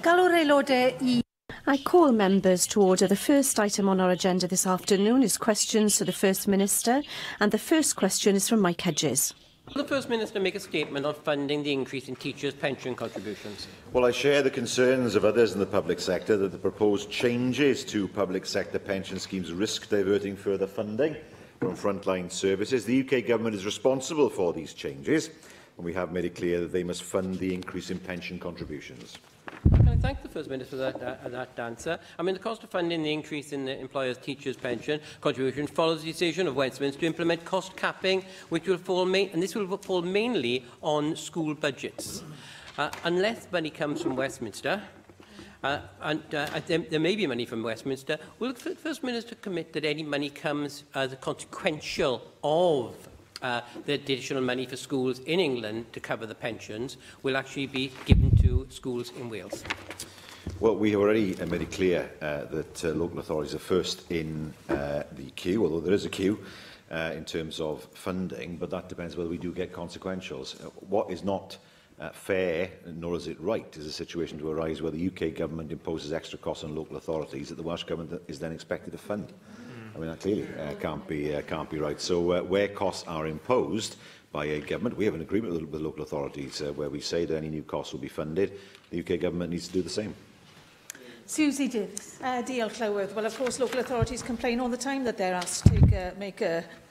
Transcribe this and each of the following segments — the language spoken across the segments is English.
Galw'r aelodau I. I call members to order. The first item on our agenda this afternoon is questions to the First Minister, and the first question is from Mike Hedges. Will the First Minister make a statement on funding the increase in teachers' pension contributions? Well, I share the concerns of others in the public sector that the proposed changes to public sector pension schemes risk diverting further funding from frontline services. The UK Government is responsible for these changes, and we have made it clear that they must fund the increase in pension contributions. Can I thank the First Minister for that answer? I mean, the cost of funding the increase in the employers' teachers' pension contribution follows the decision of Westminster to implement cost capping, which will fall mainly on school budgets. Unless money comes from Westminster, there may be money from Westminster, will the First Minister commit that any money comes as a consequential of the additional money for schools in England to cover the pensions will actually be given to schools in Wales? Well, we have already made it clear that local authorities are first in the queue, although there is a queue in terms of funding, but that depends whether we do get consequentials. What is not fair, nor is it right, is a situation to arise where the UK Government imposes extra costs on local authorities that the Welsh Government is then expected to fund. I mean, that clearly can't be right. So where costs are imposed by a government, we have an agreement with local authorities where we say that any new costs will be funded. The UK Government needs to do the same. Susie Davis. Diolch, Llywydd. Well, of course, local authorities complain all the time that they're asked to make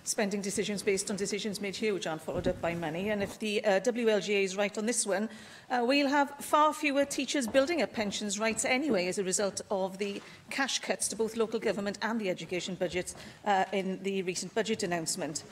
spending decisions based on decisions made here which aren't followed up by money. And if the WLGA is right on this one, we'll have far fewer teachers building up pensions rights anyway as a result of the cash cuts to both local government and the education budgets in the recent budget announcement.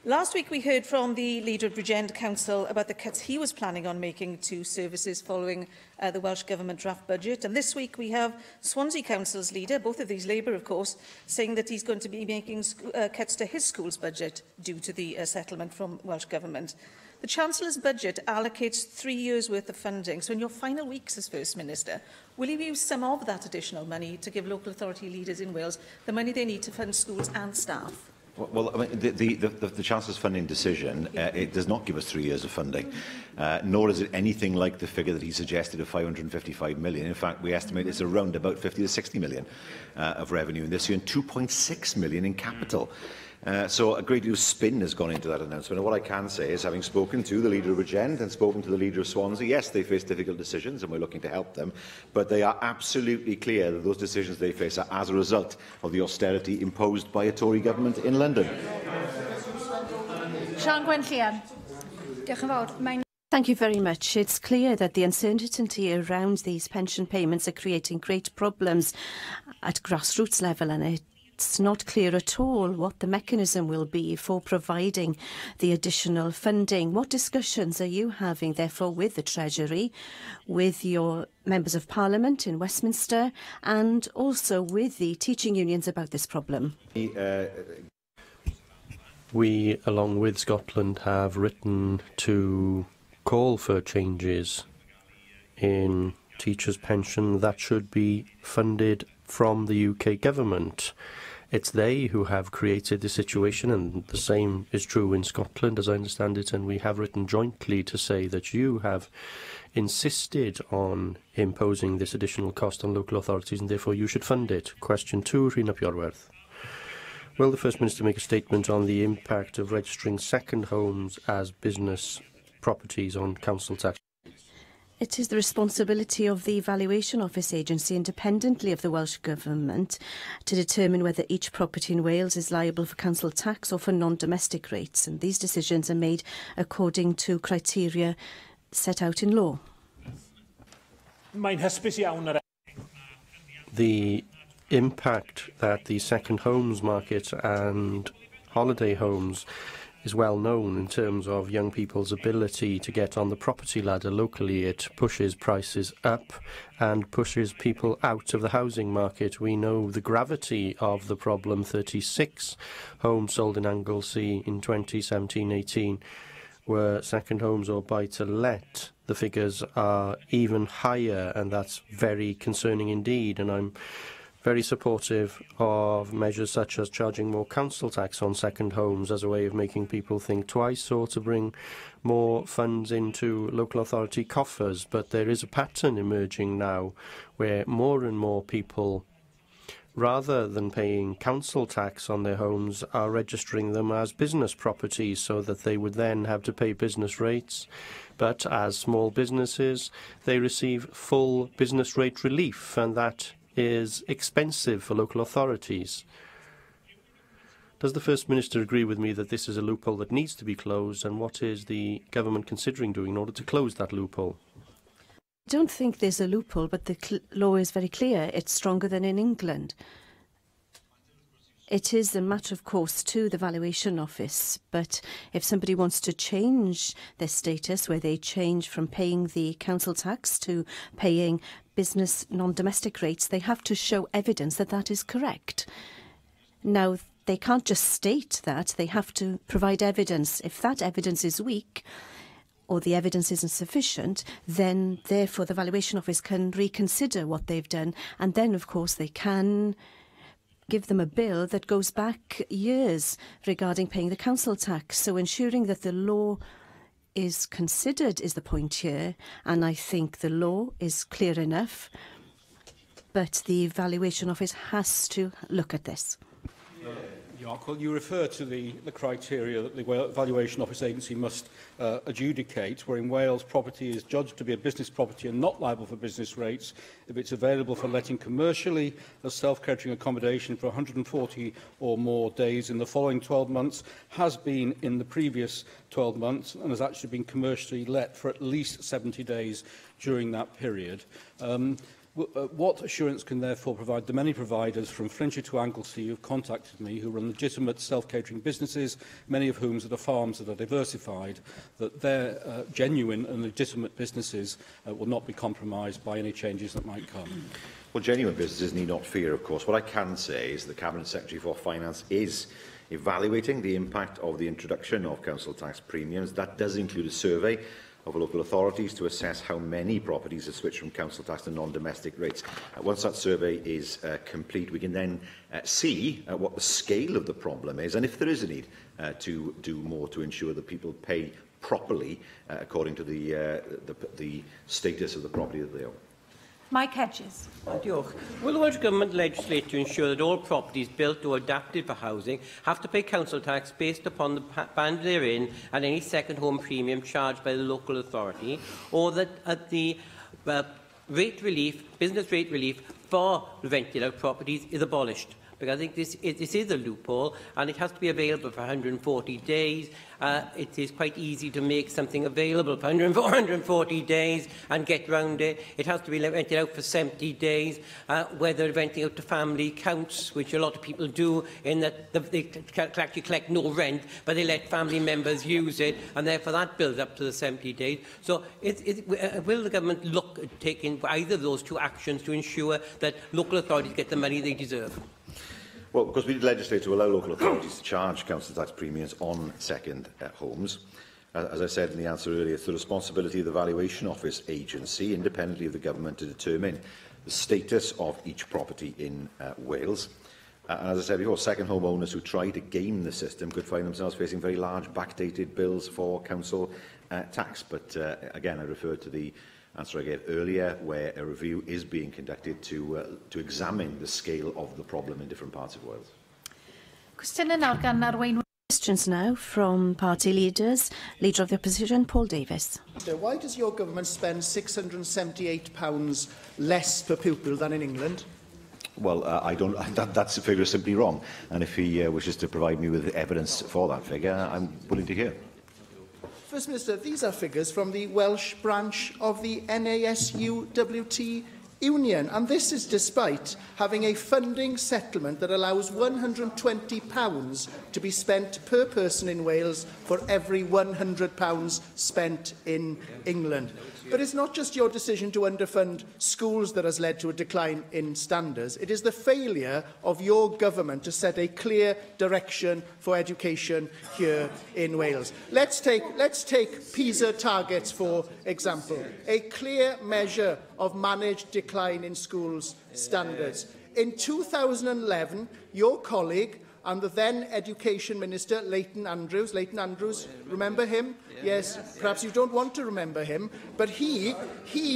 Last week we heard from the leader of Bridgend Council about the cuts he was planning on making to services following the Welsh Government draft budget. And this week we have Swansea Council's leader, both of these Labour of course, saying that he's going to be making cuts to his school's budget due to the settlement from Welsh Government. The Chancellor's budget allocates 3 years' worth of funding. So in your final weeks as First Minister, will you use some of that additional money to give local authority leaders in Wales the money they need to fund schools and staff? Well, I mean, the Chancellor's funding decision, it does not give us 3 years of funding, nor is it anything like the figure that he suggested of 555 million. In fact, we estimate it's around about 50 to 60 million of revenue in this year and 2.6 million in capital. So a great deal of spin has gone into that announcement. And what I can say is, having spoken to the leader of Bridgend and spoken to the leader of Swansea, yes, they face difficult decisions and we're looking to help them, but they are absolutely clear that those decisions they face are as a result of the austerity imposed by a Tory government in London. Sian Gwenllian. Thank you very much. It's clear that the uncertainty around these pension payments are creating great problems at grassroots level, and it's not clear at all what the mechanism will be for providing the additional funding. What discussions are you having, therefore, with the Treasury, with your members of Parliament in Westminster, and also with the teaching unions about this problem? We, along with Scotland, have written to call for changes in teachers' pension that should be funded from the UK Government. It's they who have created the situation, and the same is true in Scotland, as I understand it, and we have written jointly to say that you have insisted on imposing this additional cost on local authorities, and therefore you should fund it. Question 2, Rhina Pyorwerth. Will the First Minister make a statement on the impact of registering second homes as business properties on council tax? It is the responsibility of the Valuation Office agency, independently of the Welsh Government, to determine whether each property in Wales is liable for council tax or for non-domestic rates, and these decisions are made according to criteria set out in law. The impact that the second homes market and holiday homes is well known in terms of young people's ability to get on the property ladder locally. It pushes prices up and pushes people out of the housing market. We know the gravity of the problem. 36 homes sold in Anglesey in 2017-18 were second homes or buy-to-let. The figures are even higher, and that's very concerning indeed. And I'm very supportive of measures such as charging more council tax on second homes as a way of making people think twice, or to bring more funds into local authority coffers. But there is a pattern emerging now where more and more people, rather than paying council tax on their homes, are registering them as business properties so that they would then have to pay business rates. But as small businesses, they receive full business rate relief, and that is expensive for local authorities. Does the First Minister agree with me that this is a loophole that needs to be closed, and what is the government considering doing in order to close that loophole? I don't think there's a loophole, but the law is very clear. It's stronger than in England. It is a matter of course to the Valuation Office, but if somebody wants to change their status, where they change from paying the council tax to paying business non-domestic rates, they have to show evidence that that is correct. Now, they can't just state that, they have to provide evidence. If that evidence is weak, or the evidence isn't sufficient, then therefore the Valuation Office can reconsider what they've done, and then of course they can give them a bill that goes back years regarding paying the council tax. So ensuring that the law is considered is the point here, and I think the law is clear enough, but the Valuation Office has to look at this. Well, you refer to the criteria that the Valuation Office agency must adjudicate, where in Wales property is judged to be a business property and not liable for business rates if it's available for letting commercially as self-catering accommodation for 140 or more days in the following 12 months, has been in the previous 12 months, and has actually been commercially let for at least 70 days during that period. What assurance can therefore provide the many providers from Flintshire to Anglesey who have contacted me, who run legitimate self-catering businesses, many of whom are farms that are diversified, that their genuine and legitimate businesses will not be compromised by any changes that might come? Well, genuine businesses need not fear, of course. What I can say is the Cabinet Secretary for Finance is evaluating the impact of the introduction of council tax premiums. That does include a survey of local authorities to assess how many properties have switched from council tax to non-domestic rates. Once that survey is complete, we can then see what the scale of the problem is, and if there is a need to do more to ensure that people pay properly according to the status of the property that they own. Mike Hedges. Diolch. Will the Welsh Government legislate to ensure that all properties built or adapted for housing have to pay council tax based upon the band they're in and any second home premium charged by the local authority, or that the rate relief, business rate relief for rented out properties is abolished? Because I think this is a loophole, and it has to be available for 140 days. It is quite easy to make something available for 140 days and get round it. It has to be rented out for 70 days, whether renting out to family counts, which a lot of people do, in that they actually collect no rent, but they let family members use it, and therefore that builds up to the 70 days. So will the government look at taking either of those two actions to ensure that local authorities get the money they deserve? Well, because we did legislate to allow local authorities to charge council tax premiums on second homes. As I said in the answer earlier, it's the responsibility of the Valuation Office agency, independently of the government, to determine the status of each property in Wales. And as I said before, second home owners who try to game the system could find themselves facing very large backdated bills for council tax. But again, I referred to the answer I gave earlier, where a review is being conducted to examine the scale of the problem in different parts of Wales. Questions now from party leaders. Leader of the Opposition, Paul Davis. Why does your government spend £678 less per pupil than in England? Well, I don't. That's figure is simply wrong. And if he wishes to provide me with evidence for that figure, I'm willing to hear. First Minister, these are figures from the Welsh branch of the NASUWT Union, and this is despite having a funding settlement that allows £120 to be spent per person in Wales for every £100 spent in England. But it's not just your decision to underfund schools that has led to a decline in standards. It is the failure of your government to set a clear direction for education here in Wales. Let's take PISA targets, for example, a clear measure of managed decline in schools' standards. In 2011, your colleague and the then Education Minister, Leighton Andrews, remember him? Yes, perhaps you don't want to remember him, but he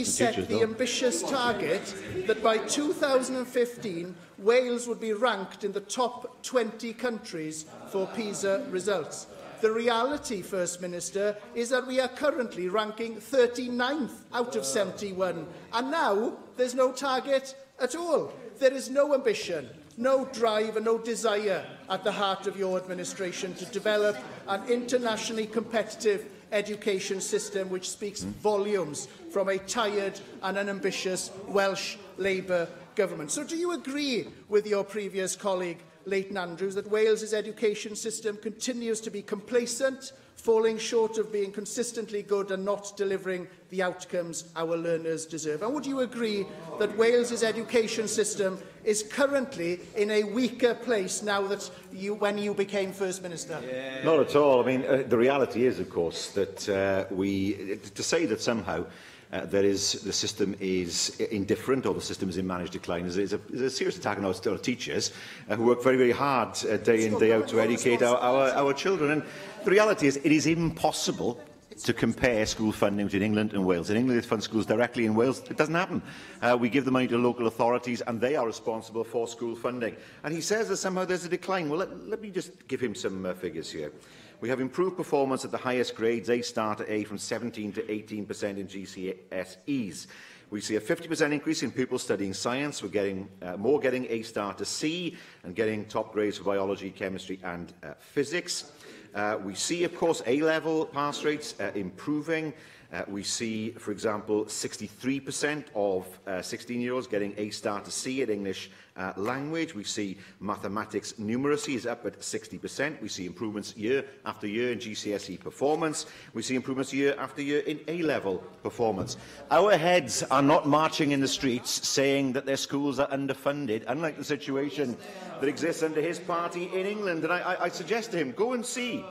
set the ambitious target that by 2015, Wales would be ranked in the top 20 countries for PISA results. The reality, First Minister, is that we are currently ranking 39th out of 71, and now there's no target at all. There is no ambition, no drive and no desire at the heart of your administration to develop an internationally competitive education system which speaks volumes from a tired and unambitious Welsh Labour government. So do you agree with your previous colleague, Leighton Andrews, that Wales's education system continues to be complacent, falling short of being consistently good and not delivering the outcomes our learners deserve? And would you agree that Wales's education system is currently in a weaker place now that when you became First Minister? Not at all. I mean, the reality is, of course, that to say that somehow the system is indifferent or the system is in managed decline is a serious attack on our teachers who work very, very hard day in, day out to educate our children. And the reality is it is impossible to compare school funding between England and Wales. In England, they fund schools directly. In Wales, it doesn't happen. We give the money to local authorities, and they are responsible for school funding. And he says that somehow there's a decline. Well, let me just give him some figures here. We have improved performance at the highest grades, A star to A, from 17% to 18% in GCSEs. We see a 50% increase in pupils studying science. We're getting more getting A star to C and getting top grades for biology, chemistry and physics. We see, of course, A-level pass rates improving. We see, for example, 63% of 16-year-olds getting A star to C at English language. We see mathematics numeracy is up at 60%. We see improvements year after year in GCSE performance. We see improvements year after year in A-level performance. Our heads are not marching in the streets saying that their schools are underfunded, unlike the situation that exists under his party in England. And I suggest to him, go and see.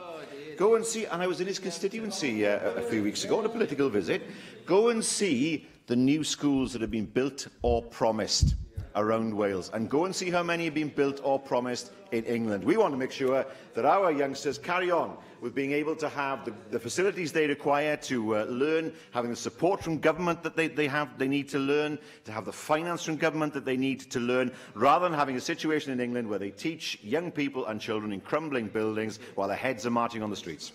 Go and see, and I was in his constituency a few weeks ago on a political visit. Go and see the new schools that have been built or promised around Wales, and go and see how many have been built or promised in England. We want to make sure that our youngsters carry on with being able to have the facilities they require to learn, having the support from government that they need to learn, to have the finance from government that they need to learn, rather than having a situation in England where they teach young people and children in crumbling buildings while their heads are marching on the streets.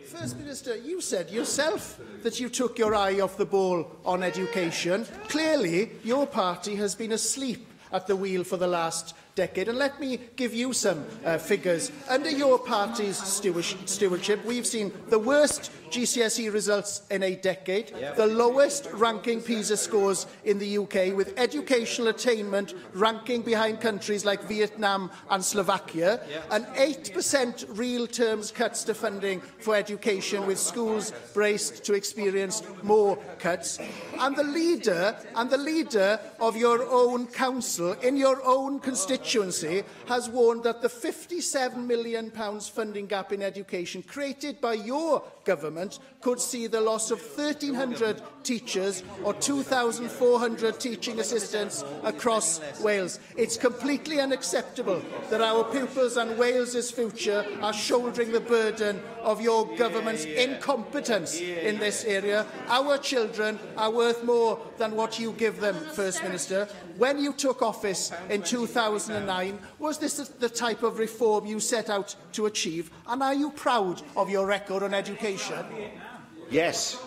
First Minister, you said yourself that you took your eye off the ball on education. Clearly, your party has been asleep at the wheel for the last decade. And let me give you some figures. Under your party's stewardship, we've seen the worst GCSE results in a decade, the lowest ranking PISA scores in the UK, with educational attainment ranking behind countries like Vietnam and Slovakia, and 8% real terms cuts to funding for education, with schools braced to experience more cuts. And the leader of your own council, in your own constituency, has warned that the £57 million funding gap in education created by your government could see the loss of 1,300 teachers or 2,400 teaching assistants across Wales. It's completely unacceptable that our pupils and Wales's future are shouldering the burden of your government's incompetence in this area. Our children are worth more than what you give them, First Minister. When you took office in 2009, was this the type of reform you set out to achieve? And are you proud of your record on education? Yes,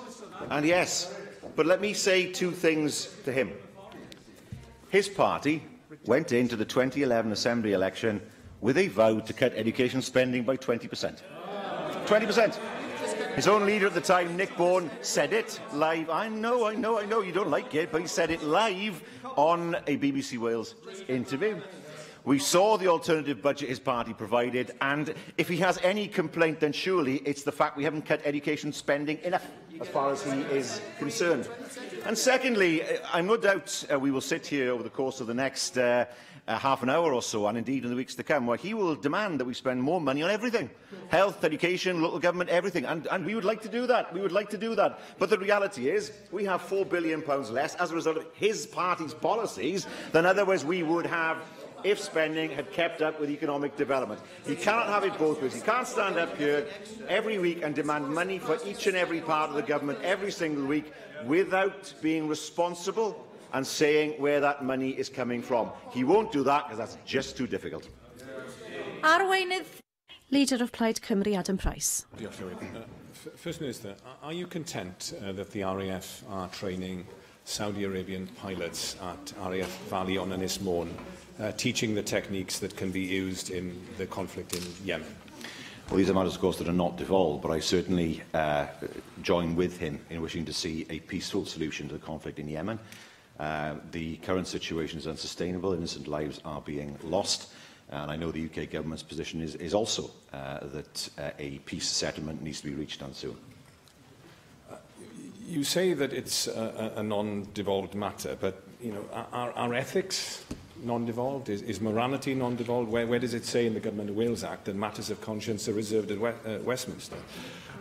and yes. But let me say two things to him. His party went into the 2011 Assembly election with a vow to cut education spending by 20%. 20%. His own leader at the time, Nick Bourne, said it live. I know, you don't like it, but he said it live on a BBC Wales interview. We saw the alternative budget his party provided, and if he has any complaint, then surely it's the fact we haven't cut education spending enough, as far as he is concerned. And secondly, I'm no doubt we will sit here over the course of the next half an hour or so, and indeed in the weeks to come, where he will demand that we spend more money on everything. Health, education, local government, everything. And we would like to do that. We would like to do that. But the reality is we have £4 billion less as a result of his party's policies than otherwise we would have if spending had kept up with economic development. He cannot have it both ways. He can't stand up here every week and demand money for each and every part of the government every single week without being responsible and saying where that money is coming from. He won't do that because that's just too difficult. Arweinydd. Leader of Plaid Cymru, Adam Price. First Minister, are you content that the RAF are training Saudi Arabian pilots at RAF Valley on Ynys Môn, teaching the techniques that can be used in the conflict in Yemen? Well, these are matters, of course, that are not devolved, but I certainly join with him in wishing to see a peaceful solution to the conflict in Yemen. The current situation is unsustainable. Innocent lives are being lost. And I know the UK government's position is also that a peace settlement needs to be reached on soon. You say that it's a non-devolved matter, but are ethics non-devolved? Is morality non-devolved? Where does it say in the Government of Wales Act that matters of conscience are reserved at Westminster?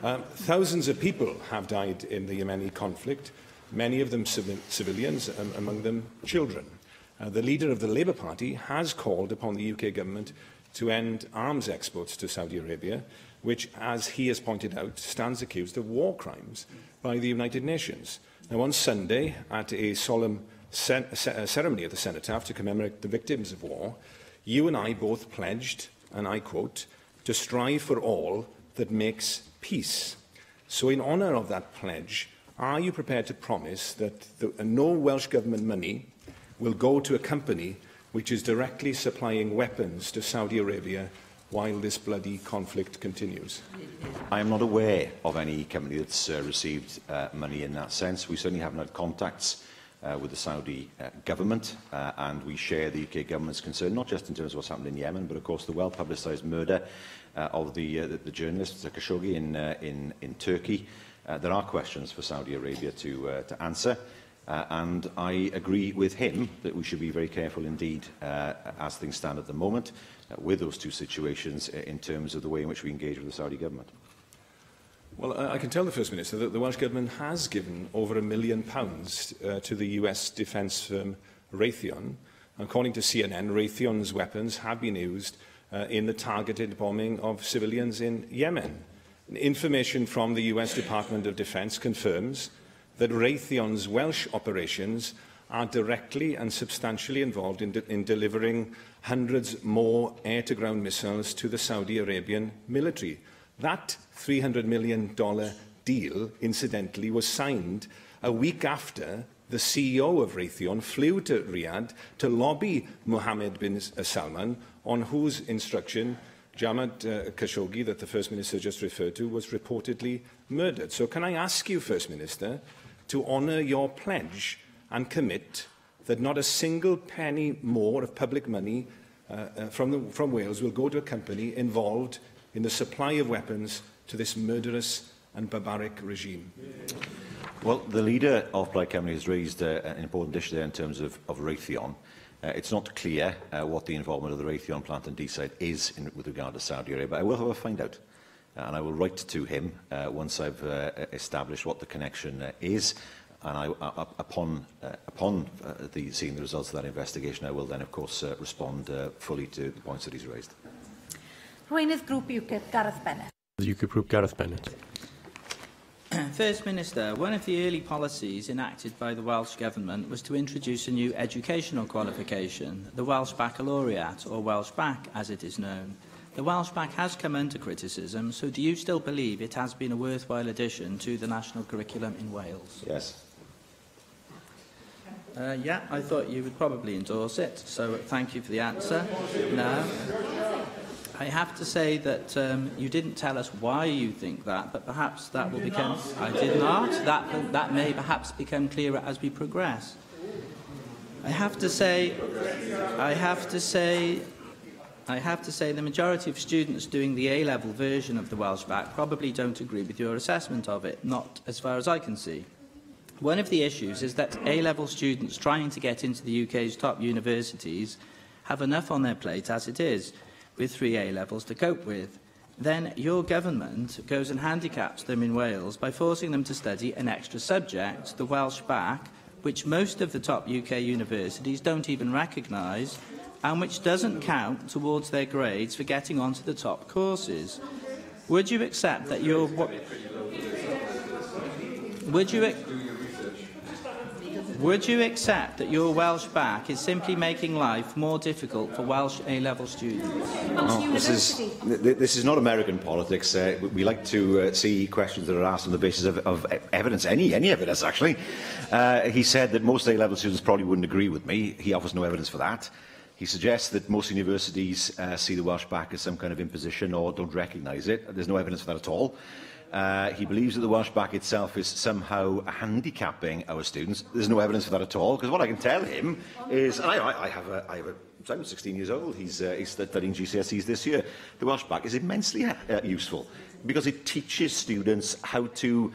Thousands of people have died in the Yemeni conflict, many of them civilians, among them children. The leader of the Labour Party has called upon the UK government to end arms exports to Saudi Arabia, which, as he has pointed out, stands accused of war crimes by the United Nations. Now, on Sunday, at a solemn ceremony at the Cenotaph to commemorate the victims of war, you and I both pledged, and I quote, to strive for all that makes peace. So in honour of that pledge, are you prepared to promise that no Welsh Government money will go to a company which is directly supplying weapons to Saudi Arabia while this bloody conflict continues? I am not aware of any company that's received money in that sense. We certainly haven't had contacts with the Saudi government, and we share the UK government's concern, not just in terms of what's happened in Yemen, but of course the well-publicised murder of the journalist Khashoggi in Turkey. There are questions for Saudi Arabia to answer. And I agree with him that we should be very careful indeed, as things stand at the moment, with those two situations in terms of the way in which we engage with the Saudi government. Well, I can tell the First Minister that the Welsh Government has given over £1 million to the US defence firm Raytheon. According to CNN, Raytheon's weapons have been used in the targeted bombing of civilians in Yemen. Information from the US Department of Defence confirms that Raytheon's Welsh operations are directly and substantially involved in delivering hundreds more air-to-ground missiles to the Saudi Arabian military. That $300 million deal, incidentally, was signed a week after the CEO of Raytheon flew to Riyadh to lobby Mohammed bin Salman, on whose instruction Jamaat Khashoggi, that the First Minister just referred to, was reportedly murdered. So can I ask you, First Minister, to honour your pledge and commit that not a single penny more of public money from Wales will go to a company involved in the supply of weapons to this murderous and barbaric regime? Well, the leader of Plaid Cymru has raised an important issue there in terms of Raytheon. It's not clear what the involvement of the Raytheon plant in Deeside is with regard to Saudi Arabia. I will, however, find out. And I will write to him once I've established what the connection is. And upon seeing the results of that investigation, I will then, of course, respond fully to the points that he's raised. Arweinydd Grŵp UKIP, Gareth Bennett. The UKIP Group, Gareth Bennett. First Minister, one of the early policies enacted by the Welsh Government was to introduce a new educational qualification, the Welsh Baccalaureate, or Welsh Bac as it is known. The Welsh Bac has come under criticism, so do you still believe it has been a worthwhile addition to the national curriculum in Wales? Yes. Yeah, I thought you would probably endorse it, so thank you for the answer. No. I have to say that you didn't tell us why you think that, but perhaps that will become... I did not. That may perhaps become clearer as we progress. I have to say the majority of students doing the A-level version of the Welsh Bac probably don't agree with your assessment of it, not as far as I can see. One of the issues is that A-level students trying to get into the UK's top universities have enough on their plate as it is, with 3 A-levels to cope with. Then your government goes and handicaps them in Wales by forcing them to study an extra subject, the Welsh back, which most of the top UK universities don't even recognise, and which doesn't count towards their grades for getting onto the top courses. Would you accept that your Welsh back is simply making life more difficult for Welsh A-level students? Oh, this is not American politics. We like to see questions that are asked on the basis of evidence, any evidence, actually. He said that most A-level students probably wouldn't agree with me. He offers no evidence for that. He suggests that most universities see the Welsh back as some kind of imposition or don't recognise it. There's no evidence for that at all. He believes that the Welsh back itself is somehow handicapping our students. There's no evidence for that at all, because what I can tell him is, and I have a son, 16 years old, he's studying GCSEs this year. The Welsh back is immensely useful, because it teaches students how to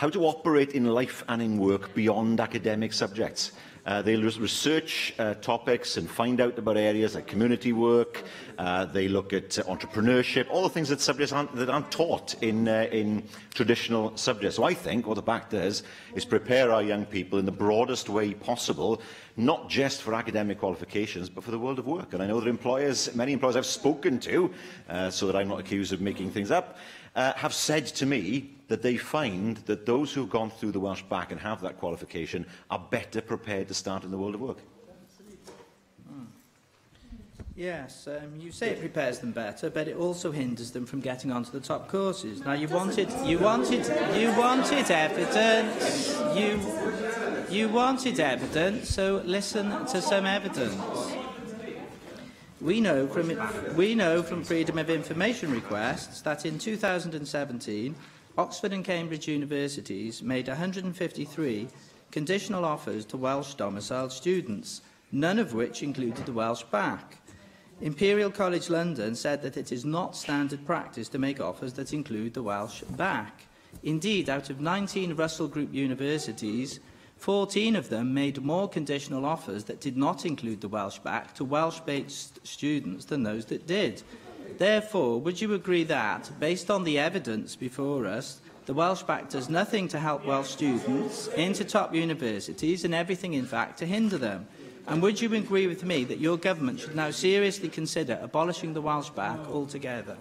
operate in life and in work beyond academic subjects. They research topics and find out about areas like community work. They look at entrepreneurship, all the things that subjects aren't taught in traditional subjects. So I think what the back does is prepare our young people in the broadest way possible, not just for academic qualifications, but for the world of work. And I know that many employers I've spoken to, so that I'm not accused of making things up, have said to me that they find that those who have gone through the Welsh back and have that qualification are better prepared to start in the world of work. Yes, you say it prepares them better, but it also hinders them from getting onto the top courses. Now, you wanted evidence. You wanted evidence, so listen to some evidence. We know from Freedom of Information requests that in 2017, Oxford and Cambridge universities made 153 conditional offers to Welsh domiciled students, none of which included the Welsh back. Imperial College London said that it is not standard practice to make offers that include the Welsh back. Indeed, out of 19 Russell Group universities, 14 of them made more conditional offers that did not include the Welsh back to Welsh-based students than those that did. Therefore, would you agree that, based on the evidence before us, the Welsh back does nothing to help Welsh students into top universities and everything, in fact, to hinder them? And would you agree with me that your government should now seriously consider abolishing the Welsh back altogether?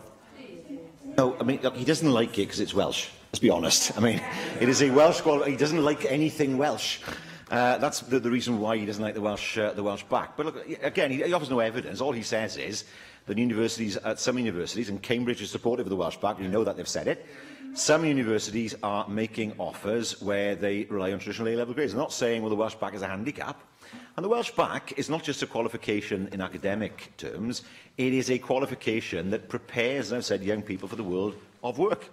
No, I mean, look, he doesn't like it because it's Welsh. Let's be honest. I mean, it is a Welsh quality. He doesn't like anything Welsh. That's the reason why he doesn't like the Welsh back. But look, again, he offers no evidence. All he says is that universities, at some universities, and Cambridge is supportive of the Welsh back, we know that they've said it, some universities are making offers where they rely on traditional A-level grades. They're not saying, well, the Welsh back is a handicap. And the Welsh back is not just a qualification in academic terms, it is a qualification that prepares, as I've said, young people for the world of work.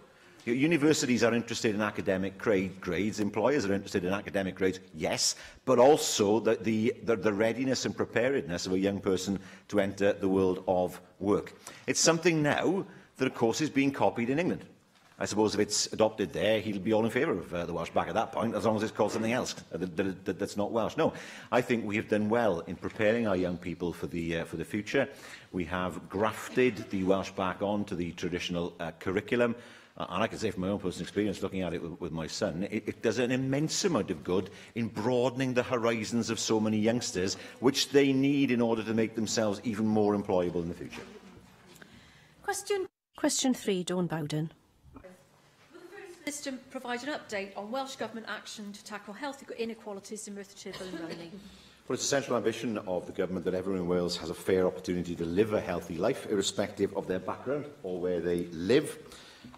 Universities are interested in academic grades, employers are interested in academic grades, yes, but also the readiness and preparedness of a young person to enter the world of work. It's something now that, of course, is being copied in England. I suppose if it's adopted there, he'll be all in favour of the Welsh back at that point, as long as it's called something else that's not Welsh. No, I think we have done well in preparing our young people for the future. We have grafted the Welsh back onto the traditional curriculum. And I can say from my own personal experience, looking at it with my son, it does an immense amount of good in broadening the horizons of so many youngsters, which they need in order to make themselves even more employable in the future. Question 3, Dawn Bowden. Minister provide an update on Welsh Government action to tackle health inequalities in Merthyr Tydfil and Rhymney? Well, it's a central ambition of the Government that everyone in Wales has a fair opportunity to live a healthy life, irrespective of their background or where they live.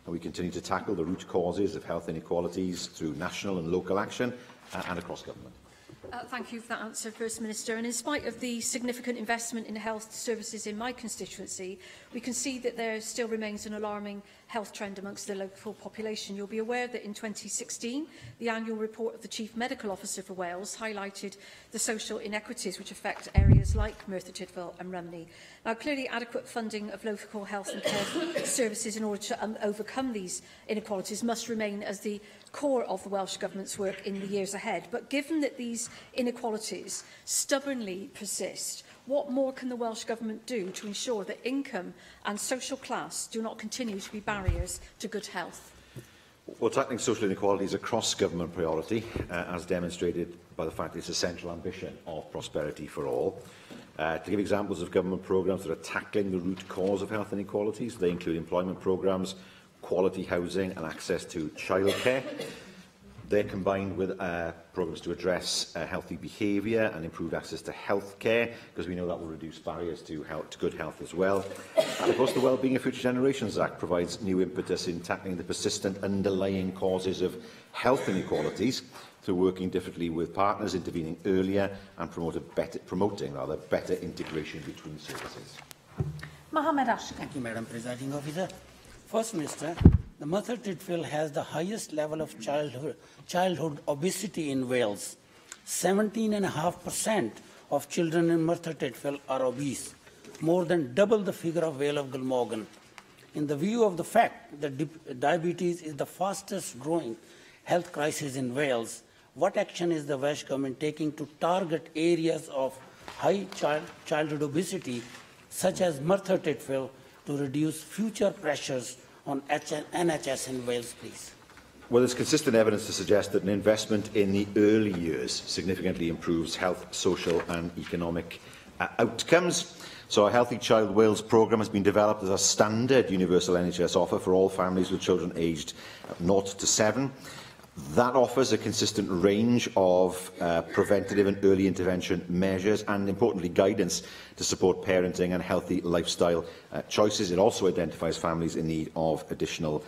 And we continue to tackle the root causes of health inequalities through national and local action and across government. Thank you for that answer, First Minister. And in spite of the significant investment in health services in my constituency, we can see that there still remains an alarming health trend amongst the local population. You'll be aware that in 2016, the annual report of the Chief Medical Officer for Wales highlighted the social inequities which affect areas like Merthyr Tydfil and Rhymney. Now, clearly, adequate funding of local health and care services in order to overcome these inequalities must remain as the core of the Welsh Government's work in the years ahead. But given that these inequalities stubbornly persist, What more can the Welsh Government do to ensure that income and social class do not continue to be barriers to good health? Well, tackling social inequality is a cross-government priority, as demonstrated by the fact it's a central ambition of prosperity for all. To give examples of government programmes that are tackling the root cause of health inequalities, they include employment programmes, quality housing and access to childcare. They're combined with programmes to address healthy behaviour and improved access to health care, because we know that will reduce barriers to good health as well. And of course, the Wellbeing of Future Generations Act provides new impetus in tackling the persistent underlying causes of health inequalities through working differently with partners, intervening earlier and promoting better integration between services. Mohamed Ashkan. Thank you, Madam Presiding Officer. First Minister, the Merthyr Tydfil has the highest level of childhood obesity in Wales. 17.5% of children in Merthyr Tydfil are obese, more than double the figure of Vale of Glamorgan. In the view of the fact that diabetes is the fastest growing health crisis in Wales, what action is the Welsh Government taking to target areas of high childhood obesity, such as Merthyr Tydfil, to reduce future pressures on NHS in Wales, please? Well, there's consistent evidence to suggest that an investment in the early years significantly improves health, social and economic outcomes. So a Healthy Child Wales programme has been developed as a standard universal NHS offer for all families with children aged 0 to 7. That offers a consistent range of preventative and early intervention measures and, importantly, guidance to support parenting and healthy lifestyle choices. It also identifies families in need of additional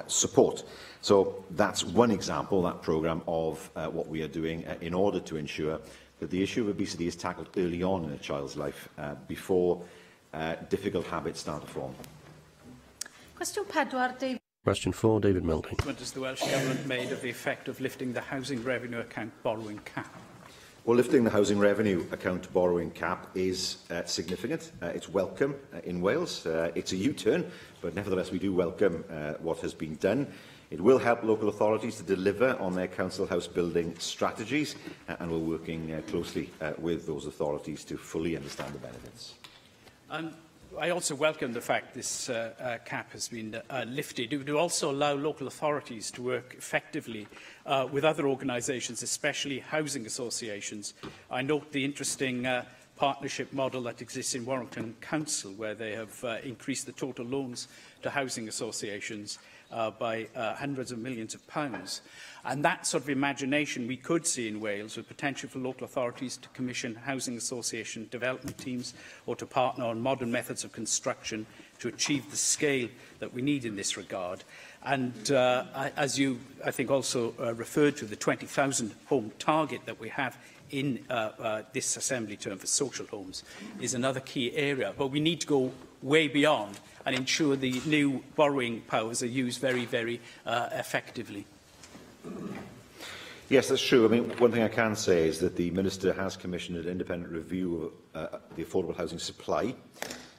support. So that's one example, that programme, of what we are doing in order to ensure that the issue of obesity is tackled early on in a child's life, before difficult habits start to form. Question 4, David. Question 4, David Milton. What has the Welsh Government made of the effect of lifting the Housing Revenue Account borrowing cap? Well, lifting the Housing Revenue Account borrowing cap is significant. It's welcome in Wales. It's a U-turn, but nevertheless we do welcome what has been done. It will help local authorities to deliver on their council house building strategies, and we're working closely with those authorities to fully understand the benefits. I also welcome the fact this cap has been lifted. It would also allow local authorities to work effectively with other organisations, especially housing associations. I note the interesting partnership model that exists in Warrington Council, where they have increased the total loans to housing associations by hundreds of millions of pounds. And that sort of imagination we could see in Wales, with potential for local authorities to commission housing association development teams or to partner on modern methods of construction to achieve the scale that we need in this regard. And as you, I think, also referred to, the 20,000 home target that we have in this Assembly term for social homes is another key area. But we need to go way beyond and ensure the new borrowing powers are used very, very effectively. Yes, that's true. I mean, one thing I can say is that the Minister has commissioned an independent review of the affordable housing supply.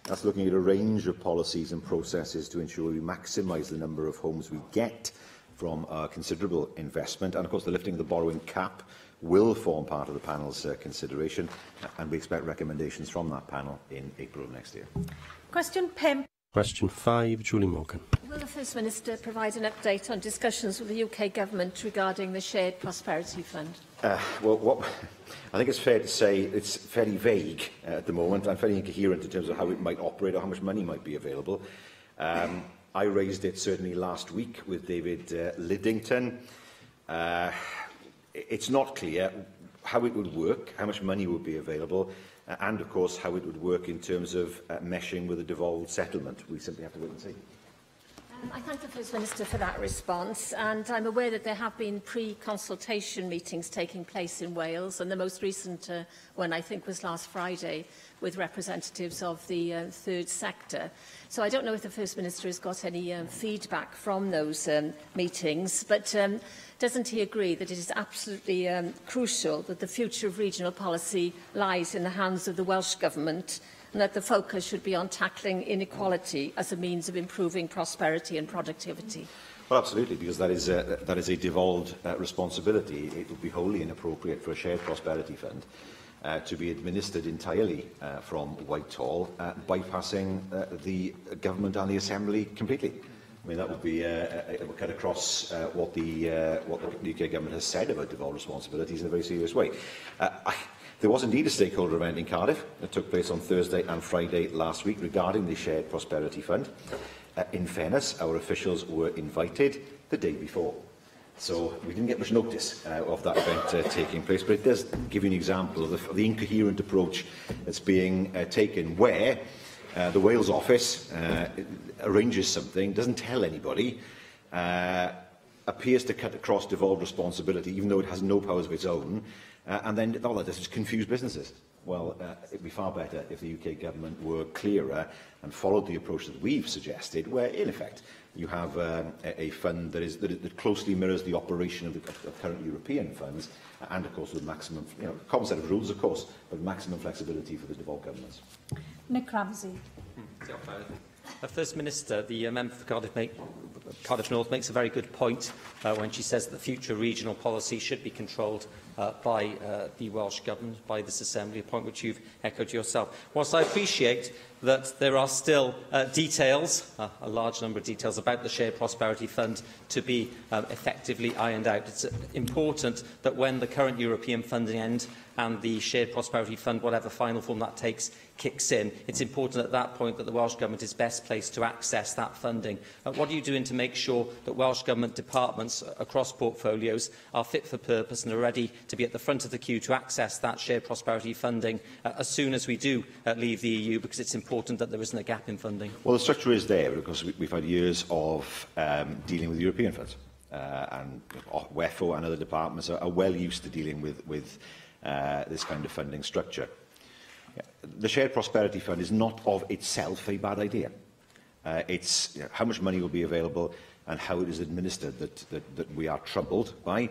That's looking at a range of policies and processes to ensure we maximise the number of homes we get from our considerable investment. And, of course, the lifting of the borrowing cap will form part of the panel's consideration, and we expect recommendations from that panel in April of next year. Question 5. Question 5, Julie Morgan. Will the First Minister provide an update on discussions with the UK Government regarding the Shared Prosperity Fund? I think it's fair to say it's very vague at the moment and very incoherent in terms of how it might operate or how much money might be available. I raised it certainly last week with David Liddington. It's not clear how it would work, how much money would be available, and, of course, how it would work in terms of meshing with a devolved settlement. We simply have to wait and see. I thank the First Minister for that response, and I'm aware that there have been pre-consultation meetings taking place in Wales, and the most recent one, I think, was last Friday with representatives of the third sector. So I don't know if the First Minister has got any feedback from those meetings, but doesn't he agree that it is absolutely crucial that the future of regional policy lies in the hands of the Welsh Government, and that the focus should be on tackling inequality as a means of improving prosperity and productivity? Well, absolutely, because that is a devolved responsibility. It would be wholly inappropriate for a shared prosperity fund to be administered entirely from Whitehall, bypassing the Government and the Assembly completely. I mean, that would be it would cut across what the UK Government has said about devolved responsibilities in a very serious way. There was indeed a stakeholder event in Cardiff that took place on Thursday and Friday last week regarding the Shared Prosperity Fund. In fairness, our officials were invited the day before, so we didn't get much notice of that event taking place, but it does give you an example of the incoherent approach that's being taken, where the Wales office arranges something, doesn't tell anybody, appears to cut across devolved responsibility, even though it has no powers of its own, and then all that does is confuse businesses. Well, it would be far better if the UK Government were clearer and followed the approach that we've suggested, where, in effect, you have a fund that closely mirrors the operation of current European funds, and, of course, with maximum, common set of rules, of course, but maximum flexibility for the devolved governments. Nick Ramsey. First Minister, the member for Cardiff North makes a very good point when she says that future regional policy should be controlled by the Welsh Government, by this Assembly, a point which you've echoed yourself. Whilst I appreciate that there are still details, a large number of details about the Shared Prosperity Fund to be effectively ironed out, it's important that when the current European funding ends and the Shared Prosperity Fund, whatever final form that takes, kicks in, it's important at that point that the Welsh Government is best placed to access that funding. What are you doing to make sure that Welsh Government departments across portfolios are fit for purpose and are ready to be at the front of the queue to access that Shared Prosperity funding as soon as we do leave the EU, because it's important that there isn't a gap in funding? Well, the structure is there because we've had years of dealing with European funds, and WEFO and other departments are well used to dealing with this kind of funding structure. The Shared Prosperity Fund is not of itself a bad idea. It's how much money will be available and how it is administered that we are troubled by.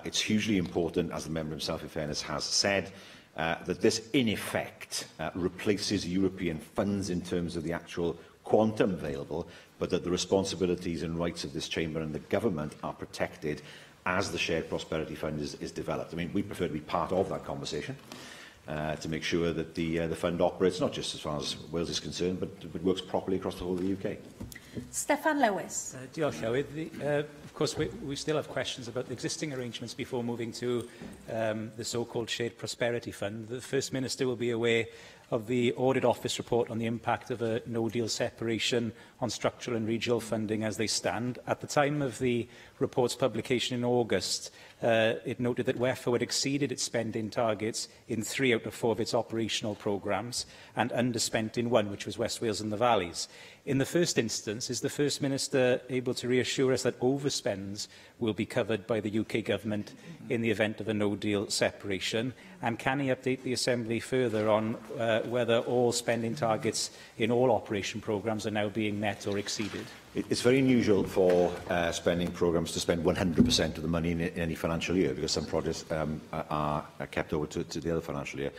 It's hugely important, as the member himself, in fairness, has said, that this, in effect, replaces European funds in terms of the actual quantum available, but that the responsibilities and rights of this chamber and the government are protected as the Shared Prosperity Fund is developed. I mean, we prefer to be part of that conversation to make sure that the fund operates, not just as far as Wales is concerned, but works properly across the whole of the UK. Steffan Lewis. Diolch, Llywydd. Of course, we still have questions about the existing arrangements before moving to the so-called Shared Prosperity Fund. The First Minister will be aware of the Audit Office report on the impact of a no-deal separation on structural and regional funding as they stand. At the time of the report's publication in August, it noted that WEFO had exceeded its spending targets in 3 out of 4 of its operational programmes and underspent in 1, which was West Wales and the Valleys. In the first instance, is the First Minister able to reassure us that overspends will be covered by the UK Government in the event of a no-deal separation? And can he update the Assembly further on whether all spending targets in all operation programmes are now being met or exceeded? It's very unusual for spending programmes to spend 100% of the money in any financial year, because some projects are kept over to the other financial year.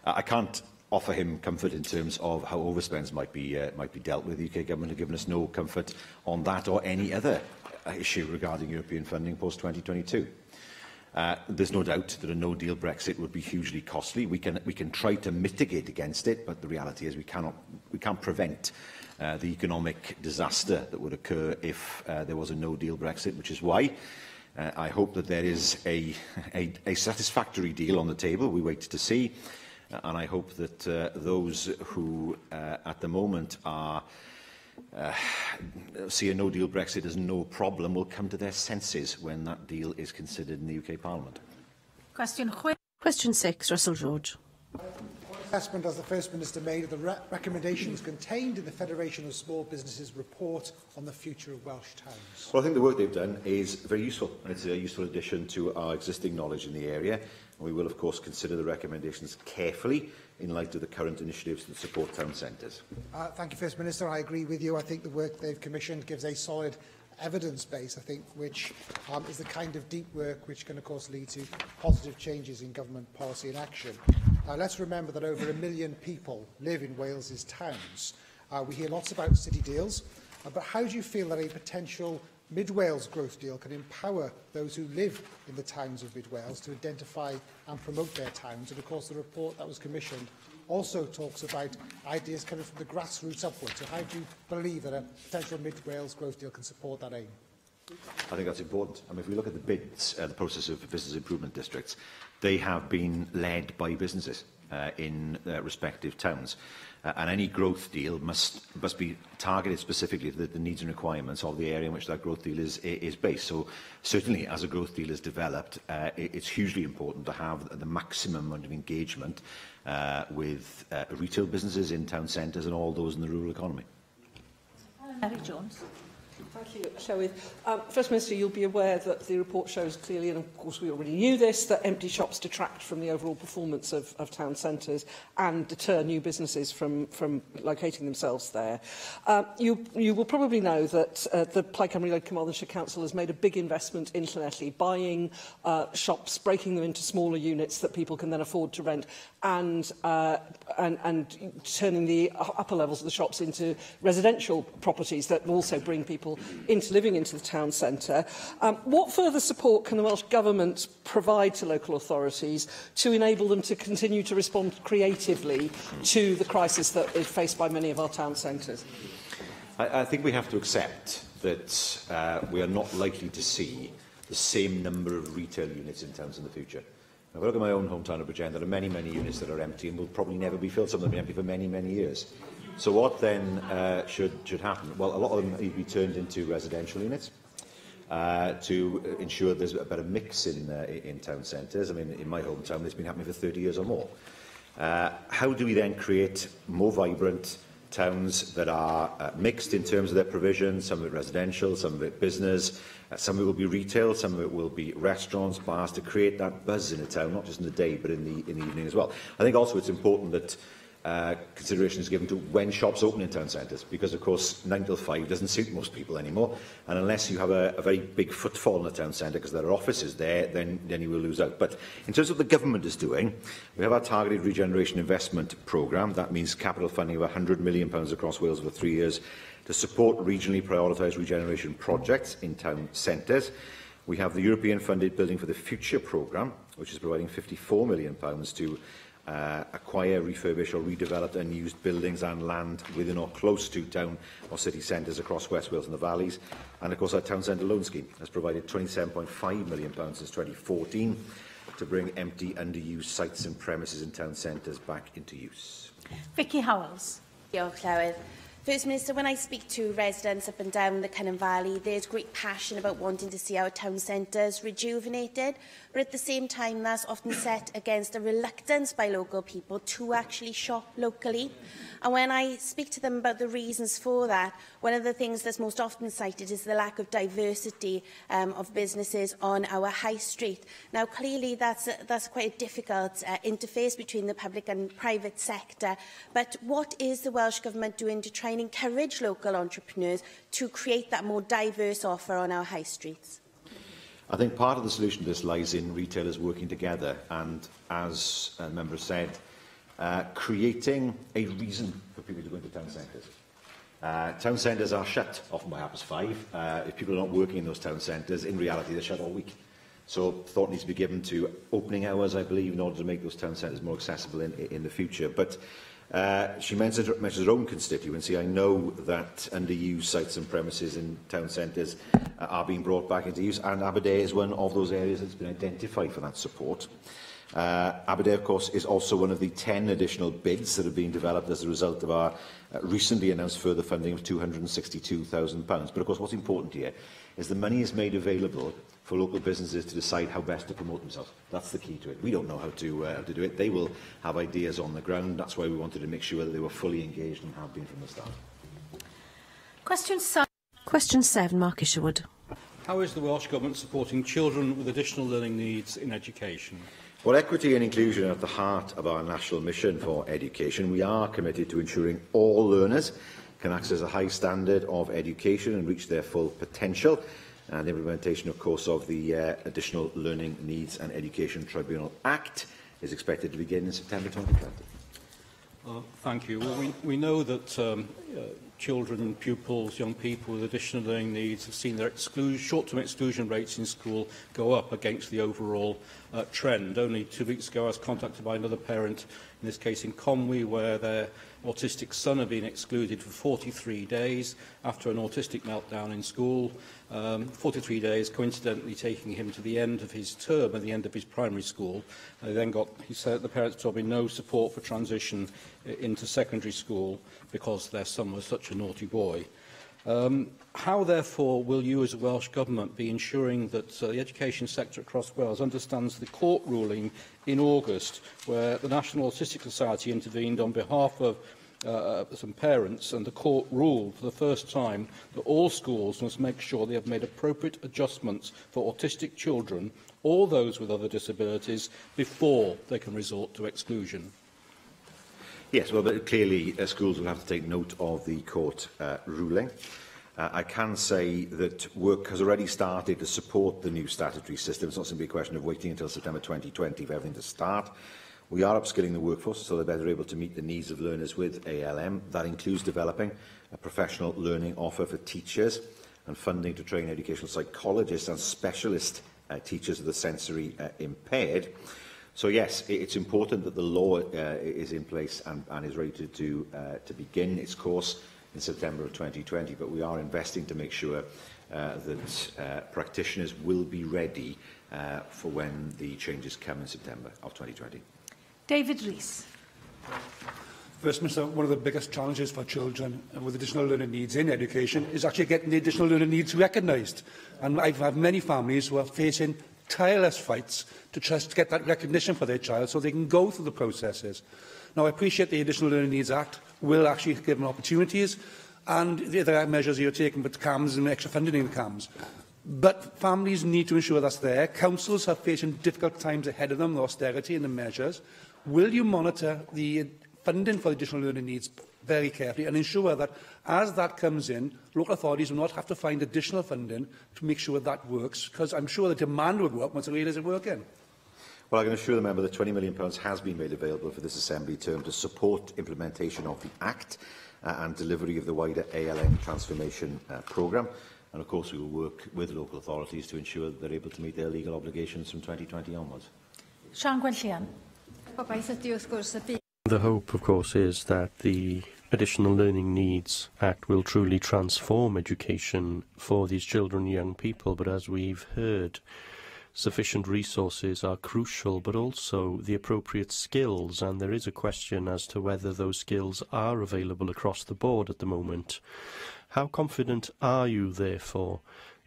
I can't offer him comfort in terms of how overspends might be dealt with. The UK Government have given us no comfort on that or any other issue regarding European funding post-2022. There's no doubt that a no-deal Brexit would be hugely costly. We can try to mitigate against it, but the reality is we can't prevent the economic disaster that would occur if there was a no-deal Brexit, which is why I hope that there is a satisfactory deal on the table. We wait to see. And I hope that those who at the moment see a no-deal Brexit as no problem will come to their senses when that deal is considered in the UK Parliament. Question 6, Russell George. What assessment has the First Minister made of the recommendations contained in the Federation of Small Businesses report on the future of Welsh towns? Well, I think the work they've done is very useful. It's a useful addition to our existing knowledge in the area. We will, of course, consider the recommendations carefully in light of the current initiatives that support town centres. Thank you, First Minister. I agree with you. I think the work they've commissioned gives a solid evidence base, I think, which is the kind of deep work which can, of course, lead to positive changes in government policy and action. Let's remember that over 1 million people live in Wales's towns. We hear lots about city deals, but how do you feel that a potential Mid Wales Growth Deal can empower those who live in the towns of Mid Wales to identify and promote their towns. And of course, the report that was commissioned also talks about ideas coming from the grassroots upwards. So how do you believe that a potential Mid Wales Growth Deal can support that aim? I think that's important. I mean, if we look at the bids, the process of business improvement districts, they have been led by businesses in respective towns. And any growth deal must be targeted specifically to the needs and requirements of the area in which that growth deal is based. So certainly, as a growth deal is developed, it's hugely important to have the maximum amount of engagement with retail businesses in town centres and all those in the rural economy. Mary Jones. Thank you, Sherwydd. First Minister, you'll be aware that the report shows clearly, and of course we already knew this, that empty shops detract from the overall performance of town centres and deter new businesses from locating themselves there. You will probably know that the Plaid Cymru led Carmarthenshire Council has made a big investment in Llanelli, buying shops, breaking them into smaller units that people can then afford to rent, and turning the upper levels of the shops into residential properties that will also bring people into living into the town centre. What further support can the Welsh Government provide to local authorities to enable them to continue to respond creatively to the crisis that is faced by many of our town centres? I think we have to accept that we are not likely to see the same number of retail units in towns in the future. If I look at my own hometown of Bridgend, there are many, many units that are empty and will probably never be filled. Some of them have been empty for many, many years. So what then should happen? Well, a lot of them need to be turned into residential units to ensure there's a better mix in town centres. I mean, in my hometown, it's been happening for 30 years or more. How do we then create more vibrant towns that are mixed in terms of their provision? Some of it residential, some of it business, some of it will be retail, some of it will be restaurants, bars, to create that buzz in a town, not just in the day, but in the evening as well. I think also it's important that consideration is given to when shops open in town centres, because of course 9 till 5 doesn't suit most people anymore, and unless you have a very big footfall in a town centre because there are offices there, then you will lose out. But in terms of what the government is doing, we have our targeted regeneration investment programme. That means capital funding of £100 million across Wales over 3 years to support regionally prioritised regeneration projects in town centres. We have the European funded Building for the Future programme, which is providing £54 million to acquire, refurbish or redevelop unused buildings and land within or close to town or city centres across West Wales and the valleys. And of course our town centre loan scheme has provided £27.5 million since 2014 to bring empty, underused sites and premises in town centres back into use. Vicky Howells. Diolch, Llywydd. First Minister, when I speak to residents up and down the Cynon Valley, there's great passion about wanting to see our town centres rejuvenated, but at the same time that's often set against a reluctance by local people to actually shop locally. And when I speak to them about the reasons for that, one of the things that's most often cited is the lack of diversity of businesses on our high street. Now, clearly that's quite a difficult interface between the public and private sector, but what is the Welsh Government doing to try and encourage local entrepreneurs to create that more diverse offer on our high streets? I think part of the solution to this lies in retailers working together and, as a member said, creating a reason for people to go into town centres. Town centres are shut often by 5:30. If people are not working in those town centres, in reality they're shut all week. So thought needs to be given to opening hours, I believe, in order to make those town centres more accessible in the future. But she mentions her own constituency. I know that underused sites and premises in town centres are being brought back into use, and Aberdare is one of those areas that's been identified for that support. Aberdare, of course, is also one of the 10 additional bids that have been developed as a result of our recently announced further funding of £262,000. But, of course, what's important here is the money is made available for local businesses to decide how best to promote themselves. That's the key to it. We don't know how to do it. They will have ideas on the ground. That's why we wanted to make sure that they were fully engaged and have been from the start. Question 7, Mark Isherwood. How is the Welsh Government supporting children with additional learning needs in education? Well, equity and inclusion are at the heart of our national mission for education. We are committed to ensuring all learners can access a high standard of education and reach their full potential. And the implementation, of course, of the Additional Learning Needs and Education Tribunal Act is expected to begin in September 2020. Thank you. Well, we know that children, pupils, young people with additional learning needs have seen their short-term exclusion rates in school go up against the overall trend. Only 2 weeks ago I was contacted by another parent, in this case in Conwy, where their autistic son had been excluded for 43 days after an autistic meltdown in school. 43 days, coincidentally taking him to the end of his term and the end of his primary school. He said the parents told me no support for transition into secondary school because their son was such a naughty boy. How, therefore, will you as a Welsh Government be ensuring that the education sector across Wales understands the court ruling in August, where the National Autistic Society intervened on behalf of some parents, and the court ruled for the first time that all schools must make sure they have made appropriate adjustments for autistic children or those with other disabilities before they can resort to exclusion? Yes, well, but clearly schools will have to take note of the court ruling. I can say that work has already started to support the new statutory system. It's not simply a question of waiting until September 2020 for everything to start. We are upskilling the workforce so they're better able to meet the needs of learners with ALM. That includes developing a professional learning offer for teachers and funding to train educational psychologists and specialist teachers of the sensory impaired. So yes, it's important that the law is in place and is ready to begin its course in September of 2020, but we are investing to make sure that practitioners will be ready for when the changes come in September of 2020. David Rees. First Minister, one of the biggest challenges for children with additional learning needs in education is actually getting the additional learning needs recognised. And I've had many families who are facing tireless fights to just get that recognition for their child so they can go through the processes. Now, I appreciate the Additional Learning Needs Act will actually give them opportunities, and there are measures you're taking with CAMS and extra funding in CAMS. But families need to ensure that's there. Councils are facing difficult times ahead of them, the austerity and the measures. Will you monitor the funding for additional learning needs very carefully and ensure that as that comes in, local authorities will not have to find additional funding to make sure that works? Because I'm sure the demand will go up once they realise it's working. Well, I can assure the member that £20 million has been made available for this Assembly term to support implementation of the Act and delivery of the wider ALM transformation programme. And of course, we will work with local authorities to ensure that they're able to meet their legal obligations from 2020 onwards. Sian Gwenllian. The hope, of course, is that the Additional Learning Needs Act will truly transform education for these children and young people. But as we've heard, sufficient resources are crucial, but also the appropriate skills. And there is a question as to whether those skills are available across the board at the moment. How confident are you, therefore,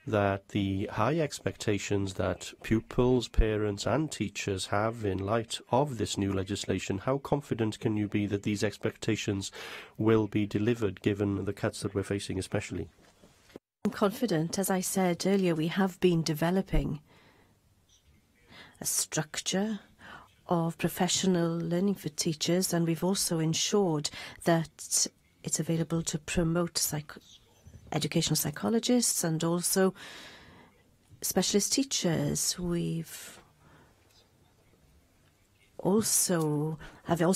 that the high expectations that pupils, parents and teachers have in light of this new legislation, how confident can you be that these expectations will be delivered, given the cuts that we're facing especially? I'm confident. As I said earlier, we have been developing a structure of professional learning for teachers, and we've also ensured that it's available to promote educational psychologists and also specialist teachers. We've also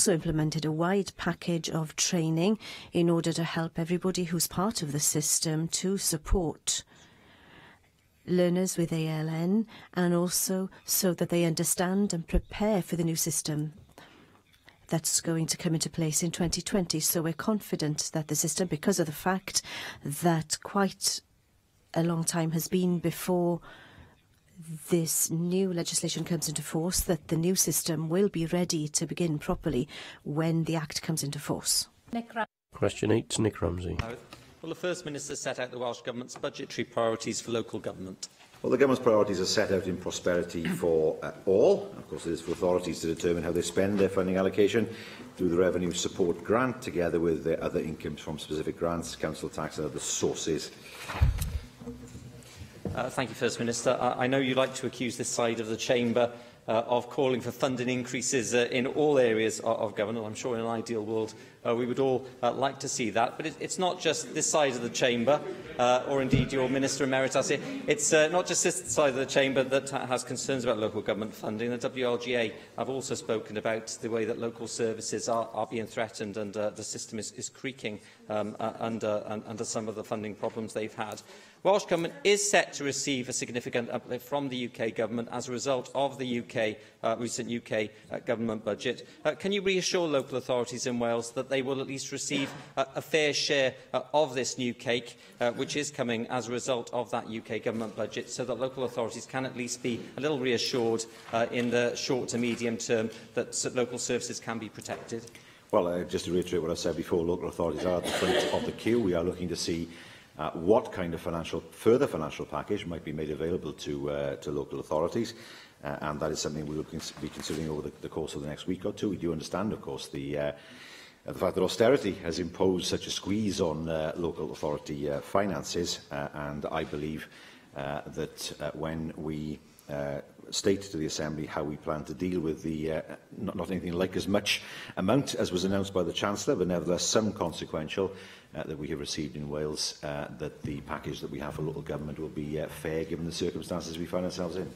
implemented a wide package of training in order to help everybody who's part of the system to support learners with ALN, and also so that they understand and prepare for the new system that's going to come into place in 2020. So we're confident that the system, because of the fact that quite a long time has been before this new legislation comes into force, that the new system will be ready to begin properly when the Act comes into force. Question 8, Nick Ramsey. Well, the First Minister set out the Welsh Government's budgetary priorities for local government. Well, the Government's priorities are set out in prosperity for all. Of course, it is for authorities to determine how they spend their funding allocation through the Revenue Support Grant, together with their other incomes from specific grants, council tax and other sources. Thank you, First Minister. I know you like to accuse this side of the chamber of calling for funding increases in all areas of government. I'm sure in an ideal world We would all like to see that, but it's not just this side of the chamber, or indeed your Minister Emeritus. It's not just this side of the chamber that has concerns about local government funding. The WLGA have also spoken about the way that local services are being threatened, and the system is creaking under some of the funding problems they've had. Welsh Government is set to receive a significant uplift from the UK Government as a result of the recent UK Government budget. Can you reassure local authorities in Wales that they will at least receive a fair share of this new cake, which is coming as a result of that UK Government budget, so that local authorities can at least be a little reassured in the short to medium term that local services can be protected? Well, just to reiterate what I said before, local authorities are at the front of the queue. We are looking to see what kind of further financial package might be made available to local authorities, and that is something we will be considering over the course of the next week or two. We do understand, of course, the fact that austerity has imposed such a squeeze on local authority finances, and I believe that when we state to the Assembly how we plan to deal with the not anything like as much amount as was announced by the Chancellor, but nevertheless some consequential that we have received in Wales, that the package that we have for local government will be fair given the circumstances we find ourselves in.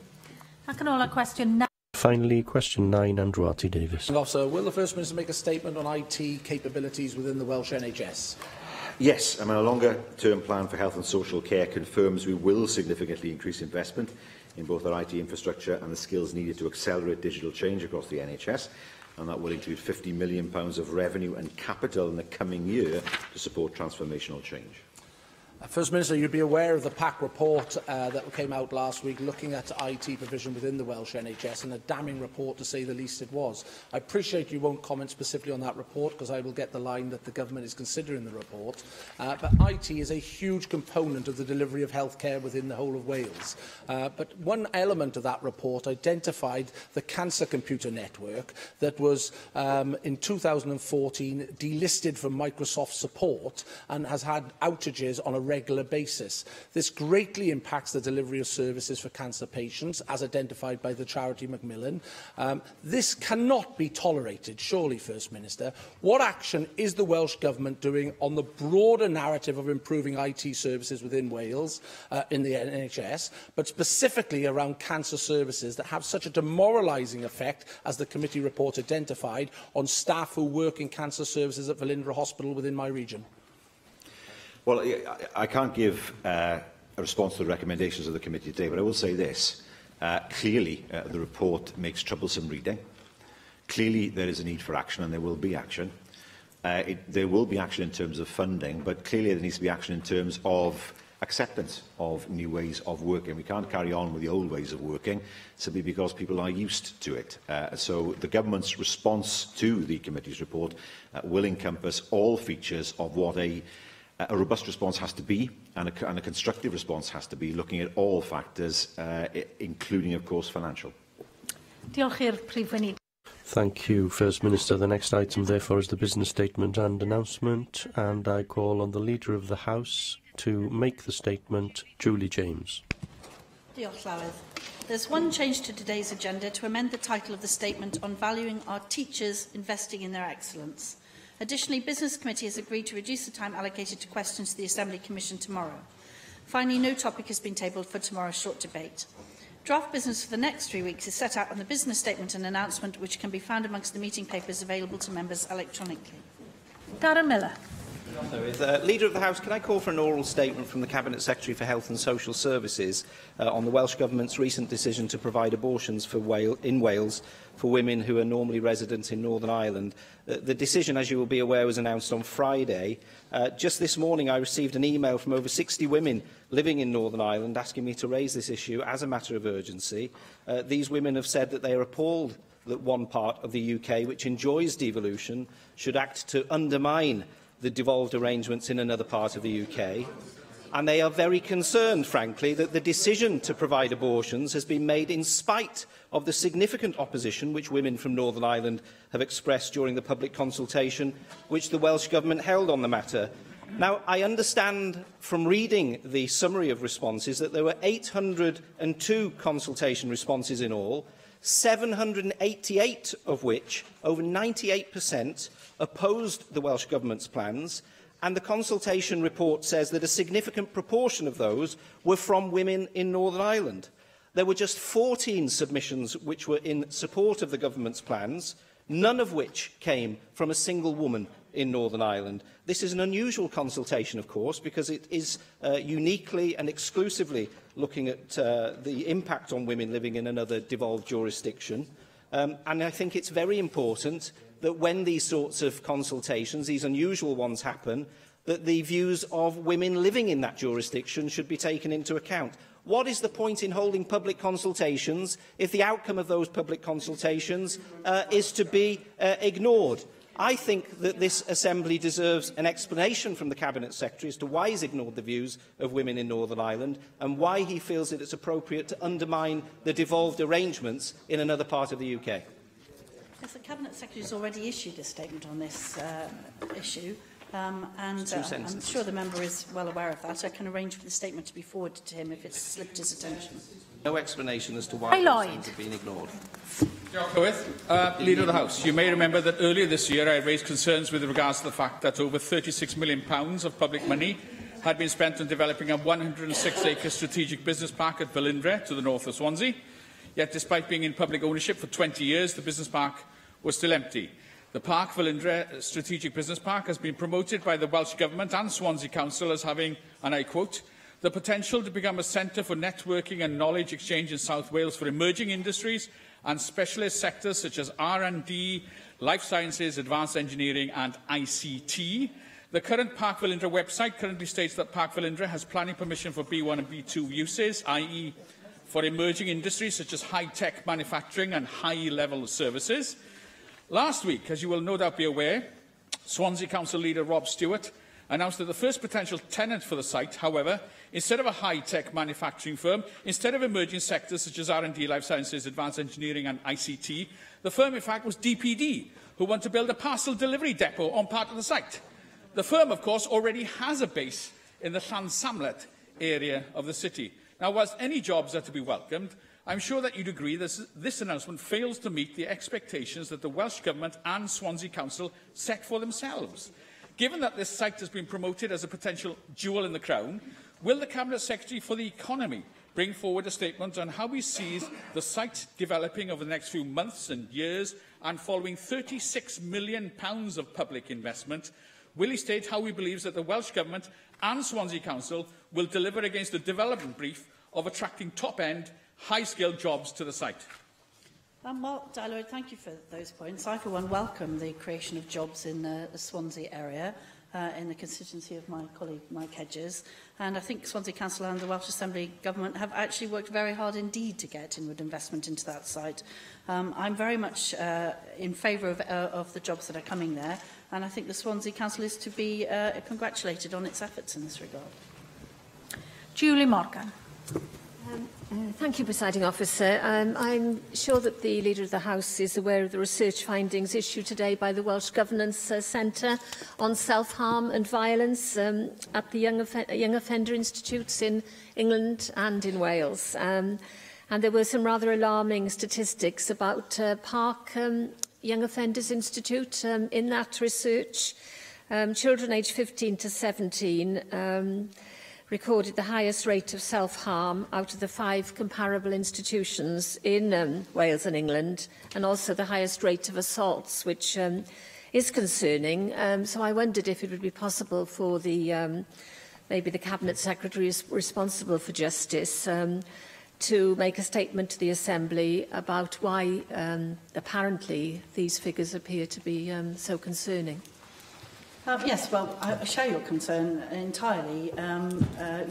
Ac yn ola, question 9. Finally, question 9, Andrew R.T. Davies. Officer, will the First Minister make a statement on IT capabilities within the Welsh NHS? Yes, a longer-term plan for health and social care confirms we will significantly increase investment in both our IT infrastructure and the skills needed to accelerate digital change across the NHS, and that will include £50 million of revenue and capital in the coming year to support transformational change. First Minister, you'd be aware of the PAC report that came out last week looking at IT provision within the Welsh NHS, and a damning report to say the least it was. I appreciate you won't comment specifically on that report because I will get the line that the government is considering the report, but IT is a huge component of the delivery of healthcare within the whole of Wales. But one element of that report identified the Cancer Computer Network that was in 2014 delisted from Microsoft support and has had outages on a regular basis. This greatly impacts the delivery of services for cancer patients, as identified by the charity Macmillan. This cannot be tolerated, surely, First Minister. What action is the Welsh Government doing on the broader narrative of improving IT services within Wales, in the NHS, but specifically around cancer services that have such a demoralising effect, as the committee report identified, on staff who work in cancer services at Velindre Hospital within my region? Well, I can't give a response to the recommendations of the committee today, but I will say this. Clearly, the report makes troublesome reading. Clearly, there is a need for action, and there will be action. There will be action in terms of funding, but clearly there needs to be action in terms of acceptance of new ways of working. We can't carry on with the old ways of working simply because people are used to it. So the government's response to the committee's report will encompass all features of what a robust response has to be, and a constructive response has to be, looking at all factors, including, of course, financial. Diolch i'r Prif Weinidog. Thank you, First Minister. The next item, therefore, is the business statement and announcement, and I call on the Leader of the House to make the statement, Julie James. Diolch, Llywyd. There's one change to today's agenda to amend the title of the statement on valuing our teachers investing in their excellence. Additionally, Business Committee has agreed to reduce the time allocated to questions to the Assembly Commission tomorrow. Finally, no topic has been tabled for tomorrow's short debate. Draft business for the next 3 weeks is set out on the business statement and announcement, which can be found amongst the meeting papers available to members electronically. Darren Miller. Leader of the House, can I call for an oral statement from the Cabinet Secretary for Health and Social Services on the Welsh Government's recent decision to provide abortions in Wales for women who are normally residents in Northern Ireland? The decision, as you will be aware, was announced on Friday. Just this morning, I received an email from over 60 women living in Northern Ireland asking me to raise this issue as a matter of urgency. These women have said that they are appalled that one part of the UK, which enjoys devolution, should act to undermine the devolved arrangements in another part of the UK. And they are very concerned, frankly, that the decision to provide abortions has been made in spite of the significant opposition which women from Northern Ireland have expressed during the public consultation which the Welsh Government held on the matter. Now, I understand from reading the summary of responses that there were 802 consultation responses in all. 788 of which, over 98%, opposed the Welsh Government's plans, and the consultation report says that a significant proportion of those were from women in Northern Ireland. There were just 14 submissions which were in support of the Government's plans, none of which came from a single woman in Northern Ireland. This is an unusual consultation, of course, because it is uniquely and exclusively looking at the impact on women living in another devolved jurisdiction. And I think it's very important that when these sorts of consultations, these unusual ones happen, that the views of women living in that jurisdiction should be taken into account. What is the point in holding public consultations if the outcome of those public consultations is to be ignored? I think that this Assembly deserves an explanation from the Cabinet Secretary as to why he's ignored the views of women in Northern Ireland and why he feels that it's appropriate to undermine the devolved arrangements in another part of the UK. Yes, the Cabinet Secretary has already issued a statement on this issue, and I'm sure the member is well aware of that. I can arrange for the statement to be forwarded to him if it's slipped his attention. No explanation as to why those things have been ignored. Leader of the House, you may remember that earlier this year I raised concerns with regards to the fact that over £36 million of public money had been spent on developing a 106-acre strategic business park at Velindre to the north of Swansea. Yet, despite being in public ownership for 20 years, the business park was still empty. The Park Velindre Strategic Business Park has been promoted by the Welsh Government and Swansea Council as having, and I quote, the potential to become a centre for networking and knowledge exchange in South Wales for emerging industries and specialist sectors such as R&D, life sciences, advanced engineering and ICT. The current Park Velindre website currently states that Park Velindre has planning permission for B1 and B2 uses, i.e. for emerging industries such as high-tech manufacturing and high-level services. Last week, as you will no doubt be aware, Swansea Council leader Rob Stewart announced that the first potential tenant for the site, however, instead of a high-tech manufacturing firm, instead of emerging sectors such as R&D, life sciences, advanced engineering and ICT, the firm, in fact, was DPD, who want to build a parcel delivery depot on part of the site. The firm, of course, already has a base in the Llansamlet area of the city. Now, whilst any jobs are to be welcomed, I'm sure that you'd agree that this announcement fails to meet the expectations that the Welsh Government and Swansea Council set for themselves. Given that this site has been promoted as a potential jewel in the crown, will the Cabinet Secretary for the Economy bring forward a statement on how he sees the site developing over the next few months and years, and following £36 million of public investment, will he state how he believes that the Welsh Government and Swansea Council will deliver against the development brief of attracting top-end, high-skilled jobs to the site? Well, Lloyd, thank you for those points. I, for one, welcome the creation of jobs in the Swansea area, in the constituency of my colleague Mike Hedges. And I think Swansea Council and the Welsh Assembly Government have actually worked very hard indeed to get inward investment into that site. I'm very much in favour of the jobs that are coming there, and I think the Swansea Council is to be congratulated on its efforts in this regard. Julie Morgan. Thank you, Presiding Officer. I'm sure that the Leader of the House is aware of the research findings issued today by the Welsh Governance Centre on self-harm and violence at the Young Offender Institutes in England and in Wales. And there were some rather alarming statistics about Park Young Offenders Institute in that research. Children aged 15 to 17 recorded the highest rate of self-harm out of the 5 comparable institutions in Wales and England, and also the highest rate of assaults, which is concerning. So I wondered if it would be possible for the maybe the Cabinet Secretary responsible for justice to make a statement to the Assembly about why apparently these figures appear to be so concerning. Yes, well, I share your concern entirely.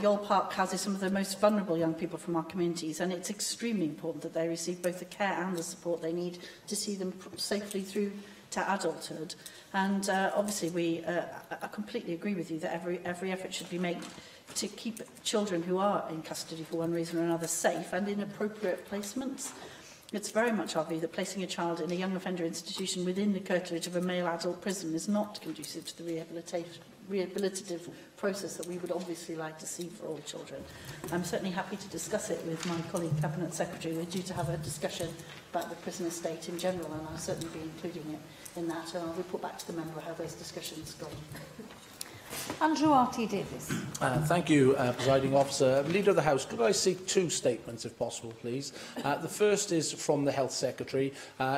Yole Park houses some of the most vulnerable young people from our communities, and it's extremely important that they receive both the care and the support they need to see them safely through to adulthood. And obviously, we I completely agree with you that every effort should be made to keep children who are in custody for one reason or another safe and in appropriate placements. It's very much our view that placing a child in a young offender institution within the curtilage of a male adult prison is not conducive to the rehabilitative process that we would obviously like to see for all children. I'm certainly happy to discuss it with my colleague Cabinet Secretary. We're due to have a discussion about the prison estate in general, and I'll certainly be including it in that, and I'll report back to the member how those discussions go. Andrew Arty-Davies. Thank you, Presiding Officer. Leader of the House, could I seek two statements, if possible, please? The first is from the Health Secretary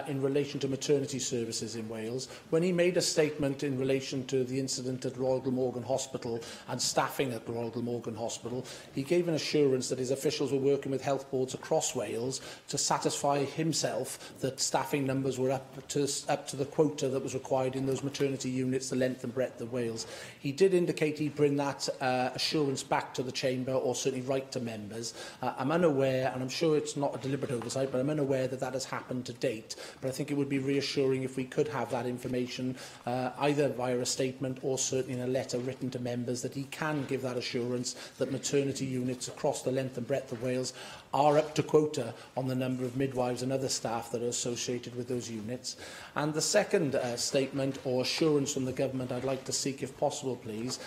in relation to maternity services in Wales. When he made a statement in relation to the incident at Royal Glamorgan Hospital and staffing at Royal Glamorgan Hospital, he gave an assurance that his officials were working with health boards across Wales to satisfy himself that staffing numbers were up to the quota that was required in those maternity units, the length and breadth of Wales. He did indicate he'd bring that assurance back to the Chamber, or certainly write to members. I'm unaware, and I'm sure it's not a deliberate oversight, but I'm unaware that that has happened to date. But I think it would be reassuring if we could have that information, either via a statement or certainly in a letter written to members, that he can give that assurance that maternity units across the length and breadth of Wales are up to quota on the number of midwives and other staff that are associated with those units. And the second statement or assurance from the government I'd like to seek, if possible, please,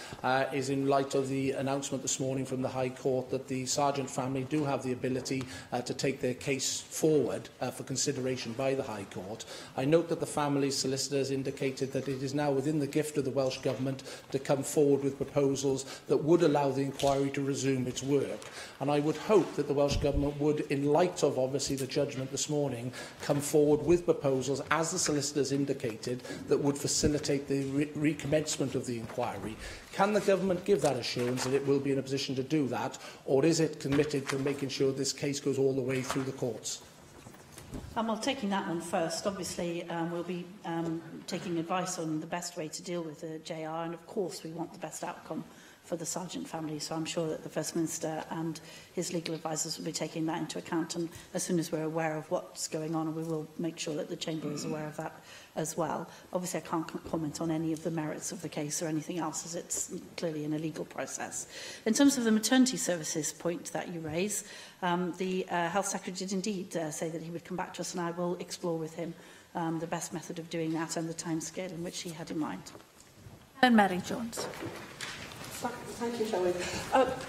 is in light of the announcement this morning from the High Court that the Sargeant family do have the ability to take their case forward for consideration by the High Court. I note that the family's solicitors indicated that it is now within the gift of the Welsh Government to come forward with proposals that would allow the inquiry to resume its work. And I would hope that the Welsh Government would, in light of obviously the judgment this morning, come forward with proposals, as the solicitors indicated, that would facilitate the recommencement of the inquiry. Can the government give that assurance that it will be in a position to do that, or is it committed to making sure this case goes all the way through the courts? Well, taking that one first, obviously we'll be taking advice on the best way to deal with the JR, and of course we want the best outcome for the Sargeant family, so I'm sure that the First Minister and his legal advisers will be taking that into account, and as soon as we're aware of what's going on, we will make sure that the Chamber is aware of that as well. Obviously, I can't comment on any of the merits of the case or anything else, as it's clearly in a legal process. In terms of the maternity services point that you raise, the Health Secretary did indeed say that he would come back to us, and I will explore with him the best method of doing that and the timescale in which he had in mind. And Mary Jones. Thank you, Shelley.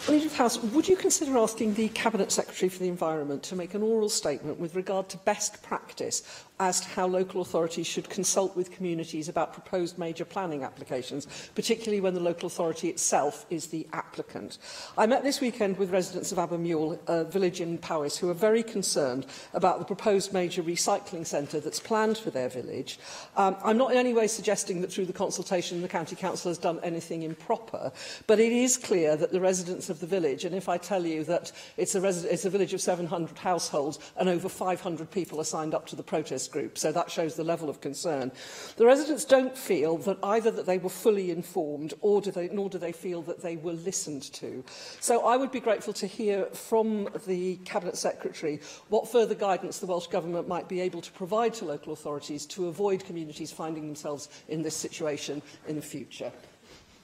Leader of the House, would you consider asking the Cabinet Secretary for the Environment to make an oral statement with regard to best practice as to how local authorities should consult with communities about proposed major planning applications, particularly when the local authority itself is the applicant? I met this weekend with residents of Abermule, a village in Powys, who are very concerned about the proposed major recycling centre that's planned for their village. I'm not in any way suggesting that through the consultation the County Council has done anything improper, but it is clear that the residents of the village, and if I tell you that it's a village of 700 households and over 500 people are signed up to the protest group, so that shows the level of concern. The residents don't feel that either that they were fully informed or nor do they feel that they were listened to. So I would be grateful to hear from the Cabinet Secretary what further guidance the Welsh Government might be able to provide to local authorities to avoid communities finding themselves in this situation in the future.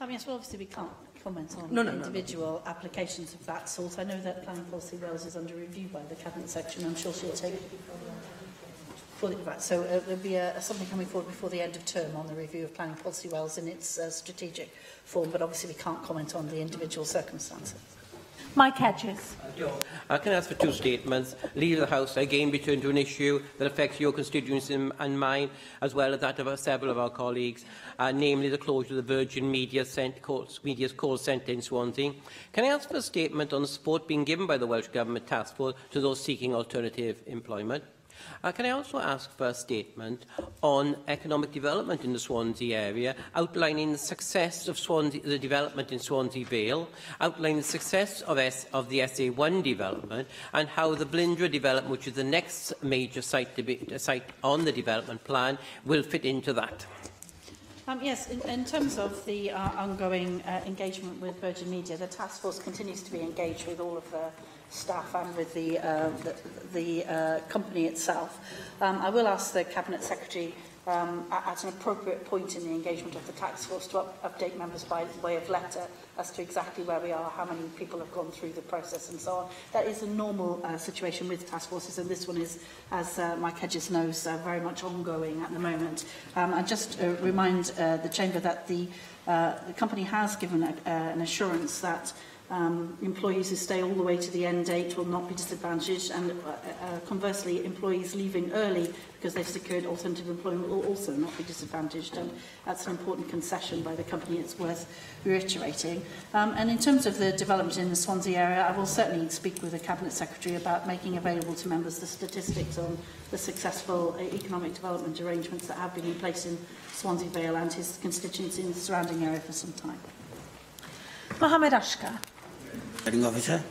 Yes, well, obviously we can't comment on individual applications of that sort. I know that Planning Policy Wales is under review by the Cabinet Secretary, and I'm sure she'll take so there'll be something coming forward before the end of term on the review of Planning Policy Wales in its strategic form, but obviously we can't comment on the individual circumstances. Mike Hedges. I can ask for two statements. Leader of the House, again return to an issue that affects your constituency and mine, as well as that of several of our colleagues, namely the closure of the Virgin Media's call centre in Swansea. Can I ask for a statement on the support being given by the Welsh Government Task Force to those seeking alternative employment? Can I also ask for a statement on economic development in the Swansea area, outlining the success of the development in Swansea Vale, outlining the success of the SA1 development, and how the Blyndra development, which is the next major site on the development plan, will fit into that? Yes, in terms of the ongoing engagement with Virgin Media, the task force continues to be engaged with all of the staff and with the company itself. I will ask the Cabinet Secretary at an appropriate point in the engagement of the task force to update members by way of letter as to exactly where we are, how many people have gone through the process and so on. That is a normal situation with task forces, and this one is, as Mike Hedges knows, very much ongoing at the moment. I just remind the Chamber that the company has given an assurance that employees who stay all the way to the end date will not be disadvantaged, and conversely, employees leaving early because they've secured alternative employment will also not be disadvantaged, and that's an important concession by the company. It's worth reiterating. And in terms of the development in the Swansea area, I will certainly speak with the Cabinet Secretary about making available to members the statistics on the successful economic development arrangements that have been in place in Swansea Vale and his constituency in the surrounding area for some time. Mohammed Ashkar. Presiding Officer,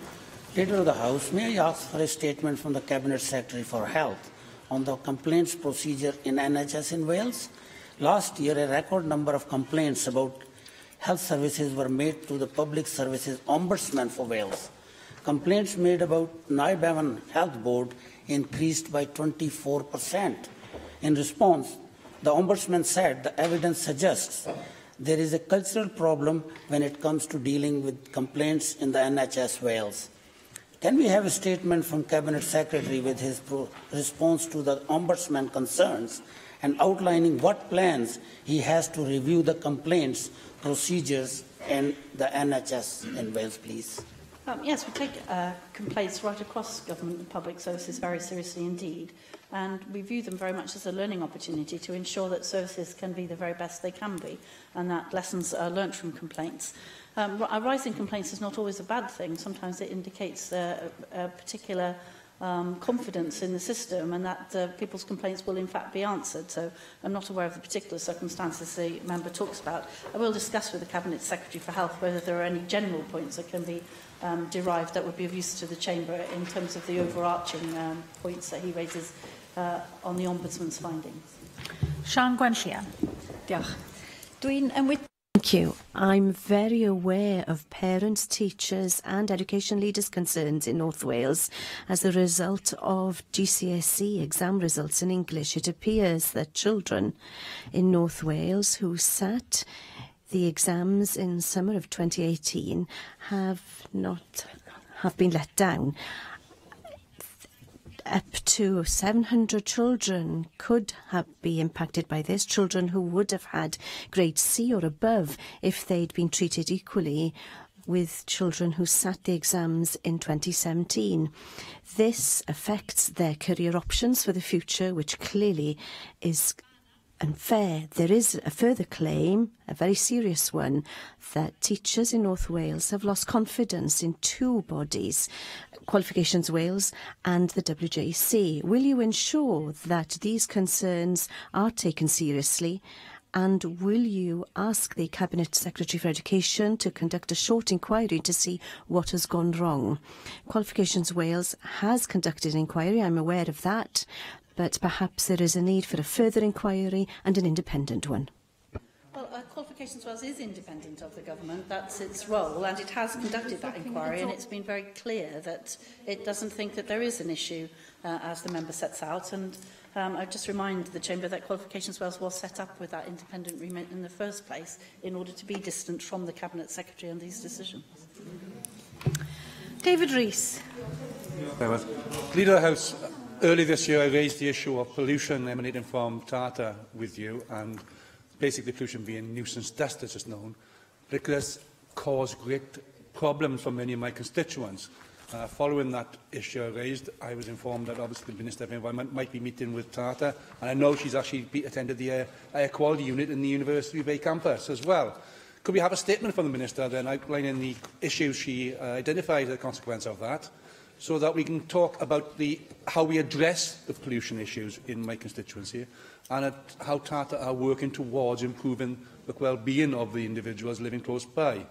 Leader of the House, may I ask for a statement from the Cabinet Secretary for Health on the complaints procedure in NHS in Wales? Last year, a record number of complaints about health services were made to the Public Services Ombudsman for Wales. Complaints made about Naibevan Health Board increased by 24%. In response, the Ombudsman said the evidence suggests there is a cultural problem when it comes to dealing with complaints in the NHS Wales. Can we have a statement from Cabinet Secretary with his response to the Ombudsman concerns and outlining what plans he has to review the complaints procedures in the NHS in Wales, please? Yes, we take complaints right across government and public services very seriously indeed, and we view them very much as a learning opportunity to ensure that services can be the very best they can be, and that lessons are learnt from complaints. A rise in complaints is not always a bad thing. Sometimes it indicates a particular confidence in the system, and that people's complaints will in fact be answered. So I'm not aware of the particular circumstances the member talks about. I will discuss with the Cabinet Secretary for Health whether there are any general points that can be derived that would be of use to the Chamber in terms of the overarching points that he raises on the Ombudsman's findings. Sian Gwenllian. Diolch. Thank you. I'm very aware of parents, teachers and education leaders' concerns in North Wales as a result of GCSE exam results in English. It appears that children in North Wales who sat the exams in summer of 2018 have been let down. Up to 700 children could be impacted by this, children who would have had grade C or above if they'd been treated equally with children who sat the exams in 2017. This affects their career options for the future, which clearly is unfair. There is a further claim, a very serious one, that teachers in North Wales have lost confidence in two bodies, Qualifications Wales and the WJC. Will you ensure that these concerns are taken seriously, and will you ask the Cabinet Secretary for Education to conduct a short inquiry to see what has gone wrong? Qualifications Wales has conducted an inquiry, I'm aware of that, but perhaps there is a need for a further inquiry and an independent one. Well, Qualifications Wales is independent of the government. That's its role, and it has conducted that inquiry, and it's been very clear that it doesn't think that there is an issue, as the member sets out. And I just remind the Chamber that Qualifications Wales was set up with that independent remit in the first place in order to be distant from the Cabinet Secretary on these decisions. David Rees. Leader of the House, early this year I raised the issue of pollution emanating from Tata with you, and basically pollution being nuisance dust, as it's known. It has caused great problems for many of my constituents. Following that issue I raised, I was informed that obviously the Minister of Environment might be meeting with Tata, and I know she's actually attended the air quality unit in the University Bay campus as well. Could we have a statement from the Minister then outlining the issues she identified as a consequence of that, so that we can talk about how we address the pollution issues in my constituency, and how Tata are working towards improving the well-being of the individuals living close by.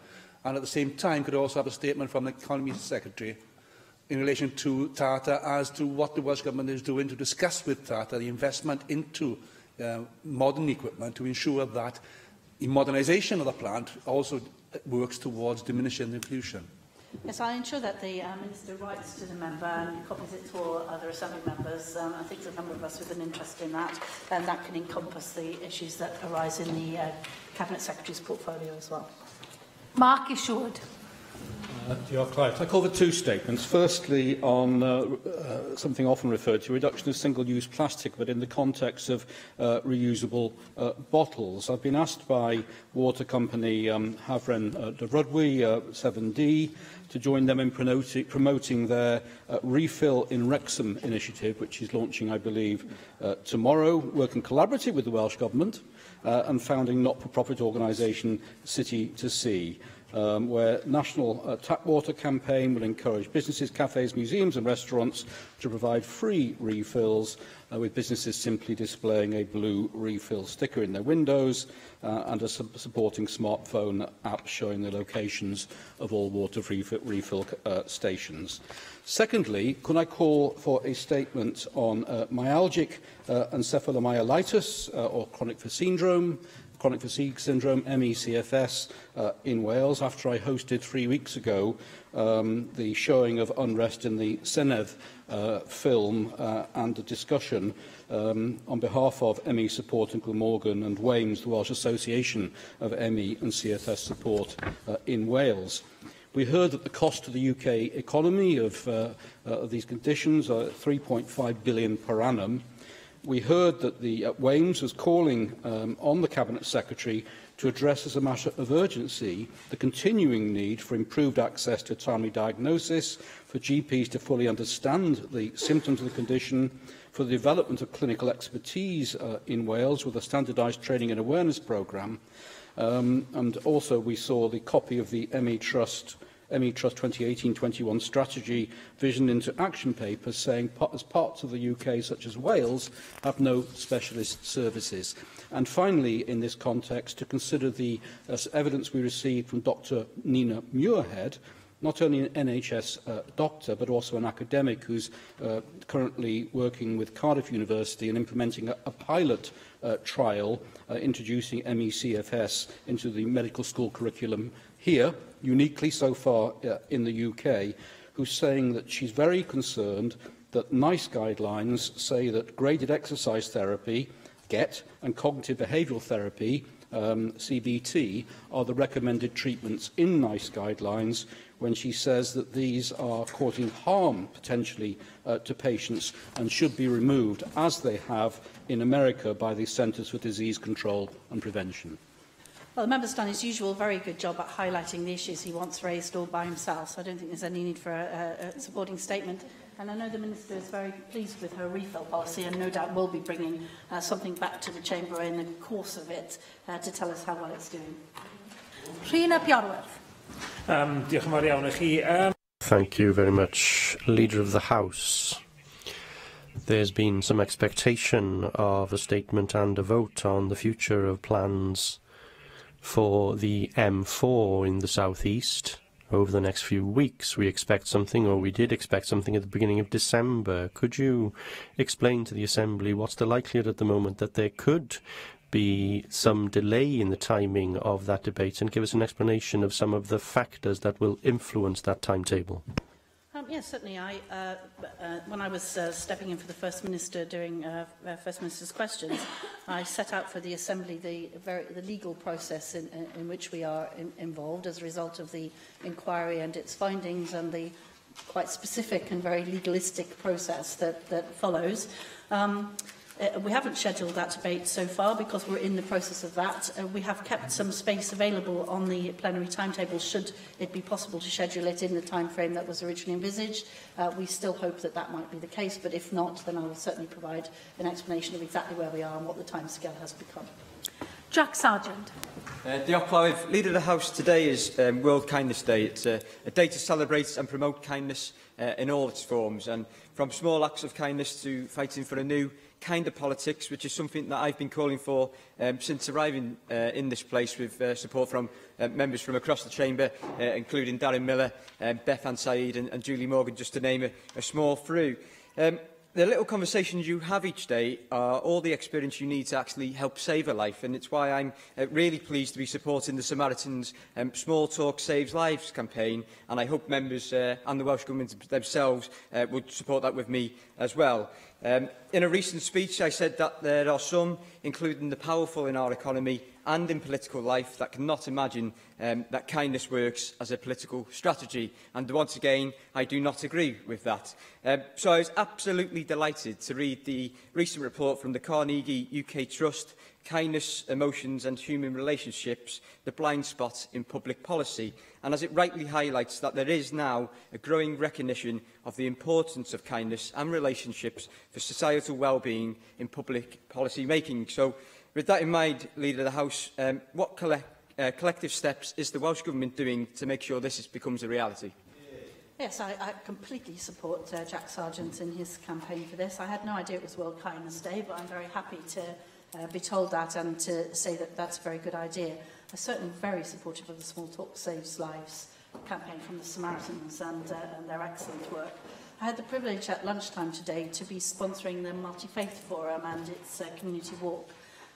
And at the same time, could also have a statement from the Economy Secretary in relation to Tata as to what the Welsh Government is doing to discuss with Tata the investment into modern equipment to ensure that the modernisation of the plant also works towards diminishing the pollution. Yes, I'll ensure that the Minister writes to the member and copies it to all other Assembly members. I think there's a number of us with an interest in that, and that can encompass the issues that arise in the Cabinet Secretary's portfolio as well. Mark Isherwood. Diolch, Clive. I call for two statements. Firstly, on something often referred to, reduction of single-use plastic, but in the context of reusable bottles. I've been asked by water company Havren de Rydwy, 7D, to join them in promoting their Refill in Wrexham initiative, which is launching, I believe, tomorrow, working collaboratively with the Welsh Government and founding not-for-profit organisation City to Sea. Where National Tap Water Campaign will encourage businesses, cafes, museums and restaurants to provide free refills, with businesses simply displaying a blue refill sticker in their windows and a supporting smartphone app showing the locations of all water refill stations. Secondly, could I call for a statement on myalgic encephalomyelitis or chronic fatigue syndrome, MECFS, in Wales, after I hosted 3 weeks ago the showing of Unrest in the Senedd film and a discussion on behalf of ME Support in Glamorgan and Wales, the Welsh Association of ME and CFS Support in Wales. We heard that the cost to the UK economy of these conditions are £3.5 billion per annum. We heard that the Wales was calling on the Cabinet Secretary to address as a matter of urgency the continuing need for improved access to timely diagnosis, for GPs to fully understand the symptoms of the condition, for the development of clinical expertise in Wales with a standardised training and awareness programme. And also we saw the copy of the ME Trust 2018-21 strategy vision into action paper saying as parts of the UK, such as Wales, have no specialist services. And finally, in this context, to consider the evidence we received from Dr Nina Muirhead, not only an NHS doctor, but also an academic who's currently working with Cardiff University and implementing a pilot trial introducing MECFS into the medical school curriculum here, uniquely so far in the UK, who's saying that she's very concerned that NICE guidelines say that graded exercise therapy, GET, and cognitive behavioural therapy, CBT, are the recommended treatments in NICE guidelines, when she says that these are causing harm, potentially, to patients and should be removed, as they have in America by the Centres for Disease Control and Prevention. Well, the member's done his usual very good job at highlighting the issues he wants raised all by himself, so I don't think there's any need for a supporting statement. And I know the Minister is very pleased with her refill policy and no doubt will be bringing something back to the Chamber in the course of it to tell us how well it's doing. Rhina Piorwerth. Diolch yn fawr iawn i chi. Thank you very much, Leader of the House. There's been some expectation of a statement and a vote on the future of plans for the M4 in the southeast over the next few weeks. We expect something, or we did expect something at the beginning of December. Could you explain to the Assembly what's the likelihood at the moment that there could be some delay in the timing of that debate, and give us an explanation of some of the factors that will influence that timetable? Yes, certainly. When I was stepping in for the First Minister during First Minister's questions, I set out for the Assembly the legal process in which we are involved as a result of the inquiry and its findings, and the quite specific and very legalistic process that follows. We haven't scheduled that debate so far because we're in the process of that. We have kept some space available on the plenary timetable should it be possible to schedule it in the time frame that was originally envisaged. We still hope that that might be the case, but if not, then I will certainly provide an explanation of exactly where we are and what the timescale has become. Jack Sargent. Diolch, Clive. Leader of the House, today is World Kindness Day. It's a day to celebrate and promote kindness in all its forms, and from small acts of kindness to fighting for a new kind of politics, which is something that I've been calling for since arriving in this place, with support from members from across the Chamber, including Darren Miller, Beth Ann Said and Julie Morgan, just to name a small few. The little conversations you have each day are all the experience you need to actually help save a life, and it's why I'm really pleased to be supporting the Samaritans Small Talk Saves Lives campaign, and I hope members and the Welsh Government themselves would support that with me as well. In a recent speech, I said that there are some, including the powerful in our economy and in political life, that cannot imagine that kindness works as a political strategy. And once again, I do not agree with that. So I was absolutely delighted to read the recent report from the Carnegie UK Trust, Kindness, Emotions and Human Relationships, the Blind Spot in Public Policy. And as it rightly highlights that there is now a growing recognition of the importance of kindness and relationships for societal well-being in public policy making. So with that in mind, Leader of the House, what collective steps is the Welsh Government doing to make sure this becomes a reality? Yes, I completely support Jack Sargent in his campaign for this. I had no idea it was World Kindness Day, but I'm very happy to be told that and to say that that's a very good idea. I'm certainly very supportive of the Small Talk Saves Lives campaign from the Samaritans and their excellent work. I had the privilege at lunchtime today to be sponsoring the Multi-Faith Forum and its community walk,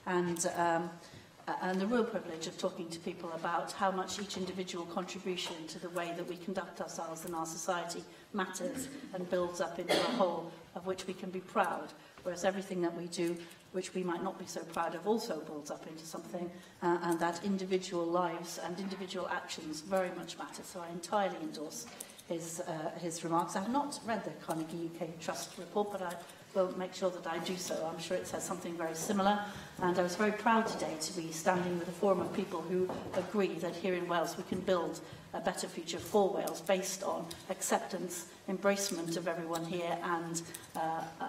and the real privilege of talking to people about how much each individual contribution to the way that we conduct ourselves in our society matters and builds up into a whole of which we can be proud, whereas everything that we do, which we might not be so proud of, also builds up into something, and that individual lives and individual actions very much matter. So I entirely endorse his remarks. I have not read the Carnegie UK Trust report, but I will make sure that I do so. I'm sure it says something very similar, and I was very proud today to be standing with a forum of people who agree that here in Wales we can build a better future for Wales based on acceptance, embracement of everyone here, and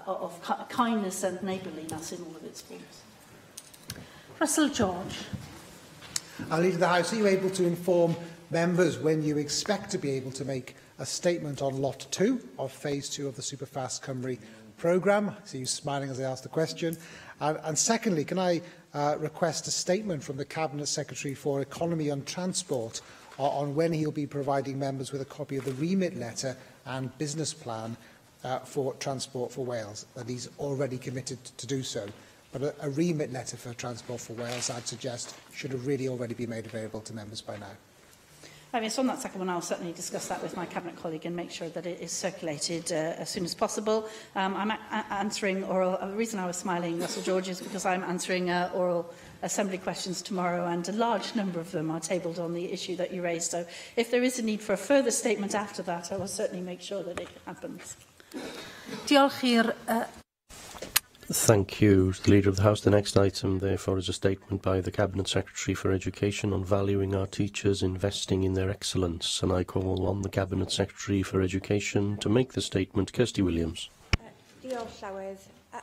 of kindness and neighbourliness in all of its forms. Russell George. Leader of the House, are you able to inform members when you expect to be able to make a statement on Lot 2 of Phase 2 of the Superfast Cymru programme? I see you smiling as I ask the question. And secondly, can I request a statement from the Cabinet Secretary for Economy and Transport on when he'll be providing members with a copy of the remit letter and business plan for Transport for Wales, that he's already committed to do so. But a remit letter for Transport for Wales, I'd suggest, should have really already been made available to members by now. So on that second one, I'll certainly discuss that with my Cabinet colleague and make sure that it is circulated as soon as possible. I'm answering oral. The reason I was smiling, Russell George, is because I'm answering oral Assembly questions tomorrow, and a large number of them are tabled on the issue that you raised. So if there is a need for a further statement after that, I will certainly make sure that it happens. Thank you, Leader of the House. The next item, therefore, is a statement by the Cabinet Secretary for Education on valuing our teachers, investing in their excellence. And I call on the Cabinet Secretary for Education to make the statement. Kirsty Williams. Diolch, Llywedd.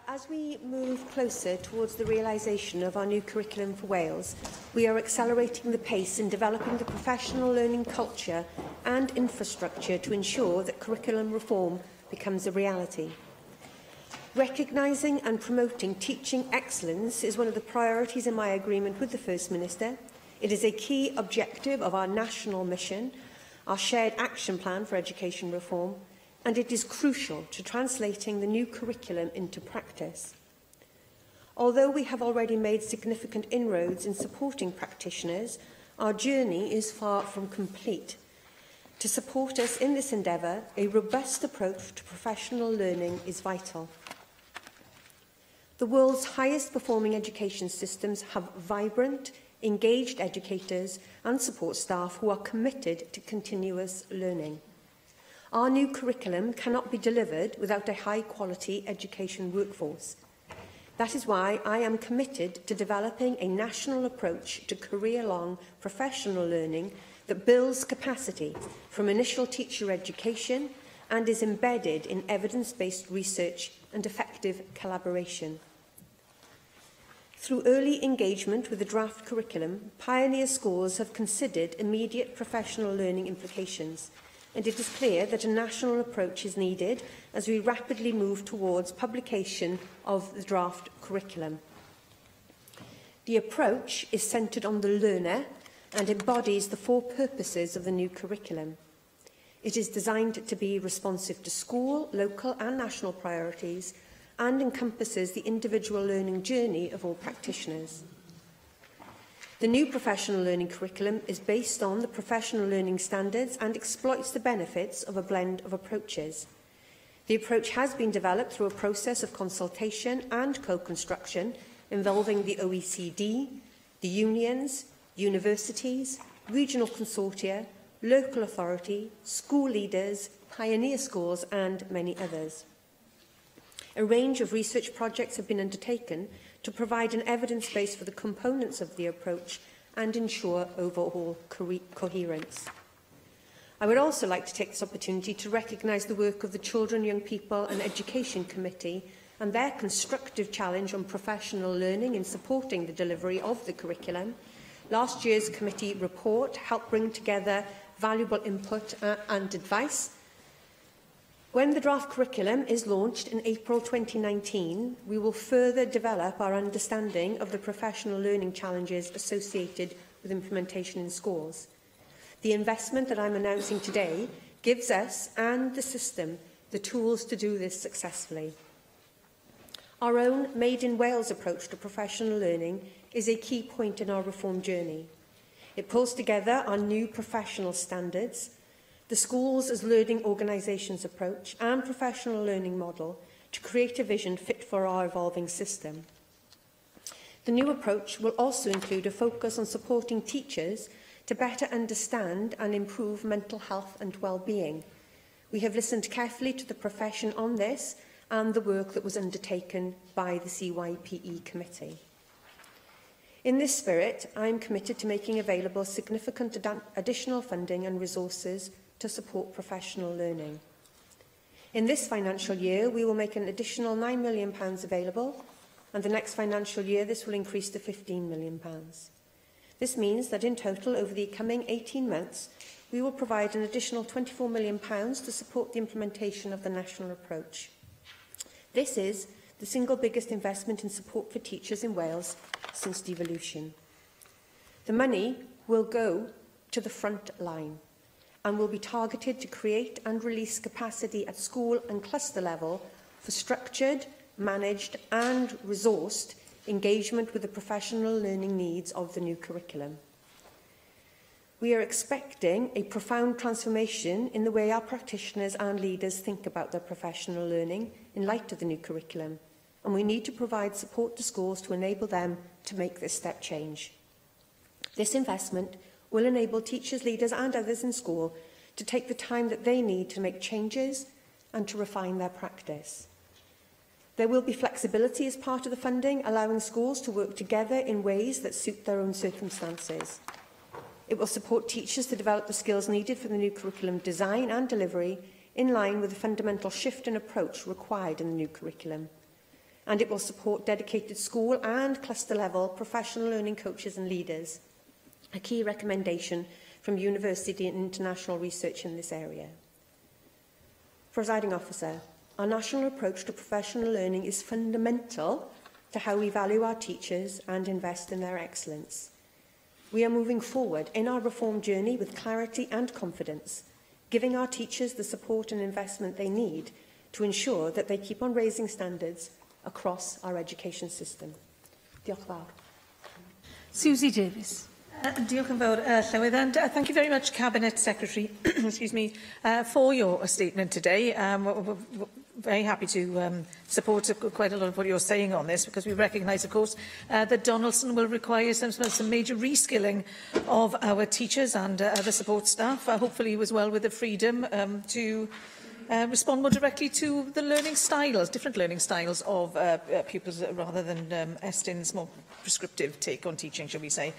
As we move closer towards the realisation of our new curriculum for Wales, we are accelerating the pace in developing the professional learning culture and infrastructure to ensure that curriculum reform becomes a reality. Recognising and promoting teaching excellence is one of the priorities in my agreement with the First Minister. It is a key objective of our national mission, our shared action plan for education reform, and it is crucial to translating the new curriculum into practice. Although we have already made significant inroads in supporting practitioners, our journey is far from complete. To support us in this endeavour, a robust approach to professional learning is vital. The world's highest performing education systems have vibrant, engaged educators and support staff who are committed to continuous learning. Our new curriculum cannot be delivered without a high-quality education workforce. That is why I am committed to developing a national approach to career-long professional learning that builds capacity from initial teacher education and is embedded in evidence-based research and effective collaboration. Through early engagement with the draft curriculum, Pioneer schools have considered immediate professional learning implications, and it is clear that a national approach is needed as we rapidly move towards publication of the draft curriculum. The approach is centred on the learner and embodies the four purposes of the new curriculum. It is designed to be responsive to school, local and national priorities and encompasses the individual learning journey of all practitioners. The new professional learning curriculum is based on the professional learning standards and exploits the benefits of a blend of approaches. The approach has been developed through a process of consultation and co-construction involving the OECD, the unions, universities, regional consortia, local authority, school leaders, pioneer schools and many others. A range of research projects have been undertaken to provide an evidence base for the components of the approach and ensure overall coherence. I would also like to take this opportunity to recognise the work of the Children, Young People and Education Committee and their constructive challenge on professional learning in supporting the delivery of the curriculum. Last year's committee report helped bring together valuable input and advice. When the draft curriculum is launched in April 2019, we will further develop our understanding of the professional learning challenges associated with implementation in schools. The investment that I'm announcing today gives us and the system the tools to do this successfully. Our own Made in Wales approach to professional learning is a key point in our reform journey. It pulls together our new professional standards, the schools as learning organisations approach and professional learning model to create a vision fit for our evolving system. The new approach will also include a focus on supporting teachers to better understand and improve mental health and well-being. We have listened carefully to the profession on this and the work that was undertaken by the CYPE committee. In this spirit, I am committed to making available significant additional funding and resources to support professional learning. In this financial year, we will make an additional £9 million available, and the next financial year this will increase to £15 million. This means that in total, over the coming 18 months, we will provide an additional £24 million to support the implementation of the national approach. This is the single biggest investment in support for teachers in Wales since devolution. The money will go to the front line and will be targeted to create and release capacity at school and cluster level for structured, managed and resourced engagement with the professional learning needs of the new curriculum. We are expecting a profound transformation in the way our practitioners and leaders think about their professional learning in light of the new curriculum, and we need to provide support to schools to enable them to make this step change. This investment will enable teachers, leaders and others in school to take the time that they need to make changes and to refine their practice. There will be flexibility as part of the funding, allowing schools to work together in ways that suit their own circumstances. It will support teachers to develop the skills needed for the new curriculum design and delivery in line with the fundamental shift in approach required in the new curriculum. And it will support dedicated school and cluster level professional learning coaches and leaders, a key recommendation from university and international research in this area. Presiding Officer, our national approach to professional learning is fundamental to how we value our teachers and invest in their excellence. We are moving forward in our reform journey with clarity and confidence, giving our teachers the support and investment they need to ensure that they keep on raising standards across our education system. Diolch yn fawr. Susie Davis. Diolch yn fawr, Llywydd, and thank you very much, Cabinet Secretary, excuse me, for your statement today. We're very happy to support quite a lot of what you're saying on this, because we recognise, of course, that Donaldson will require some major reskilling of our teachers and other support staff, hopefully as well with the freedom to respond more directly to the learning styles, different learning styles of pupils, rather than Estin's more prescriptive take on teaching, shall we say.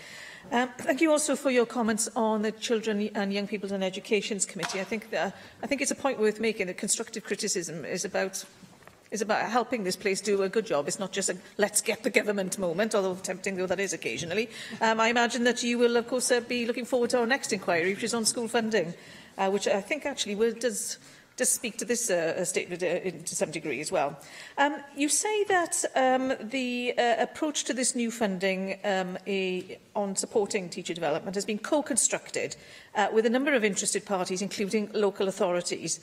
Thank you also for your comments on the Children and Young People and Educations Committee. I think it's a point worth making that constructive criticism is about helping this place do a good job. It's not just a let's get the government moment, although tempting though that is occasionally. I imagine that you will, of course, be looking forward to our next inquiry, which is on school funding, which I think actually does just speak to this statement to some degree as well. You say that the approach to this new funding on supporting teacher development has been co-constructed with a number of interested parties, including local authorities.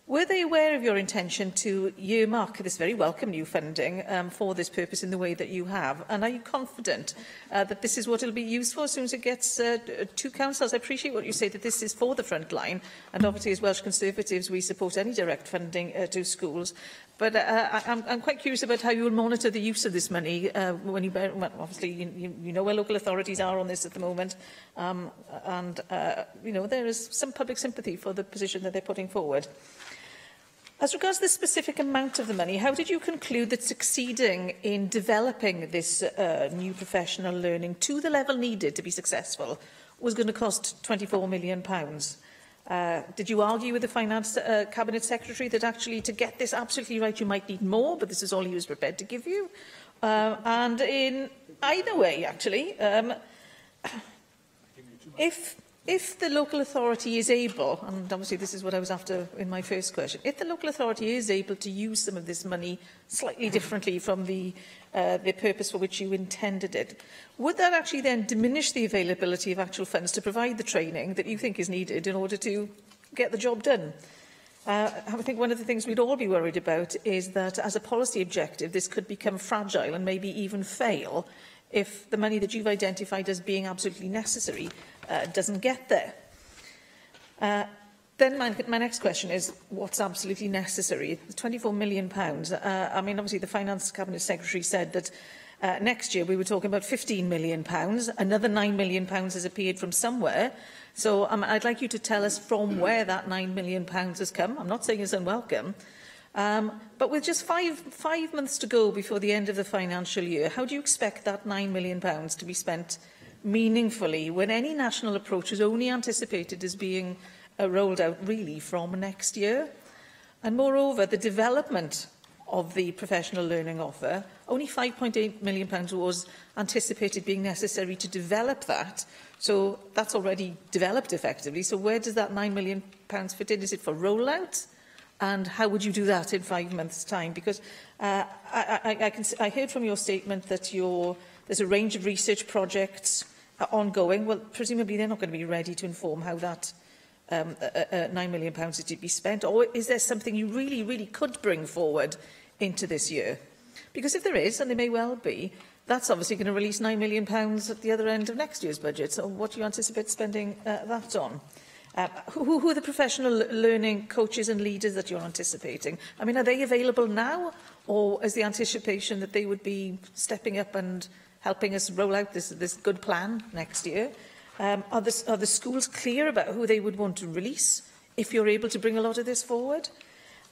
Were they aware of your intention to earmark this very welcome new funding for this purpose in the way that you have? And are you confident that this is what it will be used for as soon as it gets to councils? I appreciate what you say, that this is for the front line. And obviously, as Welsh Conservatives, we support any direct funding to schools. But I'm quite curious about how you will monitor the use of this money when you bear, well, obviously, you know where local authorities are on this at the moment. You know, there is some public sympathy for the position that they're putting forward. As regards the specific amount of the money, how did you conclude that succeeding in developing this new professional learning to the level needed to be successful was going to cost £24 million? Did you argue with the Finance Cabinet Secretary that actually to get this absolutely right you might need more, but this is all he was prepared to give you? And in either way, actually, if the local authority is able, and obviously this is what I was after in my first question, if the local authority is able to use some of this money slightly differently from the purpose for which you intended it, would that actually then diminish the availability of actual funds to provide the training that you think is needed in order to get the job done? I think one of the things we'd all be worried about is that as a policy objective, this could become fragile and maybe even fail if the money that you've identified as being absolutely necessary doesn't get there. Then my next question is, what's absolutely necessary? The £24 million. I mean, obviously, the Finance Cabinet Secretary said that next year we were talking about £15 million. Another £9 million has appeared from somewhere. So I'd like you to tell us from where that £9 million has come. I'm not saying it's unwelcome. But with just five months to go before the end of the financial year, how do you expect that £9 million to be spent meaningfully when any national approach is only anticipated as being rolled out really from next year? And moreover, the development of the professional learning offer, only £5.8 million was anticipated being necessary to develop that. So that's already developed effectively. So where does that £9 million fit in? Is it for rollout? And how would you do that in 5 months' time? Because I heard from your statement that there's a range of research projects ongoing. Well, presumably they're not going to be ready to inform how that £9 million is to be spent. Or is there something you really, really could bring forward into this year? Because if there is, and there may well be, that's obviously going to release £9 million at the other end of next year's budget. So what do you anticipate spending that on? Who are the professional learning coaches and leaders that you're anticipating? I mean, are they available now, or is the anticipation that they would be stepping up and helping us roll out this good plan next year? Are the schools clear about who they would want to release if you're able to bring a lot of this forward?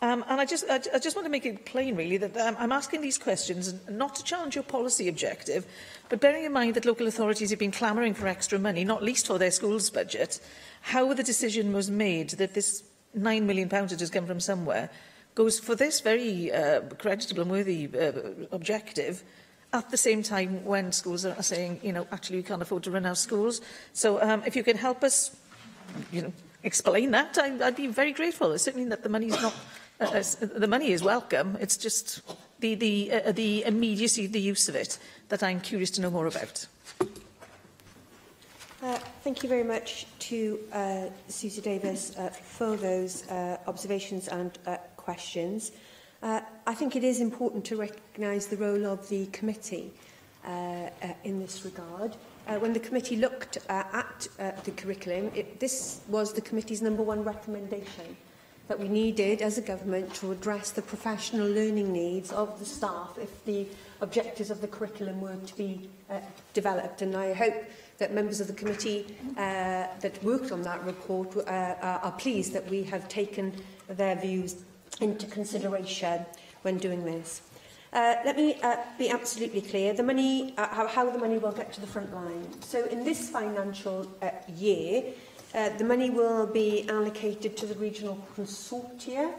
And I just want to make it plain, really, that I'm asking these questions not to challenge your policy objective, but bearing in mind that local authorities have been clamouring for extra money, not least for their schools' budget. How the decision was made that this £9 million that has come from somewhere goes for this very creditable and worthy objective at the same time when schools are saying, you know, actually we can't afford to run our schools. So if you can help us, you know, explain that, I'd be very grateful. It's certainly that the money's not, the money is welcome. It's just the immediacy of the use of it that I'm curious to know more about. Thank you very much to Susie Davis for those observations and questions. I think it is important to recognise the role of the committee in this regard. When the committee looked at the curriculum, this was the committee's #1 recommendation, that we needed as a government to address the professional learning needs of the staff if the objectives of the curriculum were to be developed. And I hope that members of the committee that worked on that report are pleased that we have taken their views into consideration when doing this. Let me be absolutely clear. The money, how the money will get to the front line. So in this financial year, the money will be allocated to the regional consortia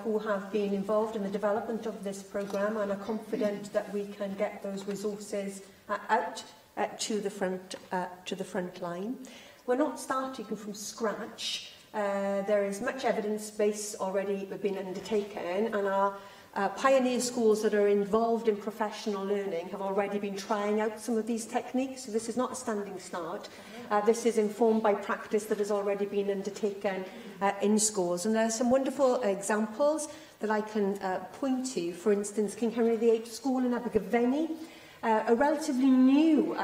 who have been involved in the development of this programme and are confident that we can get those resources out to the front line. We're not starting from scratch there is much evidence base already being undertaken, and our pioneer schools that are involved in professional learning have already been trying out some of these techniques. So this is not a standing start. This is informed by practice that has already been undertaken in schools. And there are some wonderful examples that I can point to. For instance, King Henry VIII School in Abergavenny, a relatively new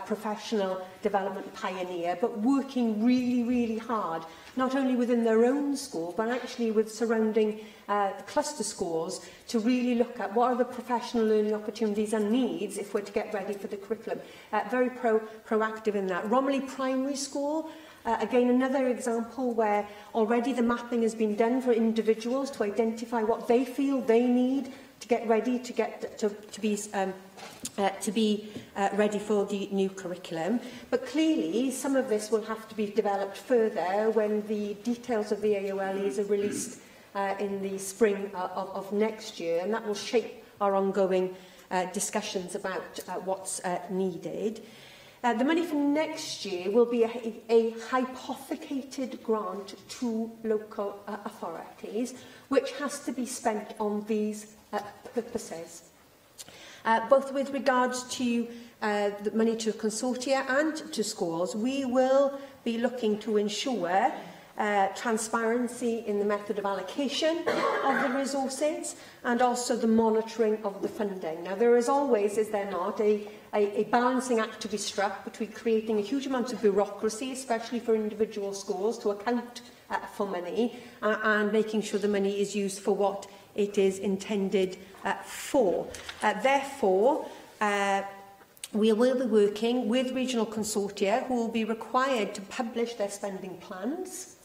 professional development pioneer, but working really, really hard, not only within their own school, but actually with surrounding cluster schools, to really look at what are the professional learning opportunities and needs if we're to get ready for the curriculum. Very proactive in that. Romilly Primary School, again, another example where already the mapping has been done for individuals to identify what they feel they need to get ready to be ready for the new curriculum. But clearly, some of this will have to be developed further when the details of the AOLEs are released in the spring of next year, and that will shape our ongoing discussions about what's needed. The money for next year will be a hypothecated grant to local authorities, which has to be spent on these purposes. Both with regards to the money to consortia and to schools, we will be looking to ensure transparency in the method of allocation of the resources and also the monitoring of the funding. Now, there is always, is there not, a balancing act to be struck between creating a huge amount of bureaucracy, especially for individual schools, to account for money and making sure the money is used for what it is intended for. Therefore, we will be working with regional consortia who will be required to publish their spending plans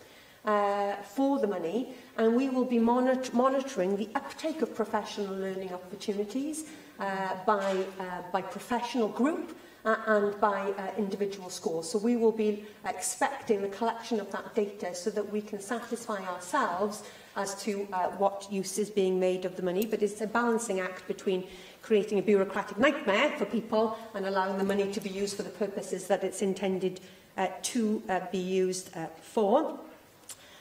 for the money, and we will be monitoring the uptake of professional learning opportunities by professional group and by individual schools. So we will be expecting the collection of that data so that we can satisfy ourselves as to what use is being made of the money. But it's a balancing act between creating a bureaucratic nightmare for people and allowing the money to be used for the purposes that it's intended to be used for.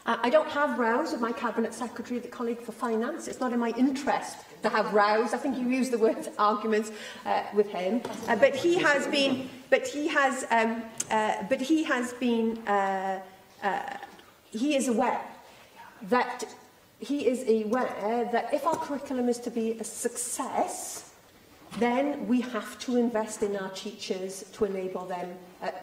I don't have rows with my Cabinet Secretary, the colleague for Finance. It's not in my interest to have rows. I think you used the word arguments with him. But he is aware that if our curriculum is to be a success, then we have to invest in our teachers to enable them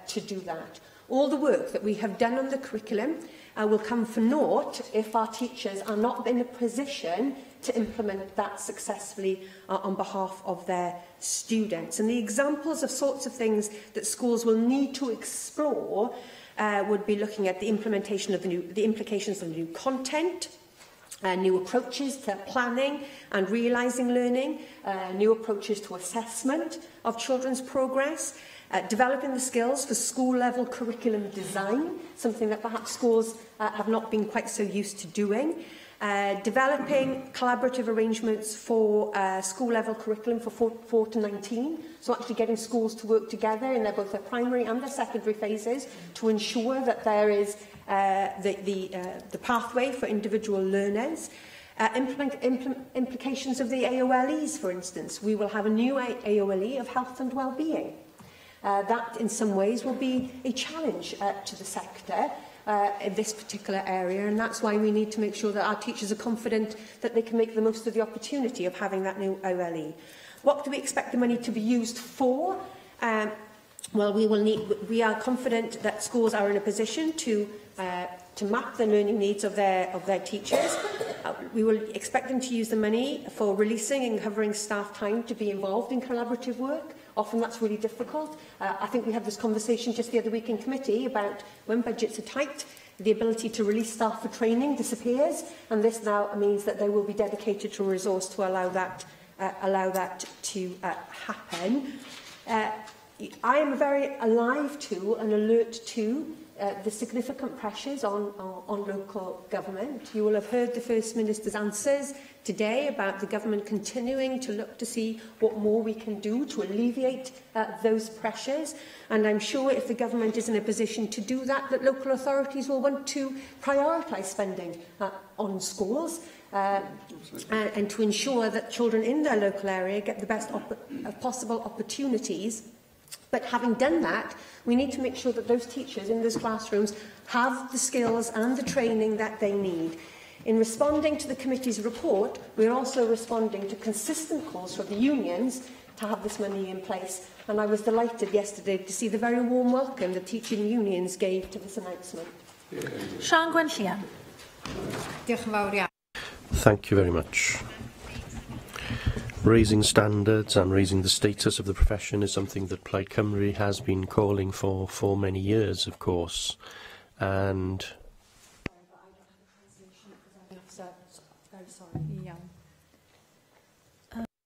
to do that. All the work that we have done on the curriculum will come for naught if our teachers are not in a position to implement that successfully on behalf of their students. And the examples of sorts of things that schools will need to explore would be looking at the implementation of the implications of new content, new approaches to planning and realising learning, new approaches to assessment of children's progress, developing the skills for school-level curriculum design, something that perhaps schools have not been quite so used to doing, developing collaborative arrangements for school-level curriculum for 4 to 19, so actually getting schools to work together in both their primary and their secondary phases to ensure that there is the pathway for individual learners. Implications of the AOLEs, for instance. We will have a new AOLE of health and well-being. That, in some ways, will be a challenge to the sector in this particular area, and that's why we need to make sure that our teachers are confident that they can make the most of the opportunity of having that new OLE. What do we expect the money to be used for? Well, we are confident that schools are in a position to map the learning needs of their teachers. We will expect them to use the money for releasing and covering staff time to be involved in collaborative work. Often that's really difficult. I think we had this conversation just the other week in committee about when budgets are tight, the ability to release staff for training disappears, and this now means that they will be dedicated to a resource to allow that to happen. I am very alive to and alert to the significant pressures on local government. You will have heard the First Minister's answers today about the government continuing to look to see what more we can do to alleviate those pressures. And I'm sure if the government is in a position to do that, that local authorities will want to prioritise spending on schools and to ensure that children in their local area get the best possible opportunities. But having done that, we need to make sure that those teachers in those classrooms have the skills and the training that they need. In responding to the committee's report, we're also responding to consistent calls from the unions to have this money in place. And I was delighted yesterday to see the very warm welcome the teaching unions gave to this announcement. Sian Gwenllian. Thank you very much. Raising standards and raising the status of the profession is something that Plaid Cymru has been calling for many years, of course. And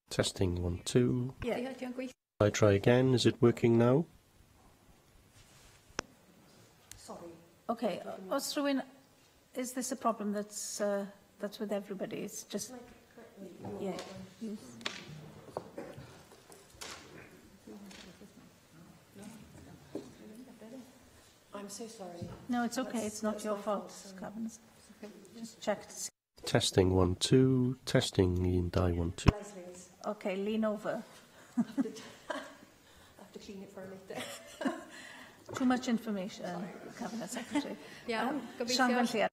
testing 1, 2. Yeah. I try again. Is it working now? Sorry. Okay. Os rhywun, is this a problem that's with everybody? It's just yeah. I'm so sorry. No, it's okay. It's not your fault, Cabinet. Just check to see. Testing 1, 2. Testing in die 1, 2. Okay, lean over. I have to clean it for a minute. Too much information, Cabinet Secretary. Yeah, Sian Gwenllian.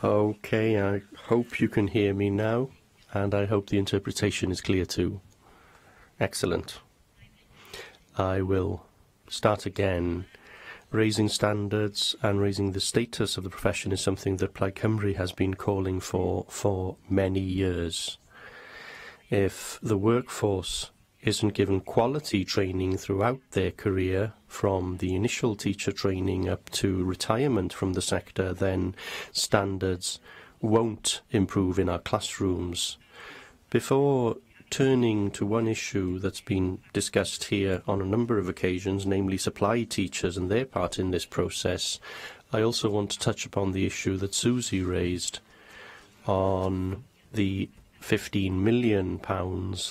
Okay, I hope you can hear me now, and I hope the interpretation is clear too. Excellent. I will start again. Raising standards and raising the status of the profession is something that Plaid Cymru has been calling for many years. If the workforce isn't given quality training throughout their career, from the initial teacher training up to retirement from the sector, then standards won't improve in our classrooms. Before turning to one issue that's been discussed here on a number of occasions, namely supply teachers and their part in this process, I also want to touch upon the issue that Susie raised on the £15 million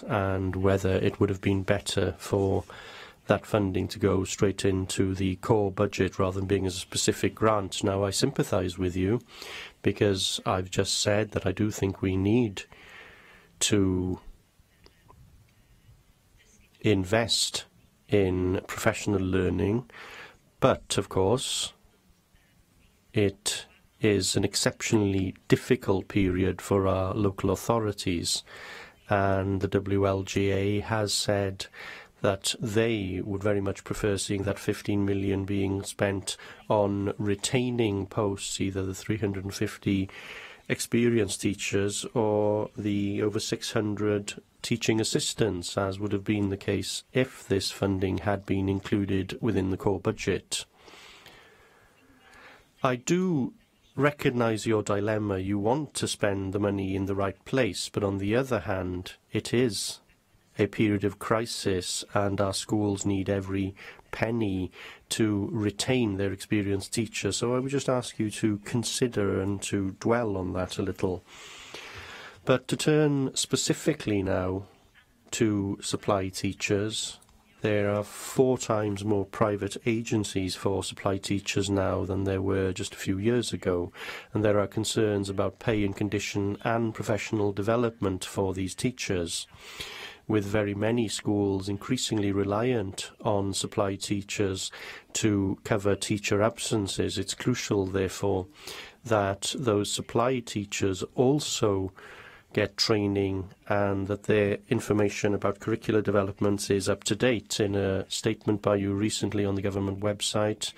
and whether it would have been better for that funding to go straight into the core budget rather than being as a specific grant. Now, I sympathise with you because I've just said that I do think we need to invest in professional learning, but of course it is an exceptionally difficult period for our local authorities, and the WLGA has said that they would very much prefer seeing that 15 million being spent on retaining posts, either the 350 experienced teachers or the over 600 teaching assistants, as would have been the case if this funding had been included within the core budget. I do recognise your dilemma. You want to spend the money in the right place, but on the other hand, it is a period of crisis and our schools need every penny to retain their experienced teachers. So I would just ask you to consider and to dwell on that a little. But to turn specifically now to supply teachers, there are 4 times more private agencies for supply teachers now than there were just a few years ago, and there are concerns about pay and condition and professional development for these teachers. With very many schools increasingly reliant on supply teachers to cover teacher absences, it's crucial, therefore, that those supply teachers also get training and that their information about curricular developments is up to date. In a statement by you recently on the government website,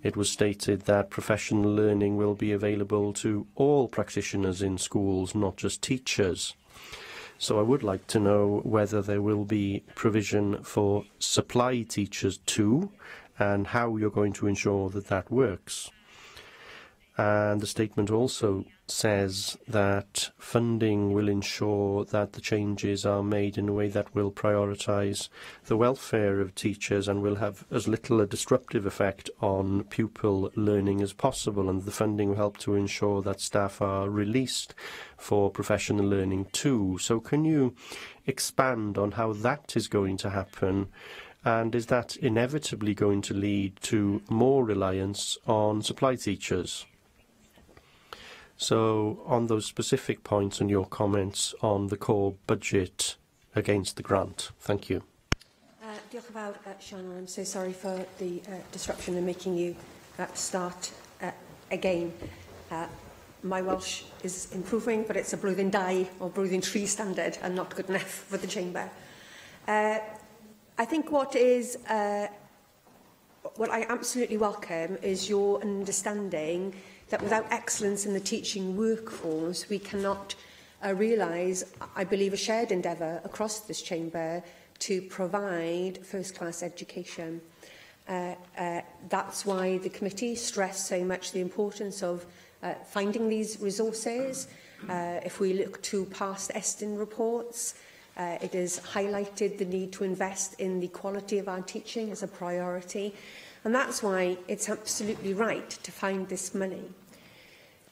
it was stated that professional learning will be available to all practitioners in schools, not just teachers. So I would like to know whether there will be provision for supply teachers too, and how you're going to ensure that that works. And the statement also says that funding will ensure that the changes are made in a way that will prioritise the welfare of teachers and will have as little a disruptive effect on pupil learning as possible, and the funding will help to ensure that staff are released for professional learning too. So can you expand on how that is going to happen? And is that inevitably going to lead to more reliance on supply teachers? So, on those specific points and your comments on the core budget against the grant. Thank you. Diolch yn fawr, Sian. I'm so sorry for the disruption and making you start again. My Welsh is improving, but it's a blwyddyn 2 or blwyddyn 3 standard and not good enough for the chamber. I think what I absolutely welcome is your understanding that without excellence in the teaching workforce, we cannot realise, I believe, a shared endeavour across this chamber to provide first-class education. That's why the committee stressed so much the importance of finding these resources. If we look to past Estin reports, it has highlighted the need to invest in the quality of our teaching as a priority. And that's why it's absolutely right to find this money.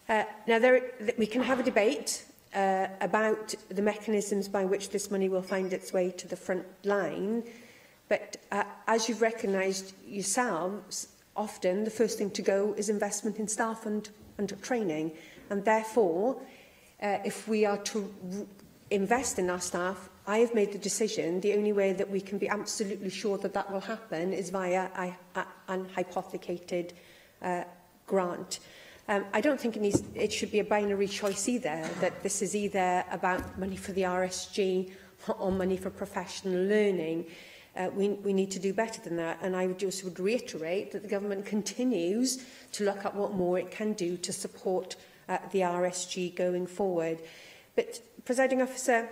Now, we can have a debate about the mechanisms by which this money will find its way to the front line, but as you've recognised yourselves, often the first thing to go is investment in staff and training. And therefore, if we are to invest in our staff, I have made the decision the only way that we can be absolutely sure that that will happen is via an hypothecated grant. I don't think it should be a binary choice either, that this is either about money for the RSG or money for professional learning. We need to do better than that, and I just would reiterate that the government continues to look at what more it can do to support the RSG going forward. But, Presiding Officer,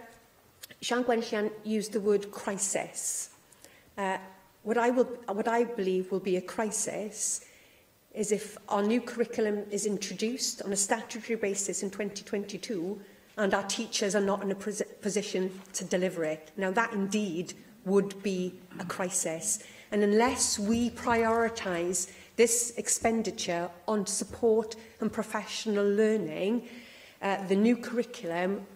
Sian Gwenllian used the word crisis. What I believe will be a crisis is if our new curriculum is introduced on a statutory basis in 2022 and our teachers are not in a position to deliver it. Now, that indeed would be a crisis. And unless we prioritise this expenditure on support and professional learning, the new curriculum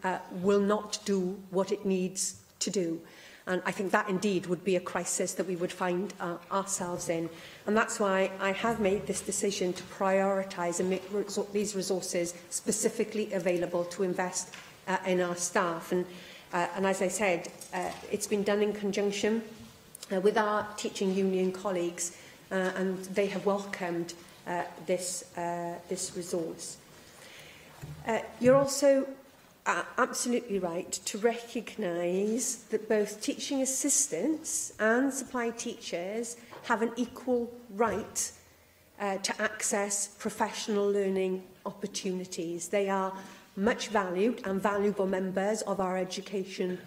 will not do what it needs to do. And I think that indeed would be a crisis that we would find ourselves in. And that's why I have made this decision to prioritise and make these resources specifically available to invest in our staff. And as I said, it's been done in conjunction with our teaching union colleagues, and they have welcomed this resource. You're also absolutely right to recognise that both teaching assistants and supply teachers have an equal right to access professional learning opportunities. They are much valued and valuable members of our education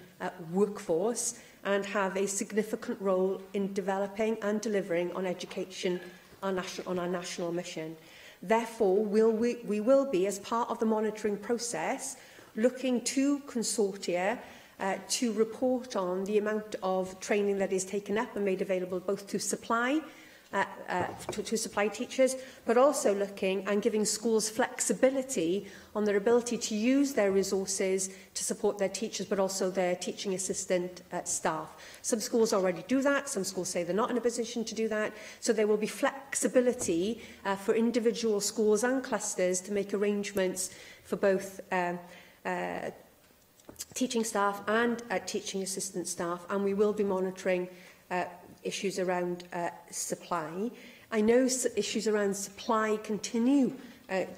workforce and have a significant role in developing and delivering on education on our national mission. Therefore, we will be, as part of the monitoring process, looking to consortia to report on the amount of training that is taken up and made available both to supply teachers, but also looking and giving schools flexibility on their ability to use their resources to support their teachers, but also their teaching assistant staff. Some schools already do that. Some schools say they're not in a position to do that. So there will be flexibility for individual schools and clusters to make arrangements for both teaching staff and teaching assistant staff, and we will be monitoring issues around supply. I know issues around supply continue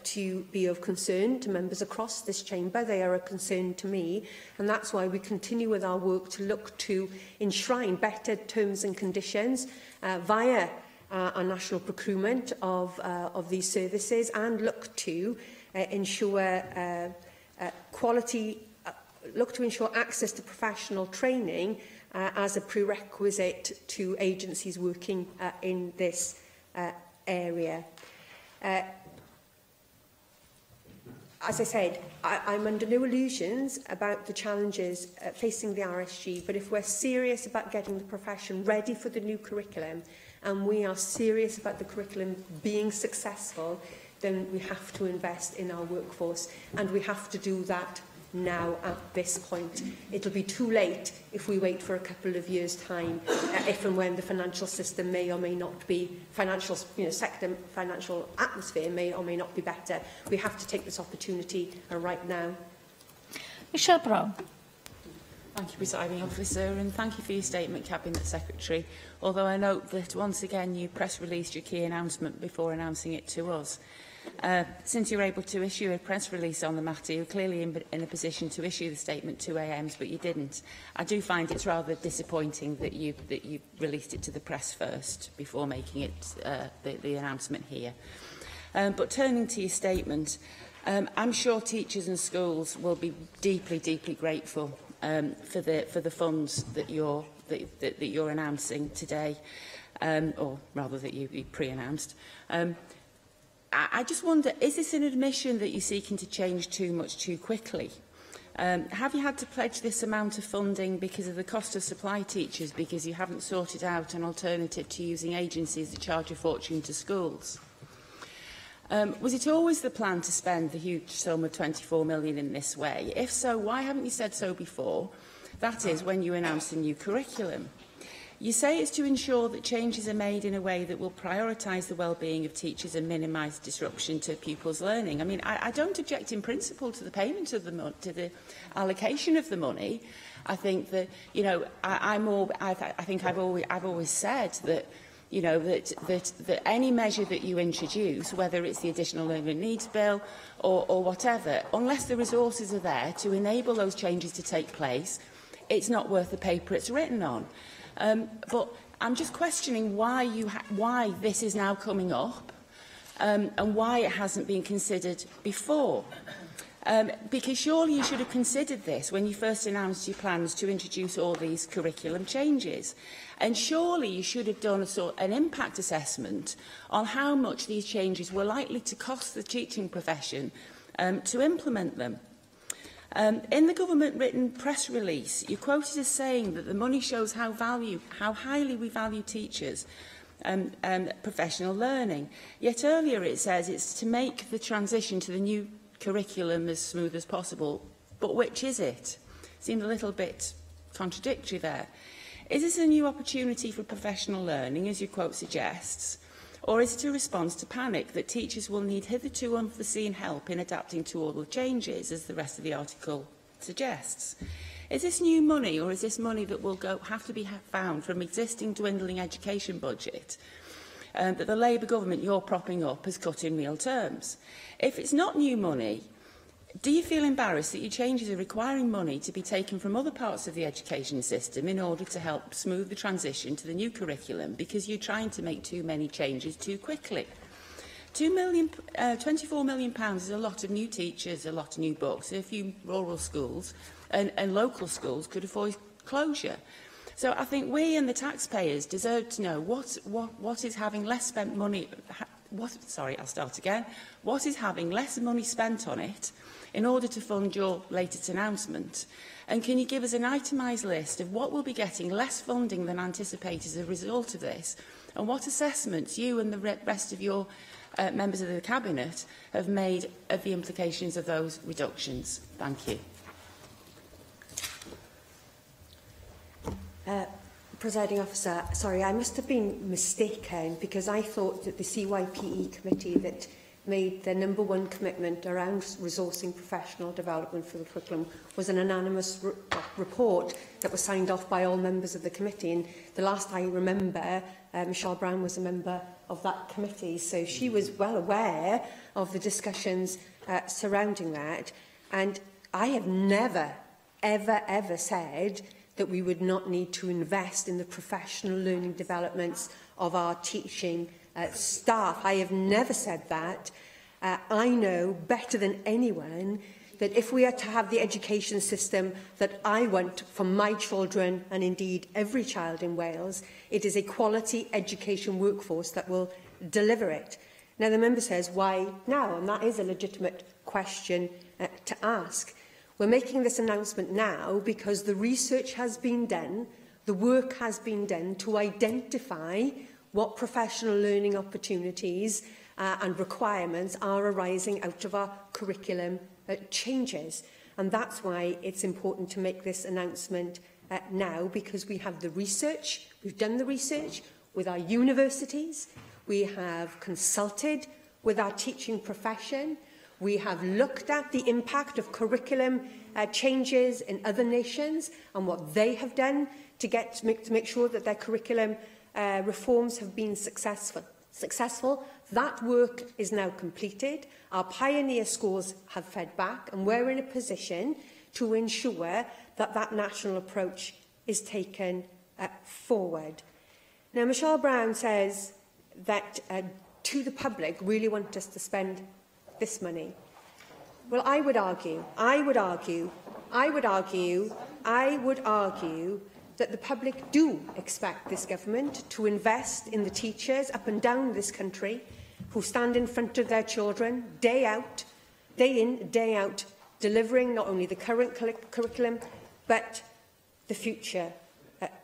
to be of concern to members across this chamber. They are a concern to me, and that's why we continue with our work to look to enshrine better terms and conditions via our national procurement of these services, and look to ensure look to ensure access to professional training as a prerequisite to agencies working in this area. as I said, I'm under no illusions about the challenges facing the RSG, but if we're serious about getting the profession ready for the new curriculum, and we are serious about the curriculum being successful, then we have to invest in our workforce, and we have to do that now at this point. It'll be too late if we wait for a couple of years' time, if and when the financial system may or may not be, financial atmosphere may or may not be better. We have to take this opportunity right now. Michelle Brown. Thank you, Presiding Officer, and thank you for your statement, Cabinet Secretary. Although I note that once again you press released your key announcement before announcing it to us. Since you were able to issue a press release on the matter, you're clearly in a position to issue the statement to AMs, but you didn't. I do find it's rather disappointing that you released it to the press first before making it the announcement here. But turning to your statement, I'm sure teachers and schools will be deeply, deeply grateful for the funds that you're announcing today, or rather that you pre-announced. I just wonder, is this an admission that you're seeking to change too much too quickly? Have you had to pledge this amount of funding because of the cost of supply teachers, because you haven't sorted out an alternative to using agencies that charge a fortune to schools? Was it always the plan to spend the huge sum of £24 million in this way? If so, why haven't you said so before? That is, when you announced a new curriculum. You say it's to ensure that changes are made in a way that will prioritise the well-being of teachers and minimise disruption to pupils' learning. I mean, I don't object in principle to the payment of to the allocation of the money. I think that, you know, I think I've always said that, you know, that any measure that you introduce, whether it's the additional learning needs bill or whatever, unless the resources are there to enable those changes to take place, it's not worth the paper it's written on. But I'm just questioning why this is now coming up and why it hasn't been considered before. Because surely you should have considered this when you first announced your plans to introduce all these curriculum changes. And surely you should have done an impact assessment on how much these changes were likely to cost the teaching profession to implement them. In the government-written press release, you're quoted as saying that the money shows how highly we value teachers and professional learning. Yet earlier it says it's to make the transition to the new curriculum as smooth as possible. But which is it? Seemed a little bit contradictory there. Is this a new opportunity for professional learning, as your quote suggests? Or is it a response to panic that teachers will need hitherto unforeseen help in adapting to all the changes, as the rest of the article suggests? Is this new money, or is this money that will have to be found from existing dwindling education budget that the Labour government you're propping up has cut in real terms? If it's not new money, do you feel embarrassed that your changes are requiring money to be taken from other parts of the education system in order to help smooth the transition to the new curriculum, because you're trying to make too many changes too quickly? £24 million is a lot of new teachers, a lot of new books. A few rural schools and local schools could avoid closure. So I think we and the taxpayers deserve to know what is having less spent money. What is having less money spent on it in order to fund your latest announcement? And can you give us an itemised list of what will be getting less funding than anticipated as a result of this, and what assessments you and the rest of your members of the Cabinet have made of the implications of those reductions? Thank you. Presiding Officer, sorry, I must have been mistaken, because I thought that the CYPE committee that made their #1 commitment around resourcing professional development for the curriculum was an anonymous report that was signed off by all members of the committee. And the last I remember, Michelle Brown was a member of that committee, so she was well aware of the discussions surrounding that. And I have never, ever said that we would not need to invest in the professional learning developments of our teaching staff. I have never said that. I know better than anyone that if we are to have the education system that I want for my children, and indeed every child in Wales, it is a quality education workforce that will deliver it. Now, the member says, why now? And that is a legitimate question to ask. We're making this announcement now because the research has been done, the work has been done to identify what professional learning opportunities and requirements are arising out of our curriculum changes. And that's why it's important to make this announcement now, because we have the research, we've done the research with our universities, we have consulted with our teaching profession, we have looked at the impact of curriculum changes in other nations and what they have done to make sure that their curriculum reforms have been successful. That work is now completed. Our pioneer schools have fed back, and we're in a position to ensure that that national approach is taken forward. Now, Michelle Brown says that to the public really want us to spend this money. Well, I would argue that the public do expect this government to invest in the teachers up and down this country who stand in front of their children day in, day out, delivering not only the current curriculum, but the future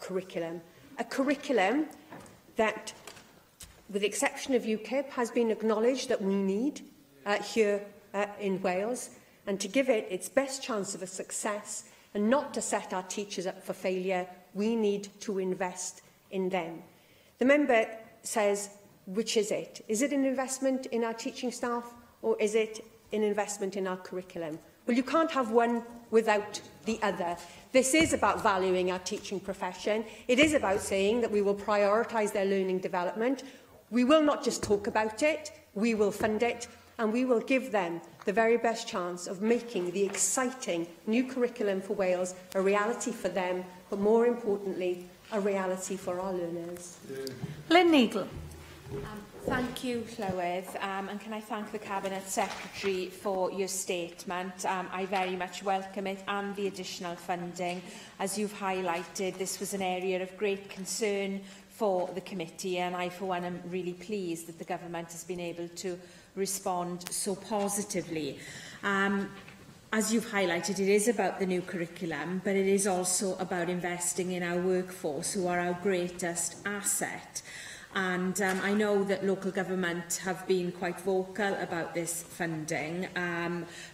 curriculum. A curriculum that, with the exception of UKIP, has been acknowledged that we need here in Wales, and to give it its best chance of a success and not to set our teachers up for failure, we need to invest in them. The member says, which is it? Is it an investment in our teaching staff, or is it an investment in our curriculum? Well, you can't have one without the other. This is about valuing our teaching profession. It is about saying that we will prioritise their learning development. We will not just talk about it, we will fund it, and we will give them the very best chance of making the exciting new curriculum for Wales a reality for them, but more importantly, a reality for our learners. Lynn Neagle. Thank you, Llywydd, and can I thank the Cabinet Secretary for your statement. I very much welcome it and the additional funding. As you've highlighted, this was an area of great concern for the committee, and I, for one, am really pleased that the Government has been able to respond so positively. As you've highlighted, it is about the new curriculum, but it is also about investing in our workforce, who are our greatest asset. And I know that local government have been quite vocal about this funding,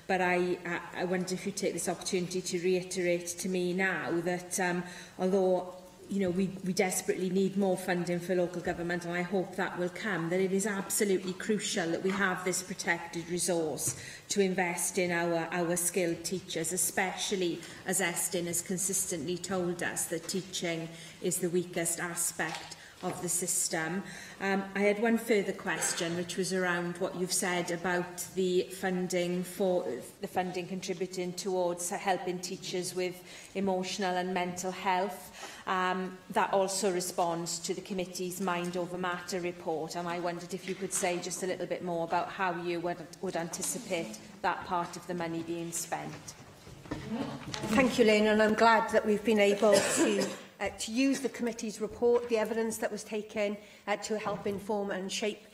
but I wonder if you take this opportunity to reiterate to me now that although we desperately need more funding for local government, and I hope that will come, that it is absolutely crucial that we have this protected resource to invest in our skilled teachers, especially as Estyn has consistently told us that teaching is the weakest aspect of the system. I had one further question, which was around what you've said about the funding contributing towards helping teachers with emotional and mental health. That also responds to the committee's Mind Over Matter report, and I wondered if you could say just a little bit more about how you would anticipate that part of the money being spent. Thank you, Lynn, and I'm glad that we've been able to use the committee's report, the evidence that was taken, to help inform and shape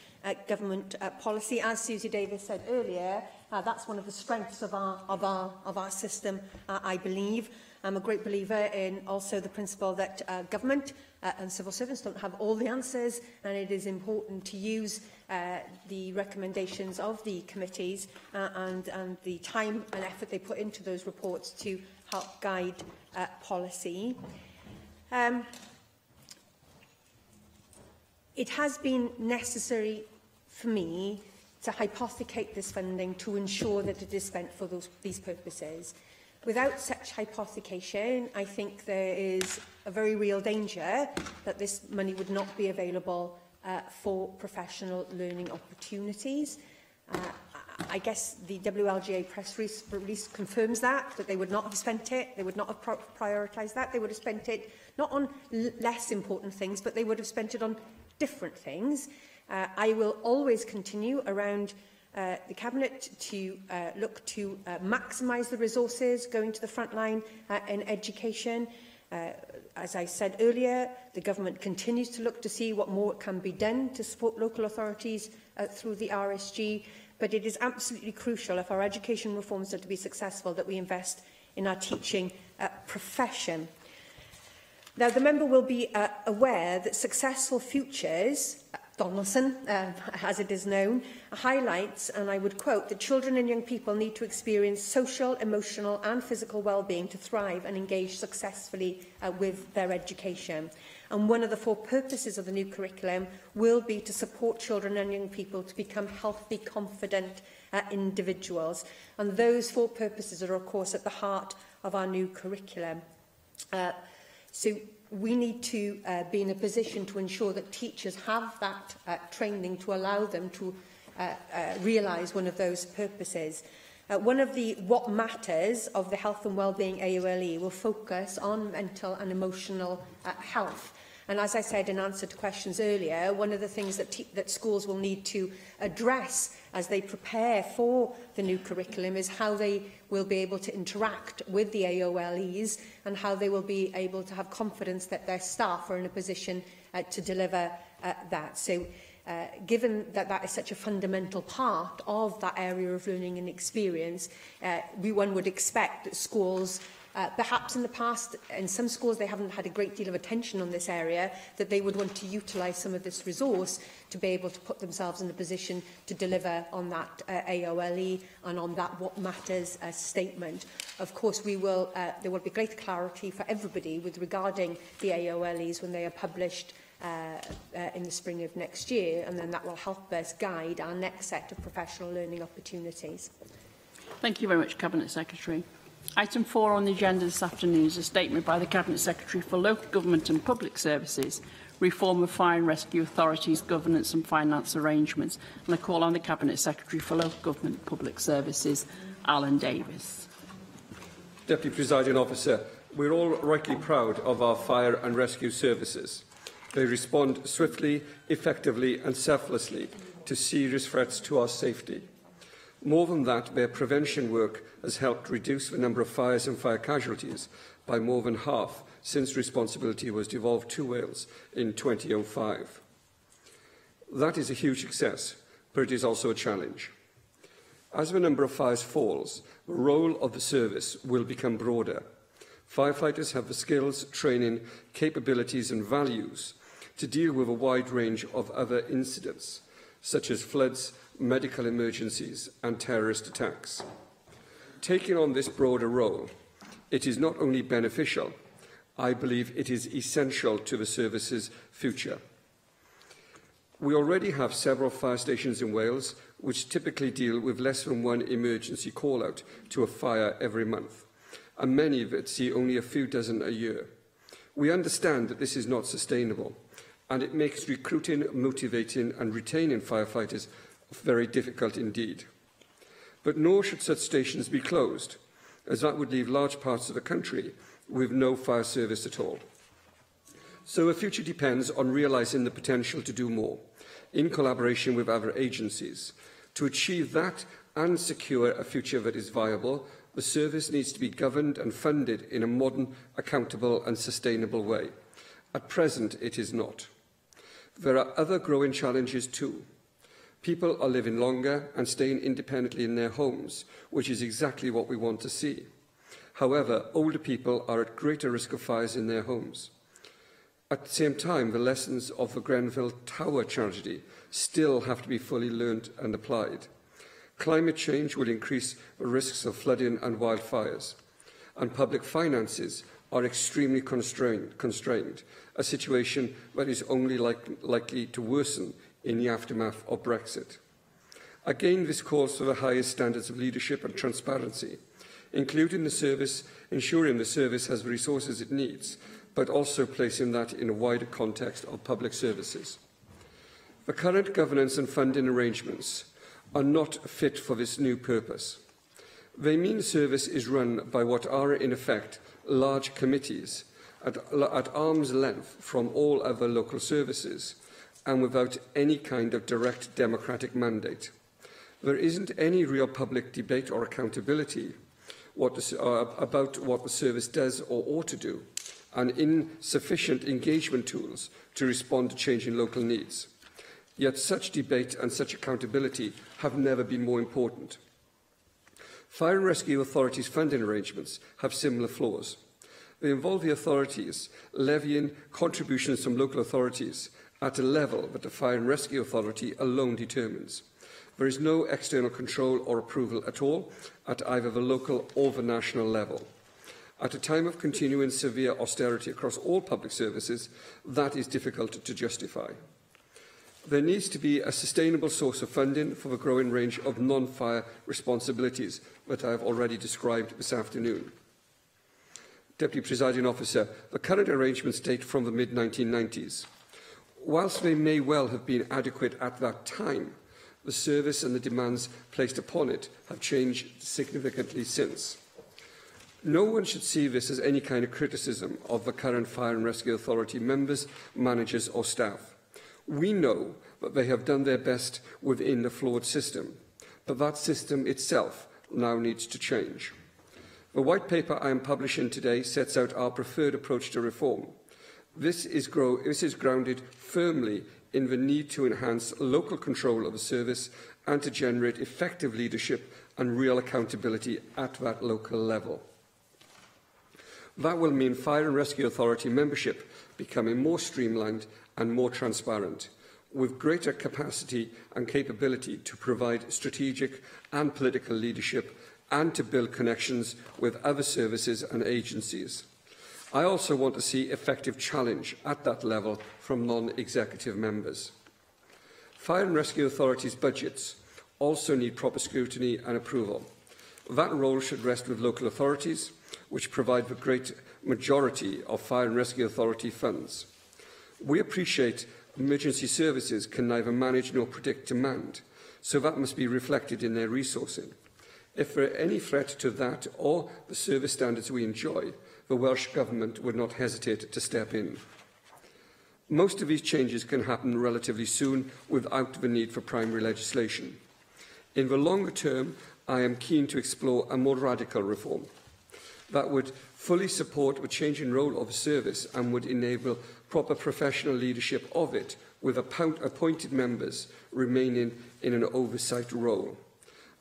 government policy. As Susie Davis said earlier, that's one of the strengths of our system, I believe. I'm a great believer in also the principle that government and civil servants don't have all the answers, and it is important to use the recommendations of the committees and the time and effort they put into those reports to help guide policy. It has been necessary for me to hypothecate this funding to ensure that it is spent for these purposes. Without such hypothecation, I think there is a very real danger that this money would not be available for professional learning opportunities. I guess the WLGA press release confirms that they would not have spent it, they would not have prioritised that, they would have spent it not on less important things, but they would have spent it on different things. I will always continue around the Cabinet to look to maximise the resources going to the front line in education. As I said earlier, the Government continues to look to see what more can be done to support local authorities through the RSG. but it is absolutely crucial, if our education reforms are to be successful, that we invest in our teaching profession. Now, the member will be aware that Successful Futures, Donaldson, as it is known, highlights, and I would quote, that children and young people need to experience social, emotional and physical well-being to thrive and engage successfully with their education. And one of the 4 purposes of the new curriculum will be to support children and young people to become healthy, confident individuals. And those 4 purposes are, of course, at the heart of our new curriculum. So we need to be in a position to ensure that teachers have that training to allow them to realise one of those purposes. One of the What Matters of the Health and Wellbeing AOLE will focus on mental and emotional health. And as I said in answer to questions earlier, one of the things that schools will need to address as they prepare for the new curriculum is how they will be able to interact with the AOLEs and how they will be able to have confidence that their staff are in a position to deliver that. So given that that is such a fundamental part of that area of learning and experience, one would expect that schools, perhaps in the past, in some schools they haven't had a great deal of attention on this area, that they would want to utilise some of this resource to be able to put themselves in a position to deliver on that AOLE and on that What Matters statement. Of course, there will be greater clarity for everybody regarding the AOLEs when they are published in the spring of next year, and then that will help us guide our next set of professional learning opportunities. Thank you very much, Cabinet Secretary. Item 4 on the agenda this afternoon is a statement by the Cabinet Secretary for Local Government and Public Services, reform of fire and rescue authorities, governance and finance arrangements. And I call on the Cabinet Secretary for Local Government and Public Services, Alan Davis. Deputy Presiding Officer, we're all rightly proud of our fire and rescue services. They respond swiftly, effectively and selflessly to serious threats to our safety. More than that, their prevention work has helped reduce the number of fires and fire casualties by more than half since responsibility was devolved to Wales in 2005. That is a huge success, but it is also a challenge. As the number of fires falls, the role of the service will become broader. Firefighters have the skills, training, capabilities and values to deal with a wide range of other incidents, such as floods, medical emergencies and terrorist attacks. Taking on this broader role, it is not only beneficial, I believe it is essential to the service's future. We already have several fire stations in Wales which typically deal with less than one emergency call-out to a fire every month, and many that see only a few dozen a year. We understand that this is not sustainable, and it makes recruiting, motivating and retaining firefighters very difficult indeed. But nor should such stations be closed, as that would leave large parts of the country with no fire service at all. So the future depends on realising the potential to do more, in collaboration with other agencies. To achieve that and secure a future that is viable, the service needs to be governed and funded in a modern, accountable and sustainable way. At present, it is not. There are other growing challenges too. People are living longer and staying independently in their homes, which is exactly what we want to see. However, older people are at greater risk of fires in their homes. At the same time, the lessons of the Grenfell Tower tragedy still have to be fully learnt and applied. Climate change will increase the risks of flooding and wildfires, and public finances are extremely constrained, a situation that is only likely to worsen in the aftermath of Brexit. Again, this calls for the highest standards of leadership and transparency, including ensuring the service has the resources it needs, but also placing that in a wider context of public services. The current governance and funding arrangements are not fit for this new purpose. They mean the service is run by what are, in effect, large committees at arm's length from all other local services, and without any kind of direct democratic mandate. There isn't any real public debate or accountability about what the service does or ought to do, and insufficient engagement tools to respond to changing local needs. Yet such debate and such accountability have never been more important. Fire and Rescue Authorities' funding arrangements have similar flaws. They involve the authorities levying contributions from local authorities at a level that the Fire and Rescue Authority alone determines. There is no external control or approval at all at either the local or the national level. At a time of continuing severe austerity across all public services, that is difficult to justify. There needs to be a sustainable source of funding for the growing range of non-fire responsibilities that I have already described this afternoon. Deputy Presiding Officer, the current arrangements date from the mid-1990s. Whilst they may well have been adequate at that time, the service and the demands placed upon it have changed significantly since. No one should see this as any kind of criticism of the current Fire and Rescue Authority members, managers or staff. We know that they have done their best within the flawed system, but that system itself now needs to change. The white paper I am publishing today sets out our preferred approach to reform. This is grounded firmly in the need to enhance local control of the service and to generate effective leadership and real accountability at that local level. That will mean Fire and Rescue Authority membership becoming more streamlined and more transparent, with greater capacity and capability to provide strategic and political leadership and to build connections with other services and agencies. I also want to see effective challenge at that level from non-executive members. Fire and Rescue Authorities' budgets also need proper scrutiny and approval. That role should rest with local authorities, which provide the great majority of Fire and Rescue Authority funds. We appreciate emergency services can neither manage nor predict demand, so that must be reflected in their resourcing. If there are any threat to that or the service standards we enjoy, the Welsh Government would not hesitate to step in. Most of these changes can happen relatively soon without the need for primary legislation. In the longer term, I am keen to explore a more radical reform that would fully support the changing role of the service and would enable proper professional leadership of it, with appointed members remaining in an oversight role.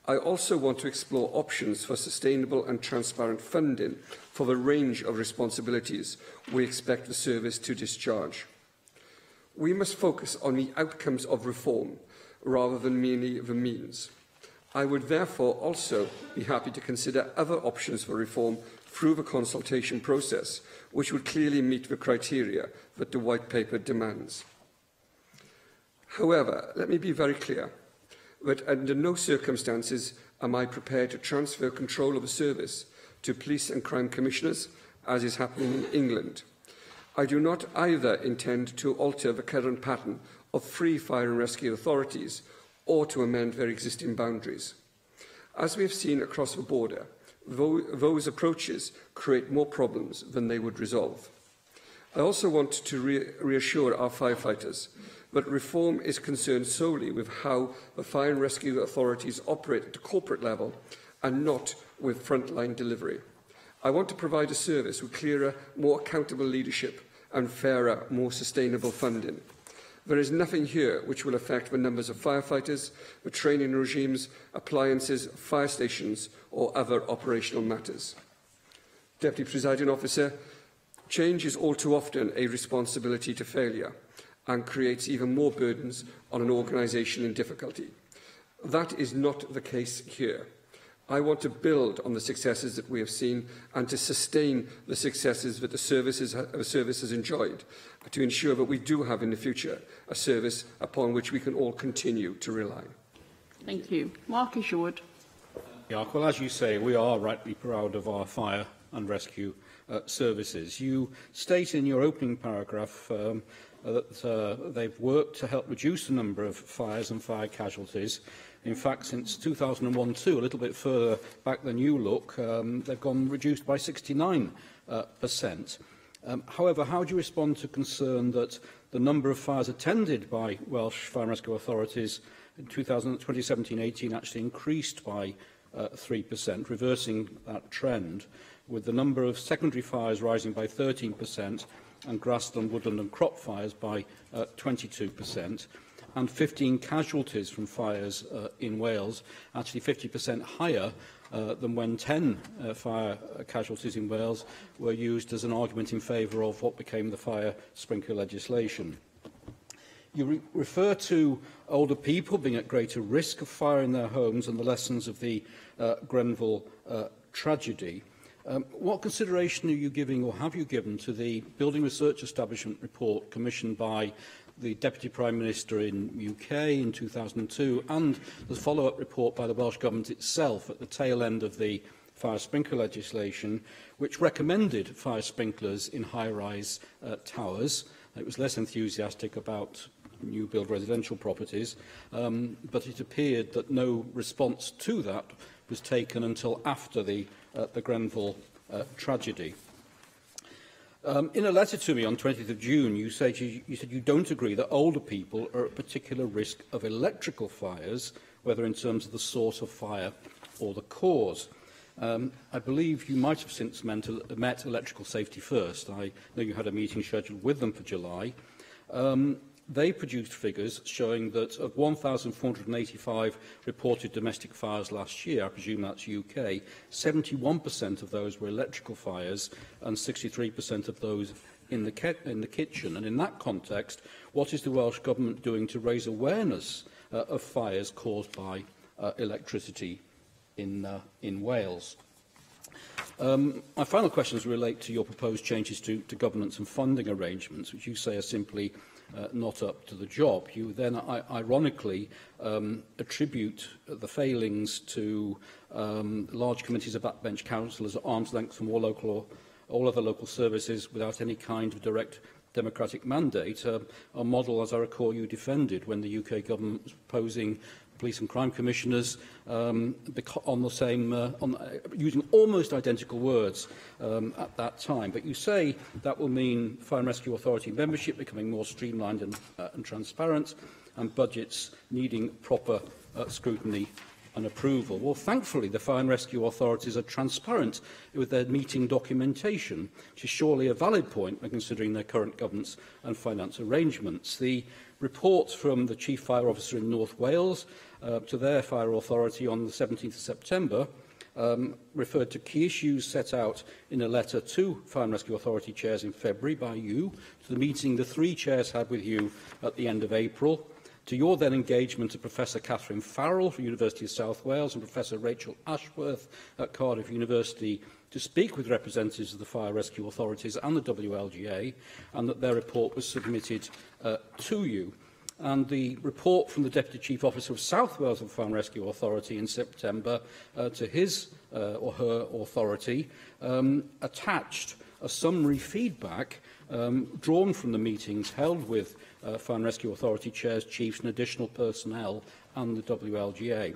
I also want to explore options for sustainable and transparent funding for the range of responsibilities we expect the service to discharge. We must focus on the outcomes of reform rather than merely the means. I would therefore also be happy to consider other options for reform through the consultation process, which would clearly meet the criteria that the White Paper demands. However, let me be very clear that under no circumstances am I prepared to transfer control of the service to police and crime commissioners, as is happening in England. I do not either intend to alter the current pattern of free fire and rescue authorities or to amend their existing boundaries. As we have seen across the border, those approaches create more problems than they would resolve. I also want to reassure our firefighters that reform is concerned solely with how the fire and rescue authorities operate at a corporate level and not with frontline delivery. I want to provide a service with clearer, more accountable leadership and fairer, more sustainable funding. There is nothing here which will affect the numbers of firefighters, the training regimes, appliances, fire stations or other operational matters. Deputy Presiding Officer, change is all too often a responsibility to failure and creates even more burdens on an organisation in difficulty. That is not the case here. I want to build on the successes that we have seen and to sustain the successes that the service has enjoyed, to ensure that we do have in the future a service upon which we can all continue to rely. Thank you. Mark Isherwood. Yeah, well, as you say, we are rightly proud of our fire and rescue services. You state in your opening paragraph that they've worked to help reduce the number of fires and fire casualties. In fact, since 2001-2, a little bit further back than you look, they've gone reduced by 69%. However, how do you respond to concern that the number of fires attended by Welsh Fire and Rescue authorities in 2017-18 actually increased by 3%, reversing that trend, with the number of secondary fires rising by 13% and grassland, woodland and crop fires by 22%. and 15 casualties from fires in Wales, actually 50% higher than when 10 fire casualties in Wales were used as an argument in favour of what became the fire sprinkler legislation. You refer to older people being at greater risk of fire in their homes and the lessons of the Grenfell tragedy. What consideration are you giving, or have you given, to the Building Research Establishment report commissioned by the Deputy Prime Minister in UK in 2002 and the follow-up report by the Welsh Government itself at the tail end of the fire sprinkler legislation, which recommended fire sprinklers in high-rise towers? It was less enthusiastic about new build residential properties, but it appeared that no response to that was taken until after the Grenfell tragedy. In a letter to me on 20th of June, you said you don't agree that older people are at particular risk of electrical fires, whether in terms of the source of fire or the cause. I believe you might have since met Electrical Safety First. I know you had a meeting scheduled with them for July. They produced figures showing that of 1,485 reported domestic fires last year, I presume that's UK, 71% of those were electrical fires and 63% of those in the kitchen. And in that context, what is the Welsh Government doing to raise awareness of fires caused by electricity in Wales? My final questions relate to your proposed changes to governance and funding arrangements, which you say are simply not up to the job. You then, ironically, attribute the failings to large committees of backbench councillors at arm's length from all other local services without any kind of direct democratic mandate, a model, as I recall, you defended when the UK government was proposing police and crime commissioners on the same, using almost identical words at that time. But you say that will mean Fire and Rescue Authority membership becoming more streamlined and transparent, and budgets needing proper scrutiny and approval. Well, thankfully, the Fire and Rescue Authorities are transparent with their meeting documentation, which is surely a valid point when considering their current governance and finance arrangements. The report from the Chief Fire Officer in North Wales to their fire authority on the 17th of September referred to key issues set out in a letter to Fire and Rescue Authority chairs in February by you, to the meeting the three chairs had with you at the end of April, to your then engagement of Professor Catherine Farrell from the University of South Wales and Professor Rachel Ashworth at Cardiff University to speak with representatives of the Fire Rescue Authorities and the WLGA, and that their report was submitted to you. And the report from the Deputy Chief Officer of South Wales and Fire and Rescue Authority in September to his or her authority attached a summary feedback drawn from the meetings held with Fire and Rescue Authority chairs, chiefs and additional personnel and the WLGA.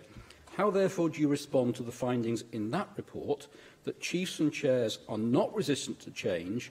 How, therefore, do you respond to the findings in that report that chiefs and chairs are not resistant to change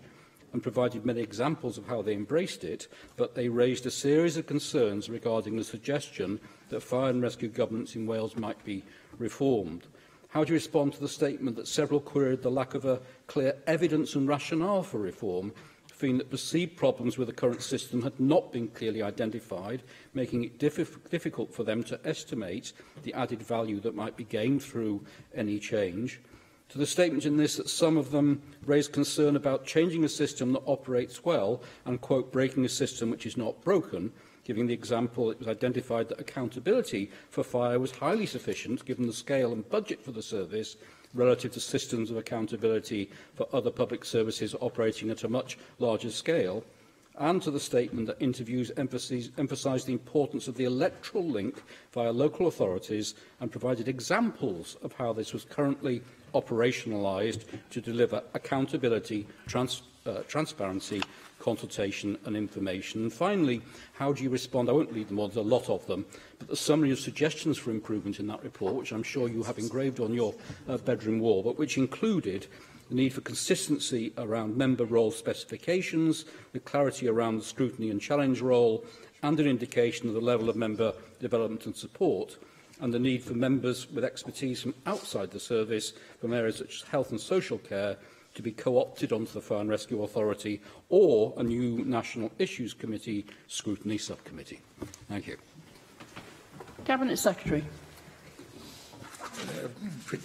and provided many examples of how they embraced it, but they raised a series of concerns regarding the suggestion that fire and rescue governance in Wales might be reformed? How do you respond to the statement that several queried the lack of a clear evidence and rationale for reform, feeling that perceived problems with the current system had not been clearly identified, making it difficult for them to estimate the added value that might be gained through any change? To the statement in this that some of them raised concern about changing a system that operates well and, quote, breaking a system which is not broken, giving the example it was identified that accountability for fire was highly sufficient given the scale and budget for the service relative to systems of accountability for other public services operating at a much larger scale, and to the statement that interviews emphasised the importance of the electoral link via local authorities and provided examples of how this was currently operationalised to deliver accountability, transparency, consultation and information. And finally, how do you respond? I won't read them all, there's a lot of them, but the summary of suggestions for improvement in that report, which I'm sure you have engraved on your bedroom wall, but which included the need for consistency around member role specifications, with clarity around the scrutiny and challenge role, and an indication of the level of member development and support, and the need for members with expertise from outside the service, from areas such as health and social care, to be co-opted onto the Fire and Rescue Authority or a new National Issues Committee scrutiny subcommittee. Thank you. Cabinet Secretary.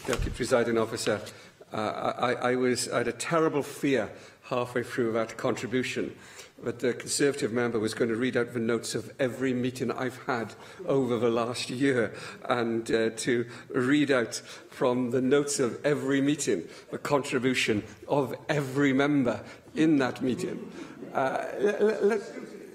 Deputy Presiding Officer, I had a terrible fear halfway through that contribution that the Conservative member was going to read out the notes of every meeting I've had over the last year and to read out from the notes of every meeting the contribution of every member in that meeting.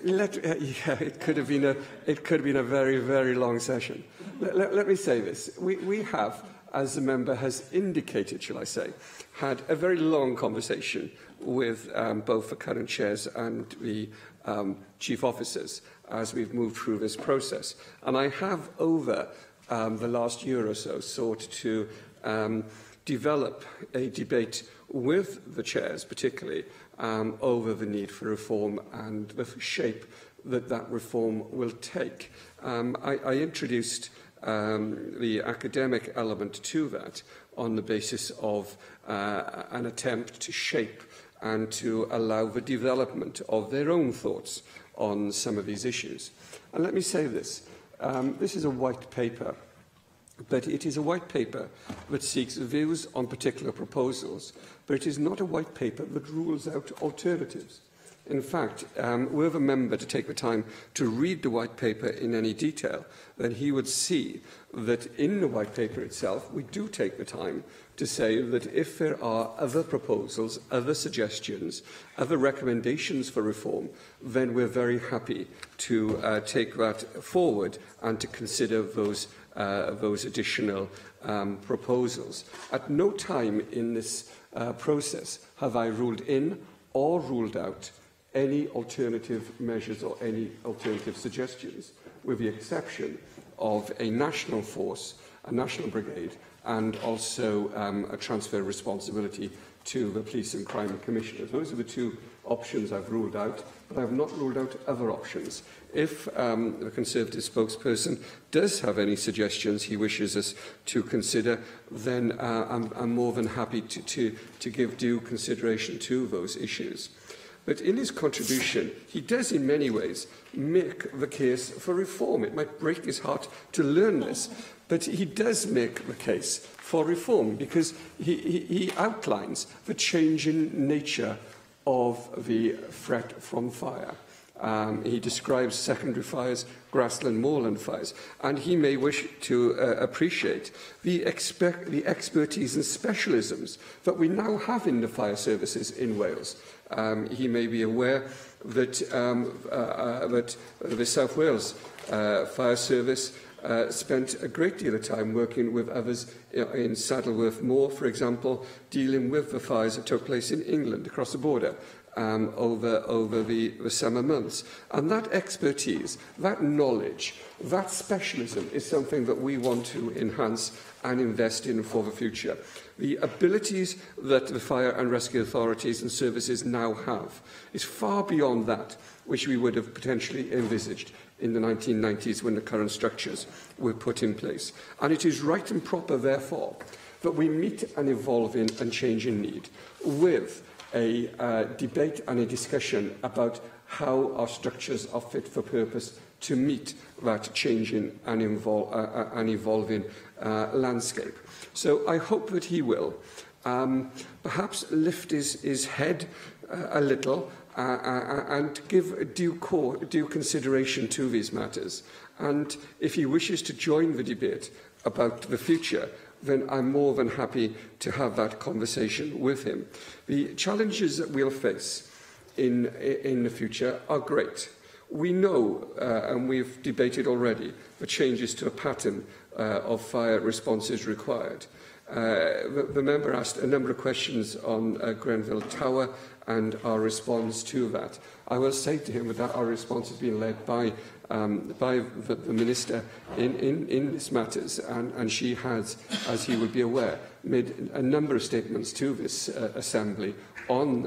It could have been a very, very long session. Let me say this. We have, as the member has indicated, shall I say, had a very long conversation with both the current chairs and the chief officers as we've moved through this process. And I have, over the last year or so, sought to develop a debate with the chairs, particularly, over the need for reform and the shape that reform will take. I introduced the academic element to that on the basis of an attempt to shape and to allow the development of their own thoughts on some of these issues. And let me say this. This is a white paper, but it is a white paper that seeks views on particular proposals, but it is not a white paper that rules out alternatives. In fact, were the member to take the time to read the white paper in any detail, then he would see that in the white paper itself, we do take the time to say that if there are other proposals, other suggestions, other recommendations for reform, then we're very happy to take that forward and to consider those additional proposals. At no time in this process have I ruled in or ruled out any alternative measures or any alternative suggestions, with the exception of a national force, a national brigade, and also a transfer of responsibility to the Police and Crime Commissioners. Those are the two options I've ruled out, but I have not ruled out other options. If the Conservative spokesperson does have any suggestions he wishes us to consider, then I'm more than happy to give due consideration to those issues. But in his contribution, he does in many ways make the case for reform. It might break his heart to learn this, but he does make the case for reform because he outlines the changing nature of the threat from fire. He describes secondary fires, grassland moorland fires, and he may wish to appreciate the expertise and specialisms that we now have in the fire services in Wales. He may be aware that, that the South Wales Fire Service spent a great deal of time working with others in Saddleworth Moor, for example, dealing with the fires that took place in England across the border over the summer months. And that expertise, that knowledge, that specialism is something that we want to enhance and invest in for the future. The abilities that the fire and rescue authorities and services now have is far beyond that which we would have potentially envisaged in the 1990s when the current structures were put in place. And it is right and proper, therefore, that we meet an evolving and changing need with a debate and a discussion about how our structures are fit for purpose to meet that changing and evolving landscape. So I hope that he will perhaps lift his head a little and give due consideration to these matters. And if he wishes to join the debate about the future, then I'm more than happy to have that conversation with him. The challenges that we'll face in the future are great. We know, and we've debated already, the changes to a pattern of fire responses required. The member asked a number of questions on Grenville Tower and our response to that. I will say to him that our response has been led by the Minister in this matters, and she has, as he would be aware, made a number of statements to this Assembly on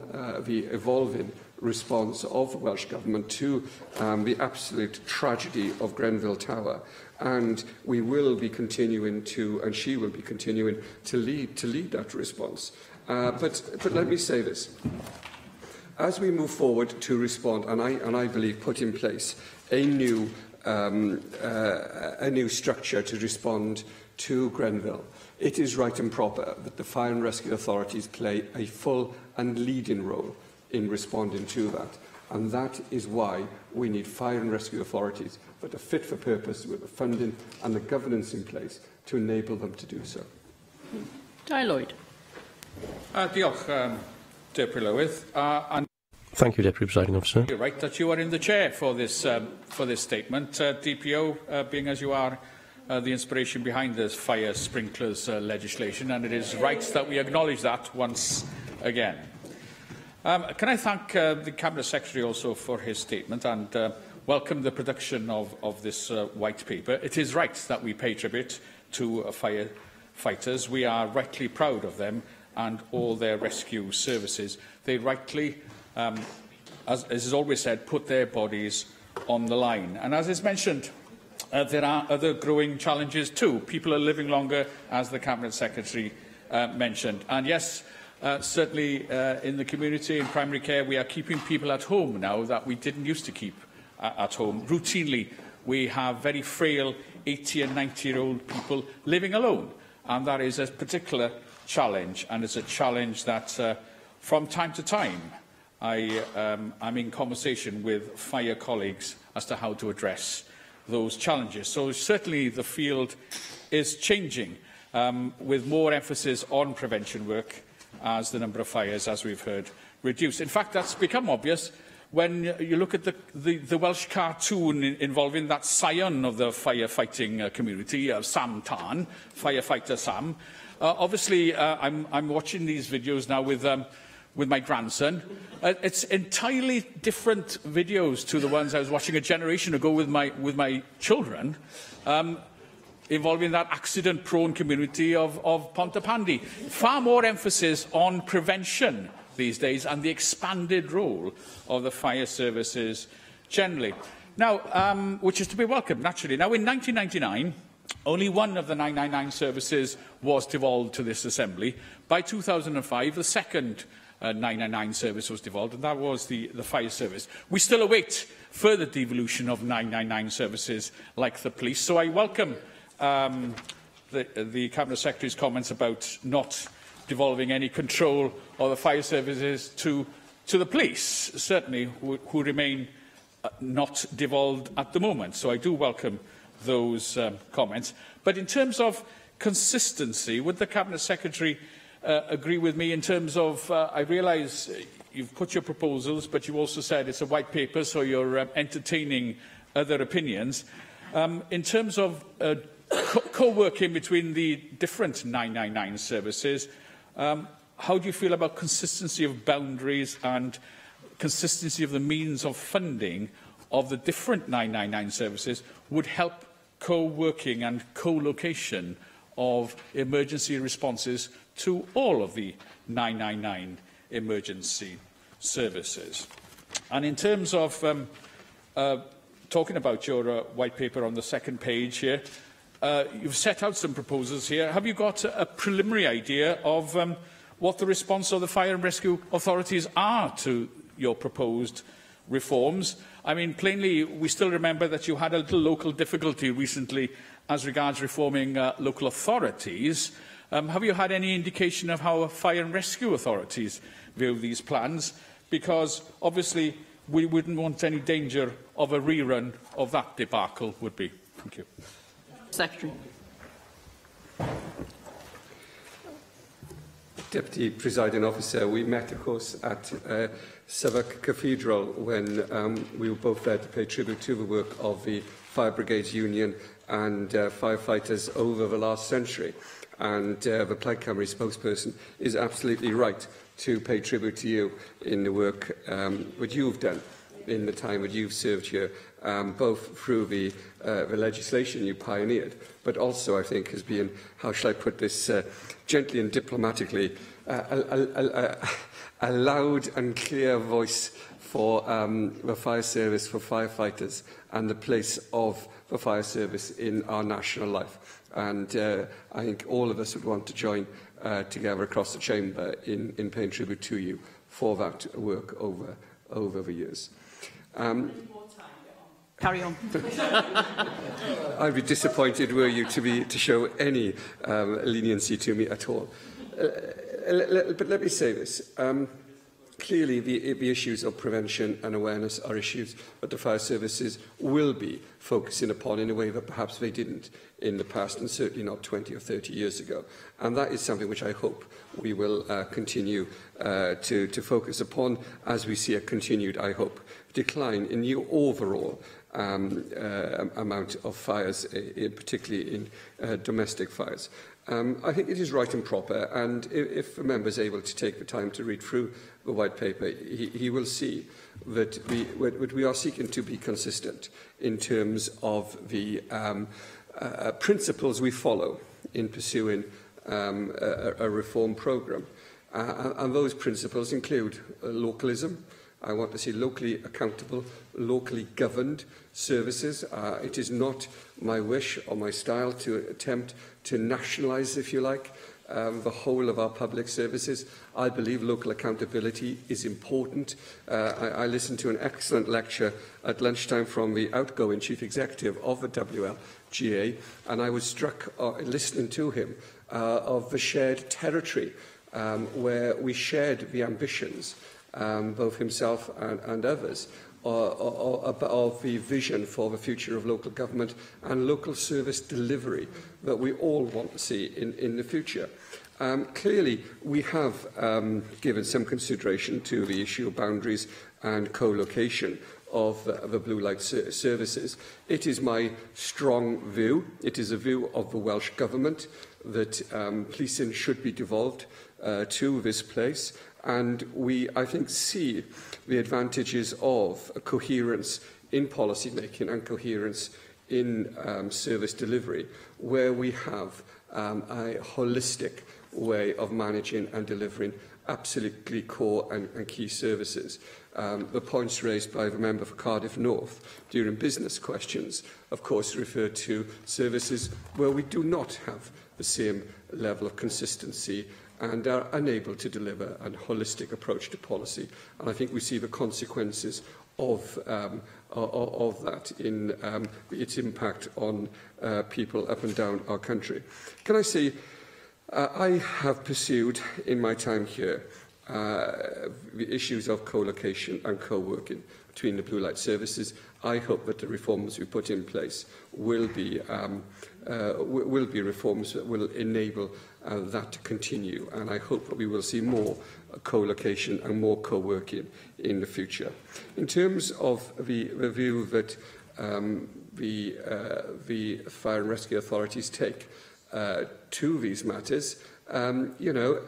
the evolving response of the Welsh Government to the absolute tragedy of Grenville Tower. And we will be continuing to, and she will be continuing to lead that response. But let me say this. As we move forward to respond, and I believe put in place a new a new structure to respond to Grenville. It is right and proper that the fire and rescue authorities play a full and leading role in responding to that. And that is why we need fire and rescue authorities that are fit for purpose with the funding and the governance in place to enable them to do so. Di Lloyd. Diolch, Deputy Lywydd. Thank you, Deputy Presiding Officer. You're right that you are in the chair for this statement. DPO, being as you are the inspiration behind this fire sprinklers legislation, and it is right that we acknowledge that once again. Can I thank the Cabinet Secretary also for his statement and welcome the production of this white paper. It is right that we pay tribute to firefighters. We are rightly proud of them and all their rescue services. They rightly, as is always said, put their bodies on the line. And as is mentioned, there are other growing challenges too. People are living longer, as the Cabinet Secretary mentioned. And yes, certainly in the community, in primary care, we are keeping people at home now that we didn't used to keep at home. Routinely, we have very frail 80 and 90-year-old people living alone. And that is a particular challenge, and it's a challenge that from time to time I'm in conversation with fire colleagues as to how to address those challenges. So certainly the field is changing with more emphasis on prevention work as the number of fires, as we've heard, reduce. In fact, that's become obvious when you look at the Welsh cartoon involving that scion of the firefighting community, Sam Tan, firefighter Sam. Obviously, I'm watching these videos now with my grandson. It's entirely different videos to the ones I was watching a generation ago with my children, involving that accident-prone community of Pontypandy. Far more emphasis on prevention these days and the expanded role of the fire services generally. Now, which is to be welcomed, naturally. Now, in 1999, only one of the 999 services was devolved to this Assembly. By 2005, the second 999 service was devolved, and that was the fire service. We still await further devolution of 999 services like the police, so I welcome the Cabinet Secretary's comments about not devolving any control of the fire services to the police, certainly who remain not devolved at the moment. So I do welcome those comments. But in terms of consistency, would the Cabinet Secretary agree with me in terms of, I realise you've put your proposals, but you also said it's a white paper, so you're entertaining other opinions. In terms of co-working between the different 999 services, how do you feel about consistency of boundaries and consistency of the means of funding of the different 999 services would help co-working and co-location of emergency responses to all of the 999 emergency services? And in terms of talking about your white paper on the second page here, you've set out some proposals here. Have you got a preliminary idea of what the response of the fire and rescue authorities are to your proposed reforms? I mean, plainly, we still remember that you had a little local difficulty recently as regards reforming local authorities. Have you had any indication of how fire and rescue authorities view these plans? Because, obviously, we wouldn't want any danger of a rerun of that debacle, would be. Thank you. Secretary. Deputy Presiding Officer, we met, of course, at Southwark Cathedral when we were both there to pay tribute to the work of the Fire Brigades Union and firefighters over the last century. And the Plaid Cymru spokesperson is absolutely right to pay tribute to you in the work that you've done in the time that you've served here, both through the legislation you pioneered, but also, I think, has been, how shall I put this gently and diplomatically, a loud and clear voice for the fire service, for firefighters, and the place of the fire service in our national life. And I think all of us would want to join together across the chamber in paying tribute to you for that work over the years. Carry on. I'd be disappointed were you to show any leniency to me at all. But let me say this. Clearly, the issues of prevention and awareness are issues that the fire services will be focusing upon in a way that perhaps they didn't in the past, and certainly not 20 or 30 years ago. And that is something which I hope we will continue to focus upon as we see a continued, I hope, decline in the overall amount of fires, particularly in domestic fires. I think it is right and proper, and if a member is able to take the time to read through the white paper, he will see that we are seeking to be consistent in terms of the principles we follow in pursuing a reform programme. And those principles include localism. I want to see locally accountable, locally governed services. It is not my wish or my style to attempt to nationalise, if you like, the whole of our public services. I believe local accountability is important. I listened to an excellent lecture at lunchtime from the outgoing Chief Executive of the WLGA, and I was struck listening to him of the shared territory where we shared the ambitions, both himself and others, of the vision for the future of local government and local service delivery that we all want to see in the future. Clearly, we have given some consideration to the issue of boundaries and co-location of the blue light services. It is my strong view, it is a view of the Welsh Government, that policing should be devolved to this place. And we, I think, see the advantages of a coherence in policy making and coherence in service delivery, where we have a holistic way of managing and delivering absolutely core and key services. The points raised by the member for Cardiff North during business questions, of course, refer to services where we do not have the same level of consistency and are unable to deliver a holistic approach to policy. And I think we see the consequences of that in its impact on people up and down our country. Can I say, I have pursued in my time here the issues of co-location and co-working between the blue light services. I hope that the reforms we put in place will be reforms that will enable that to continue, and I hope that we will see more co-location and more co-working in the future. In terms of the view that the fire and rescue authorities take to these matters, you know,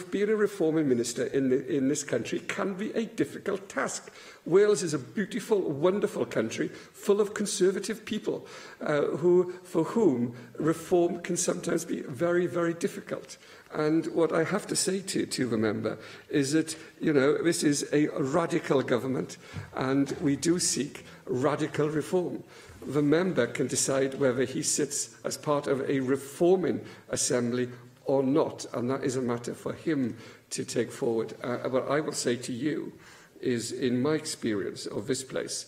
being a reforming minister in this country can be a difficult task. Wales is a beautiful, wonderful country full of conservative people for whom reform can sometimes be very, very difficult. And what I have to say to the member is that, you know, this is a radical government and we do seek radical reform. The member can decide whether he sits as part of a reforming assembly or not, and that is a matter for him to take forward. What I will say to you is, in my experience of this place,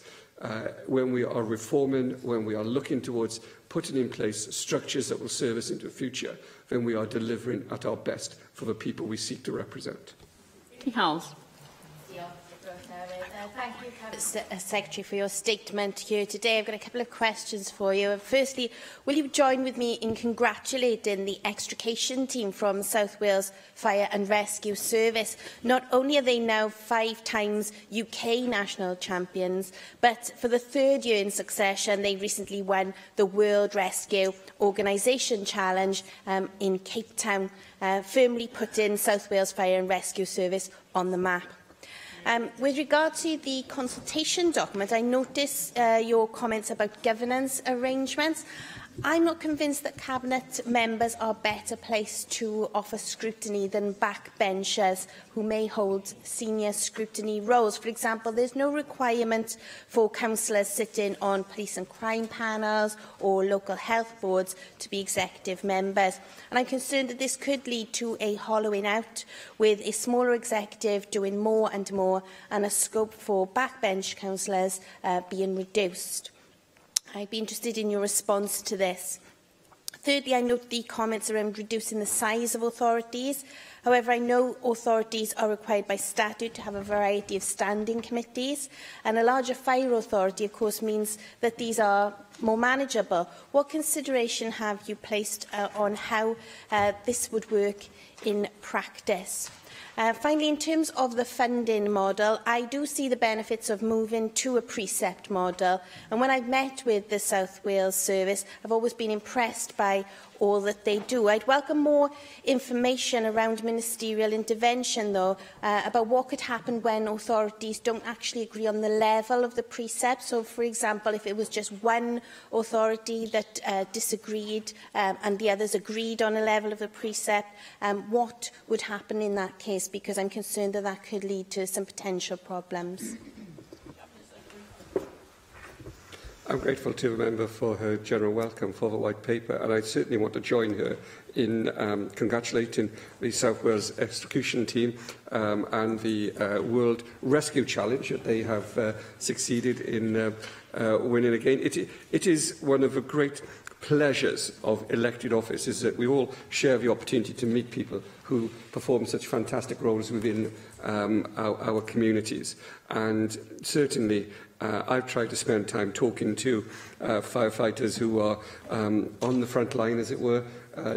when we are reforming, when we are looking towards putting in place structures that will serve us into the future, then we are delivering at our best for the people we seek to represent. Howells. Thank you, Cabinet Secretary, for your statement here today. I've got a couple of questions for you. Firstly, will you join with me in congratulating the extrication team from South Wales Fire and Rescue Service? Not only are they now 5 times UK national champions, but for the 3rd year in succession, they recently won the World Rescue Organisation Challenge in Cape Town, firmly putting South Wales Fire and Rescue Service on the map. With regard to the consultation document, I notice your comments about governance arrangements. I'm not convinced that Cabinet members are better placed to offer scrutiny than backbenchers who may hold senior scrutiny roles. For example, there's no requirement for councillors sitting on police and crime panels or local health boards to be executive members. And I'm concerned that this could lead to a hollowing out, with a smaller executive doing more and more, and a scope for backbench councillors being reduced. I'd be interested in your response to this. Thirdly, I note the comments around reducing the size of authorities. However, I know authorities are required by statute to have a variety of standing committees, and a larger fire authority, of course, means that these are more manageable. What consideration have you placed on how this would work in practice? Finally, in terms of the funding model, I do see the benefits of moving to a precept model. And when I've met with the South Wales Service, I've always been impressed by all that they do. I'd welcome more information around ministerial intervention, though, about what could happen when authorities don't actually agree on the level of the precept. So, for example, if it was just one authority that disagreed and the others agreed on a level of the precept, what would happen in that case? Because I'm concerned that that could lead to some potential problems. I'm grateful to the member for her general welcome for the White Paper, and I certainly want to join her in congratulating the South Wales Execution Team and the World Rescue Challenge that they have succeeded in winning again. It is one of the great pleasures of elected office is that we all share the opportunity to meet people who perform such fantastic roles within our communities. And certainly I've tried to spend time talking to firefighters who are on the front line, as it were,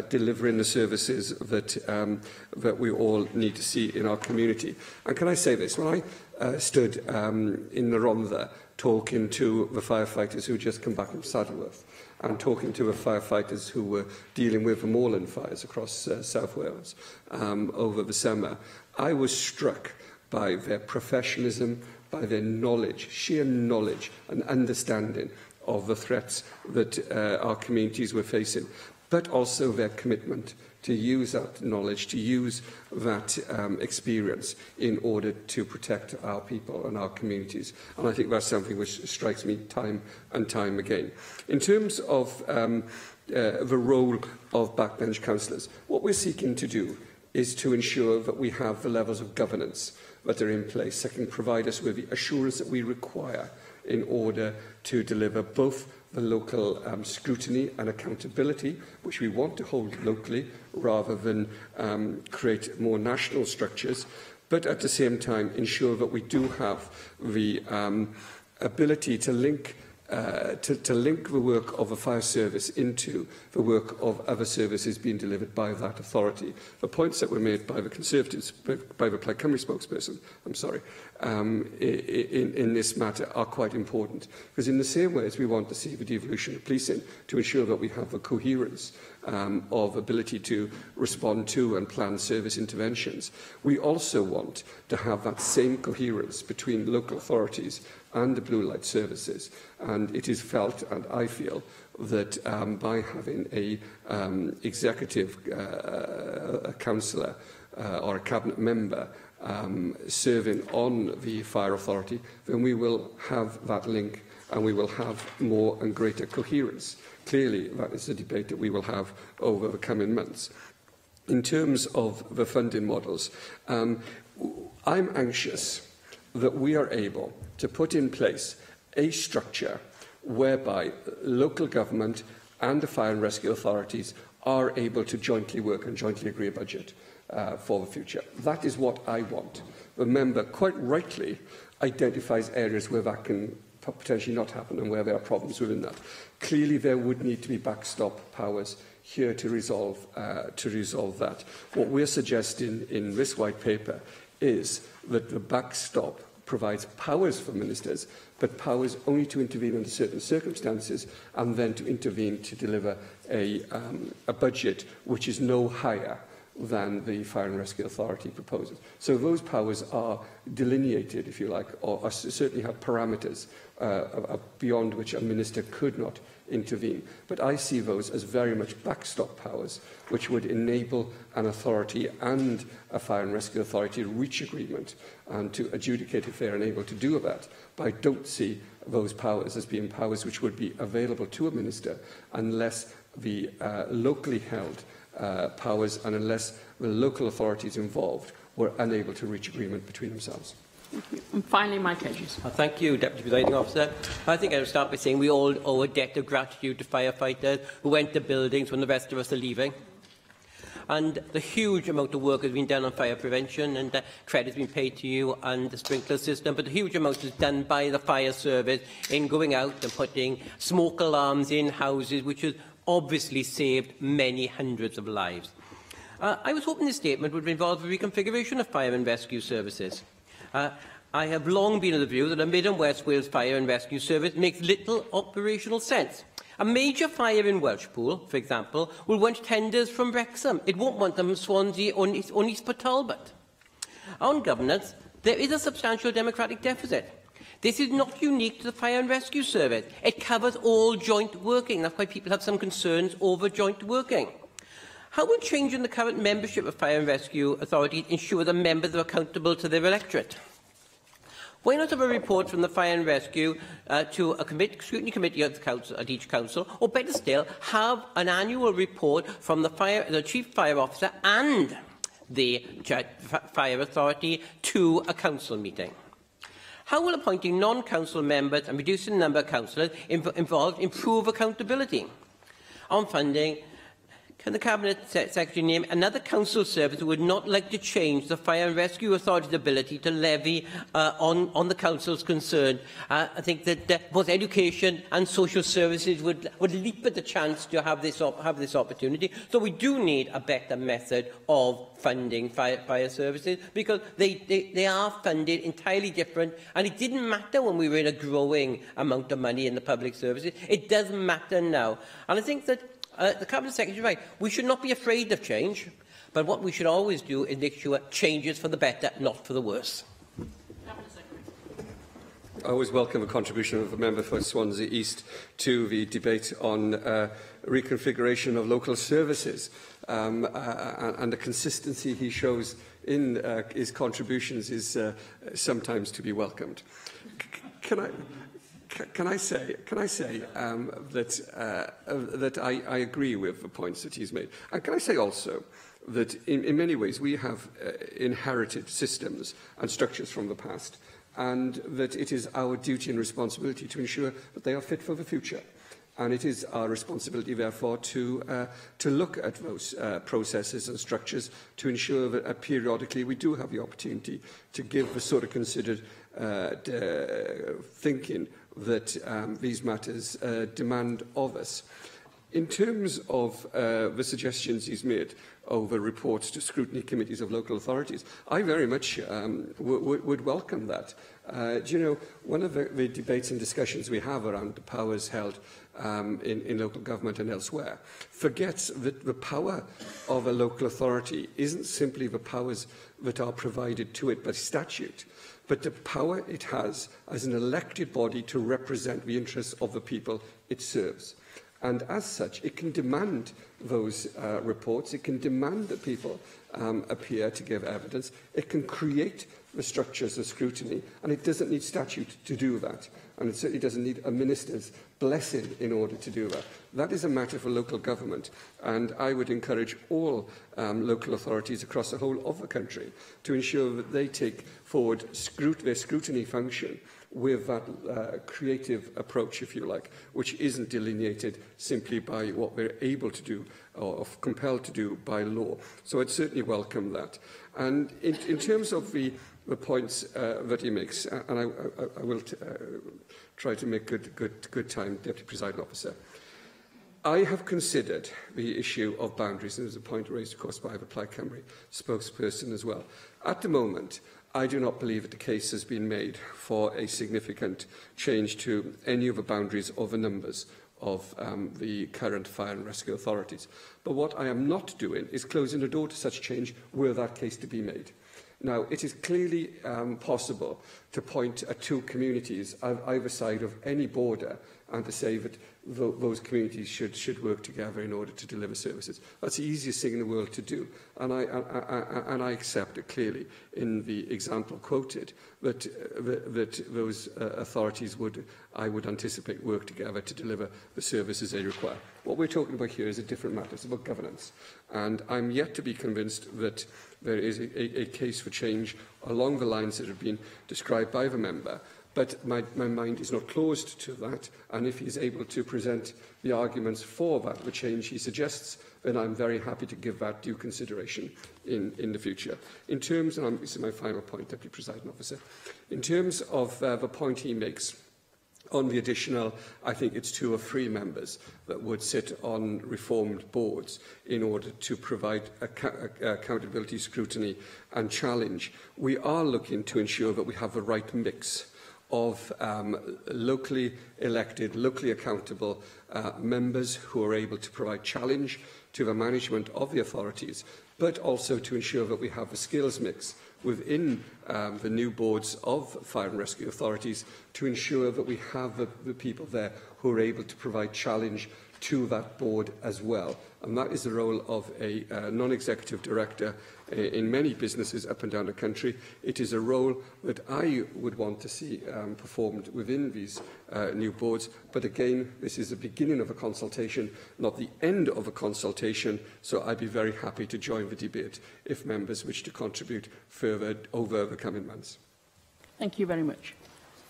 delivering the services that we all need to see in our community. And can I say this? When I stood in the Rhondda talking to the firefighters who just come back from Saddleworth, and talking to the firefighters who were dealing with the moorland fires across South Wales over the summer, I was struck by their professionalism, by their knowledge, sheer knowledge and understanding of the threats that our communities were facing, but also their commitment to use that knowledge, to use that experience in order to protect our people and our communities. And I think that's something which strikes me time and time again. In terms of the role of backbench councillors, what we're seeking to do is to ensure that we have the levels of governance that are in place that can provide us with the assurance that we require in order to deliver both the local scrutiny and accountability, which we want to hold locally rather than create more national structures, but at the same time ensure that we do have the ability to link the work of a fire service into the work of other services being delivered by that authority. The points that were made by the Conservatives, by the Plaid Cymru spokesperson, in this matter are quite important. Because in the same way as we want to see the devolution of policing to ensure that we have a coherence of ability to respond to and plan service interventions, we also want to have that same coherence between local authorities and the blue light services. And it is felt, and I feel, that by having a executive a councillor or a cabinet member serving on the fire authority, then we will have that link and we will have more and greater coherence. Clearly, that is a debate that we will have over the coming months. In terms of the funding models, I'm anxious that we are able to put in place a structure whereby local government and the fire and rescue authorities are able to jointly work and jointly agree a budget for the future. That is what I want. The member quite rightly identifies areas where that can potentially not happen and where there are problems within that. Clearly, there would need to be backstop powers here to resolve that. What we're suggesting in this white paper is that the backstop provides powers for ministers, but powers only to intervene under certain circumstances and then to intervene to deliver a budget which is no higher than the Fire and Rescue Authority proposes. So those powers are delineated, if you like, or certainly have parameters beyond which a minister could not intervene. But I see those as very much backstop powers, which would enable an authority and a Fire and Rescue Authority to reach agreement and to adjudicate if they are unable to do that. But I don't see those powers as being powers which would be available to a minister unless the locally held powers and unless the local authorities involved were unable to reach agreement between themselves. Thank you. And finally, Mike Hedges. Thank you, Deputy Presiding Officer. I think I would start by saying we all owe a debt of gratitude to firefighters who went to buildings when the rest of us are leaving. And the huge amount of work has been done on fire prevention, and credit has been paid to you and the sprinkler system, but the huge amount is done by the fire service in going out and putting smoke alarms in houses, which has obviously saved many hundreds of lives. I was hoping this statement would involve a reconfiguration of fire and rescue services. I have long been of the view that a Mid and West Wales Fire and Rescue Service makes little operational sense. A major fire in Welshpool, for example, will want tenders from Wrexham. It won't want them from Swansea or East Port Talbot. On governance, there is a substantial democratic deficit. This is not unique to the Fire and Rescue Service. It covers all joint working. That's why people have some concerns over joint working. How will changing the current membership of Fire and Rescue authorities ensure that members are accountable to their electorate? Why not have a report from the Fire and Rescue to a scrutiny committee at each council, or better still, have an annual report from the Chief Fire Officer and the Fire Authority to a council meeting? How will appointing non-council members and reducing the number of councillors involved improve accountability? On funding, can the Cabinet Secretary name another council service who would not like to change the Fire and Rescue Authority's ability to levy on the councils concerned? I think that both education and social services would leap at the chance to have this opportunity. So we do need a better method of funding fire services, because they are funded entirely different, and it didn't matter when we were in a growing amount of money in the public services. It does matter now. And I think that the Cabinet Secretary is right. We should not be afraid of change, but what we should always do is make sure change is for the better, not for the worse. I always welcome a contribution of a member for Swansea East to the debate on reconfiguration of local services, and the consistency he shows in his contributions is sometimes to be welcomed. Can I say that I agree with the points that he's made? And can I say also that in many ways we have inherited systems and structures from the past, and that it is our duty and responsibility to ensure that they are fit for the future. And it is our responsibility, therefore, to look at those processes and structures to ensure that periodically we do have the opportunity to give the sort of considered thinking that these matters demand of us. In terms of the suggestions he's made over reports to scrutiny committees of local authorities, I very much would welcome that. Do you know, one of the debates and discussions we have around the powers held in local government and elsewhere forgets that the power of a local authority isn't simply the powers that are provided to it by statute, but the power it has as an elected body to represent the interests of the people it serves. And as such, it can demand those reports, it can demand that people appear to give evidence, it can create the structures of scrutiny, and it doesn't need statute to do that. And it certainly doesn't need a minister's blessing in order to do that. That is a matter for local government, and I would encourage all local authorities across the whole of the country to ensure that they take forward their scrutiny function with that creative approach, if you like, which isn't delineated simply by what we're able to do or compelled to do by law. So I'd certainly welcome that. And in terms of the points that he makes, and I will try to make good time, Deputy Presiding Officer. I have considered the issue of boundaries, and there's a point raised, of course, by the Plaid Cymru spokesperson as well. At the moment, I do not believe that the case has been made for a significant change to any of the boundaries or the numbers of the current fire and rescue authorities. But what I am not doing is closing the door to such change were that case to be made. Now, it is clearly possible to point at two communities either side of any border and to say that those communities should work together in order to deliver services. That's the easiest thing in the world to do, and I accept it clearly in the example quoted that those authorities I would anticipate, work together to deliver the services they require. What we're talking about here is a different matter. It's about governance, and I'm yet to be convinced that there is a case for change along the lines that have been described by the member. But my mind is not closed to that, and if he's able to present the arguments for that, the change he suggests, then I'm very happy to give that due consideration in the future. In terms, and this is my final point, Deputy Presiding Officer, in terms of the point he makes on the additional, I think it's 2 or 3 members that would sit on reformed boards in order to provide accountability, scrutiny and challenge. We are looking to ensure that we have the right mix of locally elected, locally accountable members who are able to provide challenge to the management of the authorities, but also to ensure that we have the skills mix within the new boards of fire and rescue authorities to ensure that we have the people there who are able to provide challenge to that board as well. And that is the role of a non-executive director in many businesses up and down the country. It is a role that I would want to see performed within these new boards. But again, this is the beginning of a consultation, not the end of a consultation, so I'd be very happy to join the debate if members wish to contribute further over the coming months. Thank you very much.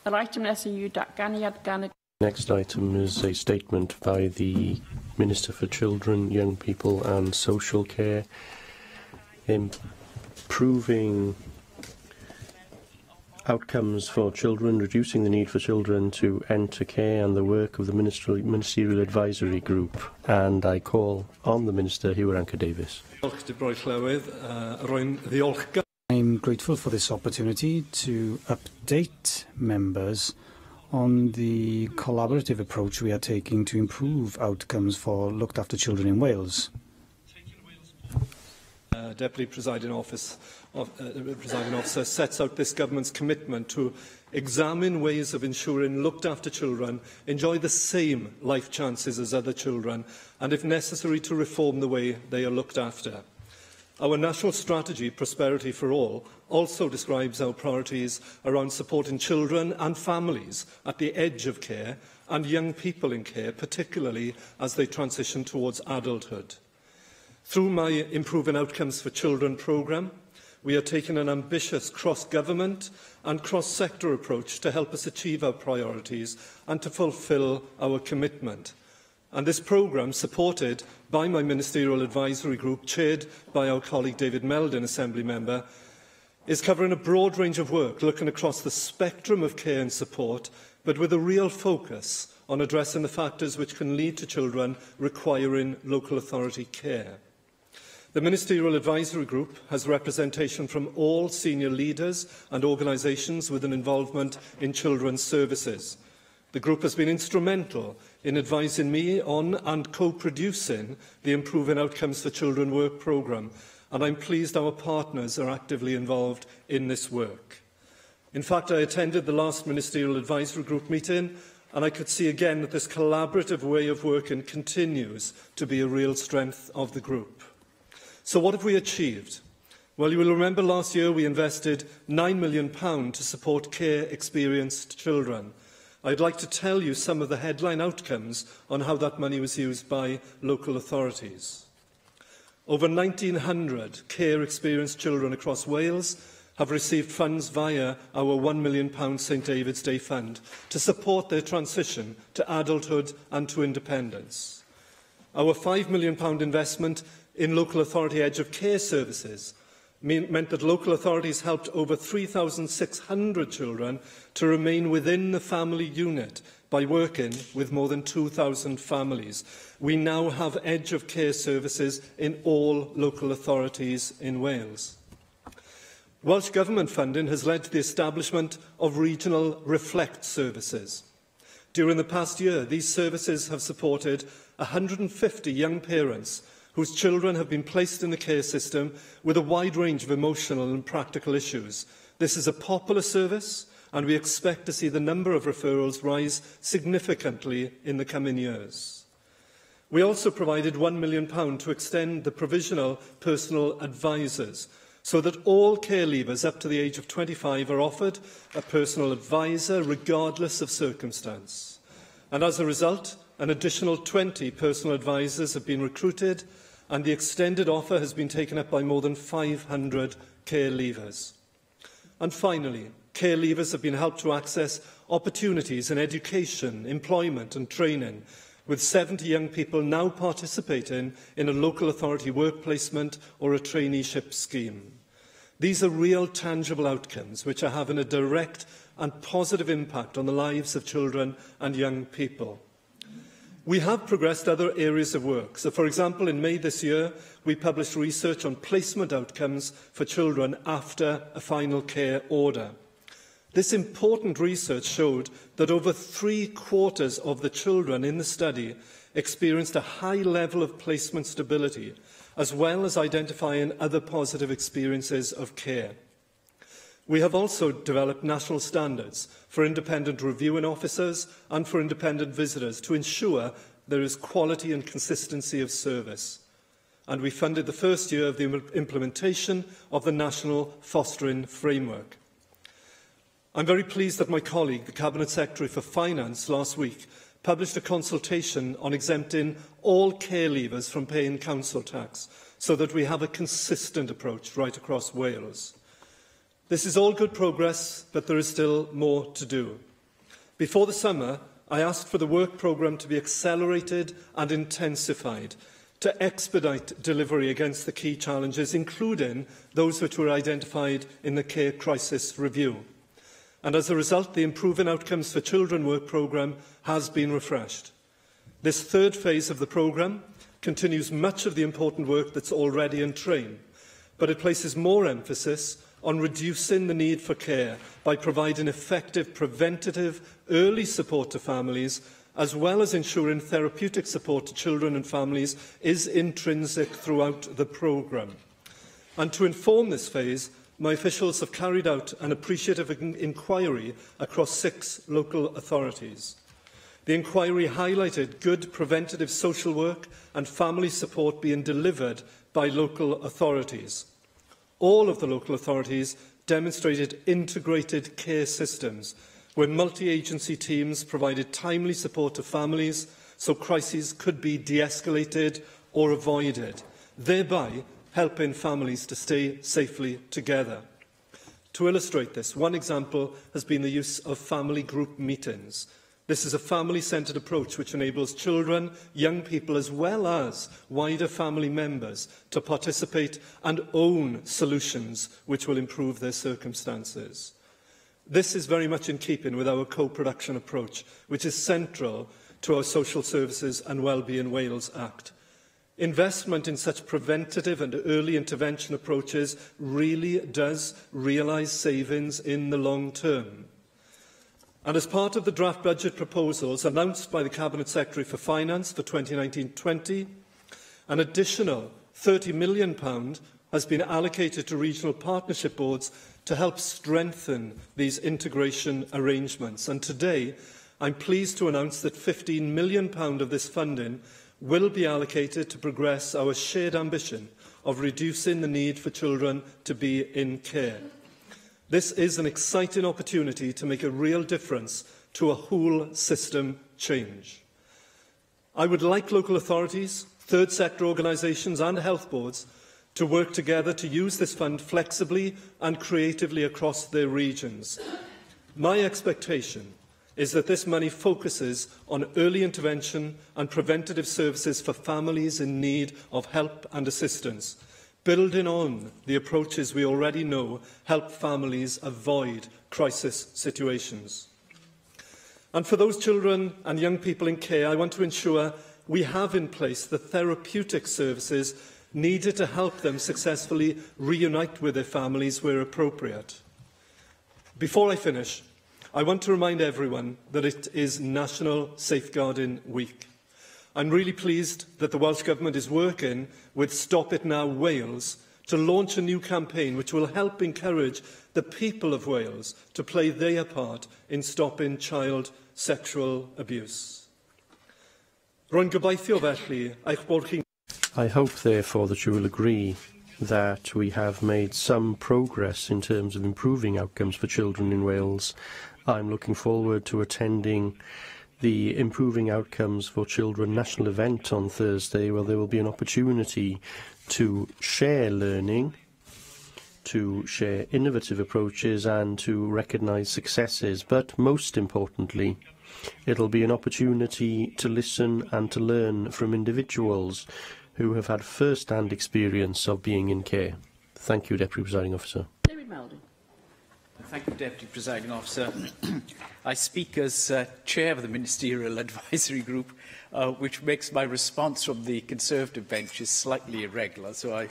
Yr item nesa yw datganiad gan y... Next item is a statement by the Minister for Children, Young People and Social Care, improving outcomes for children, reducing the need for children to enter care, and the work of the Ministerial Advisory Group. And I call on the Minister, Hugh Ranker-Davies. I'm grateful for this opportunity to update members on the collaborative approach we are taking to improve outcomes for looked after children in Wales. Deputy Presiding Officer sets out this government's commitment to examine ways of ensuring looked after children enjoy the same life chances as other children, and if necessary to reform the way they are looked after. Our national strategy, Prosperity for All, also describes our priorities around supporting children and families at the edge of care and young people in care, particularly as they transition towards adulthood. Through my Improving Outcomes for Children programme, we are taking an ambitious cross-government and cross-sector approach to help us achieve our priorities and to fulfil our commitment. And this programme, supported by my Ministerial Advisory Group, chaired by our colleague David Meldon, Assembly Member, is covering a broad range of work, looking across the spectrum of care and support, but with a real focus on addressing the factors which can lead to children requiring local authority care. The Ministerial Advisory Group has representation from all senior leaders and organisations with an involvement in children's services. The group has been instrumental in advising me on and co-producing the Improving Outcomes for Children work programme, and I'm pleased our partners are actively involved in this work. In fact, I attended the last Ministerial Advisory Group meeting, and I could see again that this collaborative way of working continues to be a real strength of the group. So what have we achieved? Well, you will remember last year we invested £9 million to support care-experienced children. I'd like to tell you some of the headline outcomes on how that money was used by local authorities. Over 1,900 care-experienced children across Wales have received funds via our £1 million St David's Day Fund to support their transition to adulthood and to independence. Our £5 million investment in local authority edge of care services meant that local authorities helped over 3,600 children to remain within the family unit by working with more than 2,000 families. We now have edge of care services in all local authorities in Wales. Welsh Government funding has led to the establishment of regional Reflect services. During the past year, these services have supported 150 young parents whose children have been placed in the care system with a wide range of emotional and practical issues. This is a popular service, and we expect to see the number of referrals rise significantly in the coming years. We also provided £1 million to extend the provisional personal advisors, so that all care leavers up to the age of 25 are offered a personal advisor regardless of circumstance. And as a result, an additional 20 personal advisors have been recruited, and the extended offer has been taken up by more than 500 care leavers. And finally, care leavers have been helped to access opportunities in education, employment and training, with 70 young people now participating in a local authority work placement or a traineeship scheme. These are real, tangible outcomes which are having a direct and positive impact on the lives of children and young people. We have progressed other areas of work. So, for example, in May this year, we published research on placement outcomes for children after a final care order. This important research showed that over 3/4 of the children in the study experienced a high level of placement stability, as well as identifying other positive experiences of care. We have also developed national standards for independent reviewing officers and for independent visitors to ensure there is quality and consistency of service. And we funded the first year of the implementation of the National Fostering Framework. I'm very pleased that my colleague, the Cabinet Secretary for Finance, last week published a consultation on exempting all care leavers from paying council tax, so that we have a consistent approach right across Wales. This is all good progress, but there is still more to do. Before the summer, I asked for the work programme to be accelerated and intensified to expedite delivery against the key challenges, including those which were identified in the Care Crisis Review. And as a result, the Improving Outcomes for Children work programme has been refreshed. This third phase of the programme continues much of the important work that's already in train, but it places more emphasis on reducing the need for care by providing effective preventative early support to families, as well as ensuring therapeutic support to children and families is intrinsic throughout the programme. And to inform this phase, my officials have carried out an appreciative inquiry across 6 local authorities. The inquiry highlighted good preventative social work and family support being delivered by local authorities. All of the local authorities demonstrated integrated care systems, where multi-agency teams provided timely support to families so crises could be de-escalated or avoided, thereby helping families to stay safely together. To illustrate this, one example has been the use of family group meetings. This is a family-centred approach which enables children, young people, as well as wider family members to participate and own solutions which will improve their circumstances. This is very much in keeping with our co-production approach, which is central to our Social Services and Wellbeing Wales Act. Investment in such preventative and early intervention approaches really does realise savings in the long term. And as part of the draft budget proposals announced by the Cabinet Secretary for Finance for 2019-20, an additional £30 million has been allocated to regional partnership boards to help strengthen these integration arrangements. And today, I'm pleased to announce that £15 million of this funding will be allocated to progress our shared ambition of reducing the need for children to be in care. This is an exciting opportunity to make a real difference to a whole system change. I would like local authorities, third sector organisations and health boards to work together to use this fund flexibly and creatively across their regions. My expectation is that this money focuses on early intervention and preventative services for families in need of help and assistance, building on the approaches we already know help families avoid crisis situations. And for those children and young people in care, I want to ensure we have in place the therapeutic services needed to help them successfully reunite with their families where appropriate. Before I finish, I want to remind everyone that it is National Safeguarding Week. I'm really pleased that the Welsh Government is working with Stop It Now Wales to launch a new campaign which will help encourage the people of Wales to play their part in stopping child sexual abuse. Rwy'n gobeithio felly eich bod chi'n... I hope, therefore, that you will agree that we have made some progress in terms of improving outcomes for children in Wales. I'm looking forward to attending the Improving Outcomes for Children national event on Thursday, where there will be an opportunity to share learning, to share innovative approaches and to recognise successes. But most importantly, it'll be an opportunity to listen and to learn from individuals who have had first-hand experience of being in care. Thank you, Deputy Presiding Officer. David Melding. Thank you, Deputy Presiding Officer. I speak as Chair of the Ministerial Advisory Group, which makes my response from the Conservative benches slightly irregular, so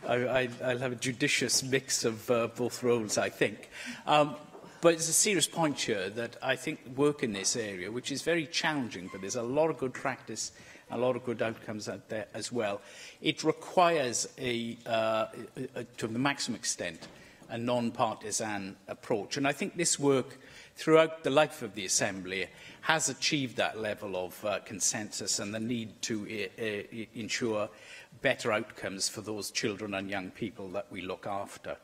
I'll have a judicious mix of both roles, I think. But it's a serious point here that I think work in this area, which is very challenging, but there's a lot of good practice, a lot of good outcomes out there as well. It requires, to the maximum extent, a non-partisan approach. And I think this work, throughout the life of the Assembly, has achieved that level of consensus and the need to ensure better outcomes for those children and young people that we look after.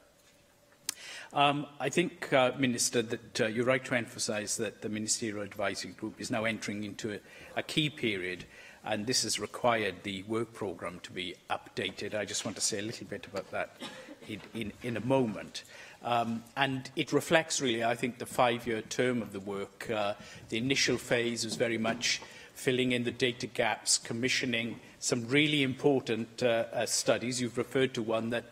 I think, Minister, that you're right to emphasise that the Ministerial Advisory Group is now entering into a key period, and this has required the work programme to be updated. I just want to say a little bit about that in a moment. And it reflects really, I think, the 5-year term of the work. The initial phase was very much filling in the data gaps, commissioning some really important studies. You've referred to one that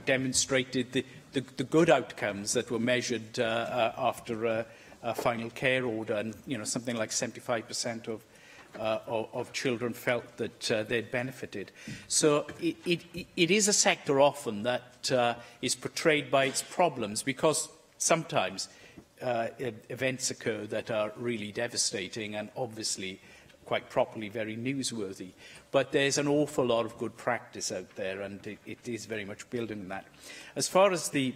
demonstrated the good outcomes that were measured after a final care order, and something like 75% of children felt that they'd benefited. So it is a sector often that is portrayed by its problems, because sometimes events occur that are really devastating and obviously quite properly very newsworthy. But there's an awful lot of good practice out there, and it is very much building that. As far as the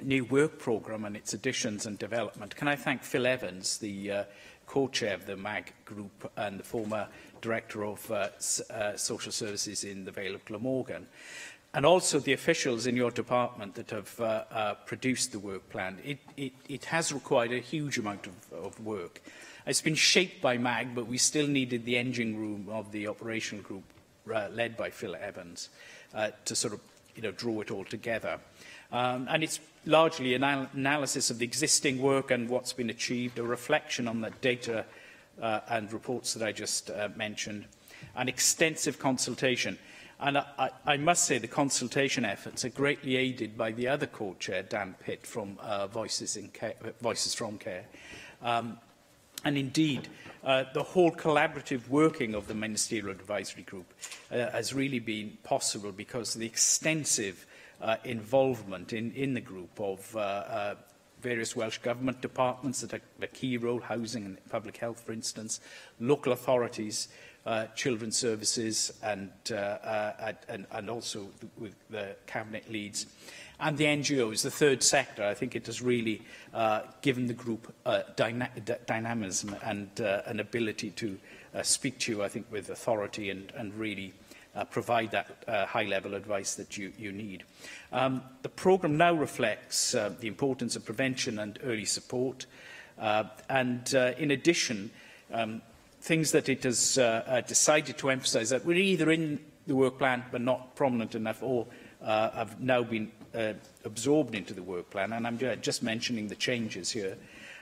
new work programme and its additions and development, can I thank Phil Evans, the co-chair of the MAG group and the former director of social services in the Vale of Glamorgan, and also the officials in your department that have produced the work plan. It has required a huge amount of work. It's been shaped by MAG, but we still needed the engine room of the operational group led by Phil Evans to sort of draw it all together. And it's largely an analysis of the existing work and what's been achieved, a reflection on the data and reports that I just mentioned, and extensive consultation. And I must say the consultation efforts are greatly aided by the other co-chair, Dan Pitt, from Voices from Care. And indeed, the whole collaborative working of the Ministerial Advisory Group has really been possible because of the extensive involvement in the group of various Welsh Government departments that have a key role, housing and public health, for instance, local authorities, children's services, and also with the cabinet leads. And the NGOs, the third sector. I think it has really given the group dynamism and an ability to speak to you, I think, with authority and really provide that high-level advice that you need. The programme now reflects the importance of prevention and early support. And in addition, things that it has decided to emphasise that were either in the work plan but not prominent enough, or have now been absorbed into the work plan, and I'm just mentioning the changes here.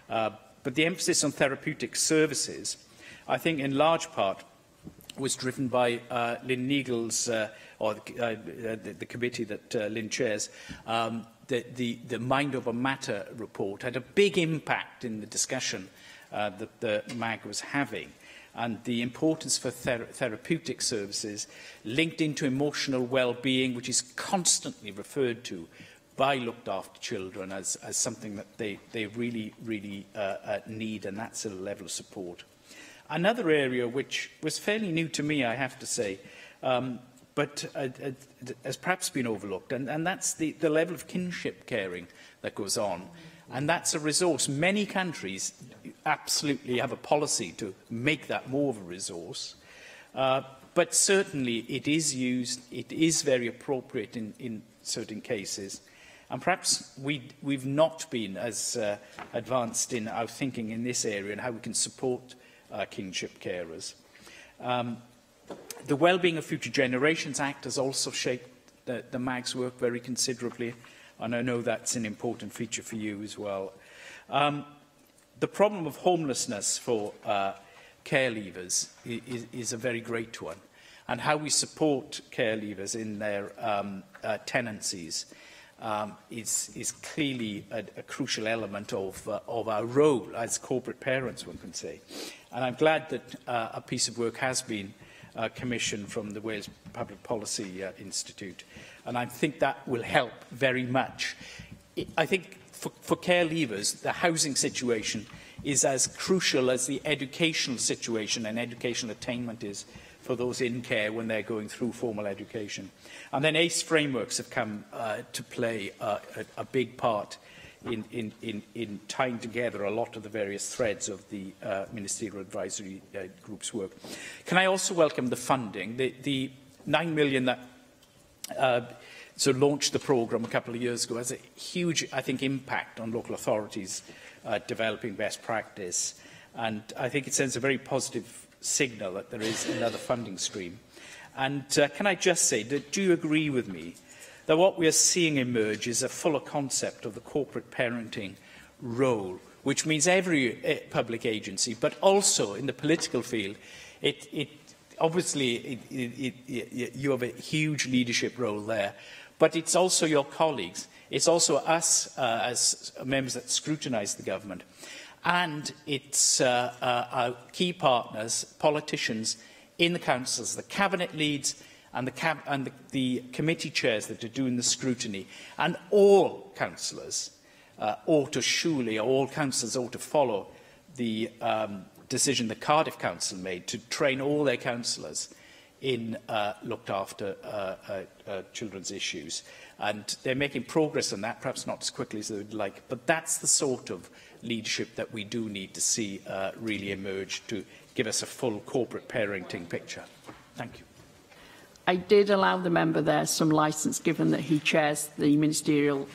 But the emphasis on therapeutic services, I think in large part, was driven by Lynn Neagle's, or the committee that Lynn chairs. The Mind Over Matter report had a big impact in the discussion that the MAG was having, and the importance for therapeutic services linked into emotional well-being, which is constantly referred to by looked after children as something that they really need, and that sort of level of support. Another area which was fairly new to me, I have to say, but has perhaps been overlooked, and that's the level of kinship caring that goes on. And that's a resource. Many countries absolutely have a policy to make that more of a resource. But certainly it is used, it is very appropriate in certain cases. And perhaps we've not been as advanced in our thinking in this area and how we can support kinship carers. The Wellbeing of Future Generations Act has also shaped the MAG's work very considerably, and I know that's an important feature for you as well. The problem of homelessness for care leavers is a very great one, and how we support care leavers in their tenancies is clearly a crucial element of our role as corporate parents, one can say. And I'm glad that a piece of work has been commissioned from the Wales Public Policy Institute, and I think that will help very much. I think for care leavers, the housing situation is as crucial as the educational situation and educational attainment is for those in care when they're going through formal education. And then ACE frameworks have come to play a big part in tying together a lot of the various threads of the Ministerial Advisory Group's work. Can I also welcome the funding? The 9 million that launched the programme a couple of years ago has a huge, I think, impact on local authorities developing best practice. And I think it sends a very positive signal that there is another funding stream. And can I just say, do you agree with me that what we are seeing emerge is a fuller concept of the corporate parenting role, which means every public agency, but also in the political field, obviously you have a huge leadership role there, but it's also your colleagues. It's also us as members that scrutinise the government. And it's our key partners, politicians in the councils, the cabinet leads and the committee chairs that are doing the scrutiny. And all councillors ought to surely, or all councillors ought to follow the decision the Cardiff Council made to train all their councillors in looked after children's issues. And they're making progress on that, perhaps not as quickly as they would like, but that's the sort of leadership that we do need to see really emerge to give us a full corporate parenting picture. Thank you. I did allow the member there some licence, given that he chairs the ministerial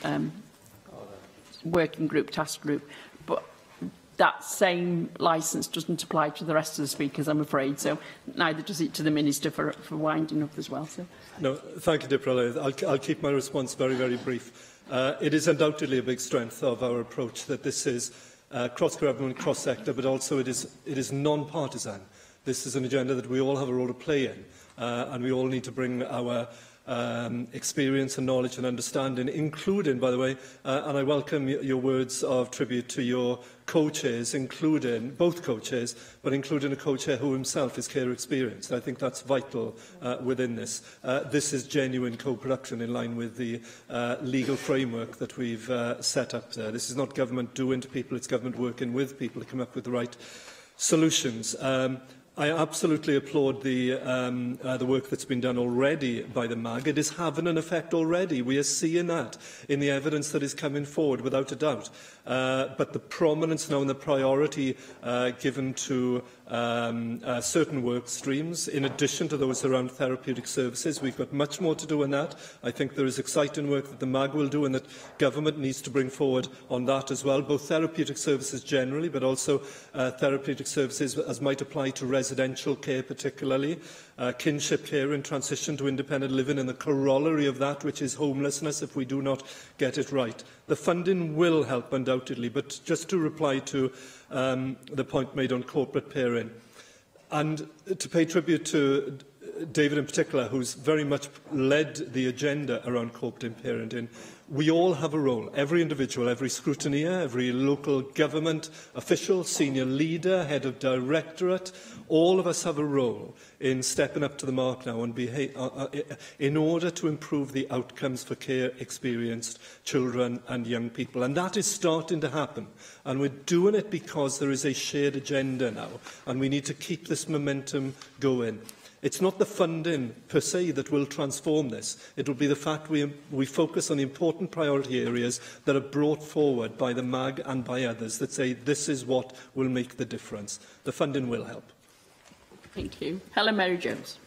working group, task group, but that same licence doesn't apply to the rest of the speakers, I'm afraid, so neither does it to the Minister for winding up as well. So. No, thank you, Deborah. I'll keep my response very, very brief. It is undoubtedly a big strength of our approach that this is cross-government, cross-sector, but also it is non-partisan. This is an agenda that we all have a role to play in, and we all need to bring our experience and knowledge and understanding, including, by the way, and I welcome your words of tribute to your co-chairs, including both co-chairs, but including a co-chair who himself is care experienced. I think that's vital within this. This is genuine co-production in line with the legal framework that we've set up there. This is not government doing to people, it's government working with people to come up with the right solutions. I absolutely applaud the work that's been done already by the MAG. It is having an effect already. We are seeing that in the evidence that is coming forward, without a doubt. But the prominence now and the priority given to certain work streams, in addition to those around therapeutic services, we've got much more to do in that. I think there is exciting work that the MAG will do and that government needs to bring forward on that as well, both therapeutic services generally, but also therapeutic services as might apply to residential care particularly, kinship care and transition to independent living, and the corollary of that, which is homelessness, if we do not get it right. The funding will help undoubtedly, but just to reply to the point made on corporate parenting, and to pay tribute to David in particular, who's very much led the agenda around cooperative parenting. We all have a role, every individual, every scrutineer, every local government official, senior leader, head of directorate, all of us have a role in stepping up to the mark now and in order to improve the outcomes for care experienced children and young people. And that is starting to happen. And we're doing it because there is a shared agenda now, and we need to keep this momentum going. It's not the funding per se that will transform this. It will be the fact we focus on the important priority areas that are brought forward by the MAG and by others that say this is what will make the difference. The funding will help. Thank you. Helen Mary Jones.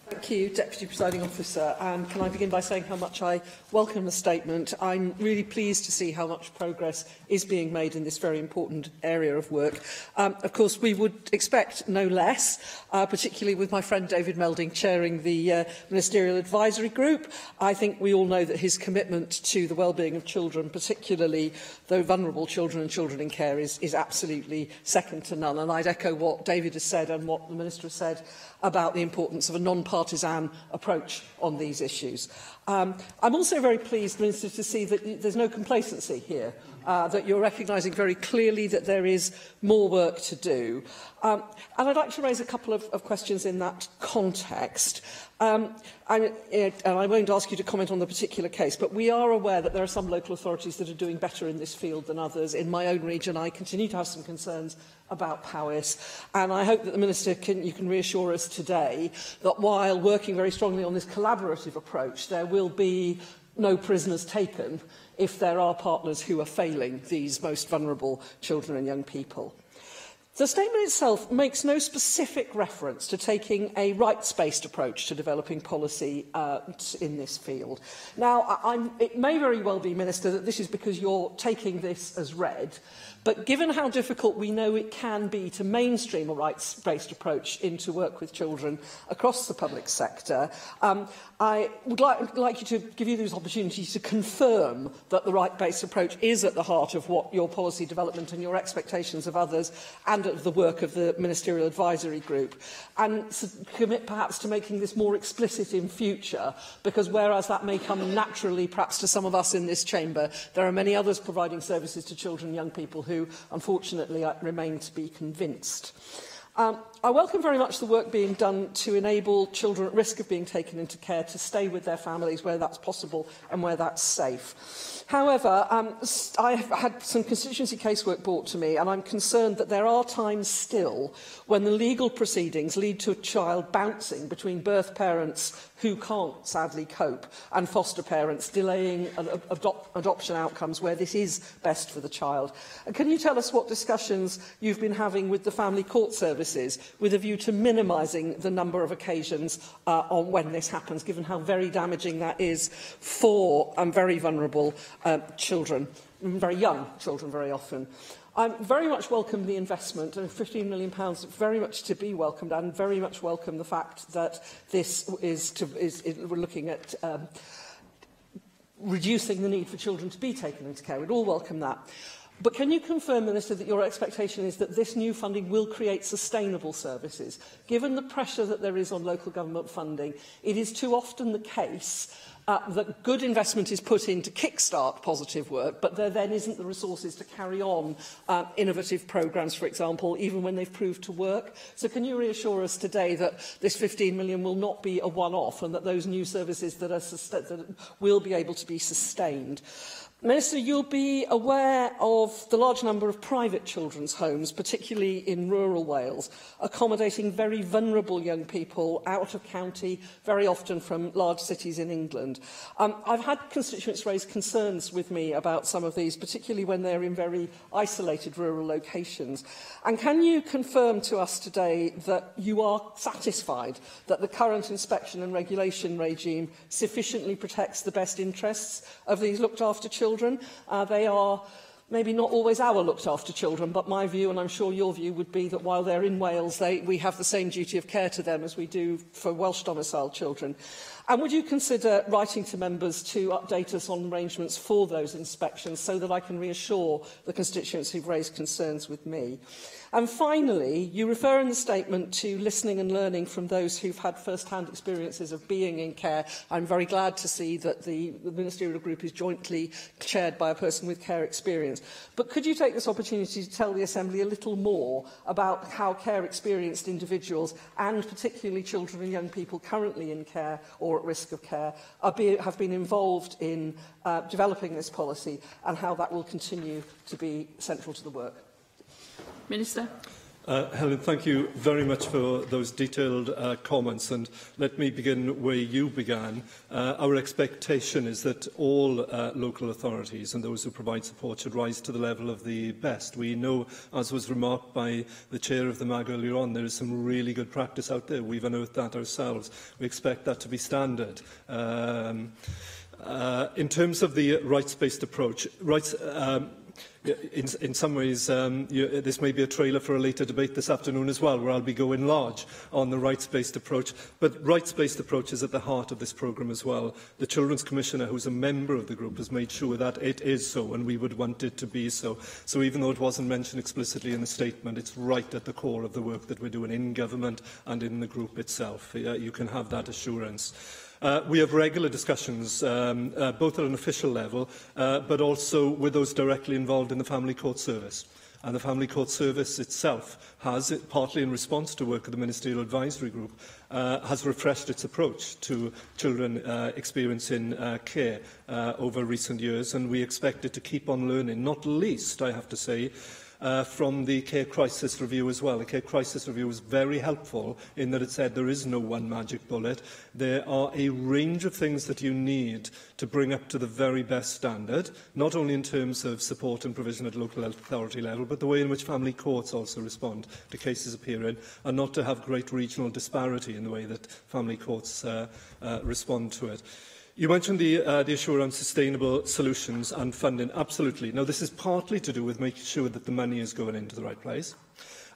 Thank you, Deputy Presiding Officer. And can I begin by saying how much I welcome the statement. I'm really pleased to see how much progress is being made in this very important area of work. Of course, we would expect no less, particularly with my friend David Melding chairing the Ministerial Advisory Group. I think we all know that his commitment to the well-being of children, particularly though vulnerable children and children in care, is absolutely second to none. And I'd echo what David has said and what the Minister has said about the importance of a non-partisan approach on these issues. I'm also very pleased, Minister, to see that there's no complacency here, that you're recognising very clearly that there is more work to do. And I'd like to raise a couple of questions in that context. And I won't ask you to comment on the particular case, but we are aware that there are some local authorities that are doing better in this field than others. In my own region, I continue to have some concerns about Powys, and I hope that the Minister you can reassure us today that while working very strongly on this collaborative approach, there will be no prisoners taken if there are partners who are failing these most vulnerable children and young people. The statement itself makes no specific reference to taking a rights-based approach to developing policy in this field. Now, it may very well be, Minister, that this is because you're taking this as read, but given how difficult we know it can be to mainstream a rights-based approach into work with children across the public sector, I would like to give you this opportunity to confirm that the right-based approach is at the heart of what your policy development and your expectations of others and of the work of the Ministerial Advisory Group, and commit perhaps to making this more explicit in future, because whereas that may come naturally perhaps to some of us in this chamber, there are many others providing services to children and young people who unfortunately remain to be convinced. I welcome very much the work being done to enable children at risk of being taken into care to stay with their families where that's possible and where that's safe. However, I have had some constituency casework brought to me, and I'm concerned that there are times still when the legal proceedings lead to a child bouncing between birth parents who can't sadly cope and foster parents, delaying adoption outcomes where this is best for the child. And can you tell us what discussions you've been having with the family court services with a view to minimising the number of occasions on when this happens, given how very damaging that is for very vulnerable children, very young children very often. I very much welcome the investment, and £15 million very much to be welcomed, and very much welcome the fact that this we're looking at reducing the need for children to be taken into care. We'd all welcome that. But can you confirm, Minister, that your expectation is that this new funding will create sustainable services? Given the pressure that there is on local government funding, it is too often the case that good investment is put in to kickstart positive work, but there then isn't the resources to carry on innovative programmes, for example, even when they've proved to work. So can you reassure us today that this £15 million will not be a one-off and that those new services that will be able to be sustained? Minister, you'll be aware of the large number of private children's homes, particularly in rural Wales, accommodating very vulnerable young people out of county, very often from large cities in England. I've had constituents raise concerns with me about some of these, particularly when they're in very isolated rural locations. And can you confirm to us today that you are satisfied that the current inspection and regulation regime sufficiently protects the best interests of these looked-after children? They are maybe not always our looked-after children, but my view, and I'm sure your view, would be that while they're in Wales, we have the same duty of care to them as we do for Welsh domiciled children. And would you consider writing to members to update us on arrangements for those inspections so that I can reassure the constituents who've raised concerns with me? And finally, you refer in the statement to listening and learning from those who've had first-hand experiences of being in care. I'm very glad to see that the ministerial group is jointly chaired by a person with care experience. But could you take this opportunity to tell the Assembly a little more about how care-experienced individuals, and particularly children and young people currently in care or at risk of care, have been involved in developing this policy, and how that will continue to be central to the work? Minister. Helen, thank you very much for those detailed comments, and let me begin where you began. Our expectation is that all local authorities and those who provide support should rise to the level of the best. We know, as was remarked by the chair of the MAG earlier on, there is some really good practice out there. We've unearthed that ourselves. We expect that to be standard. In terms of the rights-based approach, in some ways, this may be a trailer for a later debate this afternoon as well, where I'll be going large on the rights-based approach. But rights-based approach is at the heart of this programme as well. The Children's Commissioner, who's a member of the group, has made sure that it is so, and we would want it to be so. So even though it wasn't mentioned explicitly in the statement, it's right at the core of the work that we're doing in government and in the group itself. You can have that assurance. We have regular discussions, both at an official level, but also with those directly involved in the Family Court Service. And the Family Court Service itself has, partly in response to work of the Ministerial Advisory Group, has refreshed its approach to children experiencing care over recent years, and we expect it to keep on learning, not least, I have to say, from the Care Crisis Review as well. The Care Crisis Review was very helpful in that it said there is no one magic bullet. There are a range of things that you need to bring up to the very best standard, not only in terms of support and provision at local health authority level, but the way in which family courts also respond to cases appearing, and not to have great regional disparity in the way that family courts respond to it. You mentioned the issue around sustainable solutions and funding. Absolutely. Now, this is partly to do with making sure that the money is going into the right place.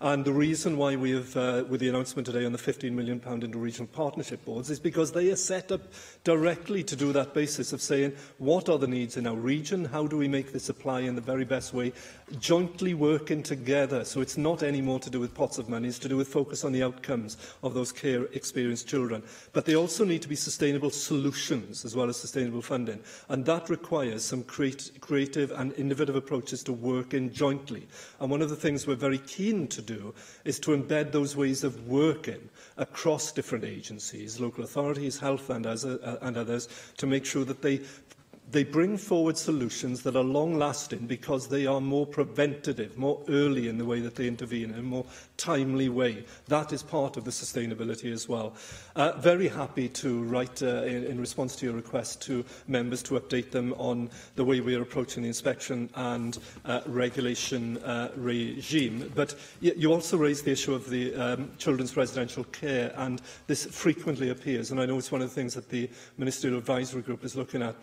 And the reason why we have, with the announcement today on the £15 million into regional partnership boards, is because they are set up directly to do that basis of saying, what are the needs in our region? How do we make this apply in the very best way? Jointly working together. So it's not any more to do with pots of money, it's to do with focus on the outcomes of those care-experienced children. But they also need to be sustainable solutions as well as sustainable funding. And that requires some creative and innovative approaches to working jointly. And one of the things we're very keen to do is to embed those ways of working across different agencies, local authorities, health and others, to make sure that they bring forward solutions that are long-lasting because they are more preventative, more early in the way that they intervene, in a more timely way. That is part of the sustainability as well. Very happy to write, in response to your request, to members to update them on the way we are approaching the inspection and regulation regime. But you also raised the issue of the children's residential care, and this frequently appears, and I know it's one of the things that the Ministerial Advisory Group is looking at,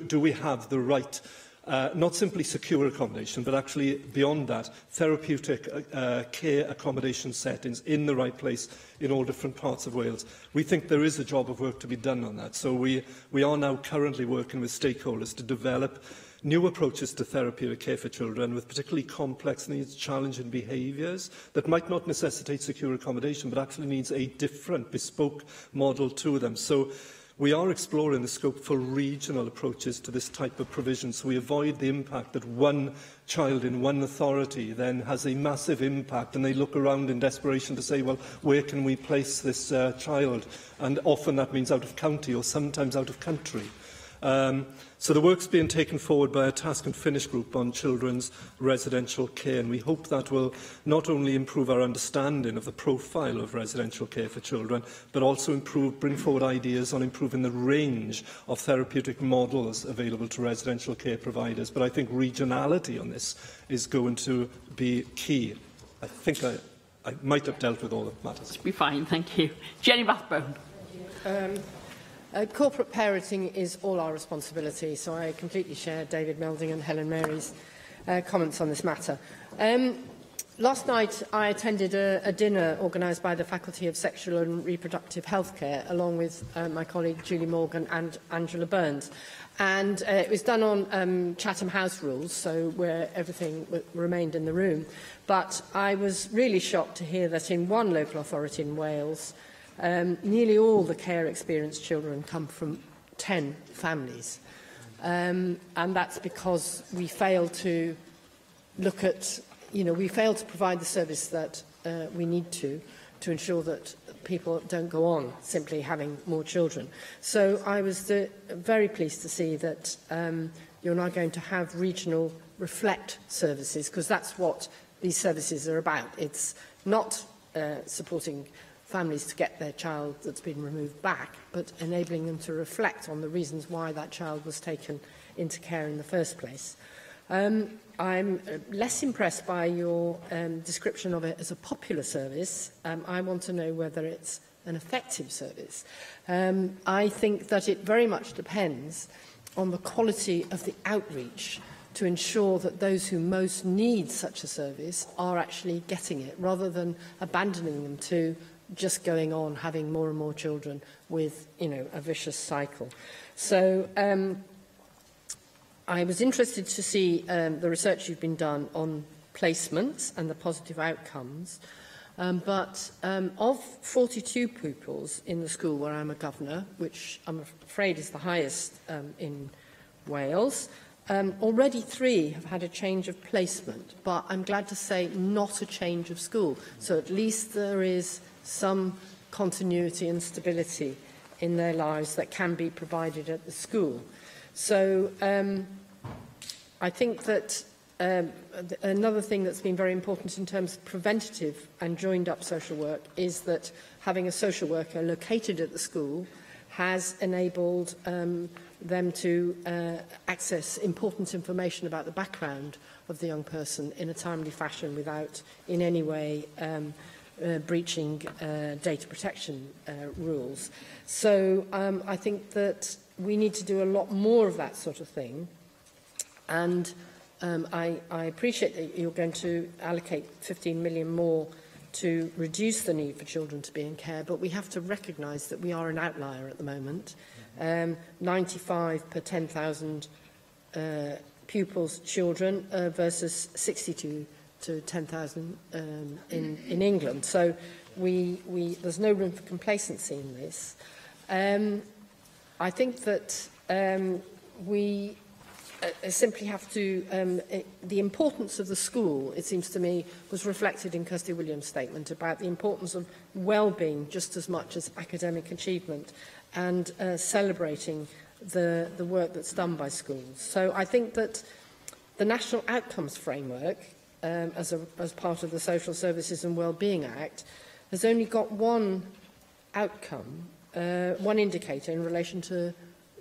do we have the right, not simply secure accommodation, but actually, beyond that, therapeutic care accommodation settings in the right place in all different parts of Wales? We think there is a job of work to be done on that. So we are now currently working with stakeholders to develop new approaches to therapeutic care for children with particularly complex needs, challenging behaviours that might not necessitate secure accommodation, but actually needs a different, bespoke model to them. So we are exploring the scope for regional approaches to this type of provision, so we avoid the impact that one child in one authority then has a massive impact, and they look around in desperation to say, well, where can we place this child? And often that means out of county or sometimes out of country. So the work's being taken forward by a task and finish group on children's residential care, and we hope that will not only improve our understanding of the profile of residential care for children, but also bring forward ideas on improving the range of therapeutic models available to residential care providers. But I think regionality on this is going to be key. I think I might have dealt with all the matters. Be fine, thank you. Jenny Rathbone. Corporate parenting is all our responsibility, so I completely share David Melding and Helen Mary's comments on this matter. Last night I attended a dinner organised by the Faculty of Sexual and Reproductive Healthcare along with my colleague Julie Morgan and Angela Burns. And it was done on Chatham House rules, so where everything remained in the room. But I was really shocked to hear that in one local authority in Wales, nearly all the care experienced children come from 10 families. And that's because we failed to look at, we failed to provide the service that we need to ensure that people don't go on simply having more children. So I was very pleased to see that you're now going to have regional reflect services, because that's what these services are about. It's not supporting families to get their child that's been removed back, but enabling them to reflect on the reasons why that child was taken into care in the first place. I'm less impressed by your description of it as a popular service. I want to know whether it's an effective service. I think that it very much depends on the quality of the outreach to ensure that those who most need such a service are actually getting it, rather than abandoning them to just going on having more and more children with, a vicious cycle. So I was interested to see the research you've been done on placements and the positive outcomes. But of 42 pupils in the school where I'm a governor, which I'm afraid is the highest in Wales, already 3 have had a change of placement, but I'm glad to say not a change of school. So at least there is some continuity and stability in their lives that can be provided at the school. So I think that another thing that's been very important in terms of preventative and joined-up social work is that having a social worker located at the school has enabled them to access important information about the background of the young person in a timely fashion without in any way breaching data protection rules. So I think that we need to do a lot more of that sort of thing. And I appreciate that you're going to allocate 15 million more to reduce the need for children to be in care, but we have to recognise that we are an outlier at the moment. 95 per 10,000 pupils, children, versus 62 to 10,000 in England. So there's no room for complacency in this. I think that we simply have to... the importance of the school, it seems to me, was reflected in Kirsty Williams' statement about the importance of well-being just as much as academic achievement, and celebrating the work that's done by schools. So I think that the National Outcomes Framework, as part of the Social Services and Wellbeing Act, has only got one outcome, one indicator in relation to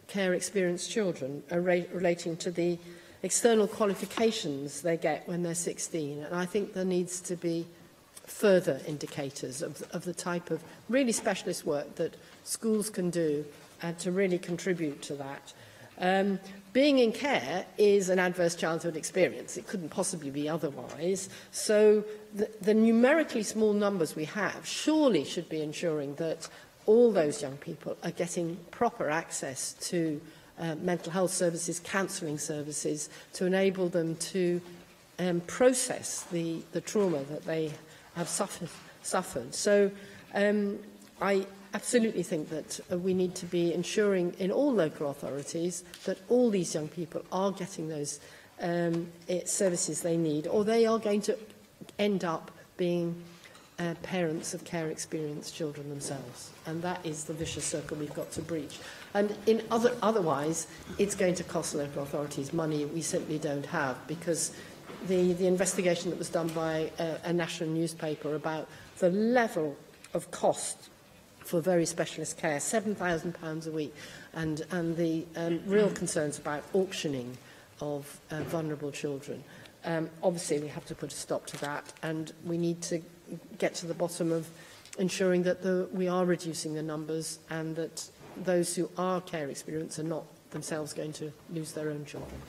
care experienced children, relating to the external qualifications they get when they're 16. And I think there needs to be further indicators of the type of really specialist work that schools can do to really contribute to that. Being in care is an adverse childhood experience. It couldn't possibly be otherwise. So the numerically small numbers we have surely should be ensuring that all those young people are getting proper access to mental health services, counselling services, to enable them to process the trauma that they have suffered. So I absolutely think that we need to be ensuring in all local authorities that all these young people are getting those services they need, or they are going to end up being parents of care experienced children themselves. And that is the vicious circle we've got to breach. And otherwise, it's going to cost local authorities money we simply don't have, because the investigation that was done by a national newspaper about the level of cost for very specialist care, £7,000 a week, and the real concerns about auctioning of vulnerable children. Obviously, we have to put a stop to that, and we need to get to the bottom of ensuring that we are reducing the numbers, and that those who are care experienced are not themselves going to lose their own children.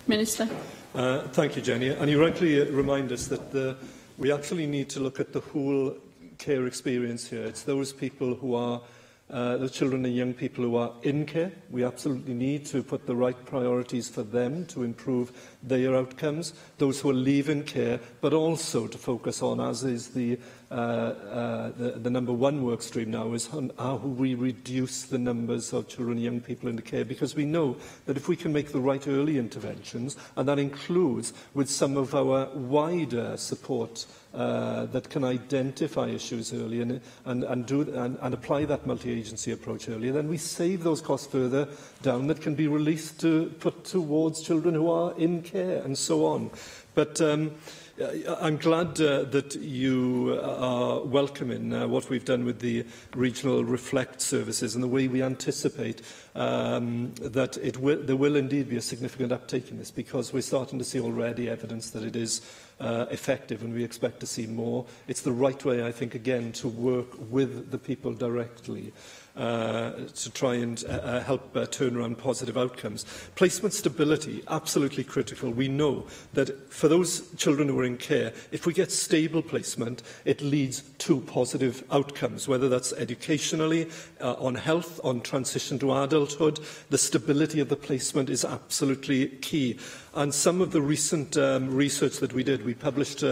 Minister. Thank you, Jenny. And you rightly remind us that the We actually need to look at the whole care experience here. It's those people who are the children and young people who are in care. We absolutely need to put the right priorities for them to improve their outcomes. Those who are leaving care, but also to focus on, as is the number one work stream now, is how we reduce the numbers of children and young people into care. Because we know that if we can make the right early interventions, and that includes with some of our wider support that can identify issues early and apply that multi-agency approach earlier, then we save those costs further down that can be released to put towards children who are in care and so on. But I'm glad that you are welcoming what we've done with the regional Reflect services and the way we anticipate that there will indeed be a significant uptake in this, because we're starting to see already evidence that it is effective, and we expect to see more. It's the right way, I think, again, to work with the people directly to try and help turn around positive outcomes. Placement stability, absolutely critical. We know that for those children who are in care, if we get stable placement, it leads to positive outcomes, whether that's educationally, on health, on transition to adulthood. The stability of the placement is absolutely key. And some of the recent research that we did, we published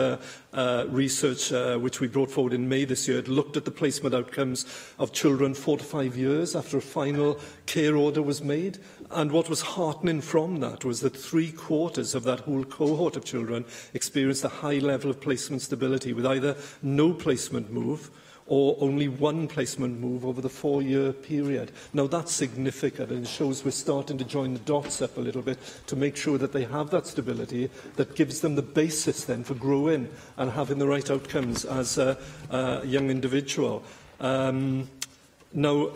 research which we brought forward in May this year. It looked at the placement outcomes of children 4 to 5 years after a final care order was made. And what was heartening from that was that 3/4 of that whole cohort of children experienced a high level of placement stability, with either no placement move or only one placement move over the 4-year period. Now, that's significant, and it shows we're starting to join the dots up a little bit to make sure that they have that stability that gives them the basis then for growing and having the right outcomes as a young individual. Now,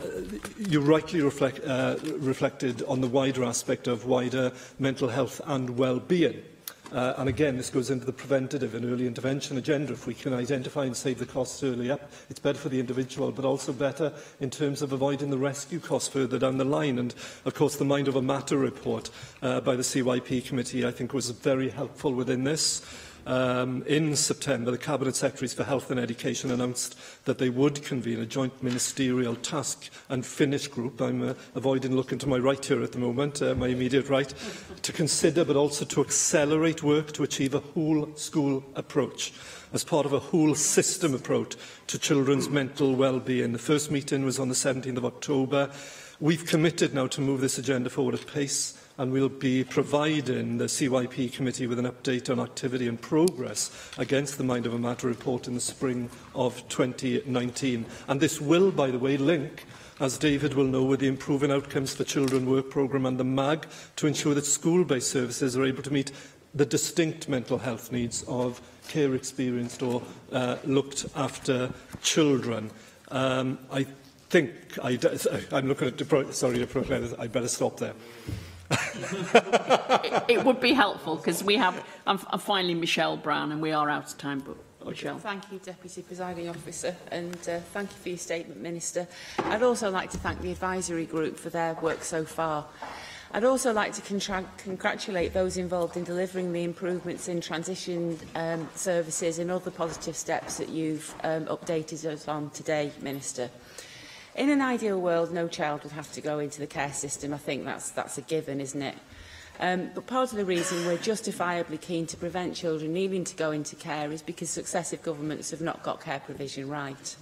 you rightly reflected on the wider aspect of wider mental health and well-being. And again, this goes into the preventative and early intervention agenda. If we can identify and save the costs early up, it's better for the individual, but also better in terms of avoiding the rescue costs further down the line. And, of course, the Mind Over Matter report by the CYP committee, I think, was very helpful within this. In September, the Cabinet Secretaries for Health and Education announced that they would convene a joint ministerial task and finish group. I'm avoiding looking to my right here at the moment, my immediate right, to consider but also to accelerate work to achieve a whole school approach as part of a whole system approach to children's mental well-being. The first meeting was on the 17th of October. We've committed now to move this agenda forward at pace, and we'll be providing the CYP committee with an update on activity and progress against the Mind Over Matter report in the spring of 2019. And this will, by the way, link, as David will know, with the Improving Outcomes for Children work programme and the MAG, to ensure that school-based services are able to meet the distinct mental health needs of care-experienced or looked-after children. I'm looking at sorry, I better stop there. It would be helpful, because we have, I'm finally Michelle Brown, and we are out of time. But Michelle. Thank you, Deputy Presiding Officer, and thank you for your statement, Minister. I'd also like to thank the advisory group for their work so far. I'd also like to congratulate those involved in delivering the improvements in transition services and other positive steps that you've updated us on today, Minister. In an ideal world, no child would have to go into the care system. I think that's a given, isn't it? But part of the reason we're justifiably keen to prevent children needing to go into care is because successive governments have not got care provision right.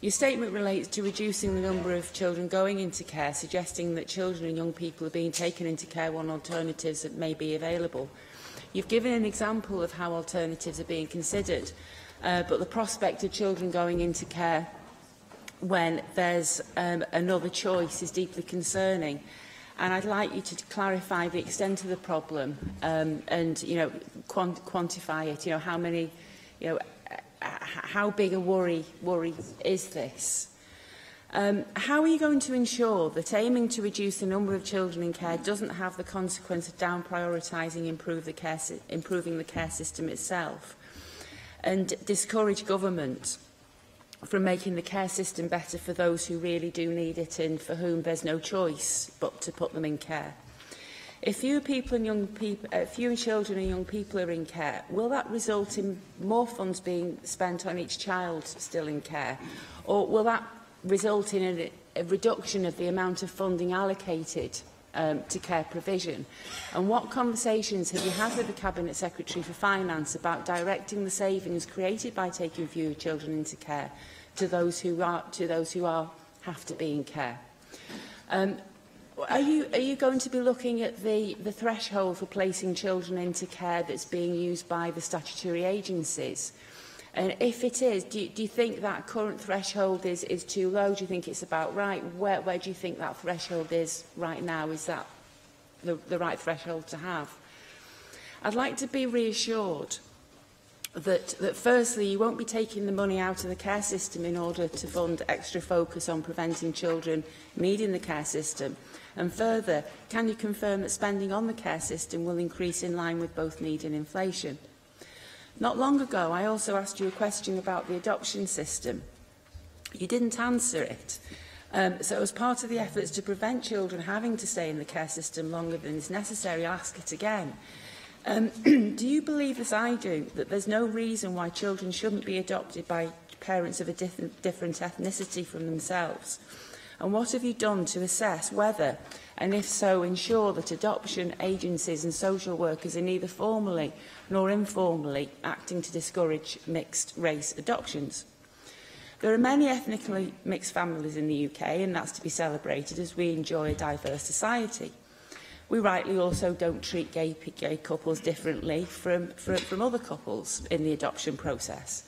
Your statement relates to reducing the number of children going into care, suggesting that children and young people are being taken into care when alternatives that may be available. You've given an example of how alternatives are being considered, but the prospect of children going into care when there's another choice is deeply concerning. And I'd like you to clarify the extent of the problem and, quantify it. How many, how big a worry is this? How are you going to ensure that aiming to reduce the number of children in care doesn't have the consequence of down-prioritising improving the care system itself, and discourage government from making the care system better for those who really do need it and for whom there's no choice but to put them in care? If fewer children and young people are in care, will that result in more funds being spent on each child still in care? Or will that result in a reduction of the amount of funding allocated to care provision? And what conversations have you had with the Cabinet Secretary for Finance about directing the savings created by taking fewer children into care to those who have to be in care? Are you going to be looking at the threshold for placing children into care that's being used by the statutory agencies? And if it is, do you think that current threshold is too low? Do you think it's about right? Where do you think that threshold is right now? Is that the right threshold to have? I'd like to be reassured that firstly, you won't be taking the money out of the care system in order to fund extra focus on preventing children needing the care system. And further, can you confirm that spending on the care system will increase in line with both need and inflation? Not long ago, I also asked you a question about the adoption system. You didn't answer it. So as part of the efforts to prevent children having to stay in the care system longer than is necessary, I'll ask it again. Do you believe, as I do, that there's no reason why children shouldn't be adopted by parents of a different ethnicity from themselves? And what have you done to assess whether, and if so, ensure that adoption agencies and social workers are neither formally nor informally acting to discourage mixed-race adoptions? There are many ethnically mixed families in the UK, and that's to be celebrated as we enjoy a diverse society. We rightly also don't treat gay couples differently from other couples in the adoption process.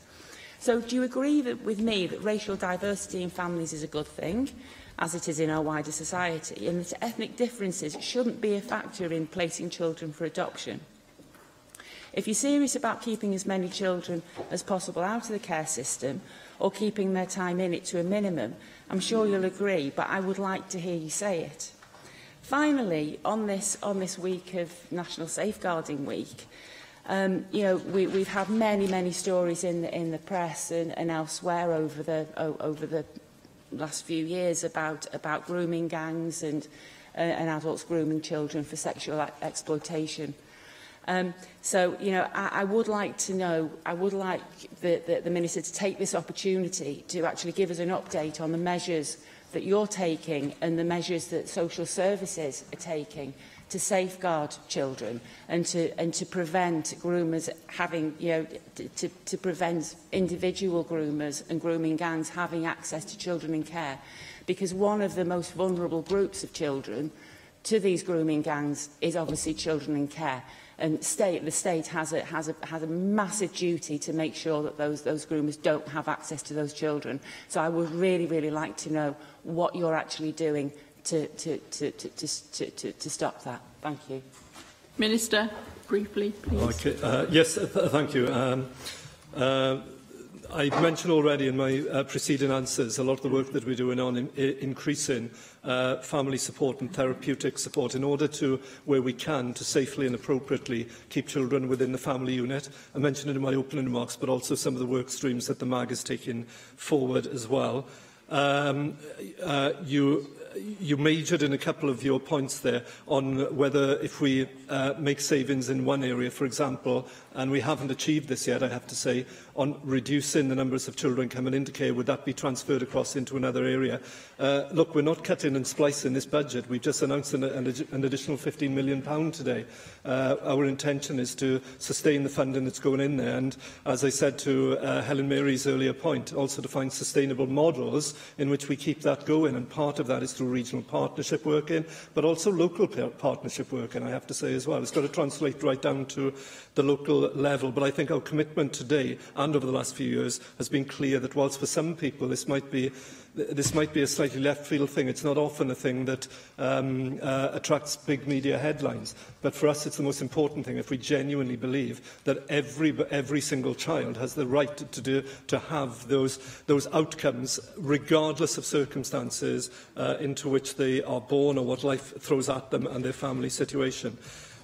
So do you agree with me that racial diversity in families is a good thing, as it is in our wider society, and that ethnic differences shouldn't be a factor in placing children for adoption? If you're serious about keeping as many children as possible out of the care system, or keeping their time in it to a minimum, I'm sure you'll agree, but I would like to hear you say it. Finally, on this week of National Safeguarding Week, we've had many stories in the press and elsewhere over the last few years about grooming gangs and adults grooming children for sexual exploitation. I would like to know, I would like the Minister to take this opportunity to actually give us an update on the measures that you're taking and the measures that social services are taking to safeguard children and to prevent groomers having, to prevent individual groomers and grooming gangs having access to children in care. Because one of the most vulnerable groups of children to these grooming gangs is obviously children in care. And the state has a massive duty to make sure that those groomers don't have access to those children. So I would really like to know what you're actually doing to stop that. Thank you. Minister, briefly, please. Okay. Yes, thank you. I mentioned already in my preceding answers a lot of the work that we're doing on increasing family support and therapeutic support in order to, where we can, to safely and appropriately keep children within the family unit. I mentioned it in my opening remarks, but also some of the work streams that the MAG is taking forward as well. You majored in a couple of your points there on whether if we make savings in one area, for example, and we haven't achieved this yet, I have to say, on reducing the numbers of children coming into care, would that be transferred across into another area? Look, we're not cutting and splicing this budget. We've just announced an additional £15 million today. Our intention is to sustain the funding that's going in there, and as I said to Helen Mary's earlier point, also to find sustainable models in which we keep that going, and part of that is through regional partnership working, but also local partnership working, I have to say as well. It's got to translate right down to the local level, but I think our commitment today and over the last few years has been clear that whilst for some people this might be a slightly left field thing, it's not often a thing that attracts big media headlines, but for us it's the most important thing if we genuinely believe that every single child has the right to have those outcomes regardless of circumstances into which they are born or what life throws at them and their family situation.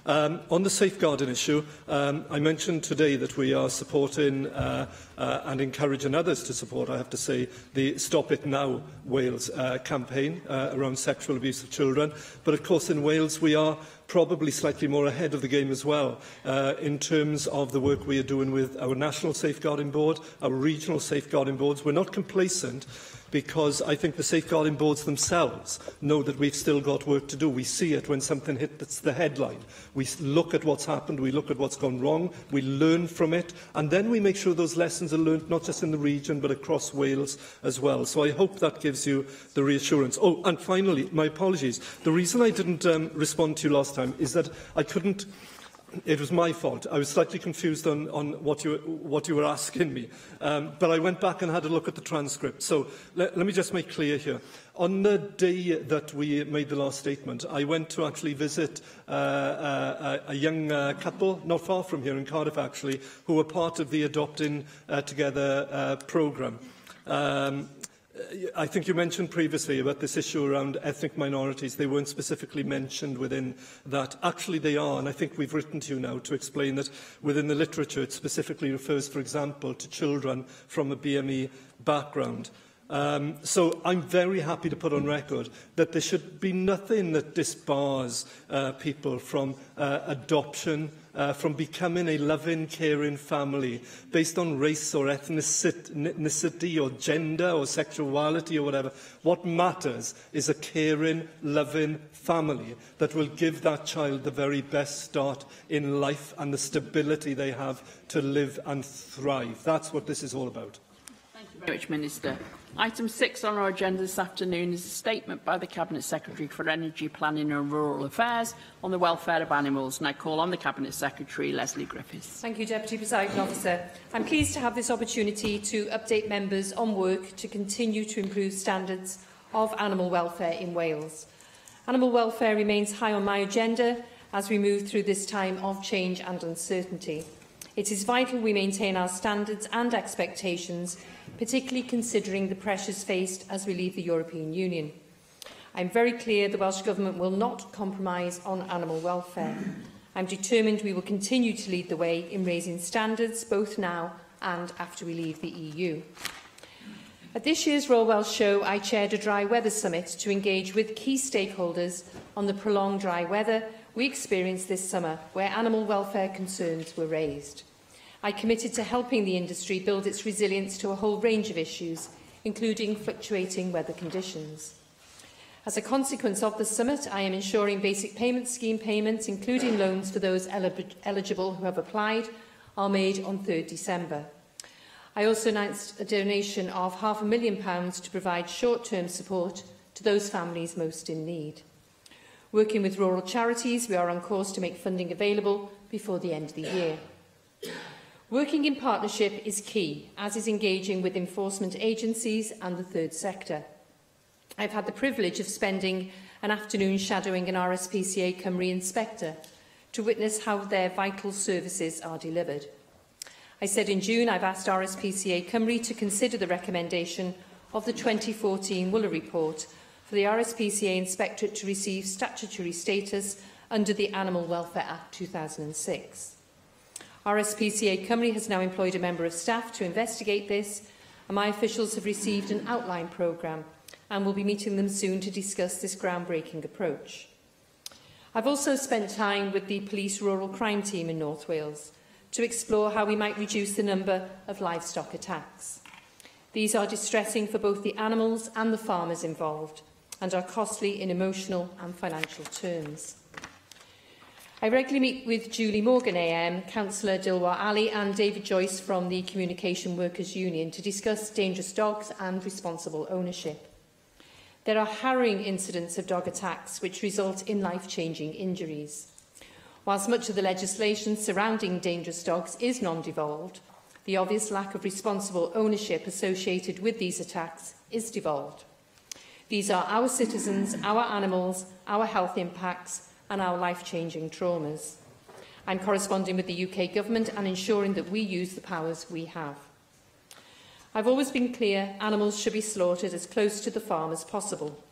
On the safeguarding issue, I mentioned today that we are supporting and encouraging others to support, I have to say, the Stop It Now Wales campaign around sexual abuse of children. But of course in Wales we are probably slightly more ahead of the game as well in terms of the work we are doing with our National Safeguarding Board, our regional safeguarding boards. We're not complacent, because I think the safeguarding boards themselves know that we've still got work to do. We see it when something hits the headline. We look at what's happened, we look at what's gone wrong, we learn from it, and then we make sure those lessons are learned not just in the region but across Wales as well. So I hope that gives you the reassurance. Oh, and finally, my apologies. The reason I didn't respond to you last time is that I couldn't... It was my fault. I was slightly confused on what you were asking me. But I went back and had a look at the transcript. So let me just make clear here. On the day that we made the last statement, I went to actually visit a young couple, not far from here in Cardiff actually, who were part of the Adopting Together programme. I think you mentioned previously about this issue around ethnic minorities. They weren't specifically mentioned within that. Actually, they are, and I think we've written to you now to explain that within the literature it specifically refers, for example, to children from a BME background. So I'm very happy to put on record that there should be nothing that disbars people from adoption, from becoming a loving, caring family based on race or ethnicity or gender or sexuality or whatever. What matters is a caring, loving family that will give that child the very best start in life and the stability they have to live and thrive. That's what this is all about. Thank you very much, Minister. Item 6 on our agenda this afternoon is a statement by the Cabinet Secretary for Energy, Planning and Rural Affairs on the welfare of animals, and I call on the Cabinet Secretary, Lesley Griffiths. Thank you, Deputy Presiding Officer. I'm pleased to have this opportunity to update members on work to continue to improve standards of animal welfare in Wales. Animal welfare remains high on my agenda as we move through this time of change and uncertainty. It is vital we maintain our standards and expectations, particularly considering the pressures faced as we leave the European Union. I am very clear the Welsh Government will not compromise on animal welfare. I am determined we will continue to lead the way in raising standards both now and after we leave the EU. At this year's Royal Welsh Show, I chaired a dry weather summit to engage with key stakeholders on the prolonged dry weather we experienced this summer, where animal welfare concerns were raised. I committed to helping the industry build its resilience to a whole range of issues, including fluctuating weather conditions. As a consequence of the summit, I am ensuring basic payment scheme payments, including loans for those eligible who have applied, are made on 3rd December. I also announced a donation of £500,000 to provide short-term support to those families most in need. Working with rural charities, we are on course to make funding available before the end of the year. Working in partnership is key, as is engaging with enforcement agencies and the third sector. I've had the privilege of spending an afternoon shadowing an RSPCA Cymru inspector to witness how their vital services are delivered. I said in June I've asked RSPCA Cymru to consider the recommendation of the 2014 Wooler report for the RSPCA Inspectorate to receive statutory status under the Animal Welfare Act 2006. RSPCA Cymru has now employed a member of staff to investigate this, and my officials have received an outline programme and will be meeting them soon to discuss this groundbreaking approach. I've also spent time with the Police Rural Crime Team in North Wales to explore how we might reduce the number of livestock attacks. These are distressing for both the animals and the farmers involved, and are costly in emotional and financial terms. I regularly meet with Julie Morgan AM, Councillor Dilwar Ali and David Joyce from the Communication Workers Union to discuss dangerous dogs and responsible ownership. There are harrowing incidents of dog attacks which result in life-changing injuries. Whilst much of the legislation surrounding dangerous dogs is non-devolved, the obvious lack of responsible ownership associated with these attacks is devolved. These are our citizens, our animals, our health impacts and our life-changing traumas. I'm corresponding with the UK Government and ensuring that we use the powers we have. I've always been clear animals should be slaughtered as close to the farm as possible.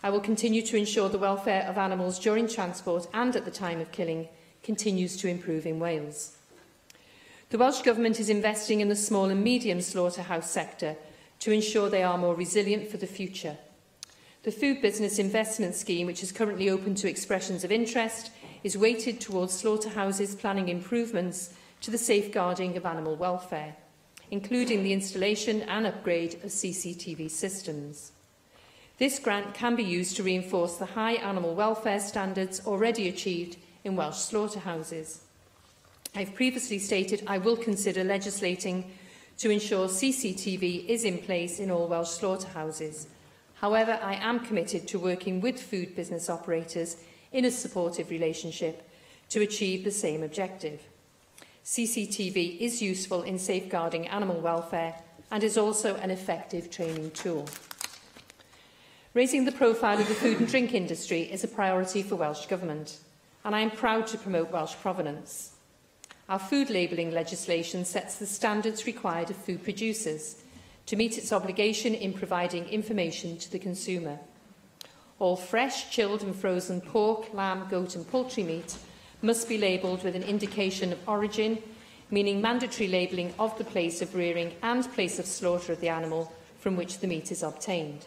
I will continue to ensure the welfare of animals during transport and at the time of killing continues to improve in Wales. The Welsh Government is investing in the small and medium slaughterhouse sector to ensure they are more resilient for the future. The Food Business Investment Scheme, which is currently open to expressions of interest, is weighted towards slaughterhouses planning improvements to the safeguarding of animal welfare, including the installation and upgrade of CCTV systems. This grant can be used to reinforce the high animal welfare standards already achieved in Welsh slaughterhouses. I have previously stated I will consider legislating to ensure CCTV is in place in all Welsh slaughterhouses. However, I am committed to working with food business operators in a supportive relationship to achieve the same objective. CCTV is useful in safeguarding animal welfare and is also an effective training tool. Raising the profile of the food and drink industry is a priority for Welsh Government, and I am proud to promote Welsh provenance. Our food labelling legislation sets the standards required of food producers to meet its obligation in providing information to the consumer. All fresh, chilled and frozen pork, lamb, goat and poultry meat must be labelled with an indication of origin, meaning mandatory labelling of the place of rearing and place of slaughter of the animal from which the meat is obtained.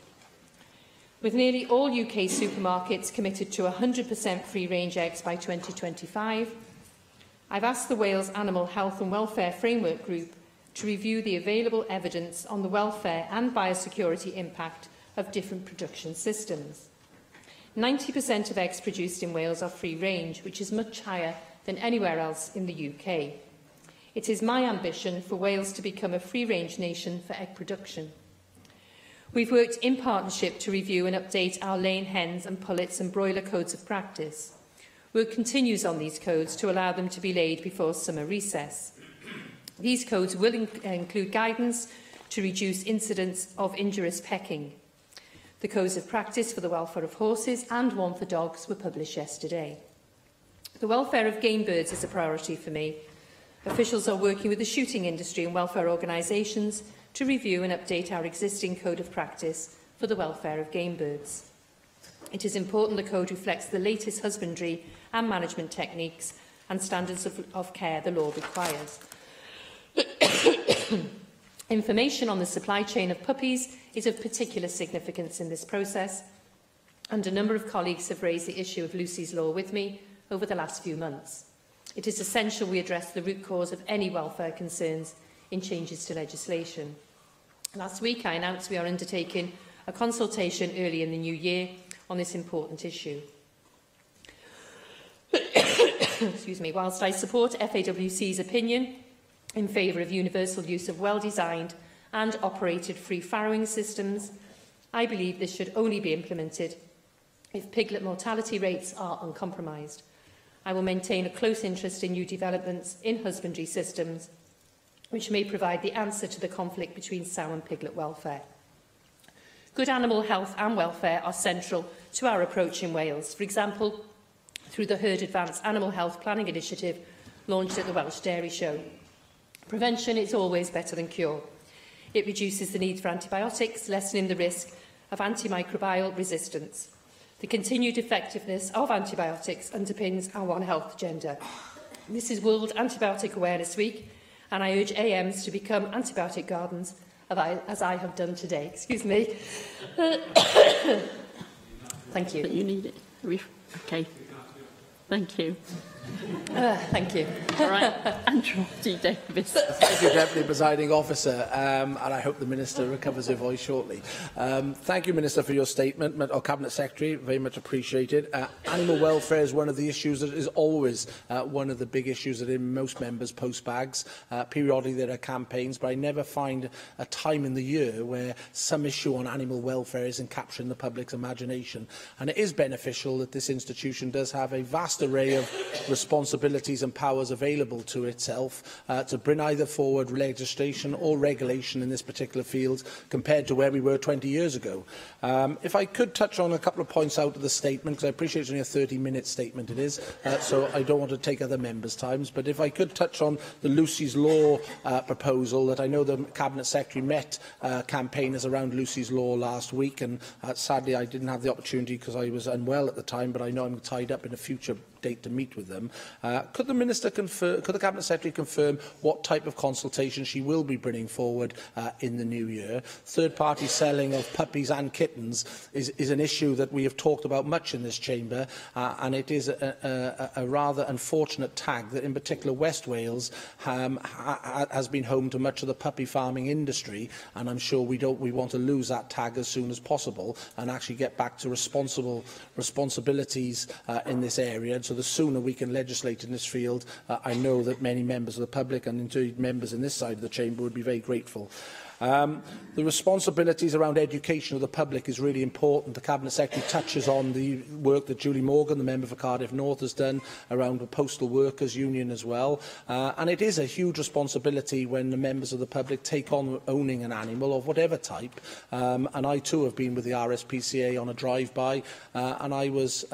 With nearly all UK supermarkets committed to 100% free-range eggs by 2025, I've asked the Wales Animal Health and Welfare Framework Group to review the available evidence on the welfare and biosecurity impact of different production systems. 90% of eggs produced in Wales are free-range, which is much higher than anywhere else in the UK. It is my ambition for Wales to become a free-range nation for egg production. We've worked in partnership to review and update our laying hens and pullets and broiler codes of practice. Work continues on these codes to allow them to be laid before summer recess. These codes will include guidance to reduce incidents of injurious pecking. The codes of practice for the welfare of horses and one for dogs were published yesterday. The welfare of game birds is a priority for me. Officials are working with the shooting industry and welfare organisations to review and update our existing code of practice for the welfare of game birds. It is important the code reflects the latest husbandry and management techniques and standards of care the law requires. Information on the supply chain of puppies is of particular significance in this process, and a number of colleagues have raised the issue of Lucy's Law with me over the last few months. It is essential we address the root cause of any welfare concerns in changes to legislation. Last week, I announced we are undertaking a consultation early in the new year on this important issue. Excuse me. Whilst I support FAWC's opinion in favour of universal use of well-designed and operated free farrowing systems, I believe this should only be implemented if piglet mortality rates are uncompromised. I will maintain a close interest in new developments in husbandry systems which may provide the answer to the conflict between sow and piglet welfare. Good animal health and welfare are central to our approach in Wales, for example, through the Herd Advanced Animal Health Planning Initiative launched at the Welsh Dairy Show. Prevention is always better than cure. It reduces the need for antibiotics, lessening the risk of antimicrobial resistance. The continued effectiveness of antibiotics underpins our One Health agenda. This is World Antibiotic Awareness Week, and I urge AMs to become antibiotic gardens, as I have done today. Excuse me. Thank you. You need it. Okay. Thank you. Thank you. All right, Andrew T. Davis. Thank you, Deputy Presiding Officer, and I hope the Minister recovers her voice shortly. Thank you, Minister, for your statement, or Cabinet Secretary, very much appreciated. Animal welfare is one of the issues that is always one of the big issues that in most members post bags. Periodically there are campaigns, but I never find a time in the year where some issue on animal welfare isn't capturing the public's imagination. And it is beneficial that this institution does have a vast array of responsibilities and powers available to itself to bring either forward legislation or regulation in this particular field compared to where we were 20 years ago. If I could touch on a couple of points out of the statement, because I appreciate it's only a 30-minute statement it is, so I don't want to take other members' times, but if I could touch on the Lucy's Law proposal that I know the Cabinet Secretary met campaigners around Lucy's Law last week, and sadly I didn't have the opportunity because I was unwell at the time, but I know I'm tied up in a future date to meet with them. Could the Cabinet Secretary confirm what type of consultation she will be bringing forward in the new year? Third-party selling of puppies and kittens is an issue that we have talked about much in this chamber, and it is a rather unfortunate tag that, in particular, West Wales has been home to much of the puppy farming industry, and I'm sure we want to lose that tag as soon as possible and actually get back to responsibilities in this area. And so the sooner we can legislate in this field, I know that many members of the public and indeed members in this side of the chamber would be very grateful. The responsibilities around education of the public is really important. The Cabinet Secretary touches on the work that Julie Morgan, the member for Cardiff North, has done around the Postal Workers Union as well. And it is a huge responsibility when the members of the public take on owning an animal of whatever type. And I too have been with the RSPCA on a drive-by, and I was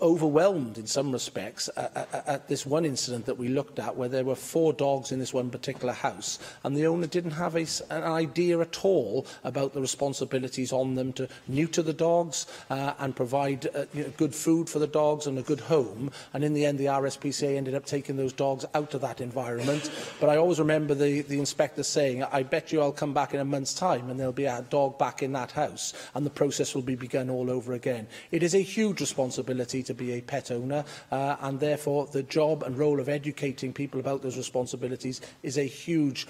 overwhelmed in some respects at this one incident that we looked at, where there were 4 dogs in this one particular house, and the owner didn't have an idea at all about the responsibilities on them to neuter the dogs and provide good food for the dogs and a good home. And in the end, the RSPCA ended up taking those dogs out of that environment. But I always remember the inspector saying, "I bet you I'll come back in a month's time and there'll be a dog back in that house, and the process will be begun all over again." It is a huge responsibility to be a pet owner, and therefore the job and role of educating people about those responsibilities is a huge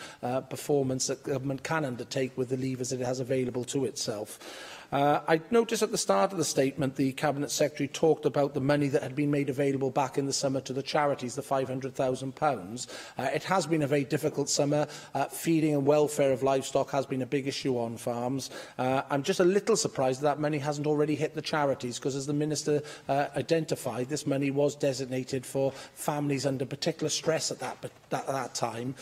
performance that government can undertake with the levers that it has available to itself. I noticed at the start of the statement the Cabinet Secretary talked about the money that had been made available back in the summer to the charities, the £500,000. It has been a very difficult summer. Feeding and welfare of livestock has been a big issue on farms. I'm just a little surprised that money hasn't already hit the charities, because as the Minister identified, this money was designated for families under particular stress at that time.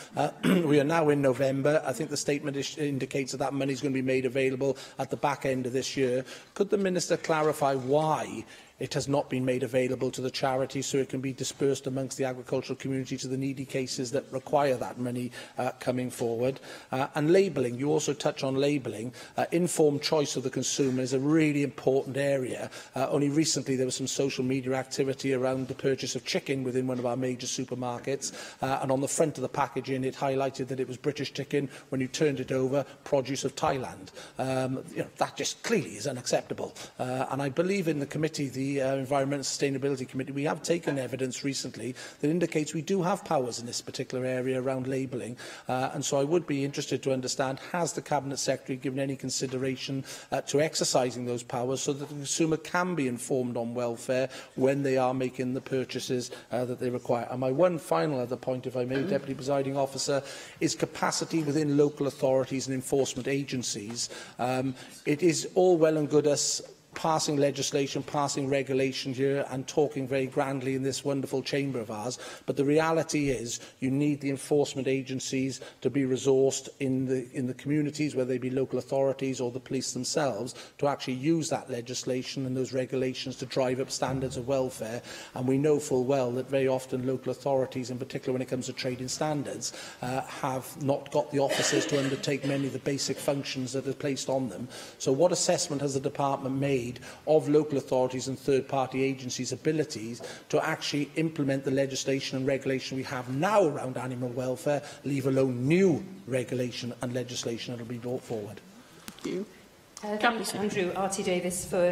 We are now in November. I think the statement indicates that money is going to be made available at the back end of this year. Could the Minister clarify why it has not been made available to the charities so it can be dispersed amongst the agricultural community to the needy cases that require that money coming forward? And labelling, you also touch on labelling. Informed choice of the consumer is a really important area. Only recently there was some social media activity around the purchase of chicken within one of our major supermarkets, and on the front of the packaging it highlighted that it was British chicken. When you turned it over, produce of Thailand. That just clearly is unacceptable. And I believe in the committee, the Environment and Sustainability Committee, we have taken evidence recently that indicates we do have powers in this particular area around labelling, and so I would be interested to understand, has the Cabinet Secretary given any consideration to exercising those powers so that the consumer can be informed on welfare when they are making the purchases that they require? And my one final other point, if I may, Deputy Presiding Officer, is capacity within local authorities and enforcement agencies. It is all well and good us passing legislation, passing regulation here and talking very grandly in this wonderful chamber of ours, but the reality is you need the enforcement agencies to be resourced in the communities, whether they be local authorities or the police themselves, to actually use that legislation and those regulations to drive up standards of welfare. And we know full well that very often local authorities, in particular when it comes to trading standards, have not got the officers to undertake many of the basic functions that are placed on them. So what assessment has the department made of local authorities and third-party agencies' abilities to actually implement the legislation and regulation we have now around animal welfare, leave alone new regulation and legislation that will be brought forward? Thank you. Thank Andrew R.T. Davis for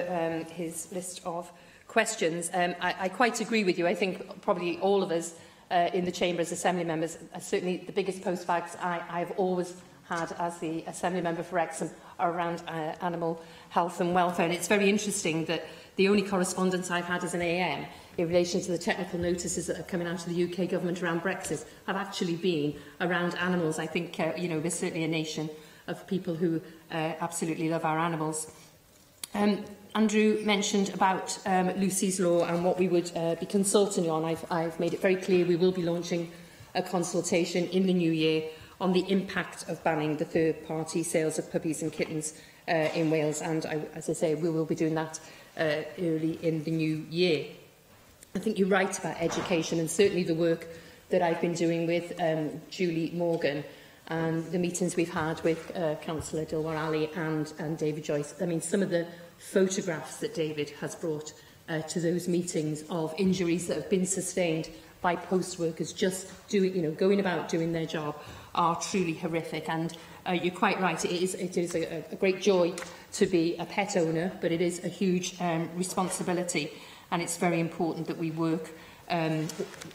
his list of questions. I quite agree with you. I think probably all of us in the Chamber as Assembly members, certainly the biggest postbags I've always had as the Assembly member for Wrexham are around animal health and welfare. And it's very interesting that the only correspondence I've had as an AM in relation to the technical notices that are coming out of the UK government around Brexit have actually been around animals. I think, we're certainly a nation of people who absolutely love our animals. Andrew mentioned about Lucy's Law and what we would be consulting on. I've made it very clear we will be launching a consultation in the new year on the impact of banning the third-party sales of puppies and kittens in Wales, and as I say, we will be doing that early in the new year. I think you're right about education, and certainly the work that I've been doing with Julie Morgan and the meetings we've had with Councillor Dilwar Ali and David Joyce. I mean, some of the photographs that David has brought to those meetings of injuries that have been sustained by post workers just going about doing their job are truly horrific. And you're quite right, it is a great joy to be a pet owner, but it is a huge responsibility, and it's very important that we work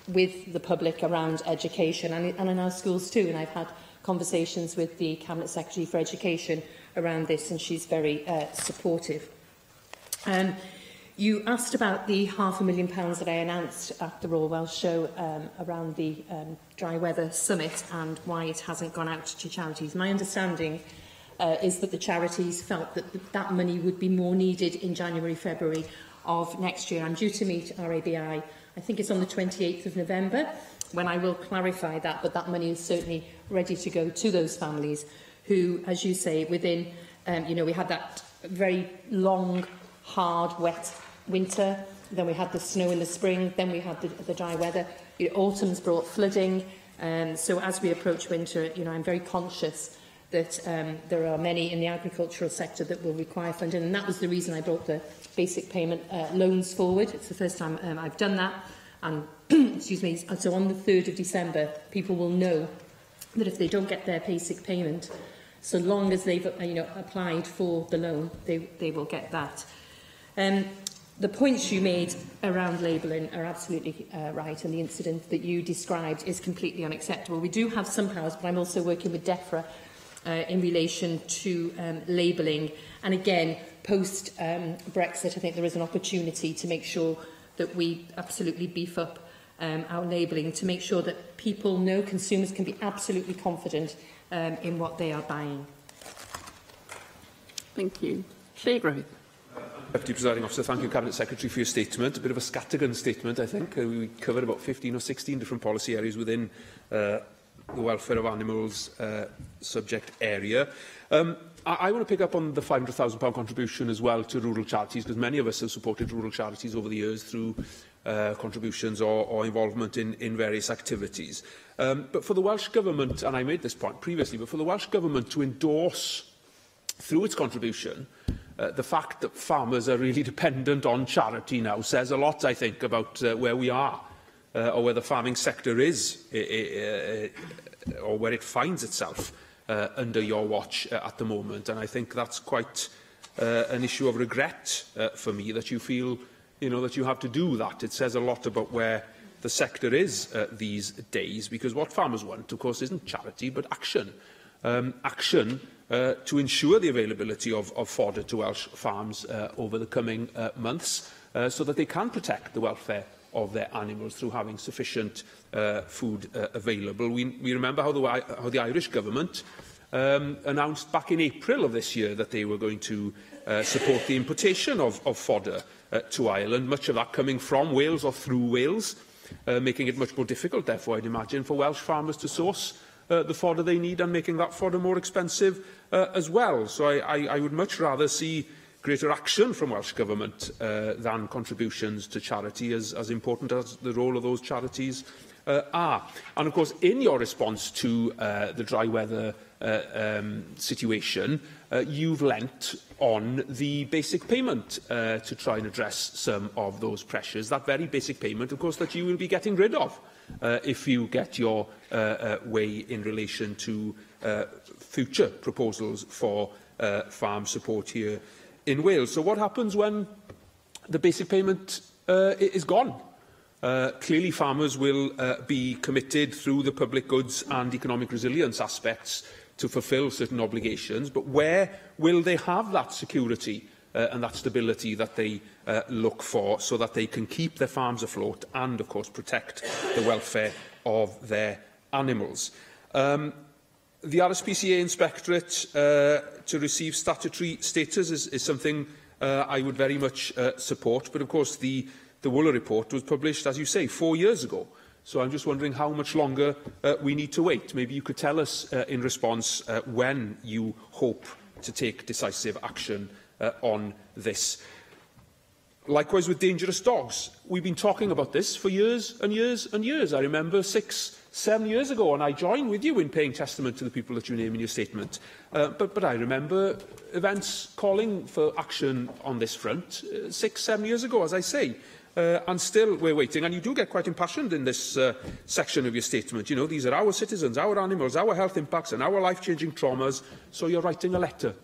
with the public around education and in our schools too. And I've had conversations with the Cabinet Secretary for Education around this, and she's very supportive. You asked about the £500,000 that I announced at the Royal Welsh Show around the Dry Weather Summit and why it hasn't gone out to charities. My understanding is that the charities felt that that money would be more needed in January, February of next year. I'm due to meet RABI, I think it's on the 28th of November, when I will clarify that, but that money is certainly ready to go to those families who, as you say, within, we had that very long, hard, wet winter, then we had the snow in the spring, then we had the dry weather. Autumn's brought flooding, so as we approach winter, I'm very conscious that there are many in the agricultural sector that will require funding, and that was the reason I brought the basic payment loans forward. It's the first time I've done that, and excuse me, so on the 3rd of December, people will know that if they don't get their basic payment, so long as they've applied for the loan, they will get that. The points you made around labelling are absolutely right, and the incident that you described is completely unacceptable. We do have some powers, but I'm also working with DEFRA in relation to labelling. And again, post-Brexit, I think there is an opportunity to make sure that we absolutely beef up our labelling to make sure that people know, consumers can be absolutely confident in what they are buying. Thank you. Lle Griffith. Deputy Presiding Officer, thank you, Cabinet Secretary, for your statement. A bit of a scattergun statement, I think. We covered about 15 or 16 different policy areas within the welfare of animals subject area. I want to pick up on the £500,000 contribution as well to rural charities, because many of us have supported rural charities over the years through contributions or involvement in various activities. But for the Welsh Government, and I made this point previously, but for the Welsh Government to endorse through its contribution the fact that farmers are really dependent on charity now says a lot, I think, about where we are, or where the farming sector is, or where it finds itself under your watch at the moment. And I think that's quite an issue of regret for me, that you feel that you have to do that. It says a lot about where the sector is these days, because what farmers want, of course, isn't charity, but action. Action to ensure the availability of fodder to Welsh farms over the coming months, so that they can protect the welfare of their animals through having sufficient food available. We remember how the Irish Government announced back in April of this year that they were going to support the importation of fodder to Ireland, much of that coming from Wales or through Wales, making it much more difficult, therefore, I'd imagine, for Welsh farmers to source the fodder they need, and making that fodder more expensive as well. So I would much rather see greater action from Welsh Government than contributions to charity, as important as the role of those charities are. And of course, in your response to the dry weather situation, you've lent on the basic payment to try and address some of those pressures. That very basic payment, of course, that you will be getting rid of if you get your way in relation to future proposals for farm support here in Wales. So what happens when the basic payment is gone? Clearly, farmers will be committed through the public goods and economic resilience aspects to fulfil certain obligations, but where will they have that security and that stability that they look for, so that they can keep their farms afloat and, of course, protect the welfare of their animals? The RSPCA Inspectorate to receive statutory status is something I would very much support, but of course the Wooler report was published, as you say, 4 years ago. So I'm just wondering how much longer we need to wait. Maybe you could tell us in response when you hope to take decisive action on this. Likewise with dangerous dogs. We've been talking about this for years and years and years. I remember 6 7 years ago, and I join with you in paying testament to the people that you name in your statement. But I remember events calling for action on this front 6, 7 years ago, as I say. And still we're waiting, and you do get quite impassioned in this section of your statement. You know, these are our citizens, our animals, our health impacts and our life-changing traumas, so you're writing a letter.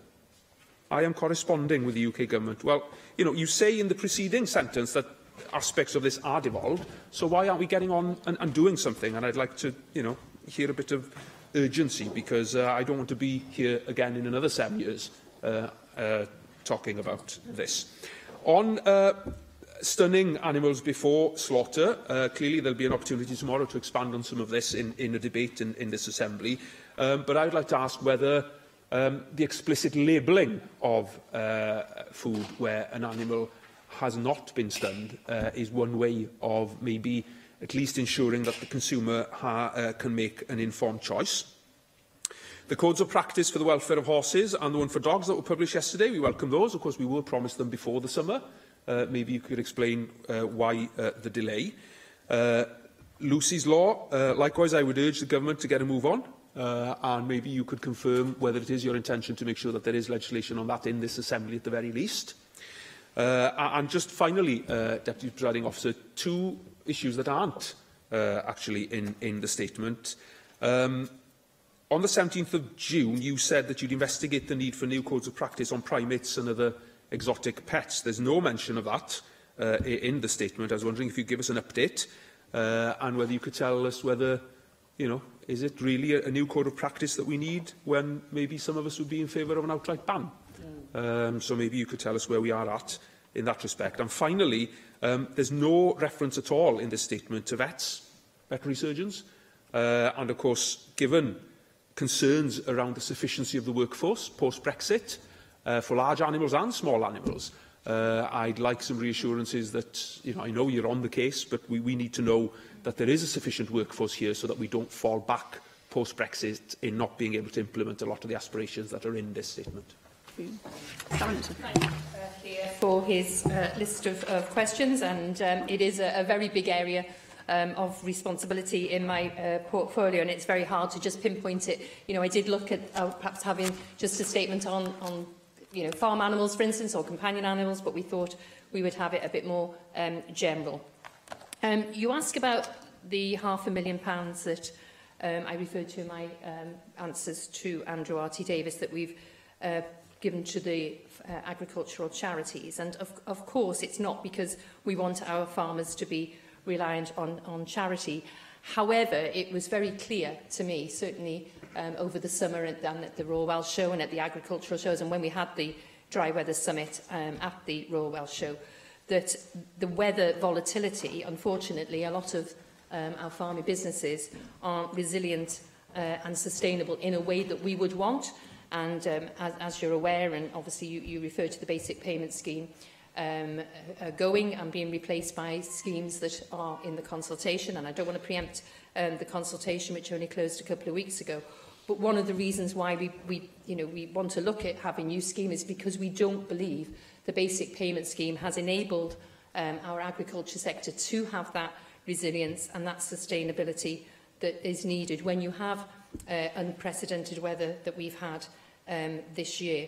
I am corresponding with the UK Government. Well, you know, you say in the preceding sentence that aspects of this are devolved, so why aren't we getting on and doing something? And I'd like to, you know, hear a bit of urgency, because I don't want to be here again in another 7 years talking about this. On stunning animals before slaughter, clearly there'll be an opportunity tomorrow to expand on some of this in a debate in this Assembly. But I would like to ask whether the explicit labelling of food where an animal has not been stunned is one way of maybe at least ensuring that the consumer can make an informed choice. The codes of practice for the welfare of horses and the one for dogs that were published yesterday, we welcome those. Of course, we will promise them before the summer. Maybe you could explain why the delay. Lucy's Law, likewise, I would urge the Government to get a move on. And maybe you could confirm whether it is your intention to make sure that there is legislation on that in this Assembly at the very least. And just finally, Deputy Presiding Officer, 2 issues that aren't actually in the statement. On the 17th of June, you said that you'd investigate the need for new codes of practice on primates and other exotic pets. There's no mention of that in the statement. I was wondering if you'd give us an update and whether you could tell us whether, you know, is it really a new code of practice that we need when maybe some of us would be in favour of an outright ban? So maybe you could tell us where we are at in that respect. And finally, there's no reference at all in this statement to vets, veterinary surgeons. And of course, given concerns around the sufficiency of the workforce post-Brexit, for large animals and small animals, I'd like some reassurances that, you know, I know you're on the case, but we need to know that there is a sufficient workforce here so that we don't fall back post-Brexit in not being able to implement a lot of the aspirations that are in this statement. For his list of questions, and it is a very big area of responsibility in my portfolio, and it's very hard to just pinpoint it. You know, I did look at perhaps having just a statement on you know, farm animals, for instance, or companion animals, but we thought we would have it a bit more general. You ask about the £500,000 that I referred to in my answers to Andrew R.T. Davis that we've given to the agricultural charities. And of course, it's not because we want our farmers to be reliant on charity. However, it was very clear to me, certainly over the summer and at the Royal Welsh Show and at the agricultural shows, and when we had the Dry Weather Summit at the Royal Welsh Show, that the weather volatility, unfortunately, a lot of our farming businesses aren't resilient and sustainable in a way that we would want. And as you're aware, and obviously you refer to the basic payment scheme going and being replaced by schemes that are in the consultation, and I don't want to preempt the consultation, which only closed a couple of weeks ago. But one of the reasons why we want to look at having new scheme is because we don't believe the basic payment scheme has enabled our agriculture sector to have that resilience and that sustainability that is needed when you have unprecedented weather that we've had this year.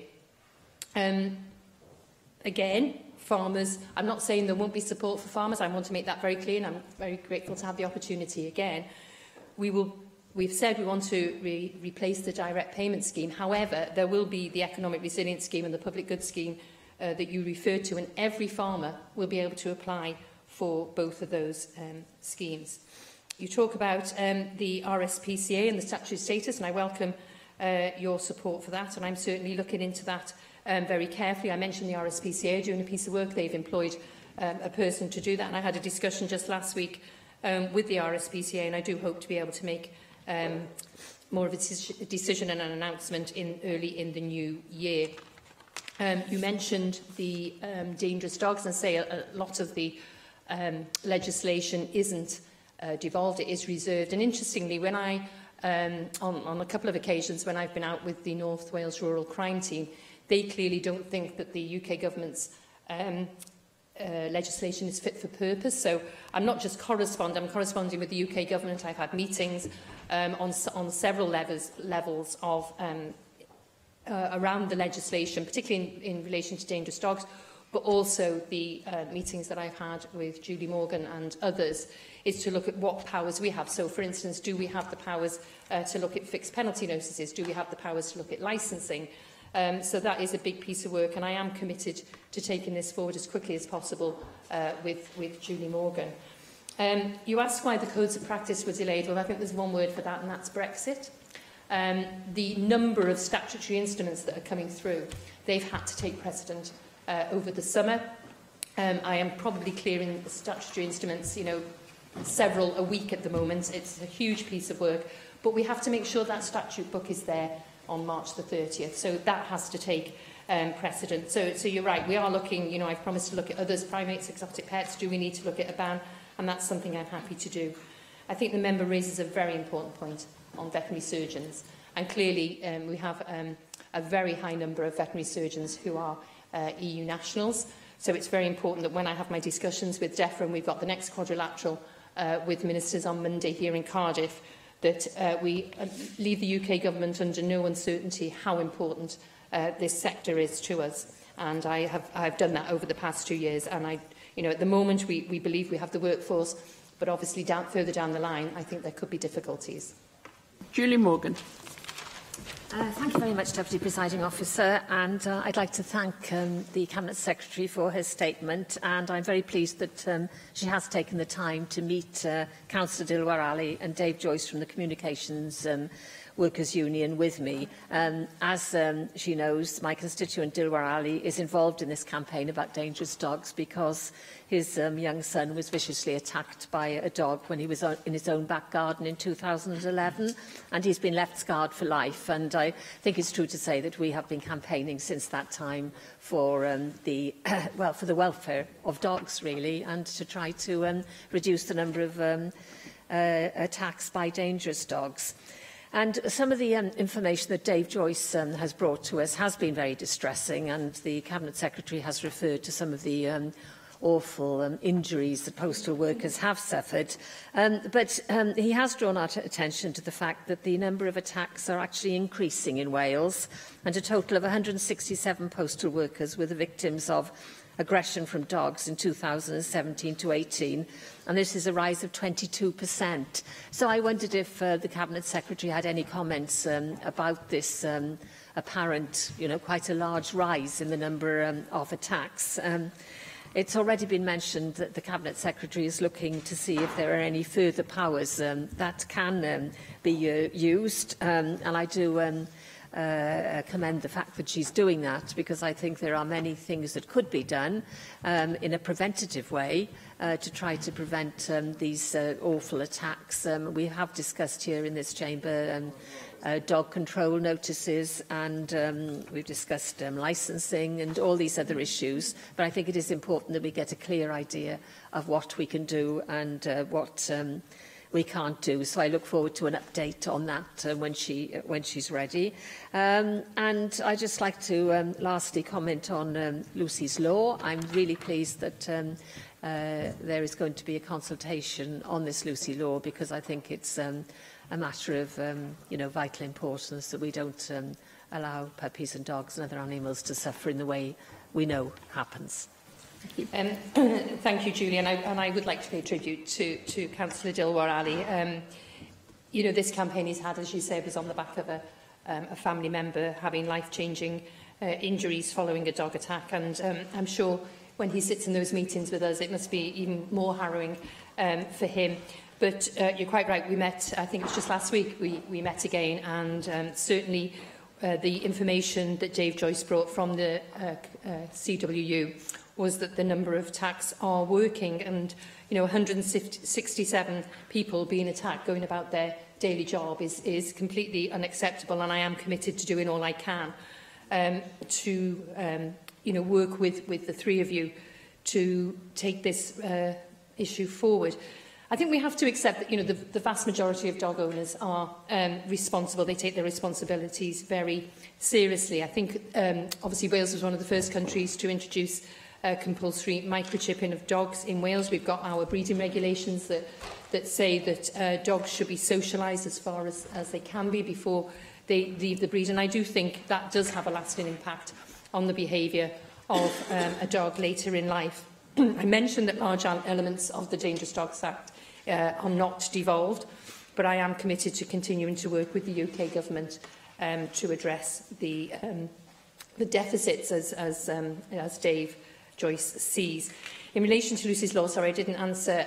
Again, farmers, I'm not saying there won't be support for farmers. I want to make that very clear, and I'm very grateful to have the opportunity again. We've said we want to replace the direct payment scheme. However, there will be the economic resilience scheme and the public goods scheme that you referred to, and every farmer will be able to apply for both of those schemes. You talk about the RSPCA and the statutory status, and I welcome your support for that, and I'm certainly looking into that very carefully. I mentioned the RSPCA doing a piece of work. They've employed a person to do that, and I had a discussion just last week with the RSPCA, and I do hope to be able to make more of a decision and an announcement early in the new year. You mentioned the dangerous dogs, and say a lot of the legislation isn't devolved, it is reserved. And interestingly, when I, on a couple of occasions when I've been out with the North Wales Rural Crime Team, they clearly don't think that the UK government's legislation is fit for purpose. So I'm not just corresponding, I'm corresponding with the UK Government. I've had meetings on several levels of around the legislation, particularly in relation to dangerous dogs, but also the meetings that I've had with Julie Morgan and others, is to look at what powers we have. So, for instance, do we have the powers to look at fixed penalty notices? Do we have the powers to look at licensing? So that is a big piece of work, and I am committed to taking this forward as quickly as possible with Julie Morgan. You asked why the codes of practice were delayed. Well, I think there's one word for that, and that's Brexit. The number of statutory instruments that are coming through, they've had to take precedent over the summer. I am probably clearing the statutory instruments, several a week at the moment. It's a huge piece of work, but we have to make sure that statute book is there on March the 30th. So that has to take precedent. So you're right, we are looking, I've promised to look at others, primates, exotic pets. Do we need to look at a ban? And that's something I'm happy to do. I think the member raises a very important point on veterinary surgeons. And clearly, we have a very high number of veterinary surgeons who are EU nationals. So it's very important that when I have my discussions with DEFRA, and we've got the next quadrilateral with ministers on Monday here in Cardiff, that we leave the UK government under no uncertainty how important this sector is to us. And I've done that over the past 2 years. And at the moment, we believe we have the workforce, but obviously further down the line, I think there could be difficulties. Julie Morgan. Thank you very much, Deputy Presiding Officer, and I'd like to thank the Cabinet Secretary for her statement, and I'm very pleased that she has taken the time to meet Councillor Dilwar Ali and Dave Joyce from the Communications Workers' Union with me. As she knows, my constituent Dilwar Ali is involved in this campaign about dangerous dogs because his young son was viciously attacked by a dog when he was in his own back garden in 2011, and he's been left scarred for life. And I think it's true to say that we have been campaigning since that time for the welfare of dogs, really, and to try to reduce the number of attacks by dangerous dogs. And some of the information that Dave Joyce has brought to us has been very distressing, and the Cabinet Secretary has referred to some of the awful injuries that postal workers have suffered. But he has drawn our attention to the fact that the number of attacks are actually increasing in Wales, and a total of 167 postal workers were the victims of aggression from dogs in 2017 to 18, and this is a rise of 22%. So I wondered if the Cabinet Secretary had any comments about this apparent, quite a large rise in the number of attacks. It's already been mentioned that the Cabinet Secretary is looking to see if there are any further powers that can be used, and I do commend the fact that she's doing that, because I think there are many things that could be done in a preventative way to try to prevent these awful attacks. We have discussed here in this chamber dog control notices, and we've discussed licensing and all these other issues, but I think it is important that we get a clear idea of what we can do and what we can't do. So I look forward to an update on that when she's ready. And I'd just like to lastly comment on Lucy's Law. I'm really pleased that there is going to be a consultation on this Lucy Law, because I think it's a matter of vital importance that we don't allow puppies and dogs and other animals to suffer in the way we know happens. Thank you, Julie, and I would like to pay tribute to Councillor Dilwar Ali. This campaign he's had, as you say, was on the back of a family member having life-changing injuries following a dog attack, and I'm sure when he sits in those meetings with us, it must be even more harrowing for him. But you're quite right, we met, I think it was just last week, we met again, and certainly the information that Dave Joyce brought from the CWU was that the number of attacks are working, and 167 people being attacked going about their daily job is completely unacceptable, and I am committed to doing all I can to work with the three of you to take this issue forward. I think we have to accept that the vast majority of dog owners are responsible. They take their responsibilities very seriously. I think obviously Wales was one of the first countries to introduce compulsory microchipping of dogs in Wales. We've got our breeding regulations that say that dogs should be socialised as far as they can be before they leave the breed. And I do think that does have a lasting impact on the behaviour of a dog later in life. I mentioned that large elements of the Dangerous Dogs Act are not devolved, but I am committed to continuing to work with the UK Government to address the deficits as Dave Joyce sees. In relation to Lucy's Law, sorry, I didn't answer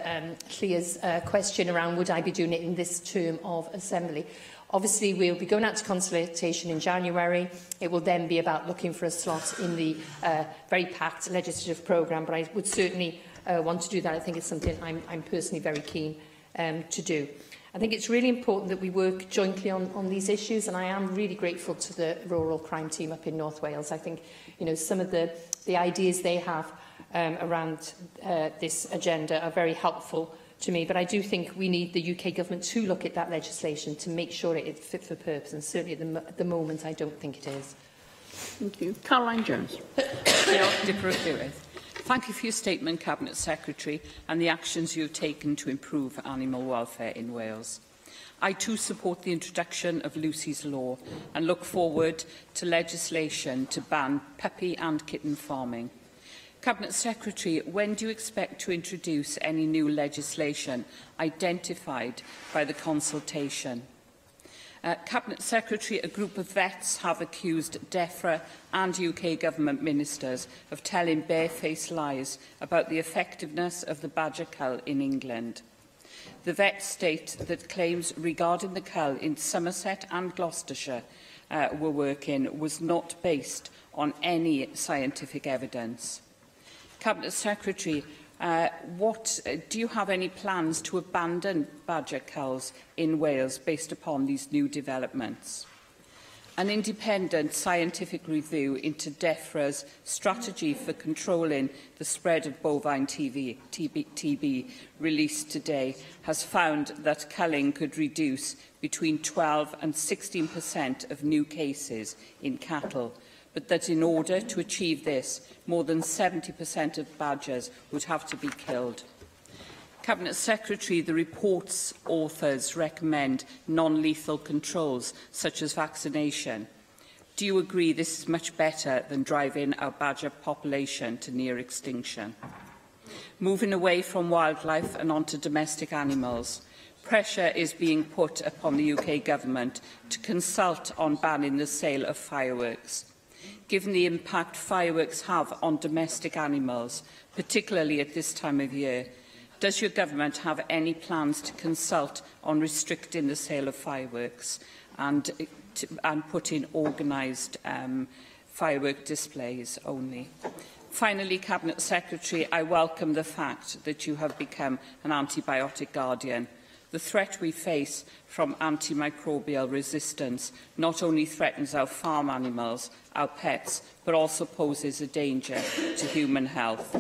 Clea's question around would I be doing it in this term of Assembly. Obviously, we'll be going out to consultation in January. It will then be about looking for a slot in the very packed legislative programme, but I would certainly want to do that. I think it's something I'm personally very keen to do. I think it's really important that we work jointly on these issues, and I am really grateful to the Rural Crime Team up in North Wales. I think, you know, some of the ideas they have around this agenda are very helpful to me, but I do think we need the UK Government to look at that legislation to make sure it is fit for purpose, and certainly at the moment I don't think it is. Thank you. Caroline Jones. Thank you for your statement, Cabinet Secretary, and the actions you have taken to improve animal welfare in Wales. I too support the introduction of Lucy's Law and look forward to legislation to ban puppy and kitten farming. Cabinet Secretary, when do you expect to introduce any new legislation identified by the consultation? Cabinet Secretary, a group of vets have accused DEFRA and UK Government ministers of telling barefaced lies about the effectiveness of the badger cull in England. The vets state that claims regarding the cull in Somerset and Gloucestershire were working was not based on any scientific evidence. Cabinet Secretary, do you have any plans to abandon badger culls in Wales based upon these new developments? An independent scientific review into DEFRA's strategy for controlling the spread of bovine TB released today has found that culling could reduce between 12 and 16% of new cases in cattle, but that in order to achieve this, more than 70% of badgers would have to be killed. Cabinet Secretary, the report's authors recommend non-lethal controls, such as vaccination. Do you agree this is much better than driving our badger population to near extinction? Moving away from wildlife and onto domestic animals, pressure is being put upon the UK Government to consult on banning the sale of fireworks. Given the impact fireworks have on domestic animals, particularly at this time of year, does your government have any plans to consult on restricting the sale of fireworks and put in organised firework displays only? Finally, Cabinet Secretary, I welcome the fact that you have become an antibiotic guardian. The threat we face from antimicrobial resistance not only threatens our farm animals, our pets, but also poses a danger to human health.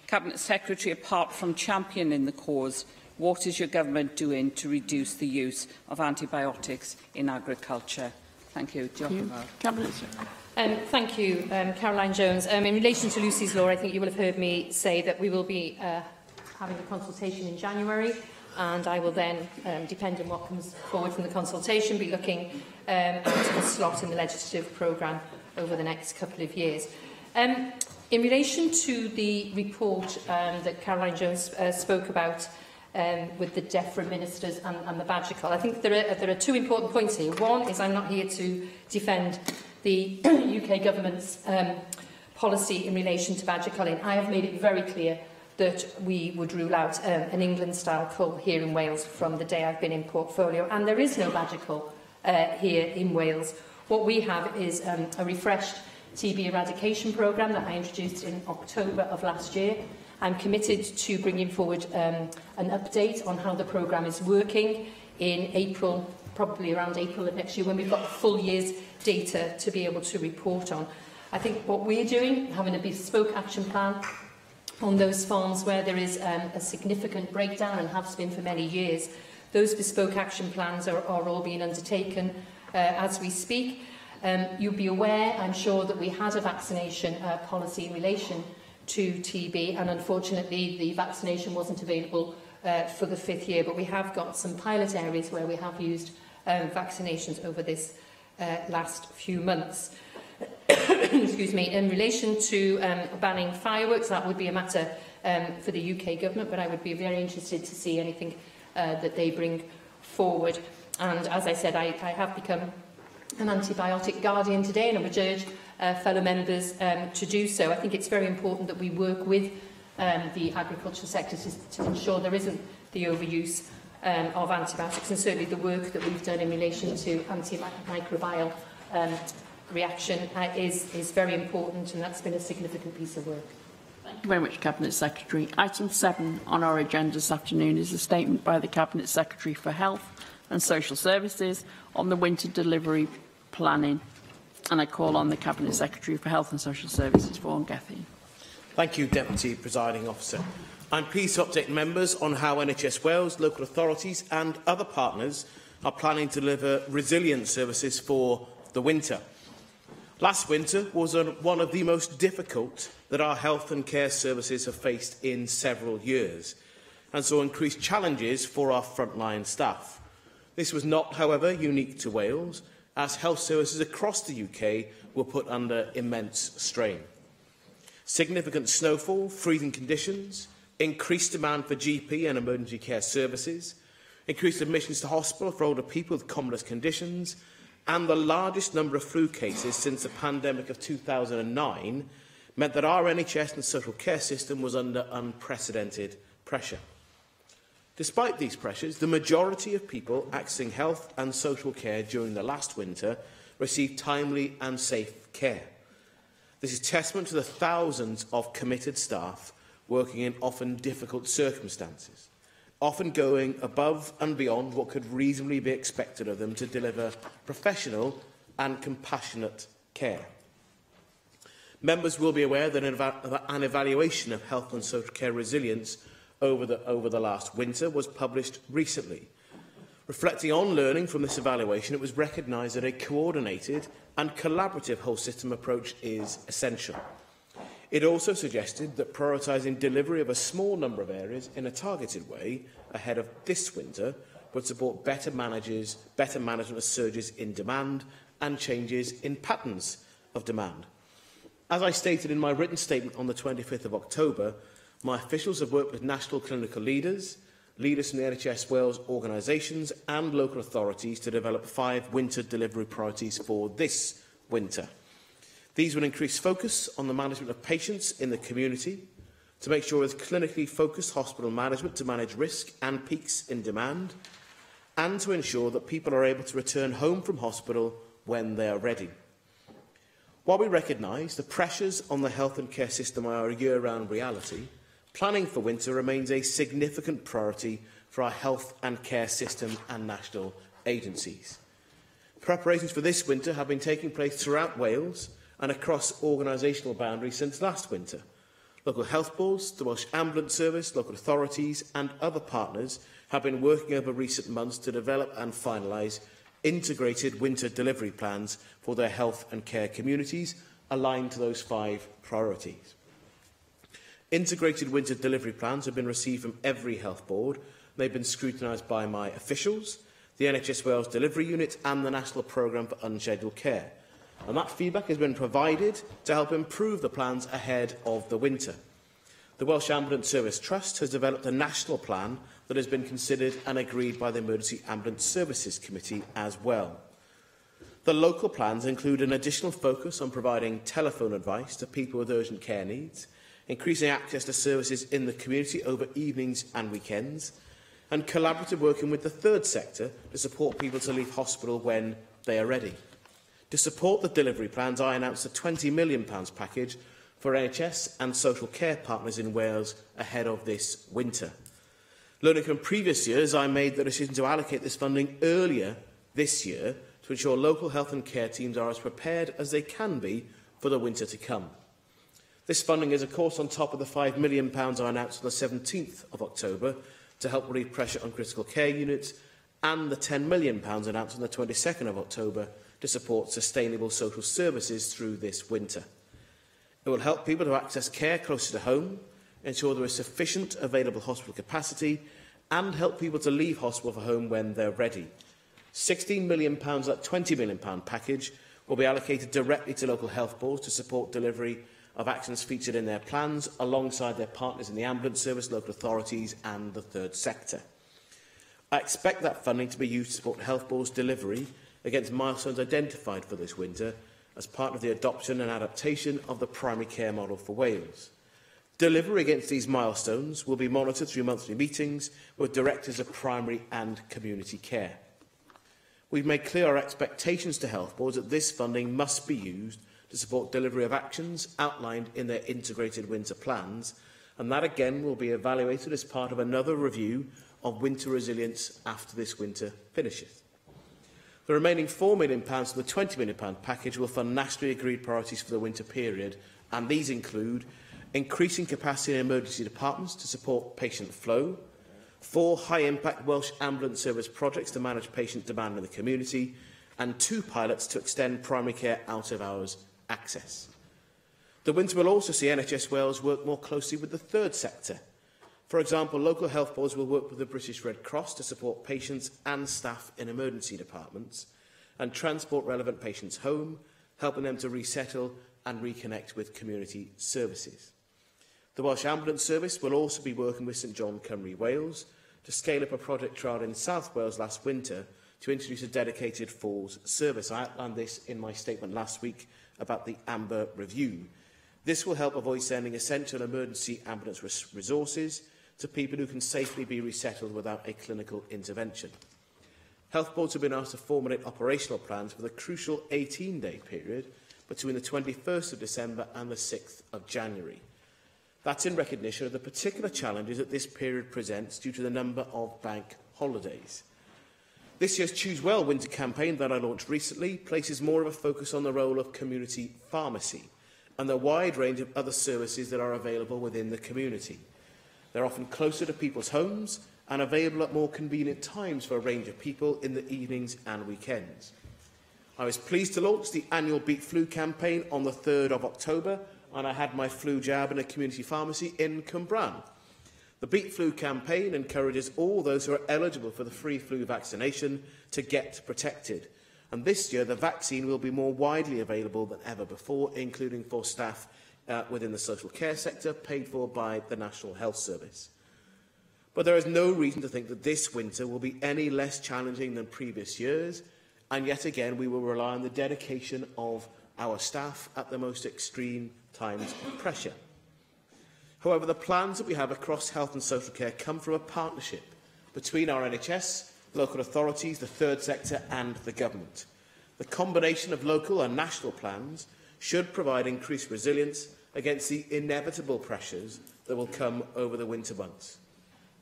Cabinet Secretary, apart from championing the cause, what is your government doing to reduce the use of antibiotics in agriculture? Thank you. Cabinet Secretary. Thank you, Caroline Jones. In relation to Lucy's Law, I think you will have heard me say that we will be having a consultation in January, and I will then, depending on what comes forward from the consultation, be looking at a slot in the legislative programme over the next couple of years. In relation to the report that Caroline Jones spoke about with the DEFRA ministers and the badger cull, I think there are two important points here. One is I'm not here to defend the UK Government's policy in relation to badger culling. I have made it very clear that we would rule out an England-style cull here in Wales from the day I've been in portfolio, and there is no badger cull here in Wales. What we have is a refreshed TB eradication programme that I introduced in October of last year. I'm committed to bringing forward an update on how the programme is working in April, probably around April of next year, when we've got the full year's data to be able to report on. I think what we're doing, having a bespoke action plan on those farms where there is a significant breakdown and has been for many years, those bespoke action plans are all being undertaken as we speak. You'll be aware, I'm sure, that we had a vaccination policy in relation to TB, and unfortunately the vaccination wasn't available for the 5th year, but we have got some pilot areas where we have used vaccinations over this last few months. Excuse me. In relation to banning fireworks, that would be a matter for the UK government, but I would be very interested to see anything that they bring forward. And as I said, I have become an antibiotic guardian today, and I would urge fellow members to do so. I think it's very important that we work with the agricultural sector to ensure there isn't the overuse of antibiotics, and certainly the work that we've done in relation to antimicrobial reaction is very important, and that's been a significant piece of work. Thank you very much, Cabinet Secretary. Item 7 on our agenda this afternoon is a statement by the Cabinet Secretary for Health and Social Services on the winter delivery planning. And I call on the Cabinet Secretary for Health and Social Services, Vaughan Gething. Thank you, Deputy Presiding Officer. I'm pleased to update members on how NHS Wales, local authorities and other partners are planning to deliver resilient services for the winter. Last winter was one of the most difficult that our health and care services have faced in several years, and saw increased challenges for our frontline staff. This was not, however, unique to Wales, as health services across the UK were put under immense strain. Significant snowfall, freezing conditions, increased demand for GP and emergency care services, increased admissions to hospital for older people with complex conditions, and the largest number of flu cases since the pandemic of 2009 meant that our NHS and social care system was under unprecedented pressure. Despite these pressures, the majority of people accessing health and social care during the last winter received timely and safe care. This is testament to the thousands of committed staff working in often difficult circumstances, often going above and beyond what could reasonably be expected of them to deliver professional and compassionate care. Members will be aware that an evaluation of health and social care resilience over the last winter was published recently. Reflecting on learning from this evaluation, it was recognised that a coordinated and collaborative whole system approach is essential. It also suggested that prioritising delivery of a small number of areas in a targeted way ahead of this winter would support better management of surges in demand and changes in patterns of demand. As I stated in my written statement on the 25th of October, my officials have worked with national clinical leaders, leaders from the NHS Wales organisations and local authorities to develop 5 winter delivery priorities for this winter. These will increase focus on the management of patients in the community, to make sure there's clinically focused hospital management to manage risk and peaks in demand, and to ensure that people are able to return home from hospital when they are ready. While we recognise the pressures on the health and care system are a year-round reality, planning for winter remains a significant priority for our health and care system and national agencies. Preparations for this winter have been taking place throughout Wales and across organisational boundaries since last winter. Local health boards, the Welsh Ambulance Service, local authorities and other partners have been working over recent months to develop and finalise integrated winter delivery plans for their health and care communities, aligned to those 5 priorities. Integrated winter delivery plans have been received from every health board. They've been scrutinised by my officials, the NHS Wales Delivery Unit and the National Programme for Unscheduled Care. And that feedback has been provided to help improve the plans ahead of the winter. The Welsh Ambulance Service Trust has developed a national plan that has been considered and agreed by the Emergency Ambulance Services Committee as well. The local plans include an additional focus on providing telephone advice to people with urgent care needs, increasing access to services in the community over evenings and weekends, and collaborative working with the third sector to support people to leave hospital when they are ready. To support the delivery plans, I announced a £20 million package for NHS and social care partners in Wales ahead of this winter. Learning from previous years, I made the decision to allocate this funding earlier this year to ensure local health and care teams are as prepared as they can be for the winter to come. This funding is, of course, on top of the £5 million I announced on the 17th of October to help relieve pressure on critical care units, and the £10 million announced on the 22nd of October to support sustainable social services through this winter. It will help people to access care closer to home, ensure there is sufficient available hospital capacity, and help people to leave hospital for home when they're ready. £16 million of that £20 million package will be allocated directly to local health boards to support delivery of actions featured in their plans, alongside their partners in the ambulance service, local authorities and the third sector. I expect that funding to be used to support health boards' delivery against milestones identified for this winter as part of the adoption and adaptation of the primary care model for Wales. Delivery against these milestones will be monitored through monthly meetings with directors of primary and community care. We've made clear our expectations to health boards that this funding must be used to support delivery of actions outlined in their integrated winter plans, and that again will be evaluated as part of another review of winter resilience after this winter finishes. The remaining £4 million of the £20 million package will fund nationally agreed priorities for the winter period, and these include increasing capacity in emergency departments to support patient flow, 4 high-impact Welsh ambulance service projects to manage patient demand in the community, and 2 pilots to extend primary care out-of-hours access. The winter will also see NHS Wales work more closely with the third sector. For example, local health boards will work with the British Red Cross to support patients and staff in emergency departments and transport relevant patients home, helping them to resettle and reconnect with community services. The Welsh Ambulance Service will also be working with St John Cymru Wales to scale up a project trialled in South Wales last winter to introduce a dedicated falls service. I outlined this in my statement last week about the Amber Review. This will help avoid sending essential emergency ambulance resources to people who can safely be resettled without a clinical intervention. Health boards have been asked to formulate operational plans for the crucial 18-day period between the 21st of December and the 6th of January. That's in recognition of the particular challenges that this period presents due to the number of bank holidays. This year's Choose Well winter campaign that I launched recently places more of a focus on the role of community pharmacy and the wide range of other services that are available within the community. They're often closer to people's homes and available at more convenient times for a range of people in the evenings and weekends. I was pleased to launch the annual Beat Flu campaign on the 3rd of October, and I had my flu jab in a community pharmacy in Cwmbran. The Beat Flu campaign encourages all those who are eligible for the free flu vaccination to get protected. And this year, the vaccine will be more widely available than ever before, including for staff within the social care sector, paid for by the National Health Service. But there is no reason to think that this winter will be any less challenging than previous years, and yet again we will rely on the dedication of our staff at the most extreme times of pressure. However, the plans that we have across health and social care come from a partnership between our NHS, local authorities, the third sector and the government. The combination of local and national plans should provide increased resilience against the inevitable pressures that will come over the winter months.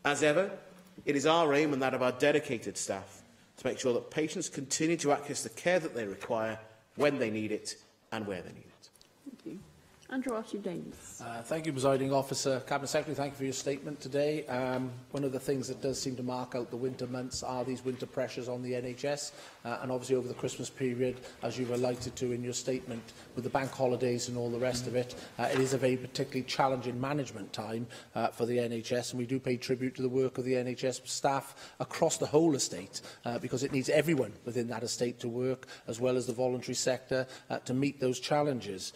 As ever, it is our aim and that of our dedicated staff to make sure that patients continue to access the care that they require when they need it and where they need it. Thank you. Andrew Archie-Davies. Thank you, Presiding Officer. Cabinet Secretary, thank you for your statement today. One of the things that does seem to mark out the winter months are these winter pressures on the NHS, and obviously over the Christmas period, as you've alluded to in your statement, with the bank holidays and all the rest of it, it is a very particularly challenging management time for the NHS, and we do pay tribute to the work of the NHS staff across the whole estate, because it needs everyone within that estate to work, as well as the voluntary sector, to meet those challenges.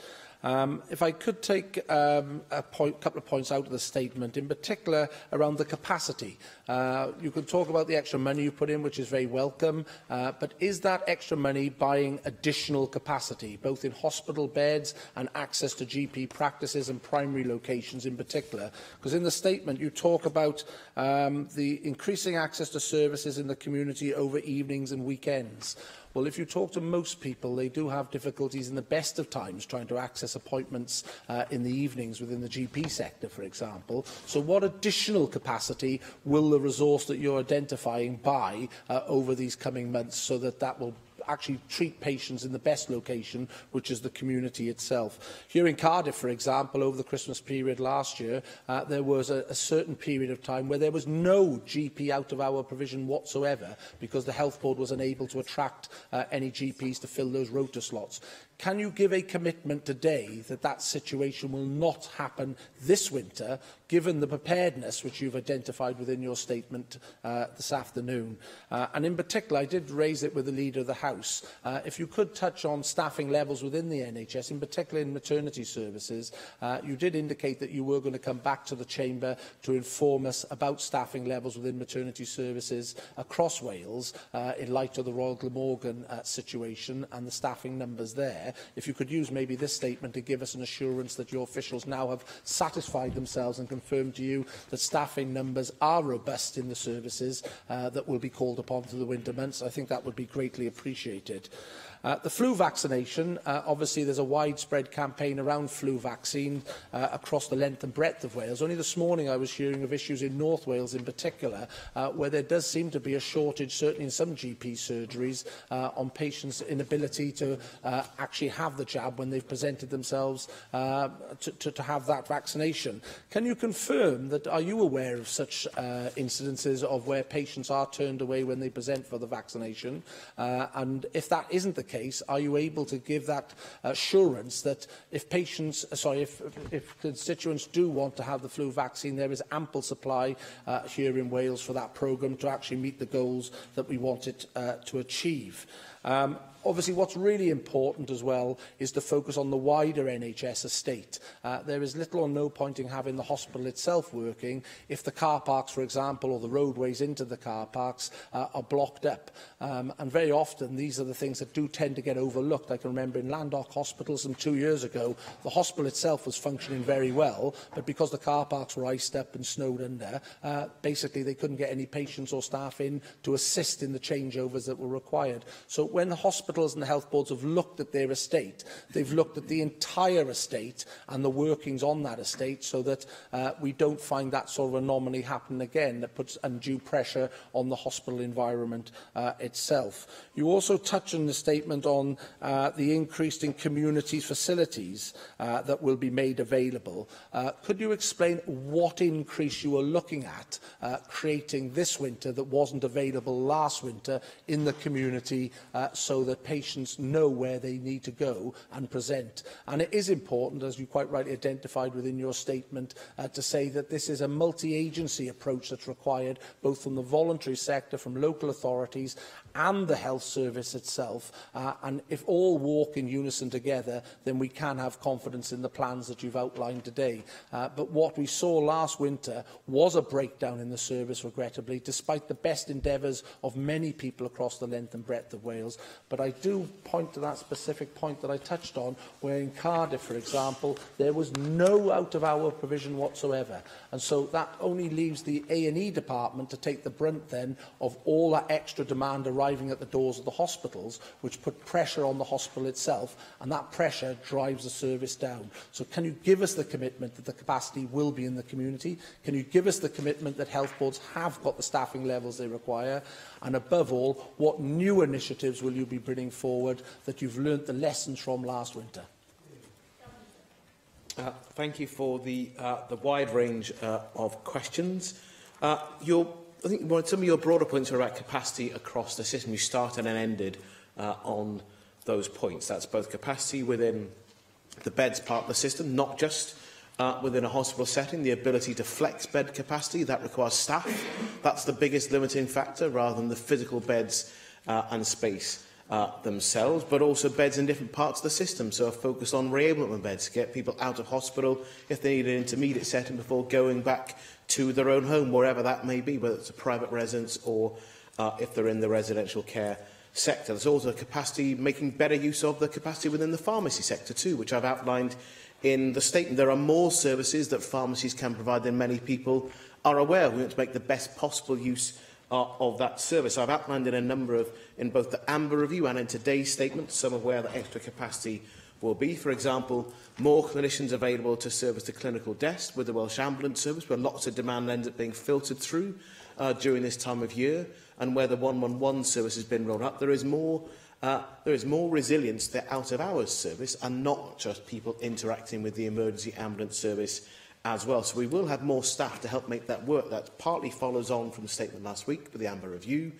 If I could take a couple of points out of the statement, in particular around the capacity. You can talk about the extra money you put in, which is very welcome, but is that extra money buying additional capacity, both in hospital beds and access to GP practices and primary locations in particular? Because in the statement you talk about the increasing access to services in the community over evenings and weekends. Well, if you talk to most people, they do have difficulties in the best of times trying to access appointments in the evenings within the GP sector, for example. So what additional capacity will the resource that you're identifying buy over these coming months so that that will actually treat patients in the best location, which is the community itself? Here in Cardiff, for example, over the Christmas period last year, there was a certain period of time where there was no GP out-of-hour provision whatsoever because the Health Board was unable to attract any GPs to fill those rota slots. Can you give a commitment today that that situation will not happen this winter, given the preparedness which you've identified within your statement this afternoon? And in particular, I did raise it with the Leader of the House. If you could touch on staffing levels within the NHS, in particular in maternity services, you did indicate that you were going to come back to the Chamber to inform us about staffing levels within maternity services across Wales in light of the Royal Glamorgan situation and the staffing numbers there. If you could use maybe this statement to give us an assurance that your officials now have satisfied themselves and confirmed to you that staffing numbers are robust in the services that will be called upon through the winter months, I think that would be greatly appreciated. The flu vaccination, obviously there's a widespread campaign around flu vaccine across the length and breadth of Wales. Only this morning I was hearing of issues in North Wales in particular, where there does seem to be a shortage, certainly in some GP surgeries, on patients' inability to actually have the jab when they've presented themselves to have that vaccination. Can you confirm that, are you aware of such incidences of where patients are turned away when they present for the vaccination? And if that isn't the case, are you able to give that assurance that if constituents do want to have the flu vaccine, there is ample supply here in Wales for that programme to actually meet the goals that we want it to achieve? Obviously, what's really important as well is to focus on the wider NHS estate. There is little or no point in having the hospital itself working if the car parks, for example, or the roadways into the car parks are blocked up. And very often, these are the things that do tend to get overlooked. I can remember in Landock Hospital some 2 years ago, the hospital itself was functioning very well, but because the car parks were iced up and snowed under, basically they couldn't get any patients or staff in to assist in the changeovers that were required. So when the hospitals and the health boards have looked at their estate, they've looked at the entire estate and the workings on that estate so that we don't find that sort of anomaly happen again that puts undue pressure on the hospital environment itself. You also touch in the statement on the increase in community facilities that will be made available. Could you explain what increase you are looking at creating this winter that wasn't available last winter in the community so that patients know where they need to go and present? And it is important, as you quite rightly identified within your statement, to say that this is a multi-agency approach that's required, both from the voluntary sector, from local authorities and the health service itself. And if all walk in unison together, then we can have confidence in the plans that you've outlined today. But what we saw last winter was a breakdown in the service, regrettably, despite the best endeavours of many people across the length and breadth of Wales. But I do point to that specific point that I touched on, where in Cardiff, for example, there was no out-of-hour provision whatsoever. And so that only leaves the A&E department to take the brunt then of all that extra demand arriving at the doors of the hospitals, which put pressure on the hospital itself, and that pressure drives the service down. So can you give us the commitment that the capacity will be in the community? Can you give us the commitment that health boards have got the staffing levels they require? And above all, what new initiatives will you be bringing forward that you've learnt the lessons from last winter? Thank you for the wide range of questions. I think some of your broader points are about capacity across the system. You started and ended on those points. That's both capacity within the beds part of the system, not just within a hospital setting, the ability to flex bed capacity. That requires staff. That's the biggest limiting factor, rather than the physical beds and space themselves, but also beds in different parts of the system. So a focus on reablement beds to get people out of hospital if they need an intermediate setting before going back to their own home, wherever that may be, whether it's a private residence or if they're in the residential care sector. There's also capacity, making better use of the capacity within the pharmacy sector too, which I've outlined in the statement. There are more services that pharmacies can provide than many people are aware. We want to make the best possible use of that service. I've outlined in both the Amber Review and in today's statement some of where the extra capacity will be. For example, more clinicians available to service the clinical desk with the Welsh Ambulance Service, where lots of demand ends up being filtered through during this time of year, and where the 111 service has been rolled up. There is more resilience to the out-of-hours service, and not just people interacting with the emergency ambulance service as well. So we will have more staff to help make that work. That partly follows on from the statement last week with the Amber Review,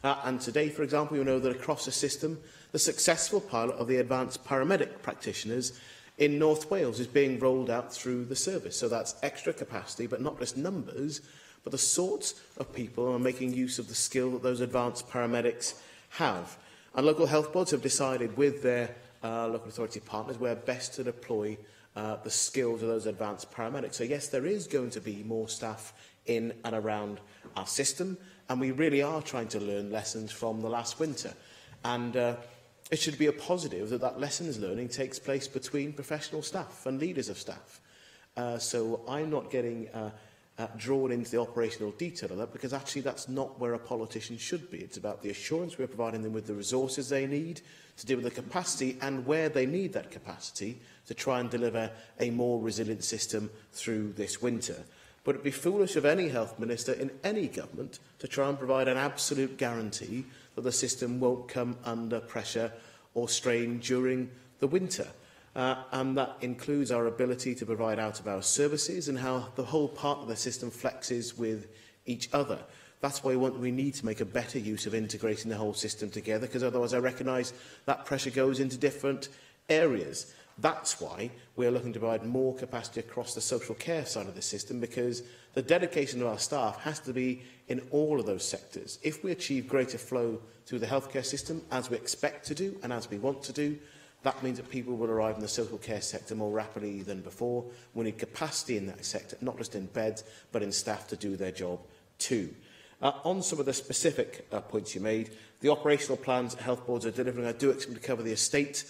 And today, for example, you know that across the system, the successful pilot of the advanced paramedic practitioners in North Wales is being rolled out through the service. So that's extra capacity, but not just numbers, but the sorts of people who are making use of the skill that those advanced paramedics have. And local health boards have decided with their local authority partners where best to deploy the skills of those advanced paramedics. So yes, there is going to be more staff in and around our system, and we really are trying to learn lessons from the last winter. And it should be a positive that that lessons learning takes place between professional staff and leaders of staff. So I'm not getting drawn into the operational detail of that, because actually that's not where a politician should be. It's about the assurance we're providing them with the resources they need to deal with the capacity and where they need that capacity to try and deliver a more resilient system through this winter. But it would be foolish of any health minister in any government to try and provide an absolute guarantee that the system won't come under pressure or strain during the winter. And that includes our ability to provide out-of-hours services and how the whole part of the system flexes with each other. That's why we need to make a better use of integrating the whole system together, because otherwise I recognise that pressure goes into different areas. That's why we're looking to provide more capacity across the social care side of the system, because the dedication of our staff has to be in all of those sectors. If we achieve greater flow through the healthcare system, as we expect to do and as we want to do, that means that people will arrive in the social care sector more rapidly than before. We need capacity in that sector, not just in beds, but in staff to do their job too. On some of the specific points you made, the operational plans health boards are delivering, I do expect to cover the estate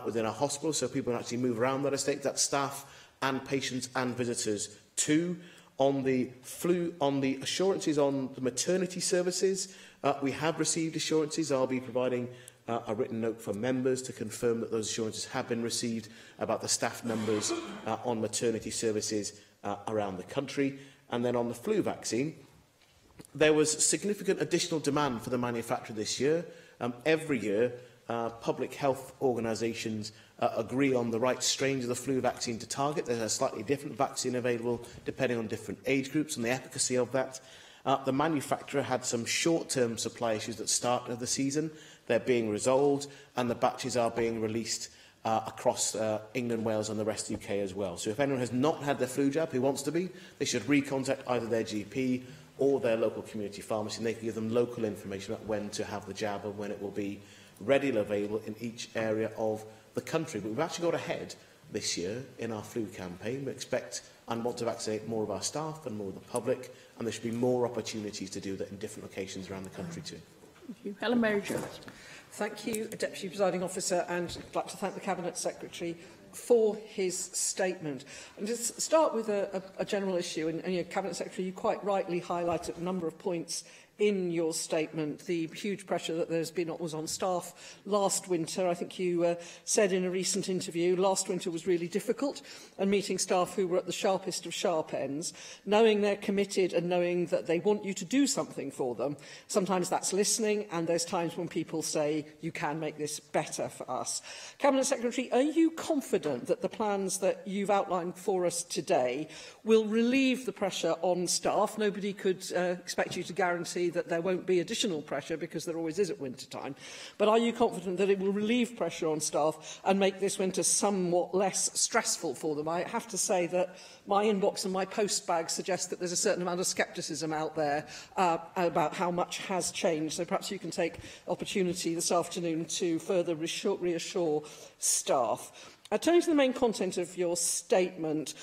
within our hospitals, so people can actually move around that estate. That's staff and patients and visitors too. On the assurances on the maternity services, we have received assurances. I'll be providing a written note for members to confirm that those assurances have been received about the staff numbers on maternity services around the country. And then on the flu vaccine, there was significant additional demand for the manufacturer this year. Every year, public health organisations agree on the right strains of the flu vaccine to target. There's a slightly different vaccine available depending on different age groups and the efficacy of that. The manufacturer had some short-term supply issues at the start of the season. They're being resolved, and the batches are being released across England, Wales and the rest of the UK as well. So if anyone has not had their flu jab who wants to be, they should recontact either their GP or their local community pharmacy, and they can give them local information about when to have the jab and when it will be readily available in each area of the country. But we've actually got ahead this year in our flu campaign. We expect and want to vaccinate more of our staff and more of the public, and there should be more opportunities to do that in different locations around the country too. Thank you. Helen Mary-Jones. Thank you, Deputy Presiding Officer, and I'd like to thank the Cabinet Secretary for his statement. And just start with a general issue, and Cabinet Secretary, you quite rightly highlighted a number of points in your statement. The huge pressure that there's been was on staff last winter. I think you said in a recent interview, last winter was really difficult, and meeting staff who were at the sharpest of sharp ends, knowing they're committed and knowing that they want you to do something for them. Sometimes that's listening, and there's times when people say, you can make this better for us. Cabinet Secretary, are you confident that the plans that you've outlined for us today will relieve the pressure on staff? Nobody could expect you to guarantee that there won't be additional pressure, because there always is at winter time. But are you confident that it will relieve pressure on staff and make this winter somewhat less stressful for them? I have to say that my inbox and my post bag suggest that there's a certain amount of scepticism out there about how much has changed. So perhaps you can take opportunity this afternoon to further reassure staff. Turning to the main content of your statement,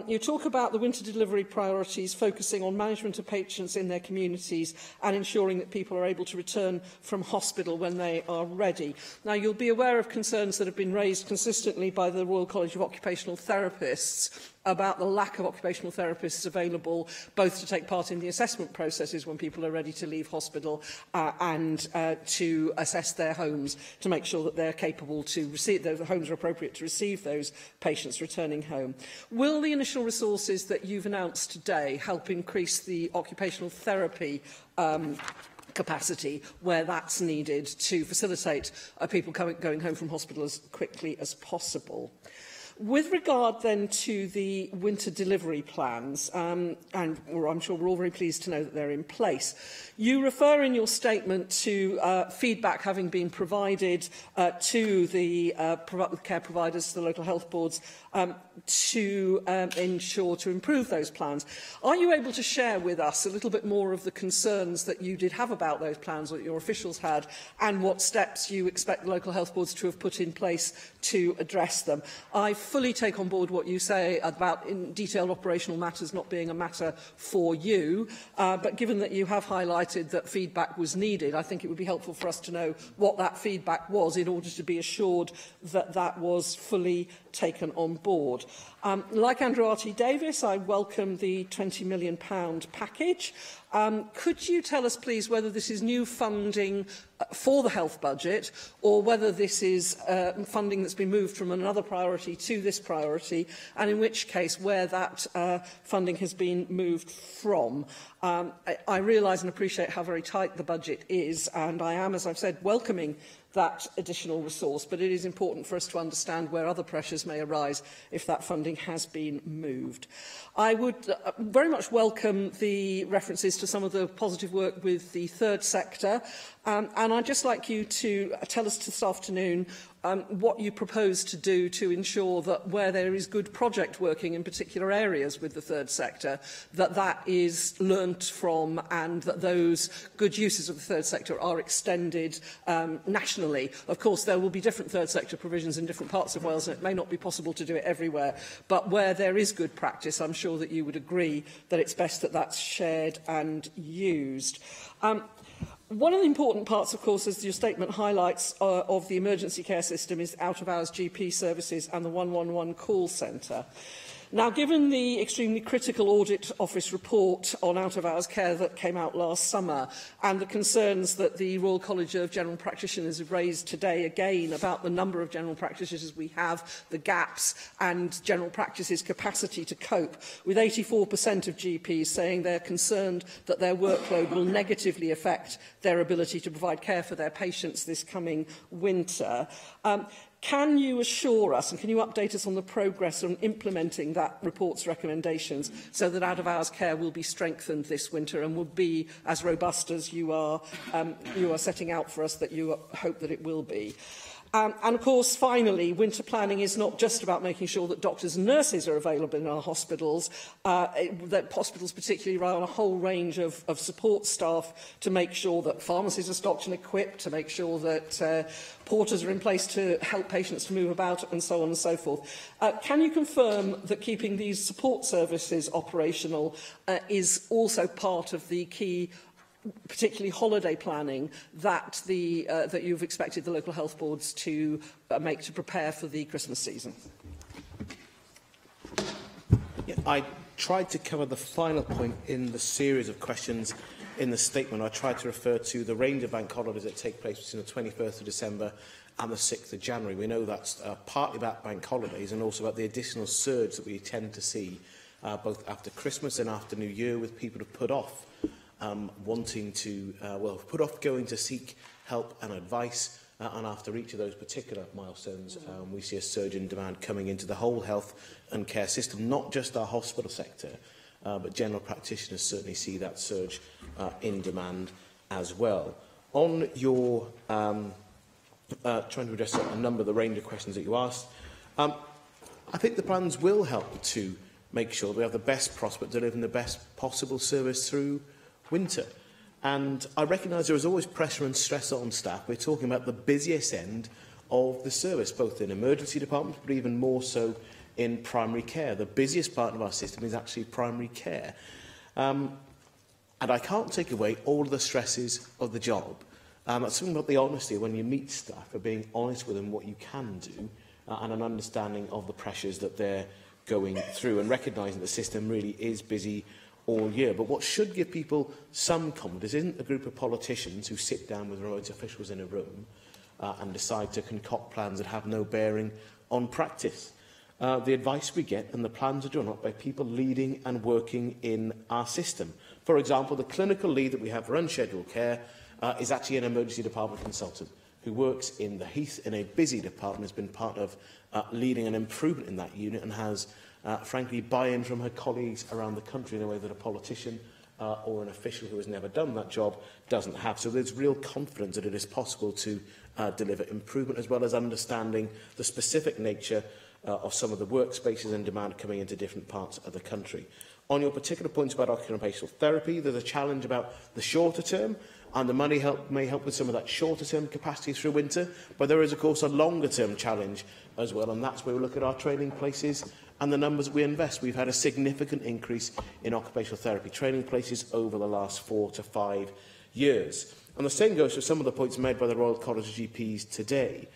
you talk about the winter delivery priorities focusing on management of patients in their communities and ensuring that people are able to return from hospital when they are ready. Now, you'll be aware of concerns that have been raised consistently by the Royal College of Occupational Therapists about the lack of occupational therapists available both to take part in the assessment processes when people are ready to leave hospital and to assess their homes to make sure that they're capable to receive, the homes are appropriate to receive those patients returning home. Will the initial resources that you've announced today help increase the occupational therapy capacity where that's needed to facilitate people going home from hospital as quickly as possible? With regard then to the winter delivery plans, and I'm sure we're all very pleased to know that they're in place, you refer in your statement to feedback having been provided to the care providers, to the local health boards, to improve those plans. Are you able to share with us a little bit more of the concerns that you did have about those plans, or that your officials had, and what steps you expect the local health boards to have put in place to address them? I fully take on board what you say about detailed operational matters not being a matter for you, but given that you have highlighted that feedback was needed, I think it would be helpful for us to know what that feedback was in order to be assured that that was fully taken on board. Like Andrew R.T. Davies, I welcome the £20 million package. Could you tell us, please, whether this is new funding for the health budget, or whether this is funding that's been moved from another priority to this priority, and in which case where that funding has been moved from? I realise and appreciate how very tight the budget is, and I am, as I've said, welcoming that additional resource, but it is important for us to understand where other pressures may arise if that funding has been moved. I would very much welcome the references to some of the positive work with the third sector, and I'd just like you to tell us this afternoon what you propose to do to ensure that where there is good project working in particular areas with the third sector, that is learnt from, and that those good uses of the third sector are extended nationally. Of course, there will be different third sector provisions in different parts of Wales, and it may not be possible to do it everywhere, but where there is good practice, I'm sure that you would agree that it's best that that's shared and used. One of the important parts, of course, as your statement highlights, of the emergency care system is out-of-hours GP services and the 111 call centre. Now, given the extremely critical Audit Office report on out-of-hours care that came out last summer, and the concerns that the Royal College of General Practitioners have raised today again about the number of general practitioners we have, the gaps, and general practice's capacity to cope, with 84% of GPs saying they're concerned that their workload will negatively affect their ability to provide care for their patients this coming winter. Can you assure us, and can you update us on the progress on implementing that report's recommendations so that out-of-hours care will be strengthened this winter and will be as robust as you are setting out for us that you hope that it will be? And of course, finally, winter planning is not just about making sure that doctors and nurses are available in our hospitals, that hospitals particularly rely on a whole range of support staff to make sure that pharmacies are stocked and equipped, to make sure that porters are in place to help patients to move about, and so on and so forth. Can you confirm that keeping these support services operational is also part of the key, particularly holiday planning, that you've expected the local health boards to make to prepare for the Christmas season? Yeah, I tried to cover the final point in the series of questions in the statement. I tried to refer to the range of bank holidays that take place between the 21st of December and the 6th of January. We know that's partly about bank holidays and also about the additional surge that we tend to see both after Christmas and after New Year, with people who put off wanting to, put off going to seek help and advice, and after each of those particular milestones, we see a surge in demand coming into the whole health and care system, not just our hospital sector, but general practitioners certainly see that surge in demand as well. On your trying to address a number of the range of questions that you asked, I think the plans will help to make sure we have the best prospect of delivering the best possible service through winter. And I recognise there is always pressure and stress on staff. We're talking about the busiest end of the service, both in emergency departments, but even more so in primary care. The busiest part of our system is actually primary care. And I can't take away all of the stresses of the job. That's something about the honesty when you meet staff, of being honest with them what you can do, and an understanding of the pressures that they're going through, and recognising the system really is busy all year. But what should give people some confidence isn't a group of politicians who sit down with remote officials in a room and decide to concoct plans that have no bearing on practice. The advice we get and the plans are drawn up by people leading and working in our system. For example, the clinical lead that we have for unscheduled care is actually an emergency department consultant who works in the Heath in a busy department, has been part of leading an improvement in that unit and has, frankly, buy-in from her colleagues around the country in a way that a politician or an official who has never done that job doesn't have. So there's real confidence that it is possible to deliver improvement, as well as understanding the specific nature of some of the workspaces and demand coming into different parts of the country. On your particular points about occupational therapy, there's a challenge about the shorter term, and the money may help with some of that shorter term capacity through winter, but there is of course a longer term challenge as well, and that's where we look at our training places and the numbers that we invest. We've had a significant increase in occupational therapy training places over the last 4 to 5 years. And the same goes for some of the points made by the Royal College of GPs today.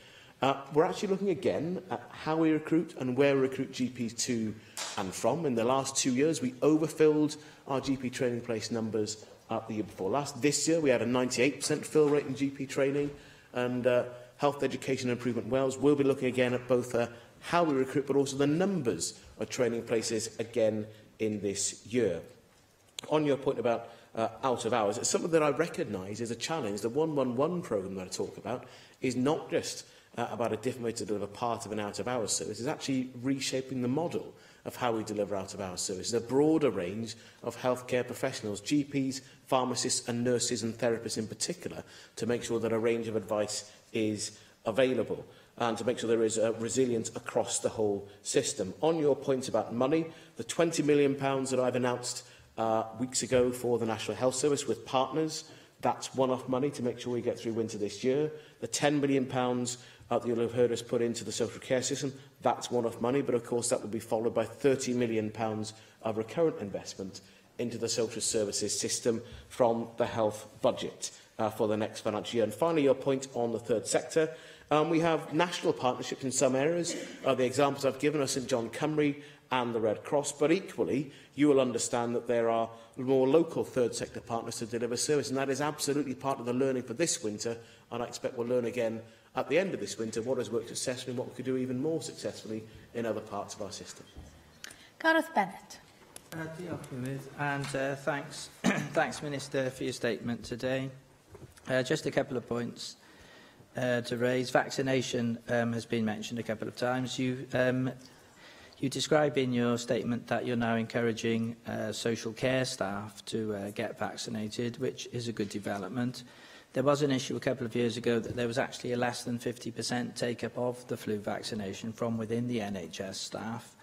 We're actually looking again at how we recruit and where we recruit GPs to and from. In the last 2 years, we overfilled our GP training place numbers the year before last. This year, we had a 98% fill rate in GP training, and Health Education and Improvement Wales will be looking again at both how we recruit, but also the numbers of training places again in this year. On your point about out of hours, it's something that I recognise is a challenge. The 111 programme that I talk about is not just about a different way to deliver part of an out-of-hours service. It's actually reshaping the model of how we deliver out-of-hours services. A broader range of healthcare professionals, GPs, pharmacists and nurses and therapists in particular, to make sure that a range of advice is available and to make sure there is resilience across the whole system. On your point about money, the £20 million that I've announced weeks ago for the National Health Service with partners, that's one-off money to make sure we get through winter this year. The £10 million that you'll have heard us put into the social care system, that's one-off money, but of course that will be followed by £30 million of recurrent investment into the social services system from the health budget for the next financial year. And finally, your point on the third sector. We have national partnerships in some areas. The examples I've given are St John Cymru and the Red Cross, but equally you will understand that there are more local third sector partners to deliver service, and that is absolutely part of the learning for this winter, and I expect we'll learn again at the end of this winter what has worked successfully and what we could do even more successfully in other parts of our system. Gareth Bennett. Thanks, thanks Minister for your statement today. Just a couple of points to raise. Vaccination has been mentioned a couple of times. You describe in your statement that you're now encouraging social care staff to get vaccinated, which is a good development. There was an issue a couple of years ago that there was actually a less than 50% take-up of the flu vaccination from within the NHS staff.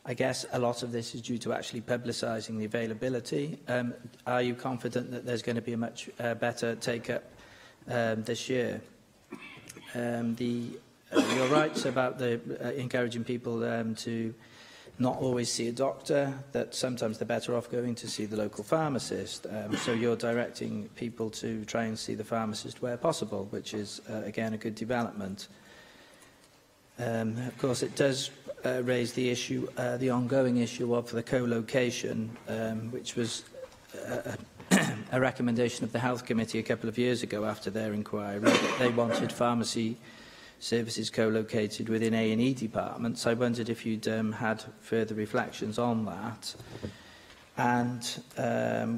I guess a lot of this is due to actually publicising the availability. Are you confident that there's going to be a much better take-up this year? You're right about encouraging people to not always see a doctor, that sometimes they're better off going to see the local pharmacist. So you're directing people to try and see the pharmacist where possible, which is, again, a good development. Of course, it does raise the issue, the ongoing issue of the co-location, which was a recommendation of the Health Committee a couple of years ago after their inquiry. They wanted pharmacy services co-located within A&E departments. I wondered if you'd had further reflections on that. And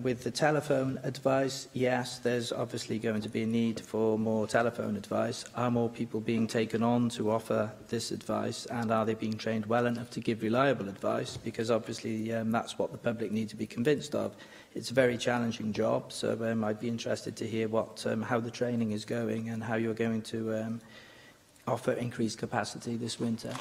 with the telephone advice, yes, there's obviously going to be a need for more telephone advice. Are more people being taken on to offer this advice, and are they being trained well enough to give reliable advice? Because obviously that's what the public need to be convinced of. It's a very challenging job, so I'd be interested to hear how the training is going and how you're going to offer increased capacity this winter.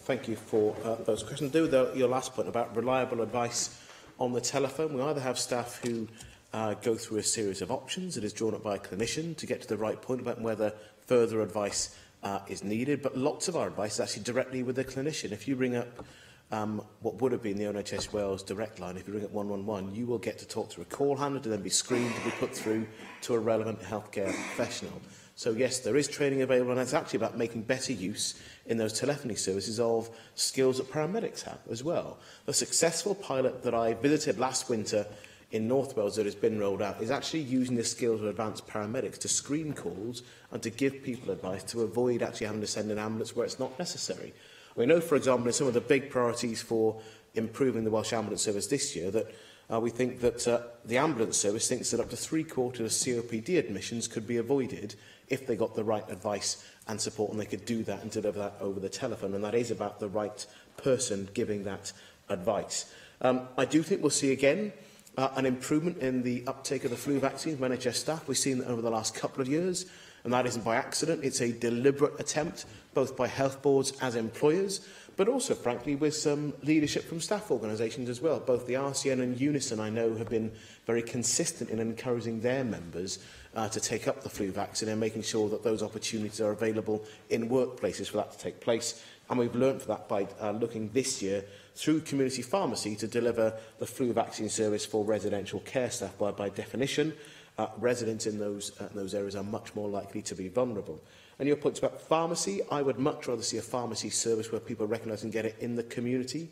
Thank you for those questions. Your last point about reliable advice on the telephone. We either have staff who go through a series of options that is drawn up by a clinician to get to the right point about whether further advice is needed, but lots of our advice is actually directly with the clinician. If you ring up what would have been the NHS Wales direct line, if you ring up 111, you will get to talk to a call handler to then be screened to be put through to a relevant healthcare professional. So yes, there is training available, and it's actually about making better use in those telephony services of skills that paramedics have as well. The successful pilot that I visited last winter in North Wales that has been rolled out is actually using the skills of advanced paramedics to screen calls and to give people advice to avoid actually having to send an ambulance where it's not necessary. We know, for example, in some of the big priorities for improving the Welsh Ambulance Service this year that We think that the ambulance service thinks that up to 3/4 of COPD admissions could be avoided if they got the right advice and support, and they could do that and deliver that over the telephone. And that is about the right person giving that advice. I do think we'll see again an improvement in the uptake of the flu vaccine from NHS staff. We've seen that over the last couple of years, and that isn't by accident. It's a deliberate attempt, both by health boards as employers, but also, frankly, with some leadership from staff organisations as well. Both the RCN and Unison, I know, have been very consistent in encouraging their members to take up the flu vaccine and making sure that those opportunities are available in workplaces for that to take place. And we've learned for that by looking this year through community pharmacy to deliver the flu vaccine service for residential care staff. By definition, residents in those areas are much more likely to be vulnerable. And your points about pharmacy, I would much rather see a pharmacy service where people recognise and get it in the community.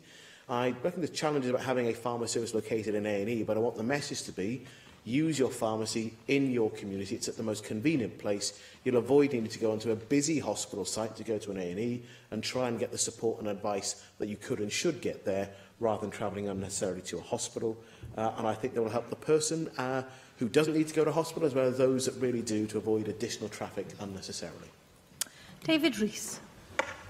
I reckon there's challenges about having a pharmacy service located in A&E, but I want the message to be, use your pharmacy in your community. It's at the most convenient place. You'll avoid needing to go onto a busy hospital site to go to an A&E and try and get the support and advice that you could and should get there, rather than travelling unnecessarily to a hospital. And I think that will help the person who doesn't need to go to hospital, as well as those that really do, to avoid additional traffic unnecessarily. David Rees.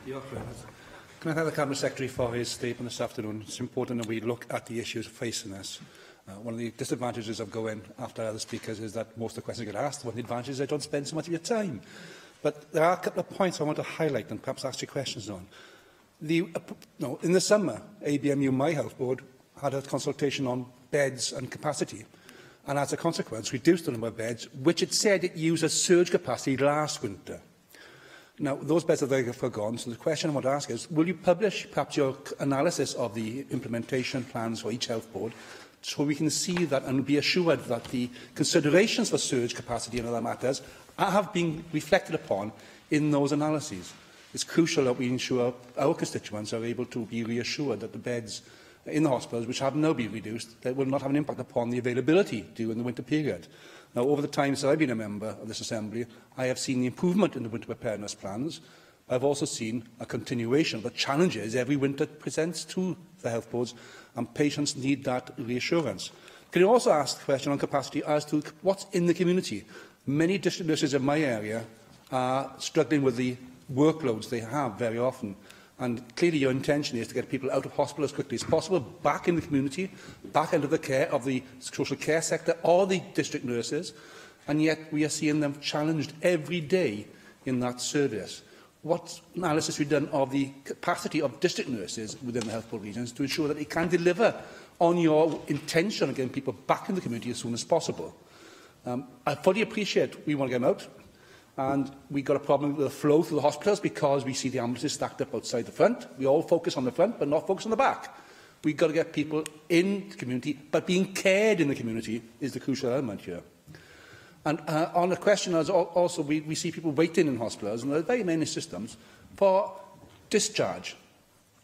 Can I thank the Cabinet Secretary for his statement this afternoon? It's important that we look at the issues facing us. One of the disadvantages of going after other speakers is that most of the questions get asked. One of the advantages is I don't spend so much of your time. But there are a couple of points I want to highlight and perhaps ask you questions on. In the summer, ABMU, my health board, had a consultation on beds and capacity, and as a consequence reduced the number of beds, which it said it used as surge capacity last winter. Now, those beds are therefore gone, so the question I want to ask is, will you publish perhaps your analysis of the implementation plans for each health board, so we can see that and be assured that the considerations for surge capacity and other matters have been reflected upon in those analyses? It's crucial that we ensure our constituents are able to be reassured that the beds in the hospitals, which have now been reduced, that will not have an impact upon the availability during the winter period. Now, over the time since I've been a member of this Assembly, I have seen the improvement in the winter preparedness plans. I've also seen a continuation of the challenges every winter presents to the health boards, and patients need that reassurance. Can you also ask the question on capacity as to what's in the community? Many district nurses in my area are struggling with the workloads they have very often. And clearly your intention is to get people out of hospital as quickly as possible, back in the community, back into the care of the social care sector or the district nurses, and yet we are seeing them challenged every day in that service. What analysis have you done of the capacity of district nurses within the health board regions to ensure that they can deliver on your intention of getting people back in the community as soon as possible? I fully appreciate we want to get them out. And we've got a problem with the flow through the hospitals because we see the ambulances stacked up outside the front. We all focus on the front, but not focus on the back. We've got to get people in the community, but being cared in the community is the crucial element here. And on the question, also, we see people waiting in hospitals, and there are very many systems, for discharge.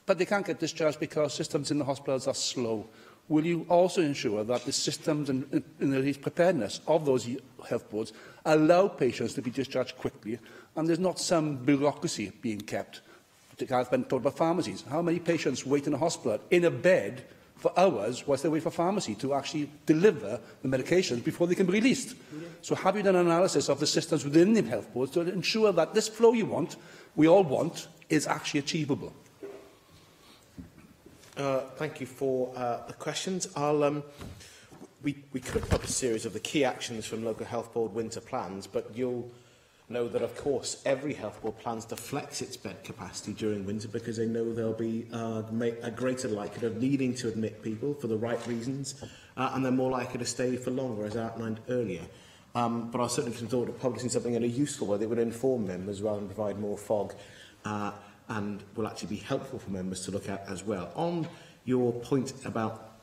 But they can't get discharged because systems in the hospitals are slow. Will you also ensure that the systems and the preparedness of those health boards allow patients to be discharged quickly, and there's not some bureaucracy being kept? I've been told about pharmacies. How many patients wait in a hospital in a bed for hours whilst they wait for pharmacy to actually deliver the medications before they can be released? So have you done an analysis of the systems within the health boards to ensure that this flow we all want, is actually achievable? Thank you for the questions. We could publish a series of the key actions from local health board winter plans, but you'll know that, of course, every health board plans to flex its bed capacity during winter because they know there'll be a greater likelihood of needing to admit people for the right reasons, and they're more likely to stay for longer, as outlined earlier. But I'll certainly consider publishing something in a useful way that would inform members rather than provide more fog, and will actually be helpful for members to look at as well. On your point about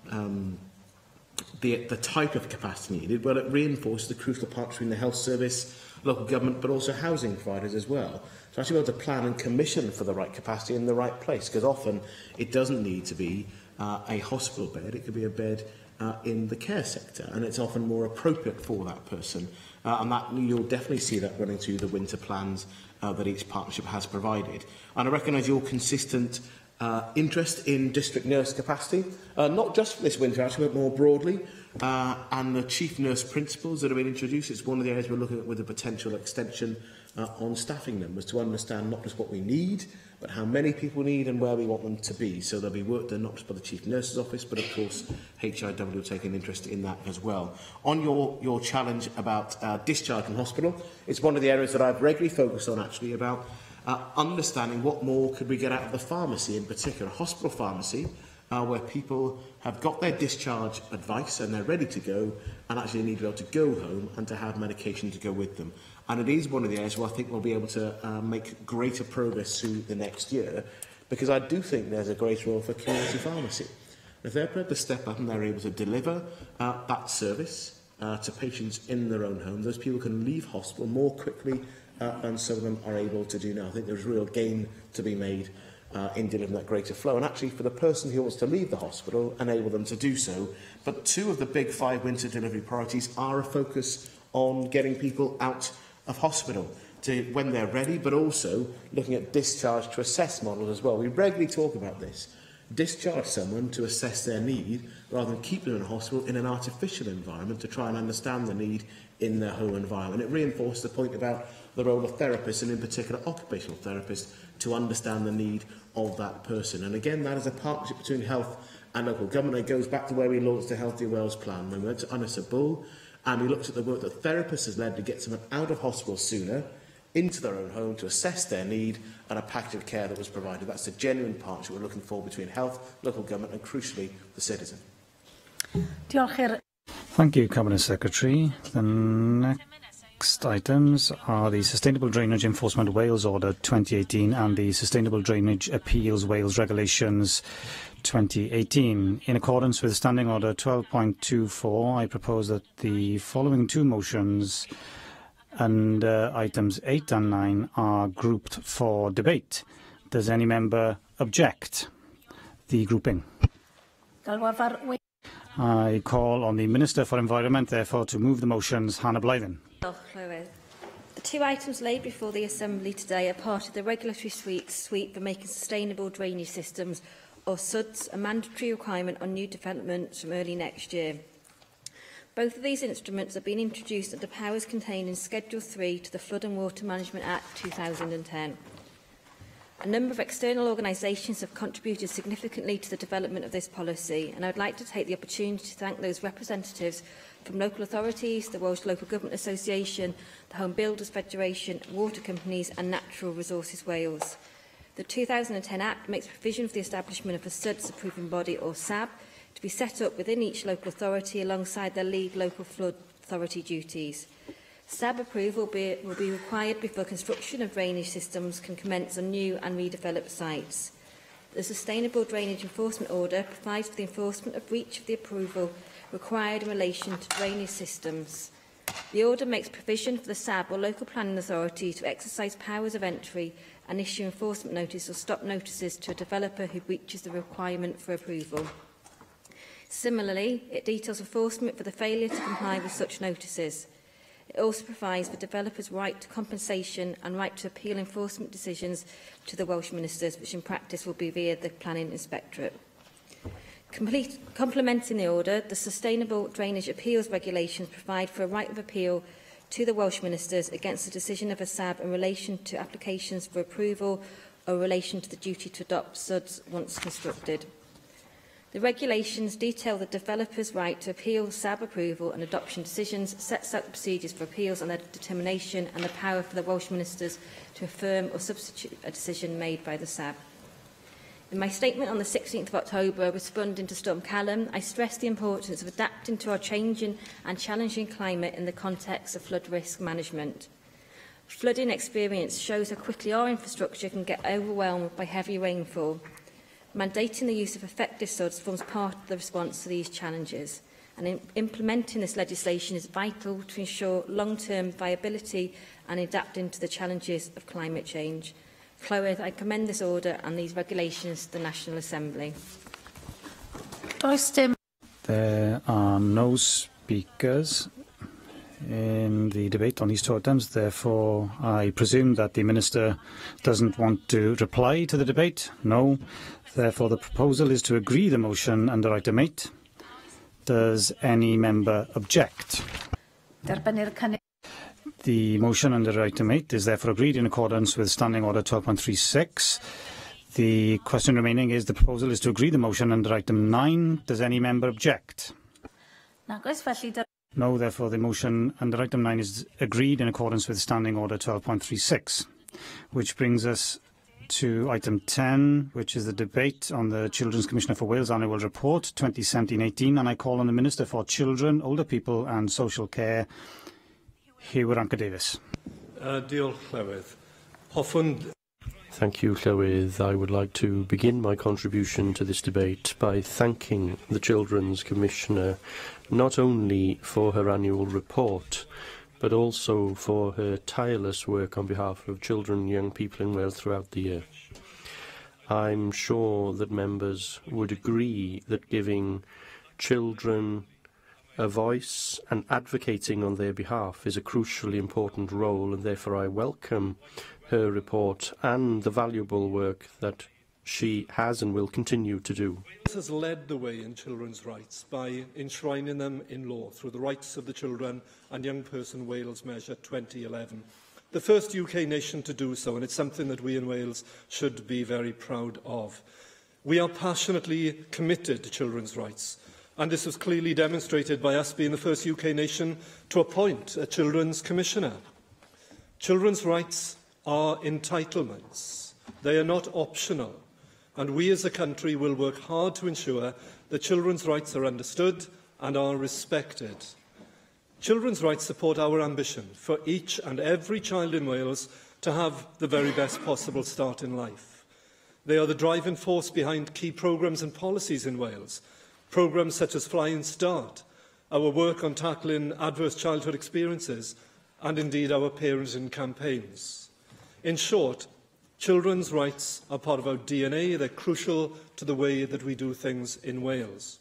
the type of capacity needed, well, it reinforces the crucial part between the health service, local government, but also housing providers as well. So actually be able to plan and commission for the right capacity in the right place, because often it doesn't need to be a hospital bed, it could be a bed in the care sector, and it's often more appropriate for that person. And that you'll definitely see that running through the winter plans that each partnership has provided. And I recognise your consistent interest in district nurse capacity, not just for this winter actually, but more broadly, and the chief nurse principles that have been introduced. It's one of the areas we're looking at with a potential extension on staffing numbers to understand not just what we need, but how many people need and where we want them to be. So there'll be work done not just by the Chief Nurse's Office, but of course HIW will take an interest in that as well. On your challenge about discharge from hospital, it's one of the areas that I've regularly focused on actually about understanding what more could we get out of the pharmacy, in particular hospital pharmacy, where people have got their discharge advice and they're ready to go and actually need to be able to go home and to have medication to go with them. And it is one of the areas where I think we'll be able to make greater progress through the next year, because I do think there's a great role for community pharmacy. If they're prepared to step up and they're able to deliver that service to patients in their own home, those people can leave hospital more quickly than some of them are able to do now. I think there's real gain to be made in delivering that greater flow. And actually, for the person who wants to leave the hospital, enable them to do so. But 2 of the big 5 winter delivery priorities are a focus on getting people out of hospital to when they're ready, but also looking at discharge to assess models as well. We regularly talk about this. Discharge someone to assess their need rather than keep them in a hospital in an artificial environment to try and understand the need in their home environment. It reinforced the point about the role of therapists, and in particular occupational therapists, to understand the need of that person. And again, that is a partnership between health and local government. It goes back to where we launched the Healthier Wales plan. When we went to Anasa Bull and we looked at the work that therapists has led to get someone out of hospital sooner, into their own home to assess their need, and a package of care that was provided. That's a genuine partnership we're looking for between health, local government and, crucially, the citizen. Thank you, Cabinet Secretary. The next items are the Sustainable Drainage Enforcement Wales Order 2018 and the Sustainable Drainage Appeals Wales Regulations 2018. In accordance with Standing Order 12.24, I propose that the following 2 motions and items 8 and 9 are grouped for debate. Does any member object the grouping? I call on the Minister for Environment, therefore, to move the motions. Hannah Blythen. The 2 items laid before the Assembly today are part of the regulatory suite for making sustainable drainage systems, or SUDS, a mandatory requirement on new developments from early next year. Both of these instruments have been introduced under powers contained in Schedule 3 to the Flood and Water Management Act 2010. A number of external organisations have contributed significantly to the development of this policy, and I would like to take the opportunity to thank those representatives from local authorities, the Welsh Local Government Association, the Home Builders Federation, water companies and Natural Resources Wales. The 2010 Act makes provision for the establishment of a SUDS approving body, or SAB, to be set up within each local authority alongside their lead local flood authority duties. SAB approval will be required before construction of drainage systems can commence on new and redeveloped sites. The Sustainable Drainage Enforcement Order provides for the enforcement of breach of the approval required in relation to drainage systems. The order makes provision for the SAB or local planning authority to exercise powers of entry and issue enforcement notice or stop notices to a developer who breaches the requirement for approval. Similarly, it details enforcement for the failure to comply with such notices. It also provides for developers' right to compensation and right to appeal enforcement decisions to the Welsh Ministers, which in practice will be via the Planning Inspectorate. Complementing the order, the Sustainable Drainage Appeals Regulations provide for a right of appeal to the Welsh Ministers against the decision of a SAB in relation to applications for approval or in relation to the duty to adopt SUDS once constructed. The regulations detail the developer's right to appeal SAB approval and adoption decisions, sets out the procedures for appeals and their determination, and the power for the Welsh Ministers to affirm or substitute a decision made by the SAB. In my statement on the 16th of October, responding to Storm Callum, I stressed the importance of adapting to our changing and challenging climate in the context of flood risk management. Flooding experience shows how quickly our infrastructure can get overwhelmed by heavy rainfall. Mandating the use of effective SUDS forms part of the response to these challenges, and implementing this legislation is vital to ensure long-term viability and adapting to the challenges of climate change. Clywed, I commend this order and these regulations to the National Assembly. There are no speakers in the debate on these two items. Therefore, I presume that the Minister doesn't want to reply to the debate. No. Therefore, the proposal is to agree the motion under item 8. Does any member object? The motion under item 8 is therefore agreed in accordance with Standing Order 12.36. The question remaining is the proposal is to agree the motion under item 9. Does any member object? No, therefore the motion under item 9 is agreed in accordance with Standing Order 12.36, which brings us to item 10, which is the debate on the Children's Commissioner for Wales Annual Report 2017-18, and I call on the Minister for Children, Older People and Social Care, Hugh Ranker-Davies. Diolch, Llywydd. Hoffwn. Thank you, Llywydd. I would like to begin my contribution to this debate by thanking the Children's Commissioner not only for her annual report, but also for her tireless work on behalf of children and young people in Wales throughout the year. I'm sure that members would agree that giving children a voice and advocating on their behalf is a crucially important role, and therefore I welcome her report and the valuable work that she has and will continue to do. Wales has led the way in children's rights by enshrining them in law through the Rights of the Children and Young Person Wales Measure 2011. The first UK nation to do so, and it's something that we in Wales should be very proud of. We are passionately committed to children's rights, and this was clearly demonstrated by us being the first UK nation to appoint a Children's Commissioner. Children's rights are entitlements. They are not optional, and we as a country will work hard to ensure that children's rights are understood and are respected. Children's rights support our ambition for each and every child in Wales to have the very best possible start in life. They are the driving force behind key programmes and policies in Wales, programmes such as Flying Start, our work on tackling adverse childhood experiences, and indeed our parenting campaigns. In short, children's rights are part of our DNA. They're crucial to the way that we do things in Wales.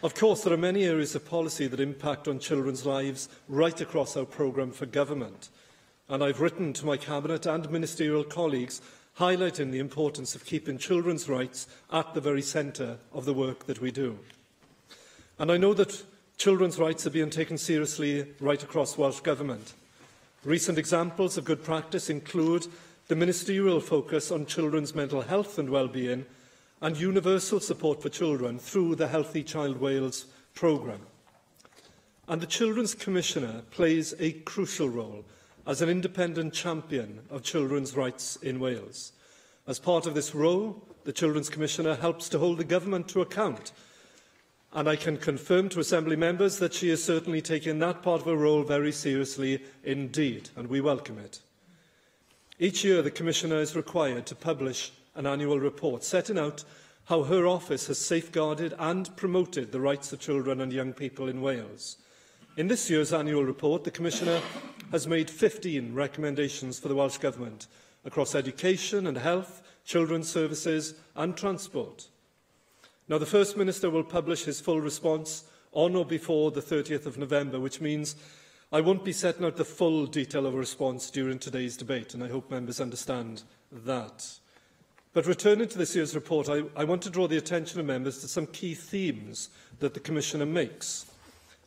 Of course, there are many areas of policy that impact on children's lives right across our programme for government. And I've written to my Cabinet and ministerial colleagues highlighting the importance of keeping children's rights at the very centre of the work that we do. And I know that children's rights are being taken seriously right across Welsh Government. Recent examples of good practice include the ministerial focus on children's mental health and well-being and universal support for children through the Healthy Child Wales programme. And the Children's Commissioner plays a crucial role as an independent champion of children's rights in Wales. As part of this role, the Children's Commissioner helps to hold the government to account, and I can confirm to Assembly members that she is certainly taking that part of her role very seriously indeed, and we welcome it. Each year, the Commissioner is required to publish an annual report setting out how her office has safeguarded and promoted the rights of children and young people in Wales. In this year's annual report, the Commissioner has made 15 recommendations for the Welsh Government across education and health, children's services and transport. Now, the First Minister will publish his full response on or before the 30th of November, which means I won't be setting out the full detail of a response during today's debate, and I hope members understand that. But returning to this year's report, I want to draw the attention of members to some key themes that the Commissioner makes.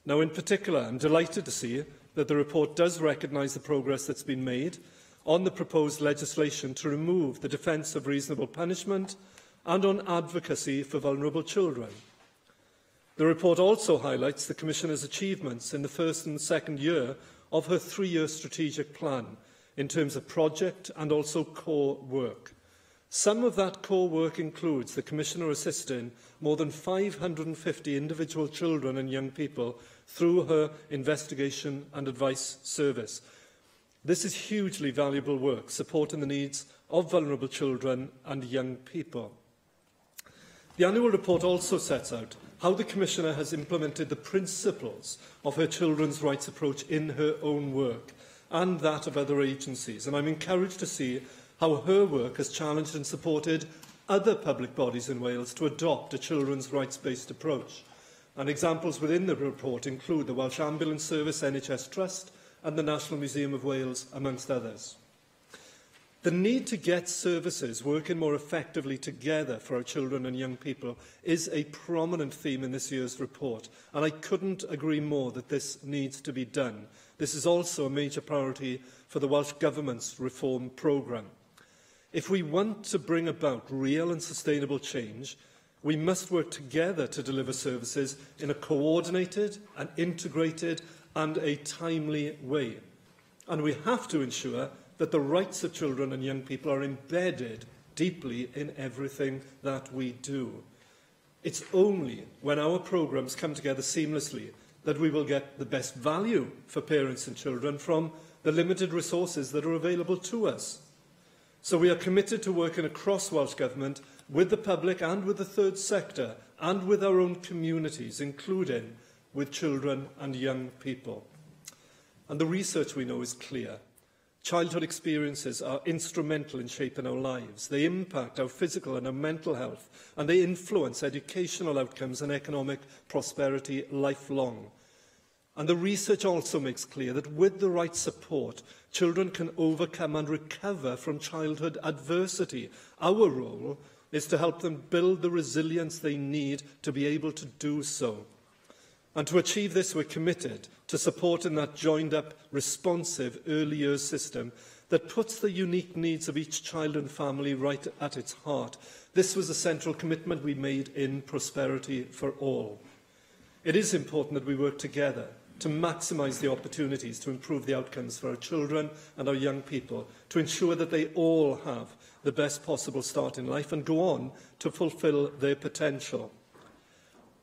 Now, in particular, I'm delighted to see that the report does recognise the progress that's been made on the proposed legislation to remove the defence of reasonable punishment and on advocacy for vulnerable children. The report also highlights the Commissioner's achievements in the first and second year of her 3-year strategic plan in terms of project and also core work. Some of that core work includes the Commissioner assisting more than 550 individual children and young people through her investigation and advice service. This is hugely valuable work, supporting the needs of vulnerable children and young people. The annual report also sets out how the Commissioner has implemented the principles of her children's rights approach in her own work and that of other agencies, and I'm encouraged to see how her work has challenged and supported other public bodies in Wales to adopt a children's rights-based approach. And examples within the report include the Welsh Ambulance Service, NHS Trust and the National Museum of Wales, amongst others. The need to get services working more effectively together for our children and young people is a prominent theme in this year's report, and I couldn't agree more that this needs to be done. This is also a major priority for the Welsh Government's reform programme. If we want to bring about real and sustainable change, we must work together to deliver services in a coordinated and integrated and a timely way. And we have to ensure that the rights of children and young people are embedded deeply in everything that we do. It's only when our programmes come together seamlessly that we will get the best value for parents and children from the limited resources that are available to us. So we are committed to working across Welsh Government with the public and with the third sector and with our own communities, including with children and young people. And the research we know is clear. Childhood experiences are instrumental in shaping our lives. They impact our physical and our mental health, and they influence educational outcomes and economic prosperity lifelong. And the research also makes clear that with the right support, children can overcome and recover from childhood adversity. Our role is to help them build the resilience they need to be able to do so. And to achieve this, we're committed to supporting that joined-up, responsive early years system that puts the unique needs of each child and family right at its heart. This was a central commitment we made in Prosperity for All. It is important that we work together to maximise the opportunities to improve the outcomes for our children and our young people, to ensure that they all have the best possible start in life and go on to fulfil their potential.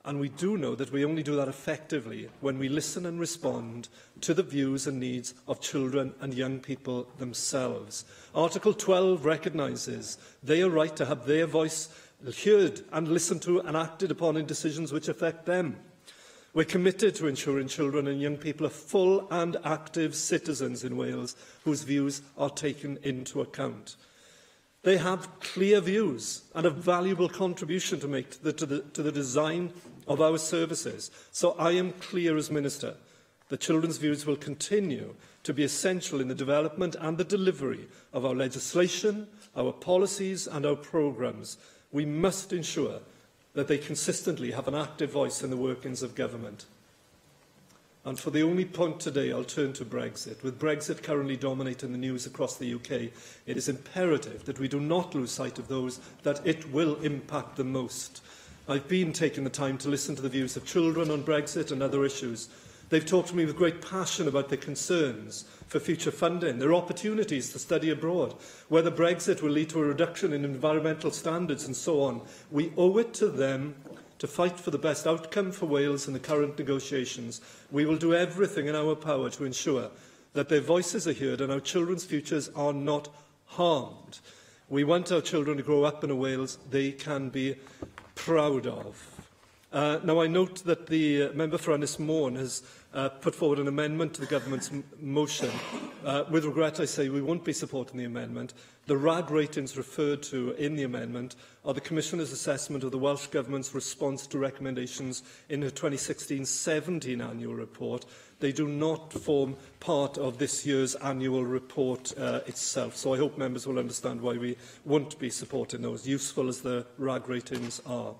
And we do know that we only do that effectively when we listen and respond to the views and needs of children and young people themselves. Article 12 recognises their right to have their voice heard and listened to and acted upon in decisions which affect them. We're committed to ensuring children and young people are full and active citizens in Wales whose views are taken into account. They have clear views and a valuable contribution to make to the design of our services. So I am clear as Minister that children's views will continue to be essential in the development and the delivery of our legislation, our policies and our programmes. We must ensure that they consistently have an active voice in the workings of government. And for the only point today, I'll turn to Brexit. With Brexit currently dominating the news across the UK, it is imperative that we do not lose sight of those that it will impact the most. I've been taking the time to listen to the views of children on Brexit and other issues. They've talked to me with great passion about their concerns for future funding, their opportunities to study abroad, whether Brexit will lead to a reduction in environmental standards and so on. We owe it to them to fight for the best outcome for Wales in the current negotiations. We will do everything in our power to ensure that their voices are heard and our children's futures are not harmed. We want our children to grow up in a Wales they can be proud of. Now, I note that the member for Ynys Môn has put forward an amendment to the government's motion. With regret, I say we won't be supporting the amendment. The RAG ratings referred to in the amendment are the Commissioner's assessment of the Welsh Government's response to recommendations in her 2016-17 annual report. They do not form part of this year's annual report itself, so I hope members will understand why we won't be supporting those, useful as the RAG ratings are.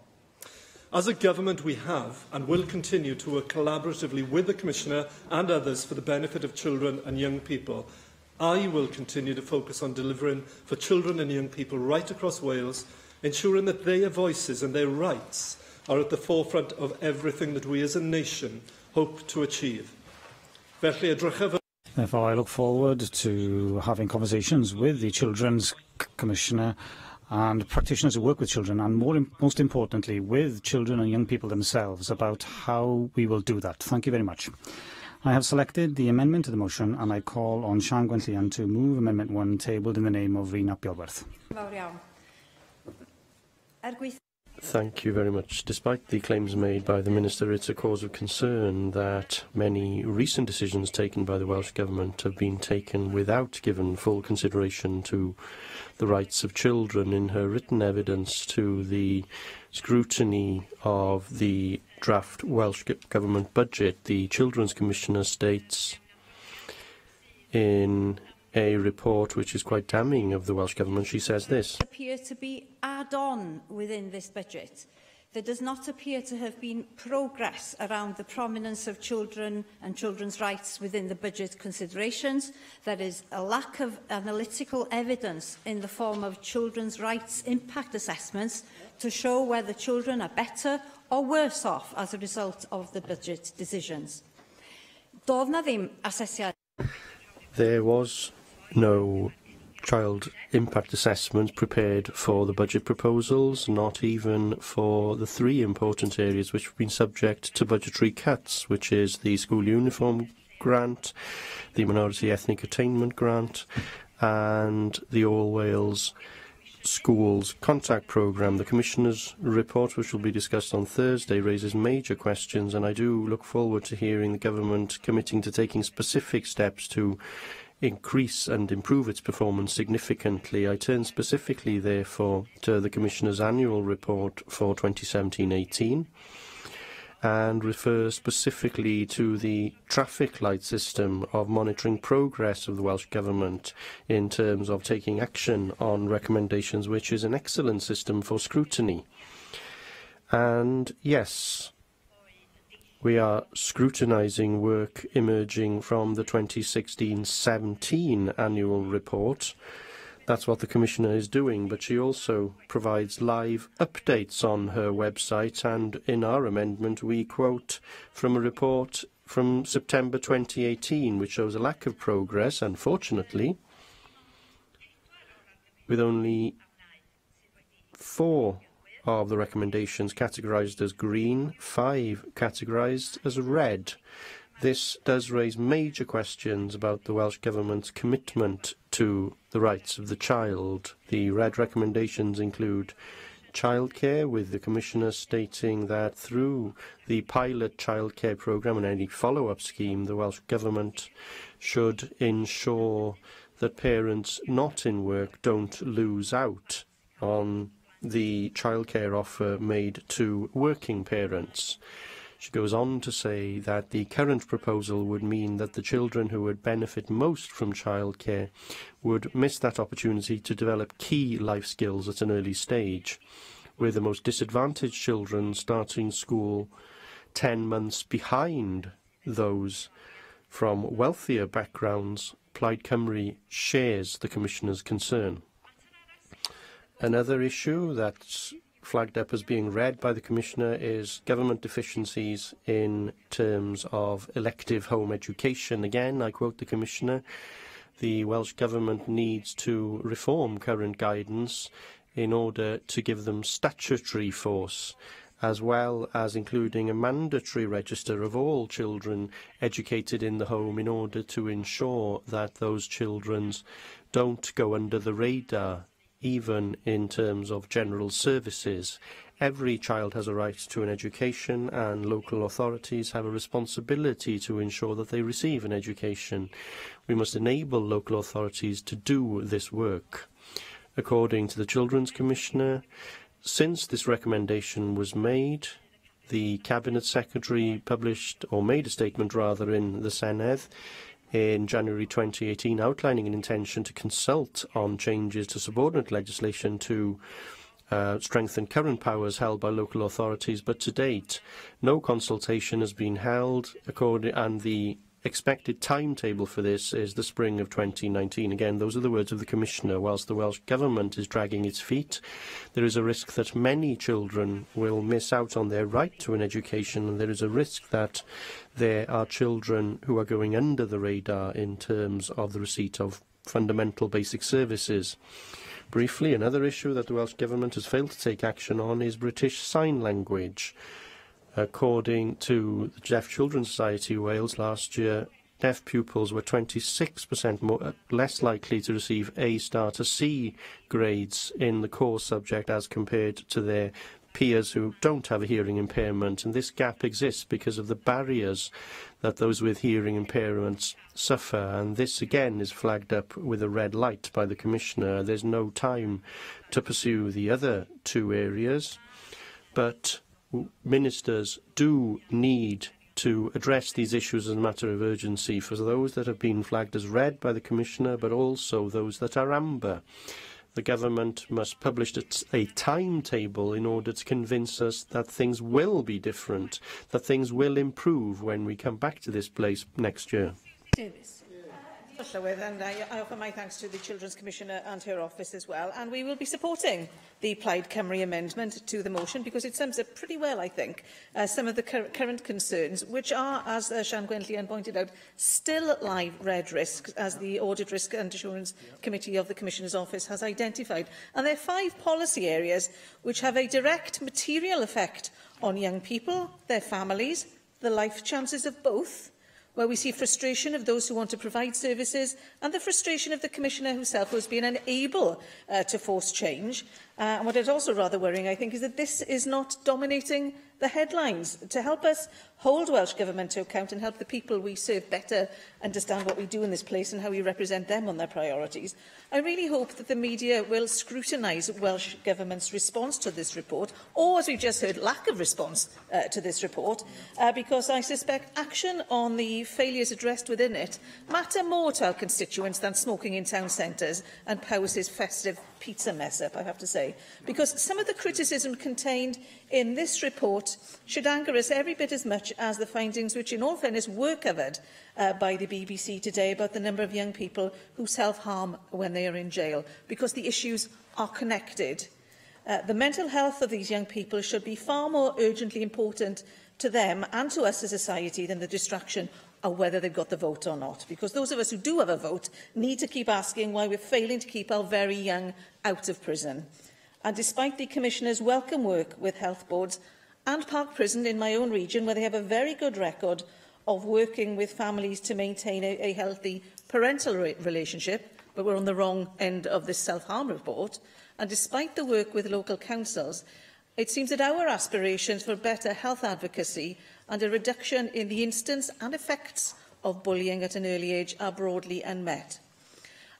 As a government, we have and will continue to work collaboratively with the Commissioner and others for the benefit of children and young people. I will continue to focus on delivering for children and young people right across Wales, ensuring that their voices and their rights are at the forefront of everything that we as a nation hope to achieve. Felly, Therefore, I look forward to having conversations with the Children's Commissioner and practitioners who work with children, and most importantly, with children and young people themselves, about how we will do that. Thank you very much. I have selected the amendment to the motion, and I call on Sian Gwenllian to move Amendment 1 tabled in the name of Rhys ap Iorwerth. Thank you very much. Despite the claims made by the Minister, it's a cause of concern that many recent decisions taken by the Welsh Government have been taken without giving full consideration to the rights of children. In her written evidence to the scrutiny of the draft Welsh Government budget. The Children's Commissioner states in a report which is quite damning of the Welsh Government, she says this. Appear to be add-on within this budget. There does not appear to have been progress around the prominence of children and children's rights within the budget considerations. There is a lack of analytical evidence in the form of children's rights impact assessments to show whether children are better or worse off as a result of the budget decisions. Doedd na ddim asesiad. There was no child impact assessment prepared for the budget proposals, not even for the three important areas which have been subject to budgetary cuts, which is the school uniform grant, the minority ethnic attainment grant, and the All Wales Schools Contact Programme. The Commissioner's report, which will be discussed on Thursday, raises major questions, and I do look forward to hearing the Government committing to taking specific steps to increase and improve its performance significantly. I turn specifically, therefore, to the Commissioner's annual report for 2017-18 and refer specifically to the traffic light system of monitoring progress of the Welsh Government in terms of taking action on recommendations, which is an excellent system for scrutiny. And yes, we are scrutinising work emerging from the 2016-17 annual report. That's what the Commissioner is doing, but she also provides live updates on her website, and in our amendment we quote from a report from September 2018, which shows a lack of progress, unfortunately, with only 4 of the recommendations categorised as green, 5 categorised as red. This does raise major questions about the Welsh Government's commitment to the rights of the child. The red recommendations include childcare, with the Commissioner stating that through the pilot childcare programme and any follow-up scheme, the Welsh Government should ensure that parents not in work don't lose out on the childcare offer made to working parents. She goes on to say that the current proposal would mean that the children who would benefit most from childcare would miss that opportunity to develop key life skills at an early stage, with the most disadvantaged children starting school 10 months behind those from wealthier backgrounds. Plaid Cymru shares the Commissioner's concern. Another issue that's flagged up as being read by the Commissioner is government deficiencies in terms of elective home education. Again, I quote the Commissioner, the Welsh Government needs to reform current guidance in order to give them statutory force, as well as including a mandatory register of all children educated in the home in order to ensure that those children don't go under the radar, even in terms of general services. Every child has a right to an education, and local authorities have a responsibility to ensure that they receive an education. We must enable local authorities to do this work. According to the Children's Commissioner, since this recommendation was made, the Cabinet Secretary published, or made a statement rather, in the Senedd in January 2018 outlining an intention to consult on changes to subordinate legislation to strengthen current powers held by local authorities, but to date no consultation has been held, and the expected timetable for this is the spring of 2019. Again, those are the words of the Commissioner. Whilst the Welsh Government is dragging its feet, there is a risk that many children will miss out on their right to an education, and there is a risk that there are children who are going under the radar in terms of the receipt of fundamental basic services. Briefly, another issue that the Welsh Government has failed to take action on is British Sign Language. According to the Deaf Children's Society Wales last year, deaf pupils were 26% less likely to receive A star to C grades in the core subject as compared to their peers who don't have a hearing impairment, and this gap exists because of the barriers that those with hearing impairments suffer, and this again is flagged up with a red light by the Commissioner. There's no time to pursue the other two areas, but ministers do need to address these issues as a matter of urgency for those that have been flagged as red by the Commissioner, but also those that are amber. The government must publish a timetable in order to convince us that things will be different, that things will improve when we come back to this place next year. Davis. And I offer my thanks to the Children's Commissioner and her office as well. And we will be supporting the Plaid Cymru amendment to the motion because it sums up pretty well, I think, some of the current concerns, which are, as Sian Gwenllian pointed out, still live red risks, as the Audit Risk and Assurance Committee of the Commissioner's Office has identified. And there are 5 policy areas which have a direct material effect on young people, their families, the life chances of both, where we see frustration of those who want to provide services and the frustration of the Commissioner himself, who has been unable to force change. And what is also rather worrying, I think, is that this is not dominating the headlines. To help us hold Welsh Government to account and help the people we serve better understand what we do in this place and how we represent them on their priorities, I really hope that the media will scrutinise Welsh Government's response to this report, or, as we've just heard, lack of response to this report, because I suspect action on the failures addressed within it matter more to our constituents than smoking in town centres and Power's festive pizza mess-up, I have to say. Because some of the criticism contained in this report should anger us every bit as much as the findings which, in all fairness, were covered by the BBC today about the number of young people who self-harm when they are in jail, because the issues are connected. The mental health of these young people should be far more urgently important to them and to us as a society than the distraction of whether they've got the vote or not. Because those of us who do have a vote need to keep asking why we're failing to keep our very young out of prison. And despite the Commissioner's welcome work with health boards and Park Prison in my own region, where they have a very good record of working with families to maintain a healthy parental relationship, but we're on the wrong end of this self-harm report, and despite the work with local councils, it seems that our aspirations for better health advocacy and a reduction in the instance and effects of bullying at an early age are broadly unmet.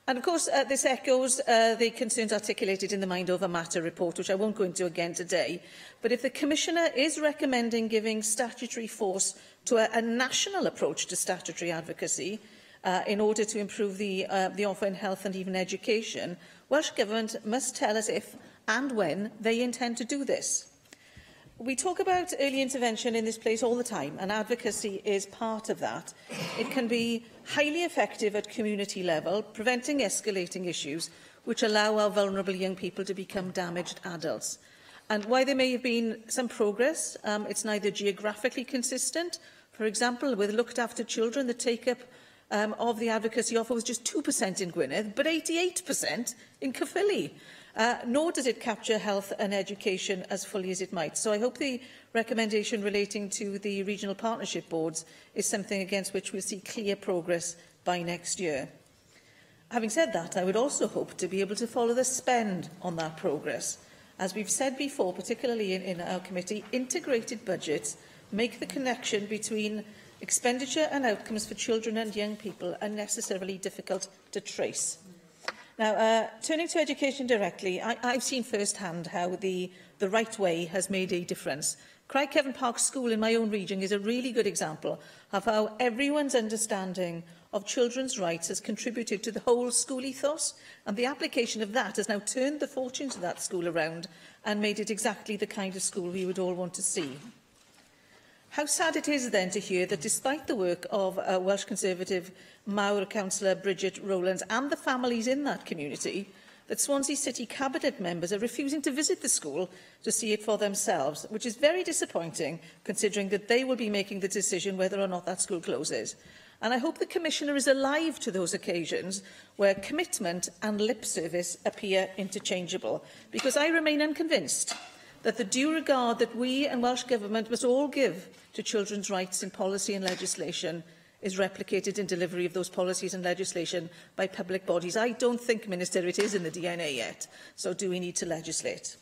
And of course, this echoes the concerns articulated in the Mind Over Matter report, which I won't go into again today. But if the Commissioner is recommending giving statutory force to a national approach to statutory advocacy in order to improve the offer in health and even education, Welsh Government must tell us if and when they intend to do this. We talk about early intervention in this place all the time, and advocacy is part of that. It can be highly effective at community level, preventing escalating issues which allow our vulnerable young people to become damaged adults. And while there may have been some progress, it's neither geographically consistent. For example, with looked after children, the take-up of the advocacy offer was just 2% in Gwynedd, but 88% in Caerphilly. Nor does it capture health and education as fully as it might. So I hope the recommendation relating to the regional partnership boards is something against which we'll see clear progress by next year. Having said that, I would also hope to be able to follow the spend on that progress. As we've said before, particularly in our committee, integrated budgets make the connection between expenditure and outcomes for children and young people unnecessarily difficult to trace. Now, turning to education directly, I've seen firsthand how the right way has made a difference. Craigcefn Park School in my own region is a really good example of how everyone's understanding of children's rights has contributed to the whole school ethos, and the application of that has now turned the fortunes of that school around and made it exactly the kind of school we would all want to see. How sad it is then to hear that despite the work of Welsh Conservative Mawr councillor Bridget Rowlands and the families in that community, that Swansea City Cabinet members are refusing to visit the school to see it for themselves, which is very disappointing considering that they will be making the decision whether or not that school closes. And I hope the Commissioner is alive to those occasions where commitment and lip service appear interchangeable, because I remain unconvinced that the due regard that we and Welsh Government must all give to children's rights in policy and legislation is replicated in delivery of those policies and legislation by public bodies. I don't think, Minister, it is in the DNA yet, so do we need to legislate?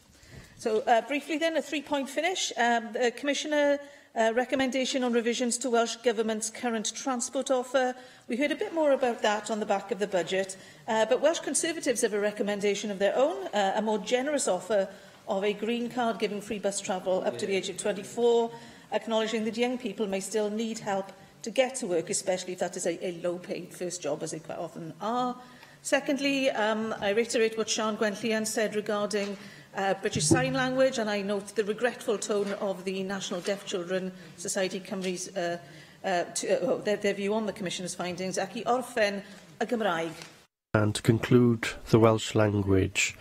So, briefly then, a three-point finish. The Commissioner recommendation on revisions to Welsh Government's current transport offer. We heard a bit more about that on the back of the budget, but Welsh Conservatives have a recommendation of their own, a more generous offer of a green card giving free bus travel up to the age of 24, acknowledging that young people may still need help to get to work, especially if that is a low-paid first job, as they quite often are. Secondly, I reiterate what Sian Gwenllian said regarding British Sign Language, and I note the regretful tone of the National Deaf Children Society Cymru's their view on the Commissioner's findings. Ac I orffen y Gymraeg. And to conclude the Welsh language,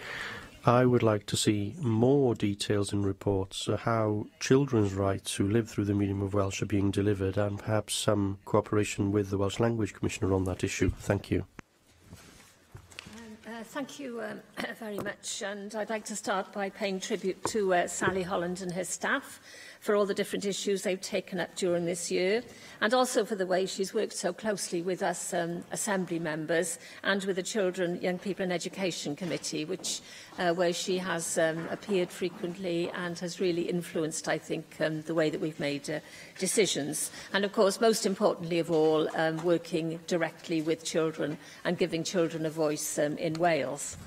I would like to see more details in reports of how children's rights who live through the medium of Welsh are being delivered, and perhaps some cooperation with the Welsh Language Commissioner on that issue. Thank you. Thank you very much, and I'd like to start by paying tribute to Sally Holland and her staff for all the different issues they've taken up during this year, and also for the way she's worked so closely with us Assembly members and with the Children, Young People and Education Committee, where she has appeared frequently and has really influenced, I think, the way that we've made decisions. And, of course, most importantly of all, working directly with children and giving children a voice in Wales.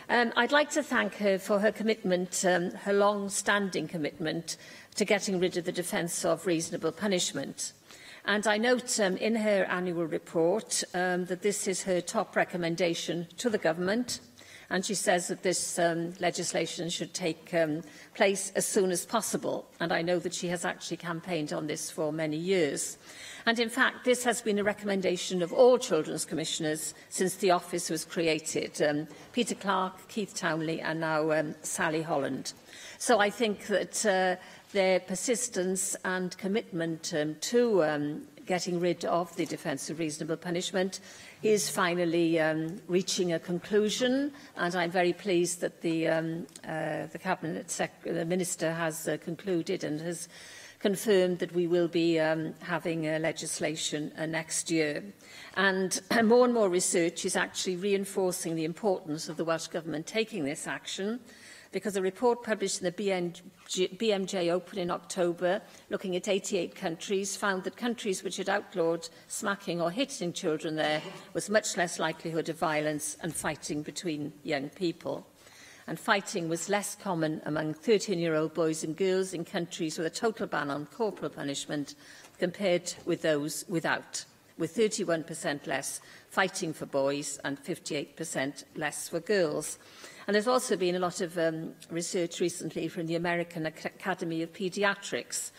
I'd like to thank her for her commitment, her long-standing commitment to getting rid of the defence of reasonable punishment. And I note in her annual report that this is her top recommendation to the government, and she says that this legislation should take place as soon as possible. And I know that she has actually campaigned on this for many years. And in fact, this has been a recommendation of all Children's Commissioners since the office was created. Peter Clark, Keith Townley and now Sally Holland. So I think that their persistence and commitment to getting rid of the defence of reasonable punishment is finally reaching a conclusion, and I'm very pleased that the the Minister has concluded and has confirmed that we will be having legislation next year. And more research is actually reinforcing the importance of the Welsh Government taking this action, because a report published in the BMJ Open in October, looking at 88 countries, found that countries which had outlawed smacking or hitting children there was much less likelihood of violence and fighting between young people. And fighting was less common among 13-year-old boys and girls in countries with a total ban on corporal punishment compared with those without, with 31% less fighting for boys and 58% less for girls. And there's also been a lot of research recently from the American Academy of Pediatrics,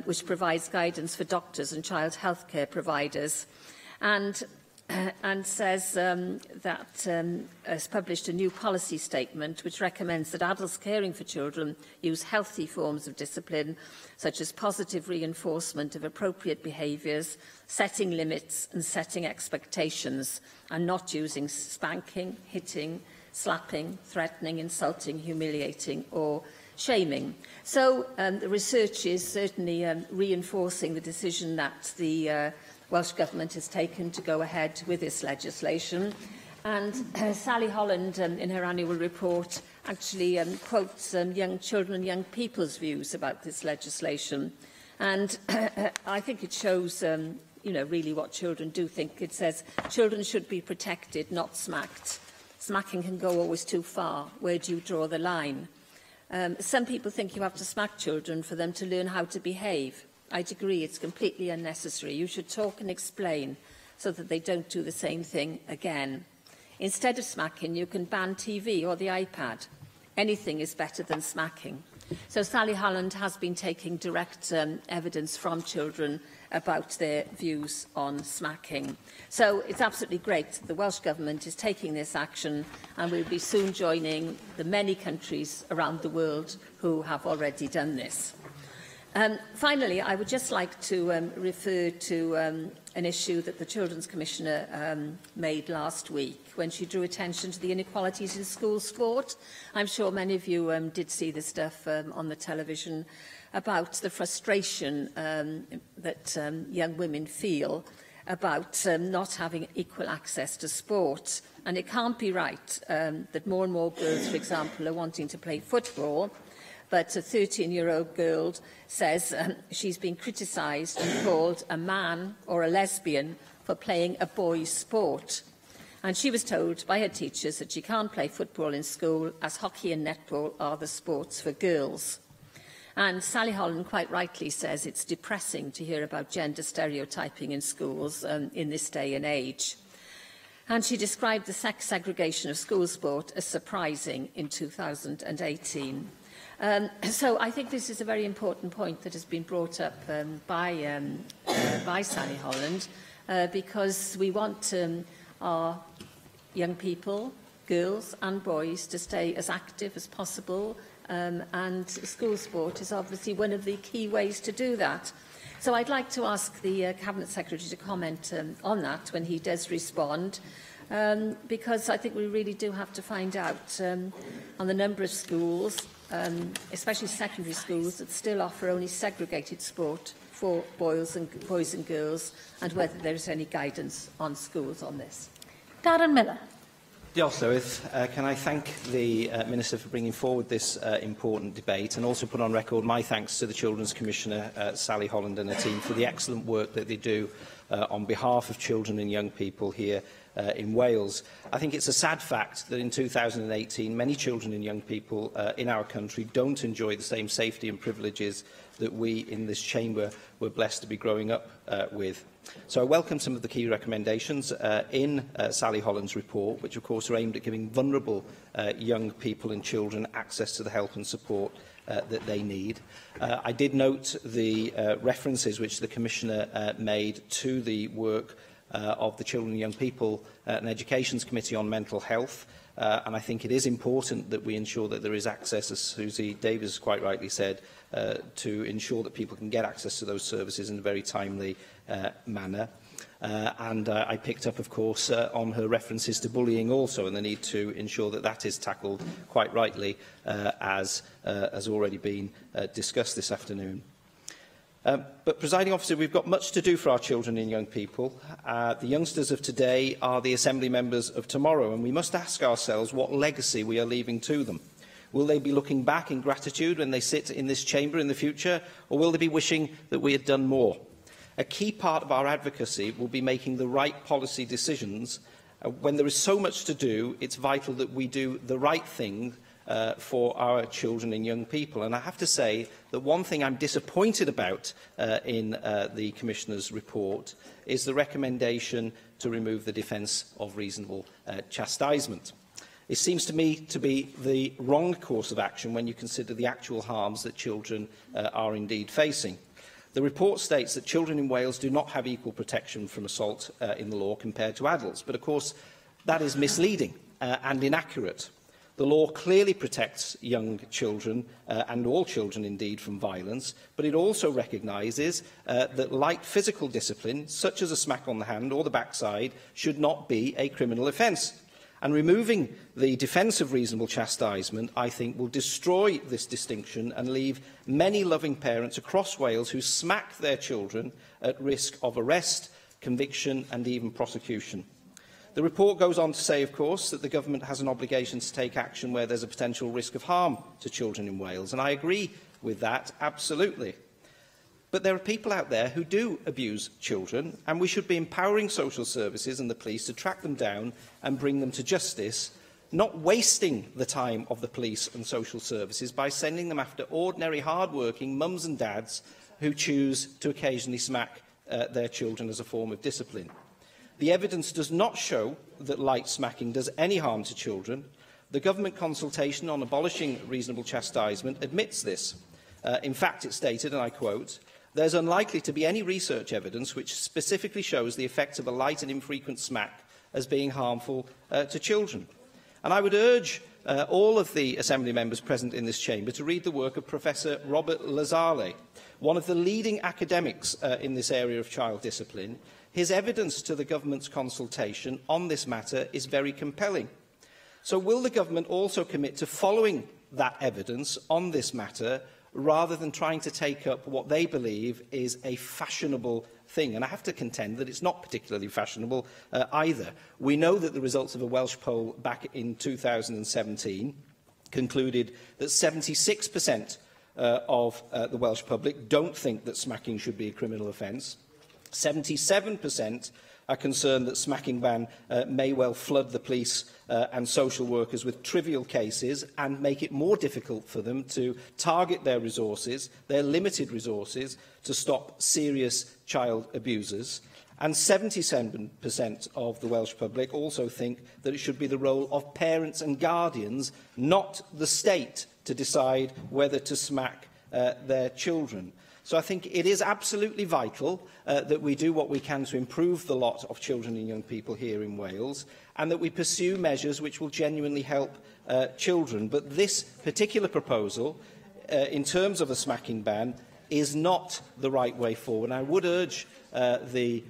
which provides guidance for doctors and child health care providers, and says that has published a new policy statement which recommends that adults caring for children use healthy forms of discipline, such as positive reinforcement of appropriate behaviours, setting limits and setting expectations, and not using spanking, hitting, slapping, threatening, insulting, humiliating or shaming. So the research is certainly reinforcing the decision that the Welsh Government has taken to go ahead with this legislation. And Sally Holland, in her annual report, actually quotes young children and young people's views about this legislation. And I think it shows really what children do think. It says, children should be protected, not smacked. Smacking can go always too far. Where do you draw the line? Some people think you have to smack children for them to learn how to behave. I'd agree, it's completely unnecessary. You should talk and explain so that they don't do the same thing again. Instead of smacking, you can ban TV or the iPad. Anything is better than smacking. So Sally Holland has been taking direct evidence from children about their views on smacking. So it's absolutely great that the Welsh Government is taking this action, and we'll be soon joining the many countries around the world who have already done this. Finally, I would just like to refer to an issue that the Children's Commissioner made last week when she drew attention to the inequalities in school sport. I'm sure many of you did see the stuff on the television about the frustration that young women feel about not having equal access to sport. And it can't be right that more and more girls, for example, are wanting to play football, but a 13-year-old girl says she's been criticised and called a man or a lesbian for playing a boy's sport. And she was told by her teachers that she can't play football in school as hockey and netball are the sports for girls. And Sally Holland quite rightly says it's depressing to hear about gender stereotyping in schools in this day and age. And she described the sex segregation of school sport as surprising in 2018. So I think this is a very important point that has been brought up by Sally Holland, because we want our young people, girls and boys, to stay as active as possible, and school sport is obviously one of the key ways to do that. So I'd like to ask the Cabinet Secretary to comment on that when he does respond, because I think we really do have to find out on the number of schools, especially secondary schools, that still offer only segregated sport for boys and girls, and whether there is any guidance on schools on this. Darren Miller. Diolch, Llywydd. Can I thank the Minister for bringing forward this important debate, and also put on record my thanks to the Children's Commissioner, Sally Holland, and her team for the excellent work that they do on behalf of children and young people here in Wales. I think it's a sad fact that in 2018 many children and young people in our country don't enjoy the same safety and privileges that we in this chamber were blessed to be growing up with. So I welcome some of the key recommendations in Sally Holland's report, which of course are aimed at giving vulnerable young people and children access to the help and support that they need. I did note the references which the Commissioner made to the work of the Children and Young People and Educations Committee on Mental Health. And I think it is important that we ensure that there is access, as Susie Davies quite rightly said, to ensure that people can get access to those services in a very timely manner. And I picked up, of course, on her references to bullying also, and the need to ensure that that is tackled quite rightly, as has already been discussed this afternoon. But, Presiding Officer, we've got much to do for our children and young people. The youngsters of today are the Assembly members of tomorrow, and we must ask ourselves what legacy we are leaving to them. Will they be looking back in gratitude when they sit in this chamber in the future, or will they be wishing that we had done more? A key part of our advocacy will be making the right policy decisions. When there is so much to do, it's vital that we do the right thing for our children and young people. And I have to say that one thing I'm disappointed about in the Commissioner's report is the recommendation to remove the defence of reasonable chastisement. It seems to me to be the wrong course of action when you consider the actual harms that children are indeed facing. The report states that children in Wales do not have equal protection from assault in the law compared to adults, but of course that is misleading and inaccurate. The law clearly protects young children, and all children indeed, from violence, but it also recognises that light physical discipline, such as a smack on the hand or the backside, should not be a criminal offence. And removing the defence of reasonable chastisement, I think, will destroy this distinction and leave many loving parents across Wales who smack their children at risk of arrest, conviction and even prosecution. The report goes on to say, of course, that the Government has an obligation to take action where there's a potential risk of harm to children in Wales, and I agree with that, absolutely. But there are people out there who do abuse children, and we should be empowering social services and the police to track them down and bring them to justice, not wasting the time of the police and social services by sending them after ordinary, hard-working mums and dads who choose to occasionally smack their children as a form of discipline. The evidence does not show that light smacking does any harm to children. The Government consultation on abolishing reasonable chastisement admits this. In fact, it stated, and I quote, "There's unlikely to be any research evidence which specifically shows the effects of a light and infrequent smack as being harmful to children." And I would urge all of the Assembly members present in this chamber to read the work of Professor Robert Lazale, one of the leading academics in this area of child discipline. His evidence to the Government's consultation on this matter is very compelling. So will the Government also commit to following that evidence on this matter, rather than trying to take up what they believe is a fashionable thing? And I have to contend that it's not particularly fashionable either. We know that the results of a Welsh poll back in 2017 concluded that 76% of the Welsh public don't think that smacking should be a criminal offence. 77% are concerned that smacking ban may well flood the police and social workers with trivial cases and make it more difficult for them to target their resources, their limited resources, to stop serious child abusers. And 77% of the Welsh public also think that it should be the role of parents and guardians, not the state, to decide whether to smack their children. So I think it is absolutely vital that we do what we can to improve the lot of children and young people here in Wales, and that we pursue measures which will genuinely help children. But this particular proposal, in terms of a smacking ban, is not the right way forward. And I would urge the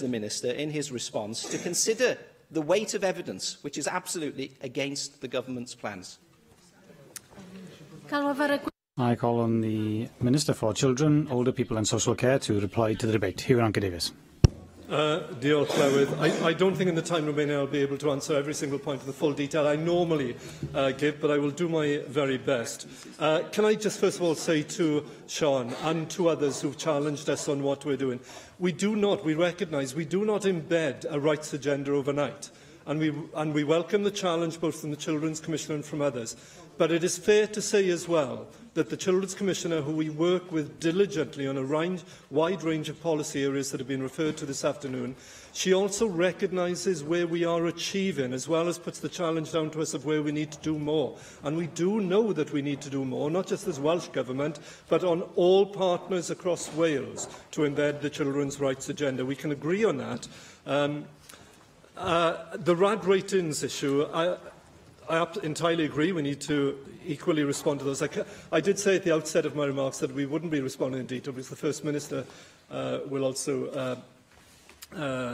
Minister, in his response, to consider the weight of evidence, which is absolutely against the government's plans. I call on the Minister for Children, Older People and Social Care to reply to the debate. Hugh Davies. Diolch, Llywydd. I don't think in the time remaining I'll be able to answer every single point in the full detail I normally give, but I will do my very best. Can I just first of all say to Sean and to others who've challenged us on what we're doing, we recognise we do not embed a rights agenda overnight. And we welcome the challenge both from the Children's Commissioner and from others. But it is fair to say as well that the Children's Commissioner, who we work with diligently on a wide range of policy areas that have been referred to this afternoon, she also recognises where we are achieving, as well as puts the challenge down to us of where we need to do more. And we do know that we need to do more, not just as Welsh Government, but on all partners across Wales to embed the children's rights agenda. We can agree on that. The RAD ratings issue, I entirely agree. We need to equally respond to those. I did say at the outset of my remarks that we wouldn't be responding in detail because the First Minister will also... I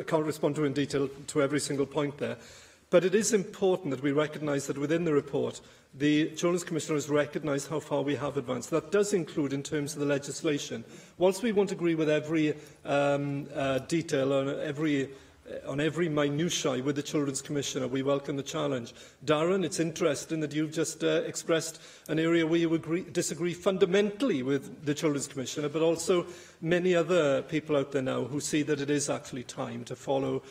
can't respond to in detail to every single point there. But it is important that we recognise that within the report, the Children's Commissioner has recognised how far we have advanced. That does include in terms of the legislation. Whilst we won't agree with every detail on every minutiae with the Children's Commissioner, we welcome the challenge. Darren, it's interesting that you've just expressed an area where you disagree fundamentally with the Children's Commissioner, but also many other people out there now who see that it is actually time to follow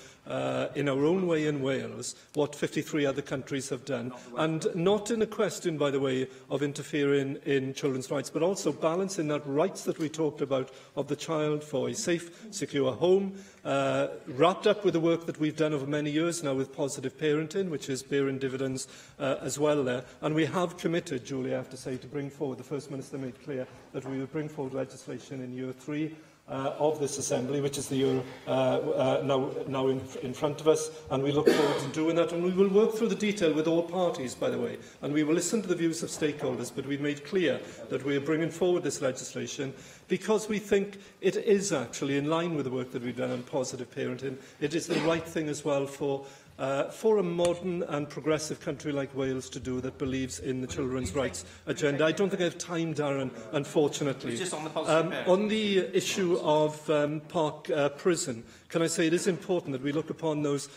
in our own way in Wales what 53 other countries have done. And not in a question, by the way, of interfering in children's rights, but also balancing that rights that we talked about of the child for a safe, secure home, wrapped up with the work that we've done over many years now with positive parenting, which is bearing dividends as well there. And we have committed, Julie, I have to say, to bring forward, the First Minister made clear that we would bring forward legislation in year 3 of this Assembly, which is the year now in front of us, and we look forward to doing that. And we will work through the detail with all parties, by the way, and we will listen to the views of stakeholders, but we've made clear that we are bringing forward this legislation because we think it is actually in line with the work that we've done on positive parenting. It is the right thing as well for a modern and progressive country like Wales to do that believes in the children's rights agenda. I don't think I have time, Darren, unfortunately. Just on the positive on the issue of Park Prison, can I say it is important that we look upon those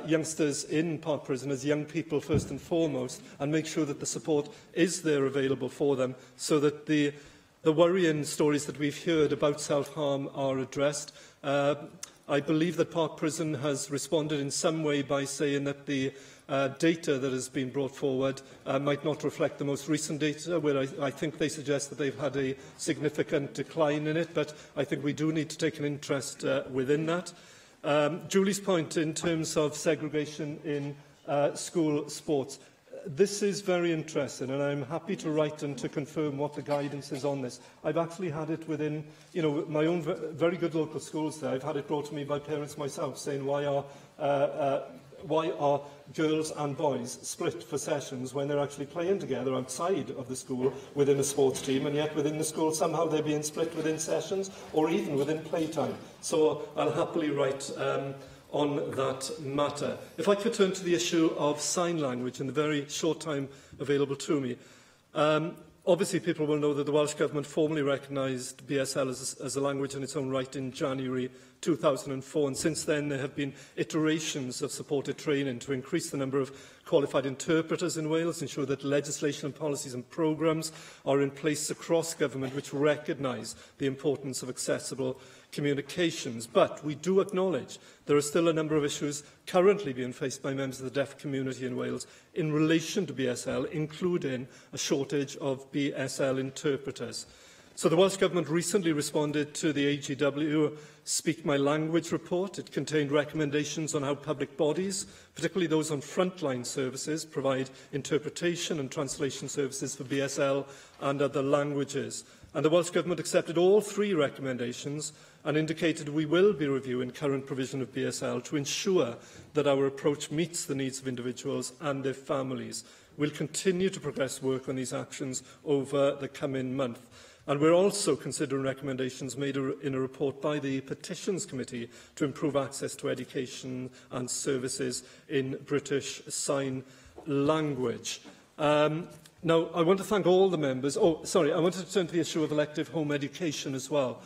youngsters in Park Prison as young people first and foremost, and make sure that the support is there available for them, so that the worrying stories that we've heard about self-harm are addressed. I believe that Park Prison has responded in some way by saying that the data that has been brought forward might not reflect the most recent data, where I think they suggest that they've had a significant decline in it, but I think we do need to take an interest within that. Julie's point in terms of segregation in school sports. This is very interesting, and I'm happy to write and to confirm what the guidance is on this. I've actually had it within, my own very good local schools there. I've had it brought to me by parents myself, saying why are girls and boys split for sessions when they're actually playing together outside of the school within a sports team, and yet within the school somehow they're being split within sessions or even within playtime. So I'll happily write on that matter. If I could turn to the issue of sign language in the very short time available to me. Obviously, people will know that the Welsh Government formally recognised BSL as a language in its own right in January 2004, and since then there have been iterations of supported training to increase the number of qualified interpreters in Wales, ensure that legislation and policies and programmes are in place across government which recognise the importance of accessible communications. But we do acknowledge there are still a number of issues currently being faced by members of the deaf community in Wales in relation to BSL, including a shortage of BSL interpreters. So the Welsh Government recently responded to the AGW Speak My Language report. It contained recommendations on how public bodies, particularly those on frontline services, provide interpretation and translation services for BSL and other languages. And the Welsh Government accepted all 3 recommendations and indicated we will be reviewing current provision of BSL to ensure that our approach meets the needs of individuals and their families. We'll continue to progress work on these actions over the coming month. And we're also considering recommendations made in a report by the Petitions Committee to improve access to education and services in British Sign Language. Now, I want to thank all the members. I wanted to turn to the issue of elective home education as well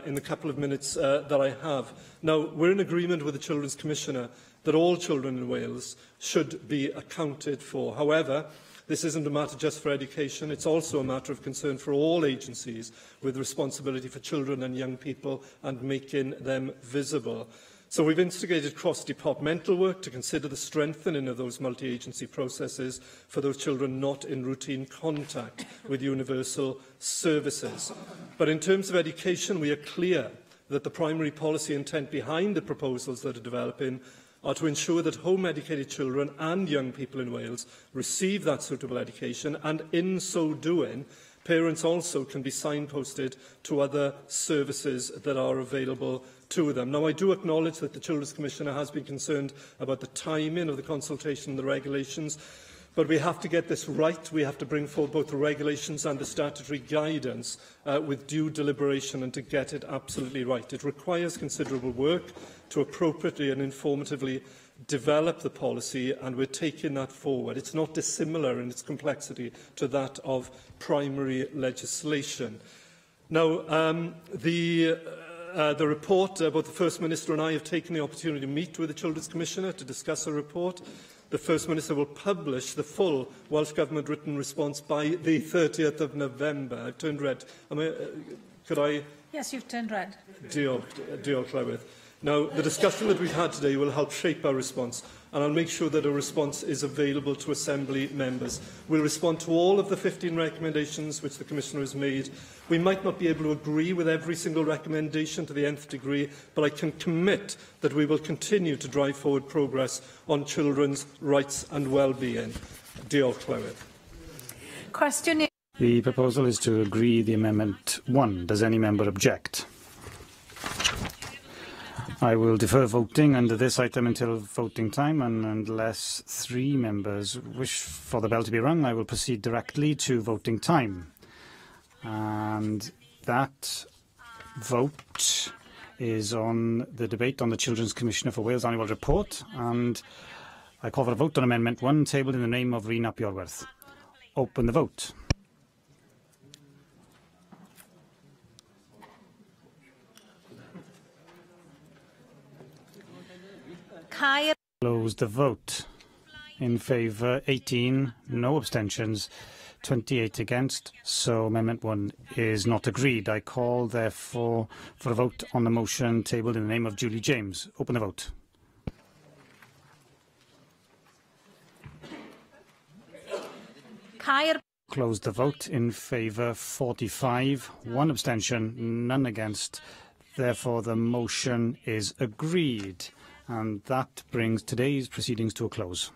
in the couple of minutes that I have. Now, we're in agreement with the Children's Commissioner that all children in Wales should be accounted for. However, this isn't a matter just for education, it's also a matter of concern for all agencies with responsibility for children and young people and making them visible. So we've instigated cross-departmental work to consider the strengthening of those multi-agency processes for those children not in routine contact with universal services. But in terms of education, we are clear that the primary policy intent behind the proposals that are developing are to ensure that home-educated children and young people in Wales receive that suitable education, and in so doing, parents also can be signposted to other services that are available to them. Now, I do acknowledge that the Children's Commissioner has been concerned about the timing of the consultation and the regulations, but we have to get this right. We have to bring forward both the regulations and the statutory guidance with due deliberation and to get it absolutely right. It requires considerable work to appropriately and informatively develop the policy, and we're taking that forward. It's not dissimilar in its complexity to that of primary legislation. Now, the report, both the First Minister and I have taken the opportunity to meet with the Children's Commissioner to discuss a report. The First Minister will publish the full Welsh Government written response by the 30th of November. I've turned red. Could I? Yes, you've turned red. Diolch, Llywydd. Now, the discussion that we've had today will help shape our response, and I'll make sure that a response is available to Assembly members. We'll respond to all of the 15 recommendations which the Commissioner has made. We might not be able to agree with every single recommendation to the nth degree, but I can commit that we will continue to drive forward progress on children's rights and well-being. Diolch, Llywydd. Question. The proposal is to agree the Amendment 1. Does any member object? I will defer voting under this item until voting time, and unless 3 members wish for the bell to be rung, I will proceed directly to voting time. And that vote is on the debate on the Children's Commissioner for Wales Annual Report, and I call for a vote on Amendment 1, tabled in the name of Rhun ap Iorwerth. Open the vote. Close the vote. In favour, 18, no abstentions, 28 against, so Amendment 1 is not agreed. I call, therefore, for a vote on the motion tabled in the name of Julie James. Open the vote. Close the vote. In favour, 45, 1 abstention, none against. Therefore, the motion is agreed. And that brings today's proceedings to a close.